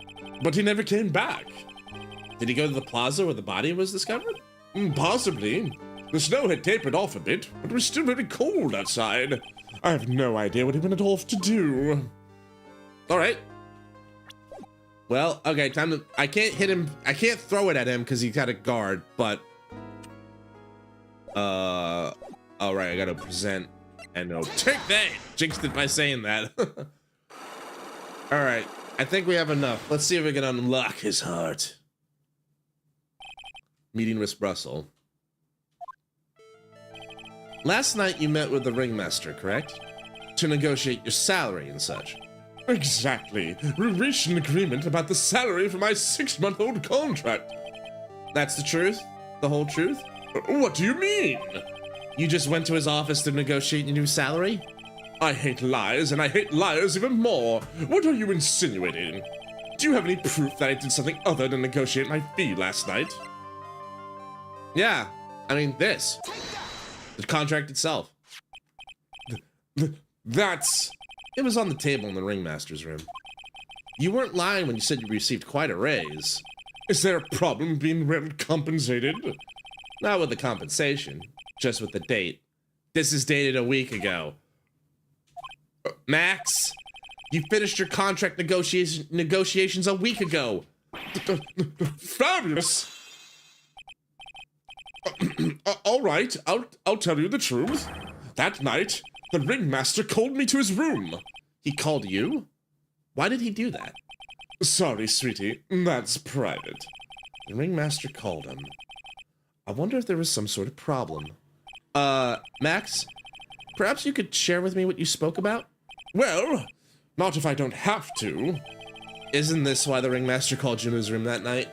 but he never came back. Did he go to the plaza where the body was discovered? Possibly. The snow had tapered off a bit, but it was still very cold outside. I have no idea what he went off to do. All right. Well, okay, time to... I can't hit him. I can't throw it at him because he's got a guard, but... all right, I gotta present and no... Take that! Jinxed it by saying that. All right, I think we have enough. Let's see if we can unlock his heart. Meeting with Russell. Last night you met with the ringmaster, correct? To negotiate your salary and such. Exactly. We reached an agreement about the salary for my 6-month-old contract. That's the truth? The whole truth? What do you mean? You just went to his office to negotiate your new salary? I hate lies, and I hate liars even more. What are you insinuating? Do you have any proof that I did something other than negotiate my fee last night? Yeah, I mean this. The contract itself. That's... It was on the table in the ringmaster's room. You weren't lying when you said you received quite a raise. Is there a problem being well compensated? Not with the compensation, just with the date. This is dated a week ago. Max, you finished your contract negotiations a week ago. Fabulous. All right, I'll tell you the truth. That night, the ringmaster called me to his room. He called you? Why did he do that? Sorry, sweetie, that's private. The ringmaster called him. I wonder if there was some sort of problem. Max, perhaps you could share with me what you spoke about? Well, not if I don't have to. Isn't this why the ringmaster called you in his room that night?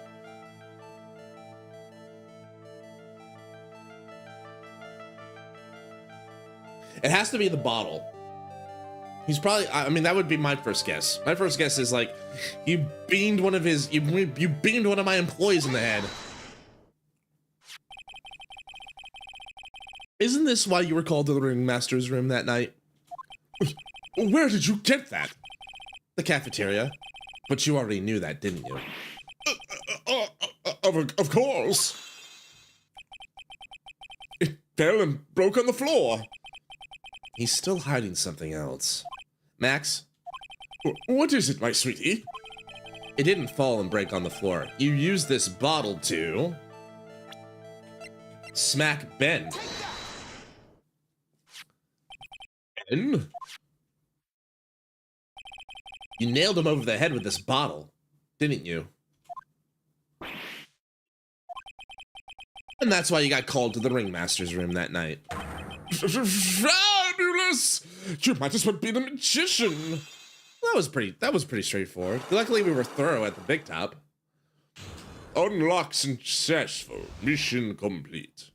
It has to be the bottle. He's probably, I mean, that would be my first guess. My first guess is like, you beamed one of his, you beamed one of my employees in the head. Isn't this why you were called to the ringmaster's room that night? Where did you get that? The cafeteria. But you already knew that, didn't you? Of course. It fell and broke on the floor. He's still hiding something else. Max? What is it, my sweetie? It didn't fall and break on the floor. You used this bottle to... smack Ben. Ben? You nailed him over the head with this bottle, didn't you? And that's why you got called to the ringmaster's room that night. Fabulous! You might as well be the magician. That was pretty straightforward. Luckily, we were thorough at the big top. Unlock successful. Mission complete.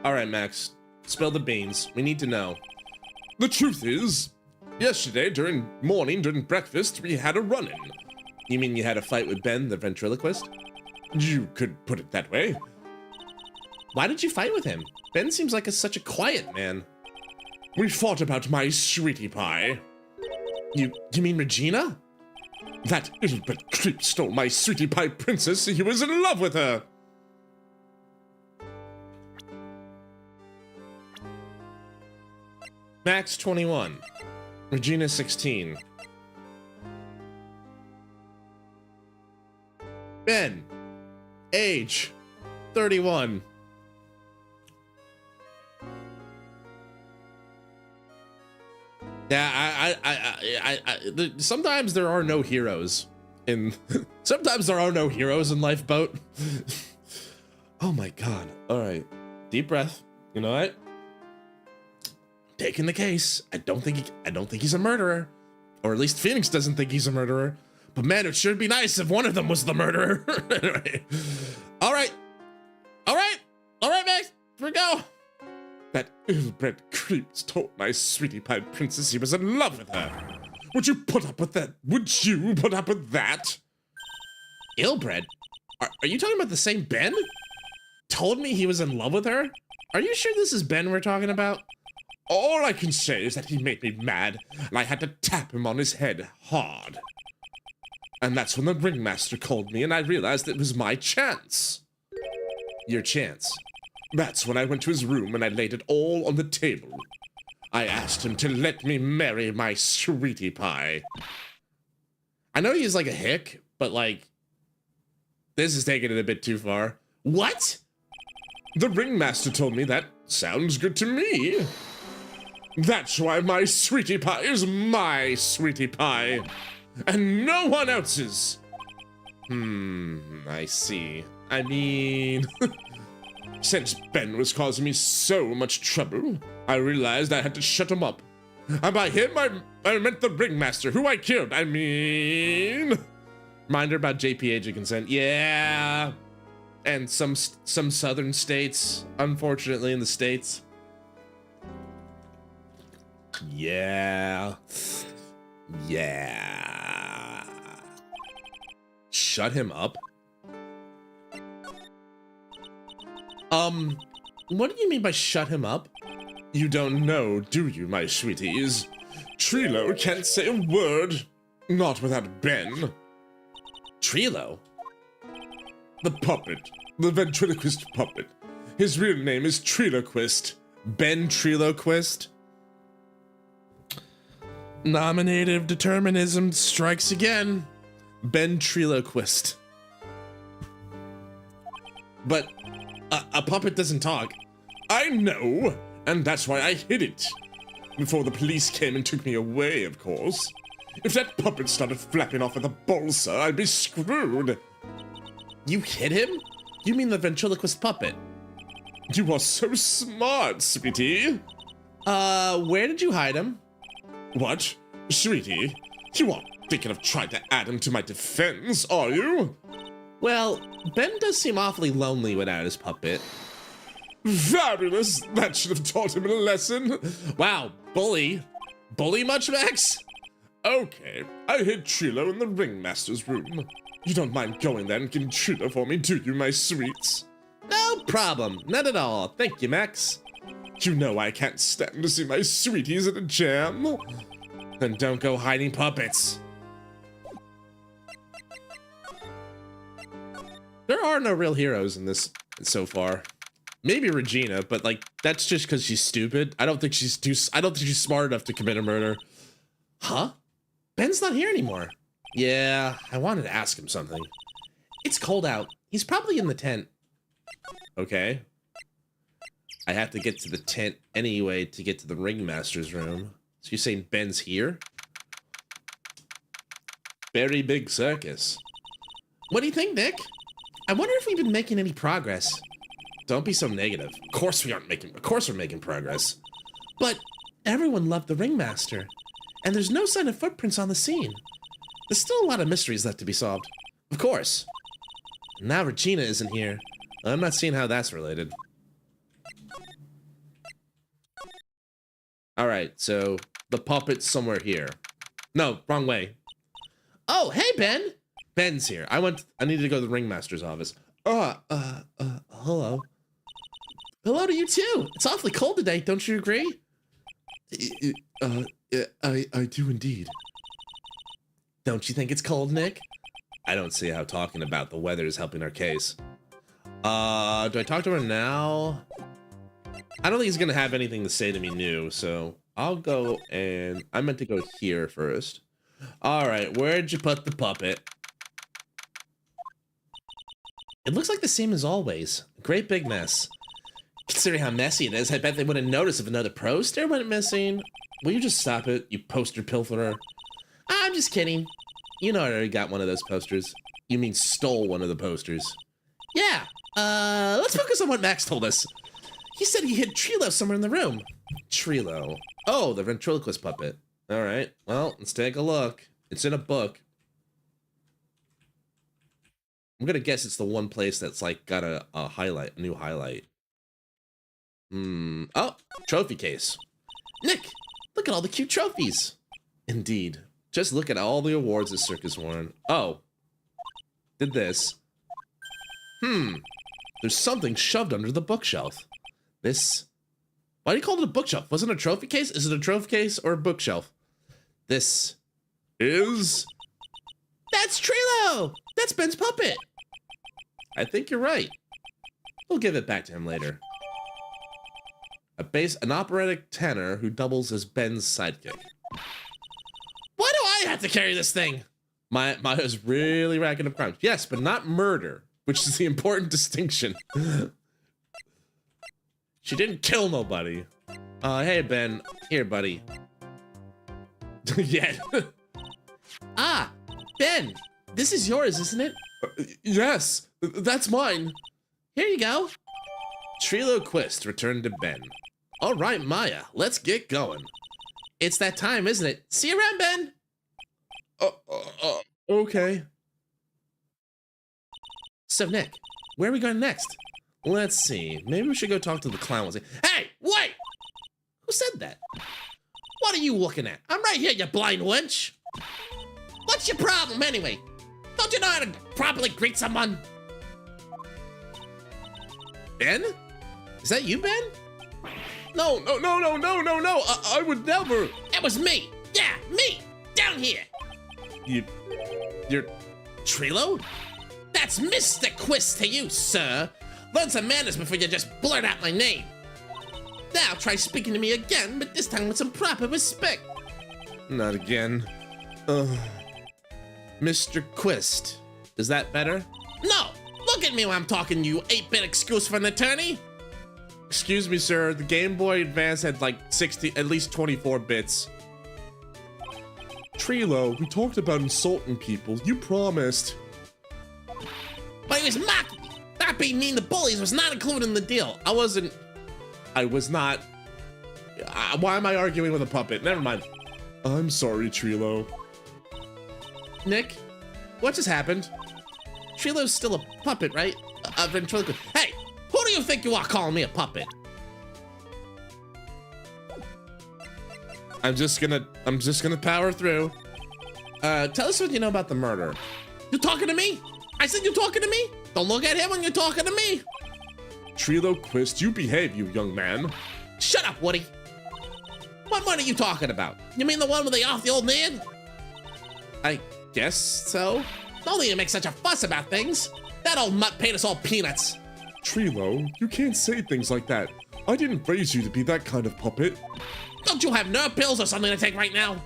All right, Max. Spill the beans. We need to know. The truth is, yesterday during breakfast, we had a run-in. You mean you had a fight with Ben, the ventriloquist? You could put it that way. Why did you fight with him? Ben seems like such a quiet man. We fought about my sweetie pie. You mean Regina? That ill-bred creep stole my sweetie pie princess. He was in love with her. Max 21. Regina 16. Ben. Age 31. Yeah, sometimes there are no heroes in sometimes there are no heroes in Lifeboat. Oh my god. All right. Deep breath. You know what? Taking the case. I don't think he's a murderer. Or at least Phoenix doesn't think he's a murderer. But man, it sure be nice if one of them was the murderer. Anyway. All right. All right. All right, Max. Here we go. That ill-bred creep stole my sweetie pie princess. He was in love with her. Would you put up with that? Would you put up with that? Ill-bred? Are you talking about the same Ben? Told me he was in love with her? Are you sure this is Ben we're talking about? All I can say is that he made me mad, and I had to tap him on his head hard. And that's when the ringmaster called me, and I realized it was my chance. Your chance. That's when I went to his room and I laid it all on the table. I asked him to let me marry my sweetie pie. I know he's like a hick, but like, this is taking it a bit too far. What? The ringmaster told me that sounds good to me. That's why my sweetie pie is my sweetie pie, and no one else's. I see. I mean, since Ben was causing me so much trouble, I realized I had to shut him up. And by him, I meant the ringmaster, who I killed. I mean... Reminder about JP age of consent. Yeah. And some southern states, unfortunately in the States. Yeah. Yeah. Shut him up? What do you mean by shut him up? You don't know, do you, my sweeties? Trilo can't say a word, not without Ben. Trilo? The puppet, the ventriloquist puppet. His real name is Triloquist. Ben Triloquist? Nominative determinism strikes again. Ben Triloquist. But a puppet doesn't talk. I know, and that's why I hid it. Before the police came and took me away, of course. If that puppet started flapping off with a balsa, I'd be screwed. You hid him? You mean the ventriloquist puppet? You are so smart, sweetie. Where did you hide him? What? Sweetie, you aren't thinking of trying to add him to my defense, are you? Well, Ben does seem awfully lonely without his puppet. Fabulous! That should have taught him a lesson. Wow, bully. Bully much, Max? Okay, I hid Trilo in the ringmaster's room. You don't mind going there and getting Trilo for me, do you, my sweets? No problem. Not at all. Thank you, Max. You know I can't stand to see my sweeties in a jam. Then don't go hiding puppets. There are no real heroes in this so far. Maybe Regina, but like that's just because she's stupid. I don't think she's smart enough to commit a murder. Huh? Ben's not here anymore. Yeah, I wanted to ask him something. It's cold out. He's probably in the tent. Okay. I have to get to the tent anyway to get to the ringmaster's room. So you're saying Ben's here? Very big circus. What do you think, Nick? I wonder if we've been making any progress. Don't be so negative. Of course we're making progress. But everyone loved the ringmaster, and there's no sign of footprints on the scene. There's still a lot of mysteries left to be solved. Of course. Now Regina isn't here. I'm not seeing how that's related. Alright, so the puppet's somewhere here. No, wrong way. Oh, hey, Ben! Ben's here. I needed to go to the ringmaster's office. Hello. Hello to you too. It's awfully cold today, don't you agree? I do indeed. Don't you think it's cold, Nick? I don't see how talking about the weather is helping our case. Do I talk to her now? I don't think he's gonna have anything to say to me new, so I'll go and I meant to go here first. All right, where'd you put the puppet? It looks like the same as always. A great big mess. Considering how messy it is, I bet they wouldn't notice if another poster went missing. Will you just stop it, you poster pilferer? I'm just kidding. You know I already got one of those posters. You mean stole one of the posters. Yeah, let's focus on what Max told us. He said he hid Trilo somewhere in the room. Trilo. Oh, the ventriloquist puppet. All right, well, let's take a look. It's in a book. I'm gonna guess it's the one place that's like got a highlight, a new highlight. Oh, trophy case. Nick, look at all the cute trophies. Indeed. Just look at all the awards this circus won. Oh. did this. There's something shoved under the bookshelf. This... Why do you call it a bookshelf? Wasn't it a trophy case? Is it a trophy case or a bookshelf? This is... That's Trilo! That's Ben's puppet! I think you're right. We'll give it back to him later. An operatic tenor who doubles as Ben's sidekick. Why do I have to carry this thing? Maya's really racking up crimes. Yes, but not murder, which is the important distinction. She didn't kill nobody. Hey, Ben. Here, buddy. Yeah. Ah, Ben. This is yours, isn't it? Yes, that's mine. Here you go. Trilo Quist returned to Ben. All right, Maya, let's get going. It's that time, isn't it? See you around, Ben. Okay. So, Nick, where are we going next? Let's see. Maybe we should go talk to the clown. Hey, wait! Who said that? What are you looking at? I'm right here, you blind wench. What's your problem, anyway? Don't you know how to properly greet someone? Ben? Is that you, Ben? No. I would never. It was me. Yeah, me. Down here. You're Trilo? That's Mr. Quist to you, sir. Learn some manners before you just blurt out my name. Now try speaking to me again, but this time with some proper respect. Not again. Mr. Quist. Is that better? No! Look at me when I'm talking to you, 8-bit excuse for an attorney! Excuse me, sir. The Game Boy Advance had like at least 24 bits. Trilo, we talked about insulting people. You promised. But he was mocking me. Not being mean to bullies was not included in the deal. I was not. Why am I arguing with a puppet? Never mind. I'm sorry, Trilo. Nick, what just happened? Trilo's still a puppet, right? Hey, who do you think you are calling me a puppet? I'm just gonna power through. Tell us what you know about the murder. You talking to me? I said you talking to me? Don't look at him when you're talking to me. Trilo Quist, you behave, you young man. Shut up, Woody. What one are you talking about? You mean the one where they off the old man? I guess so. Don't need to make such a fuss about things. That old mutt paid us all peanuts. Trilo, you can't say things like that. I didn't raise you to be that kind of puppet. Don't you have nerve pills or something to take right now?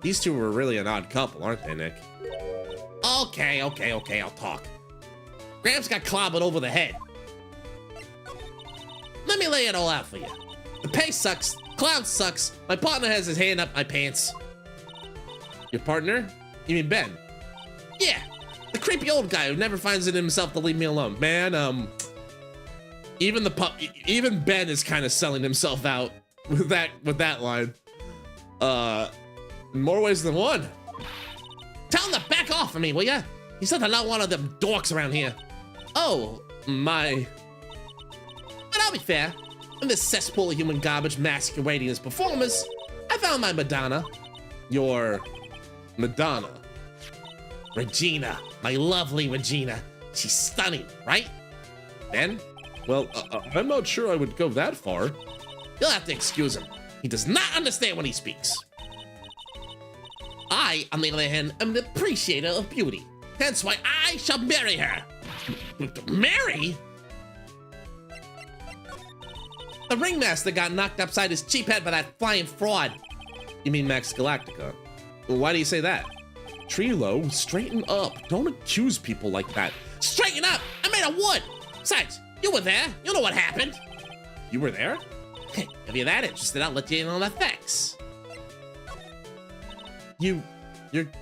These two were really an odd couple, aren't they, Nick? Okay, I'll talk. Gramps got clobbered over the head. Let me lay it all out for you. The pay sucks, clown sucks, my partner has his hand up my pants. Your partner? You mean Ben? Yeah, the creepy old guy who never finds it in himself to leave me alone. Man, even Ben is kind of selling himself out with that line. In more ways than one. Tell him to back off of me, will ya? He's not one of them dorks around here. Oh, my. But I'll be fair. In this cesspool of human garbage masquerading as performers, I found my Madonna. Your Madonna. Regina. My lovely Regina. She's stunning, right? Ben? Well, I'm not sure I would go that far. You'll have to excuse him. He does not understand when he speaks. I, on the other hand, am the appreciator of beauty. Hence why I shall marry her. Marry? The ringmaster got knocked upside his cheap head by that flying fraud. You mean Max Galactica? Why do you say that? Trilo, straighten up. Don't accuse people like that. Straighten up? I made of wood. Besides, you were there. You know what happened. You were there? If you're that interested, I'll let you in on the facts. You're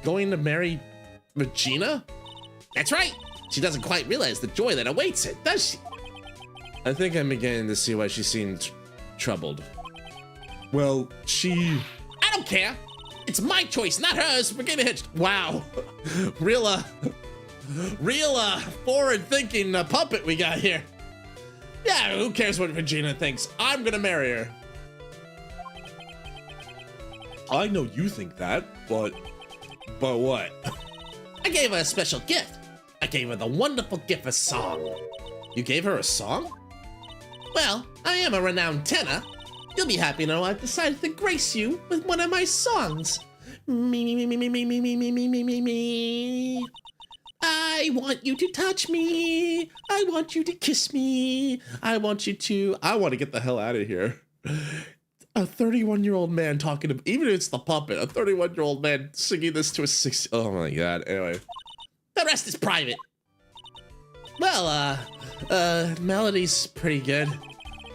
going to marry Regina? That's right. She doesn't quite realize the joy that awaits her, does she? I think I'm beginning to see why she seemed troubled. Well, I don't care. It's my choice, not hers. We're getting hitched. Wow. Real forward-thinking puppet we got here. Yeah, who cares what Regina thinks? I'm gonna marry her. I know you think that, but what? I gave her a special gift. I gave her the wonderful gift of song. You gave her a song? Well, I am a renowned tenor. You'll be happy to know I've decided to grace you with one of my songs. Me, me, me, me, me, me, me, me, me, me, me, me. I want you to touch me. I want you to kiss me. I want to get the hell out of here. A 31-year-old man talking to, even if it's the puppet, a 31-year-old man singing this to a 6. Oh my god. Anyway, the rest is private. Well, melody's pretty good.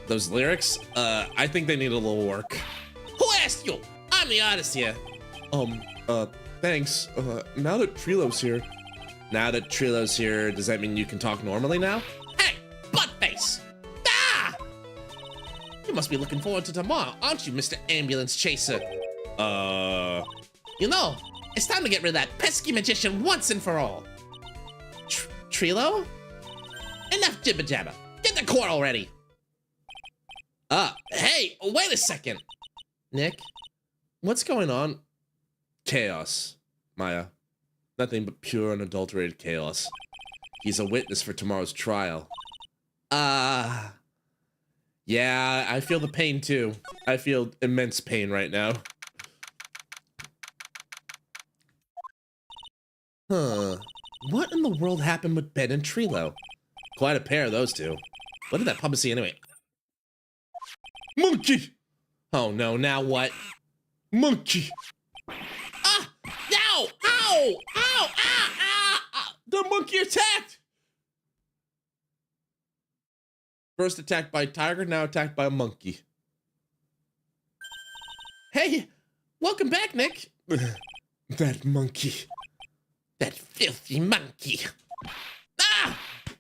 Those lyrics, I think they need a little work. Who asked you? I'm the artist here. Thanks. Now that Trilo's here. Now that Trilo's here, does that mean you can talk normally now? Hey, buttface! Ah! You must be looking forward to tomorrow, aren't you, Mr. Ambulance Chaser? You know, it's time to get rid of that pesky magician once and for all. Trilo? Enough jibber jabber. Get the core already. Hey, wait a second. Nick, what's going on? Chaos, Maya. Nothing but pure unadulterated chaos. He's a witness for tomorrow's trial. Yeah, I feel the pain too. I feel immense pain right now. Huh. What in the world happened with Ben and Trilo? Quite a pair of those two. What did that puppet see anyway? Monkey! Oh no, now what? Monkey! Ah! Ow! Ow! Ow! Ah! Ah! Ah! The monkey attacked! First attacked by a tiger, now attacked by a monkey. Hey! Welcome back, Nick! That monkey. That filthy monkey. Ah!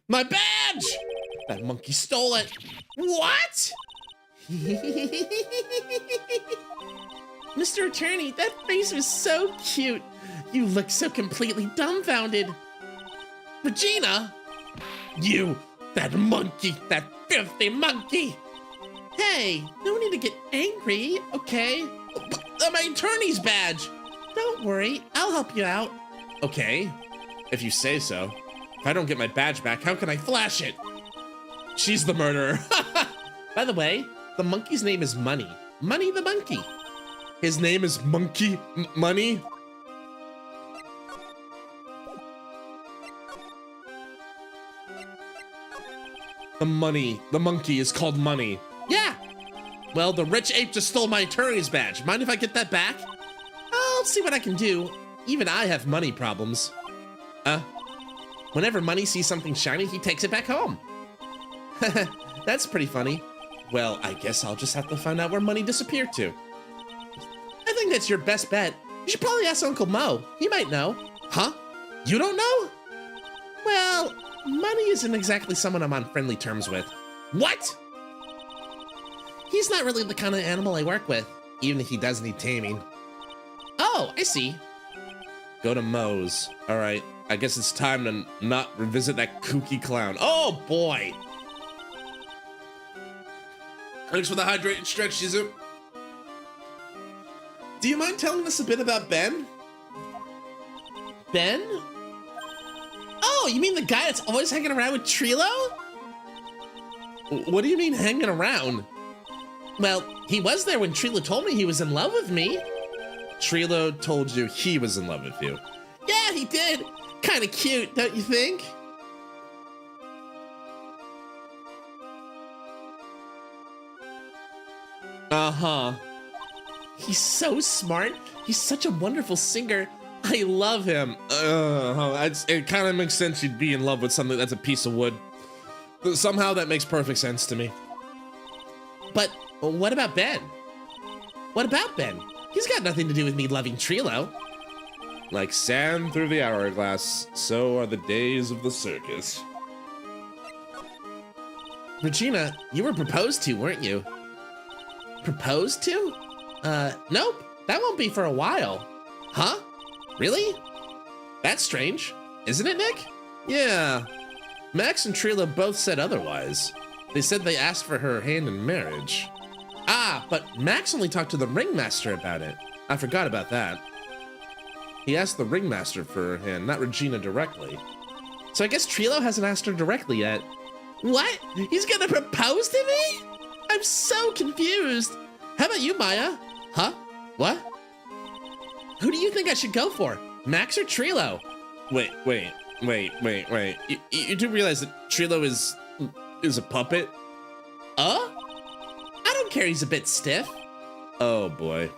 My badge! That monkey stole it. What? Mr. Attorney, that face was so cute. You look so completely dumbfounded. Regina? You, that monkey, that filthy monkey. Hey, no need to get angry, okay? My attorney's badge. Don't worry, I'll help you out. Okay, if you say so. If I don't get my badge back, how can I flash it? She's the murderer. By the way, the monkey's name is Money. Money the monkey. His name is Monkey Money? The monkey is called Money. Yeah. Well, the rich ape just stole my attorney's badge. Mind if I get that back? I'll see what I can do. Even I have money problems. Whenever Money sees something shiny, he takes it back home. That's pretty funny. Well, I guess I'll just have to find out where Money disappeared to. I think that's your best bet. You should probably ask Uncle Mo. He might know. Huh? You don't know? Well, Money isn't exactly someone I'm on friendly terms with. What? He's not really the kind of animal I work with, even if he does need taming. Oh, I see. Go to Moe's. All right, I guess it's time to not revisit that kooky clown. Oh, boy. Thanks for the hydrated stretch, Shizu. Do you mind telling us a bit about Ben? Ben? Oh, you mean the guy that's always hanging around with Trilo? What do you mean hanging around? Well, he was there when Trilo told me he was in love with me. Trilo told you he was in love with you? Yeah, he did. Kind of cute, don't you think? Uh-huh. He's so smart. He's such a wonderful singer. I love him. It kind of makes sense you'd be in love with something that's a piece of wood. Somehow that makes perfect sense to me. But what about Ben? What about Ben? He's got nothing to do with me loving Trilo. Like sand through the hourglass, so are the days of the circus. Regina, you were proposed to, weren't you? Proposed to? Nope. That won't be for a while. Huh? Really? That's strange. Isn't it, Nick? Yeah. Max and Trilo both said otherwise. They said they asked for her hand in marriage. Ah, but Max only talked to the ringmaster about it. I forgot about that. He asked the ringmaster for her hand, not Regina directly. So I guess Trilo hasn't asked her directly yet. What? He's gonna propose to me? I'm so confused. How about you, Maya? Huh? What? Who do you think I should go for? Max or Trilo? Wait. You do realize that Trilo is a puppet? I don't care, he's a bit stiff. Oh boy.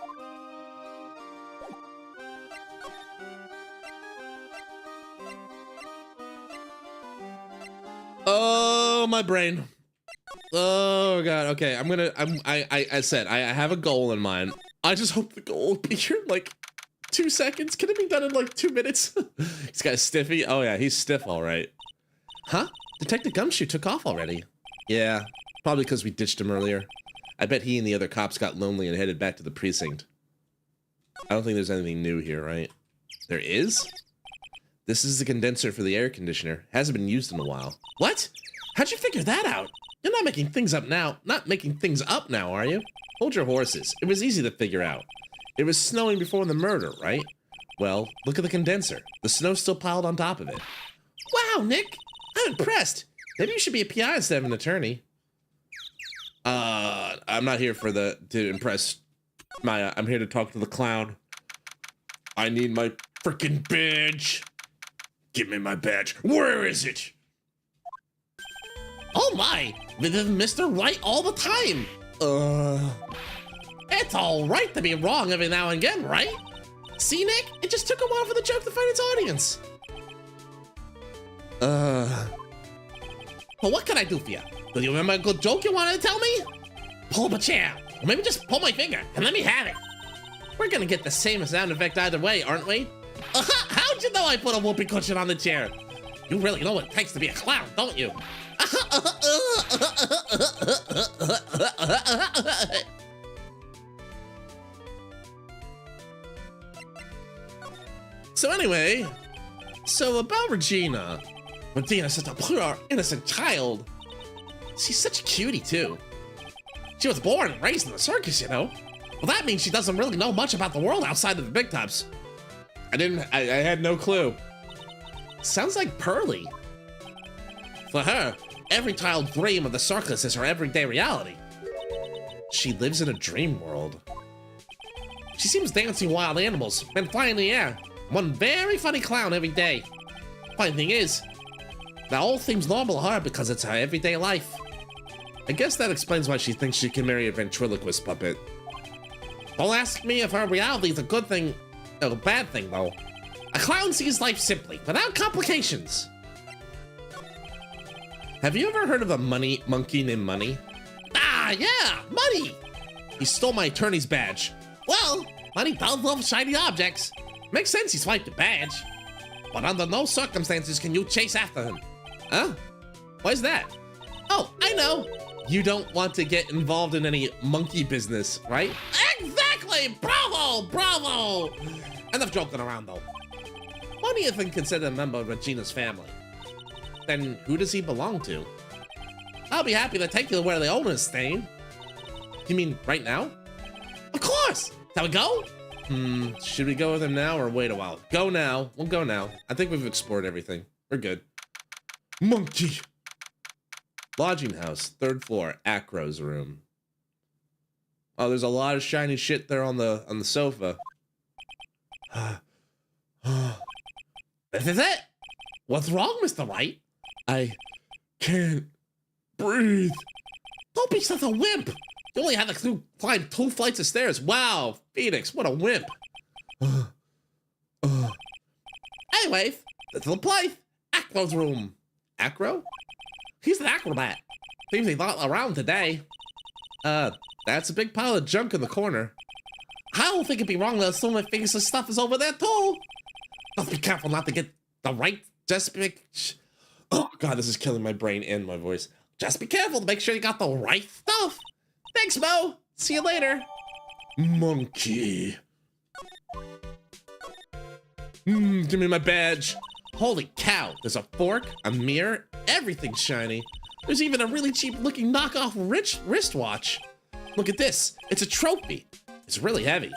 Oh, my brain. Oh god. Okay, I said I have a goal in mind. I just hope the goal will be here in like 2 seconds. Can it be done in like 2 minutes? He's got a stiffy. Oh yeah, he's stiff, all right. Huh? Detective Gumshoe took off already. Yeah, probably because we ditched him earlier. I bet he and the other cops got lonely and headed back to the precinct. I don't think there's anything new here, right? There is? This is the condenser for the air conditioner. Hasn't been used in a while. What? How'd you figure that out? You're not making things up now. Not making things up now, are you? Hold your horses. It was easy to figure out. It was snowing before the murder, right? Well, look at the condenser. The snow's still piled on top of it. Wow, Nick! I'm impressed. Maybe you should be a PI instead of an attorney. I'm not here to impress Maya. I'm here to talk to the clown. I need my freaking badge. Give me my badge. Where is it? Oh my! With Mr. Wright all the time. It's all right to be wrong every now and again, right? See, Nick? It just took a while for the joke to find its audience. Well, what can I do for you? Do you remember a good joke you wanted to tell me? Pull up a chair, or maybe just pull my finger and let me have it. We're gonna get the same sound effect either way, aren't we? How'd you know I put a whoopee cushion on the chair? You really know what it takes to be a clown, don't you? So anyway, about Regina. Regina's such a poor, innocent child. She's such a cutie, too. She was born and raised in the circus, you know? Well, that means she doesn't really know much about the world outside of the big tubs. I had no clue. Sounds like Pearly. For her, every child's dream of the circus is her everyday reality. She lives in a dream world. She seems dancing wild animals and flying in the air. One very funny clown every day. Funny thing is, that all seems normal to her because it's her everyday life. I guess that explains why she thinks she can marry a ventriloquist puppet. Don't ask me if her reality is a good thing or a bad thing, though. A clown sees life simply, without complications. Have you ever heard of a monkey named Money? Ah, yeah, Money! He stole my attorney's badge. Well, Money does love shiny objects. Makes sense he swiped the badge. But under no circumstances can you chase after him. Huh? Why's that? Oh, I know. You don't want to get involved in any monkey business, right? Exactly! Bravo! Bravo! Enough joking around, though. Money isn't considered a member of Regina's family. Then who does he belong to? I'll be happy to take you to where the owner's staying. You mean right now? Of course! Shall we go? Should we go with him now or wait a while? Go now. We'll go now. I think we've explored everything. We're good. Monkey! Lodging house, 3rd floor, Acro's room. Oh, there's a lot of shiny shit there on the sofa. This is it? What's wrong, Mr. Wright? I can't breathe. Don't be such a wimp. You only had to climb 2 flights of stairs. Wow, Phoenix, what a wimp. Anyway, this is the place. Acro's room. Acro? He's an acrobat. Seems he's not around today. That's a big pile of junk in the corner. I don't think it'd be wrong to assume that Phoenix's stuff is over there too. Just be careful not to get the right. Oh god, this is killing my brain and my voice. Just be careful to make sure you got the right stuff. Thanks, Mo. See you later. Monkey. Give me my badge. Holy cow, there's a fork, a mirror, everything's shiny. There's even a really cheap looking knockoff wristwatch. Look at this, it's a trophy. It's really heavy.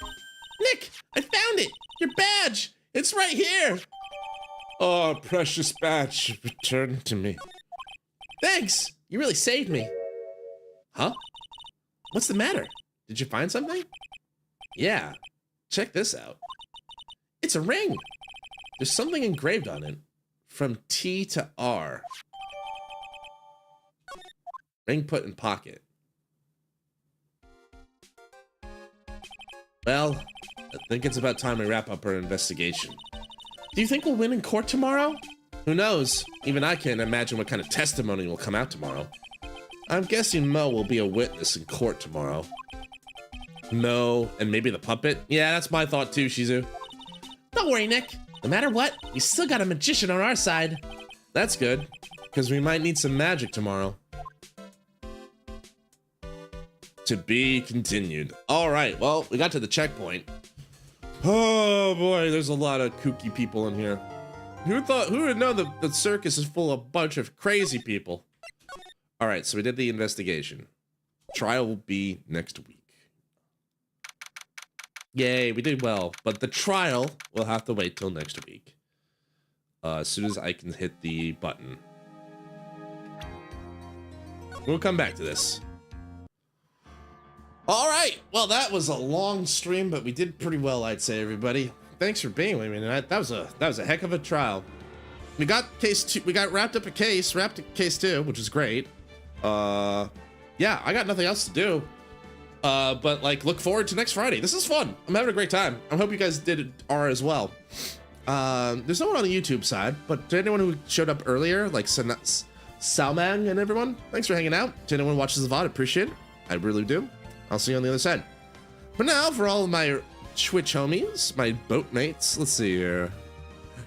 Nick, I found it, your badge. It's right here. Oh, precious batch, return to me. Thanks! You really saved me. Huh? What's the matter? Did you find something? Yeah. Check this out. It's a ring. There's something engraved on it. From T to R. Ring put in pocket. Well, I think it's about time we wrap up our investigation. Do you think we'll win in court tomorrow? Who knows? Even I can't imagine what kind of testimony will come out tomorrow. I'm guessing Mo will be a witness in court tomorrow. Mo, and maybe the puppet? Yeah, that's my thought too, Shizu. Don't worry, Nick. No matter what, we still got a magician on our side. That's good, because we might need some magic tomorrow. To be continued. All right, well, we got to the checkpoint. Oh boy, there's a lot of kooky people in here. Who would know that the circus is full of a bunch of crazy people? All right, so we did the investigation. Trial will be next week. Yay, we did well, but the trial will have to wait till next week. As soon as I can hit the button. We'll come back to this. All right, well, that was a long stream, but we did pretty well, I'd say, everybody. Thanks for being with me tonight. That was a heck of a trial. We got case 2. We got wrapped up case 2, which is great. Yeah, I got nothing else to do. But like, look forward to next Friday. This is fun. I'm having a great time. I hope you guys are as well. There's no one on the YouTube side, but to anyone who showed up earlier, like Salman and everyone, thanks for hanging out. To anyone who watches the VOD, appreciate it. I really do. I'll see you on the other side. But now, for all of my Twitch homies, my boat mates, let's see here.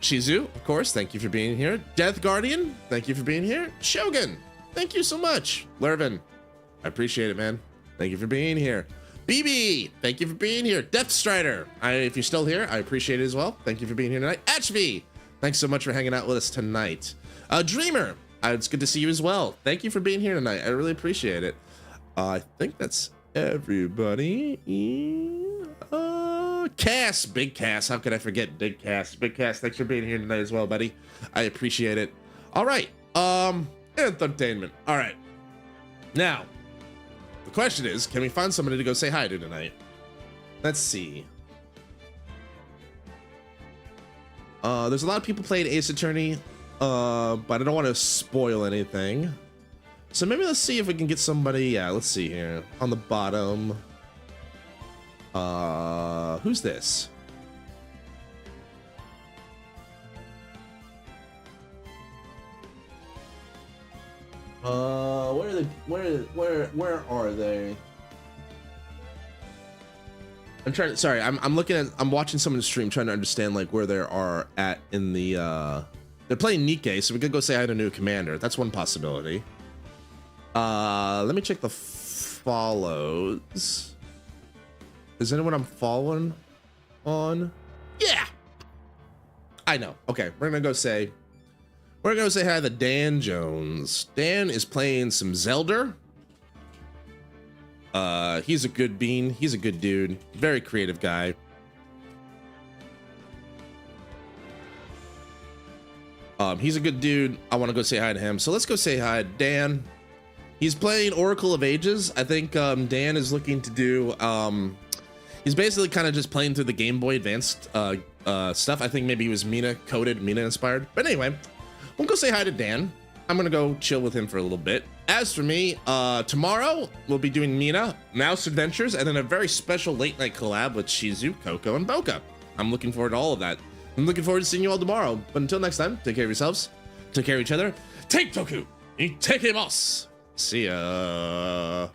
Shizu, of course, thank you for being here. Death Guardian, thank you for being here. Shogun, thank you so much. Lervin, I appreciate it, man. Thank you for being here. BB, thank you for being here. Death Strider, if you're still here, I appreciate it as well. Thank you for being here tonight. HV, thanks so much for hanging out with us tonight. Dreamer, it's good to see you as well. Thank you for being here tonight. I really appreciate it. I think that's everybody. Cass, Big Cass, how could I forget Big Cass? Big Cass, thanks for being here tonight as well, buddy. I appreciate it. All right, entertainment. All right, now the question is, can we find somebody to go say hi to tonight? Let's see. There's a lot of people playing Ace Attorney, but I don't want to spoil anything. So maybe let's see if we can get somebody. Yeah, let's see here on the bottom. Who's this? Where are they? Where are they? I'm trying to, sorry, I'm watching someone's stream trying to understand like where they are at in the they're playing Nikkei, so we could go say hi to new commander. That's one possibility. Let me check the follows. Is anyone I'm following on? Yeah, I know. Okay, we're gonna go say hi to Dan Jones. Dan is playing some Zelda. He's a good bean. He's a good dude. Very creative guy. He's a good dude. I want to go say hi to him. So let's go say hi to Dan. He's playing Oracle of Ages. I think Dan is looking to do he's basically kind of just playing through the Game Boy Advanced stuff. I think maybe he was Mina coded, Mina inspired. But anyway, we'll go say hi to Dan. I'm gonna go chill with him for a little bit. As for me, tomorrow we'll be doing Mina, Mouse Adventures, and then a very special late night collab with Shizu, Coco, and Boka. I'm looking forward to all of that. I'm looking forward to seeing you all tomorrow. But until next time, take care of yourselves, take care of each other. Take Toku, take him us. See ya.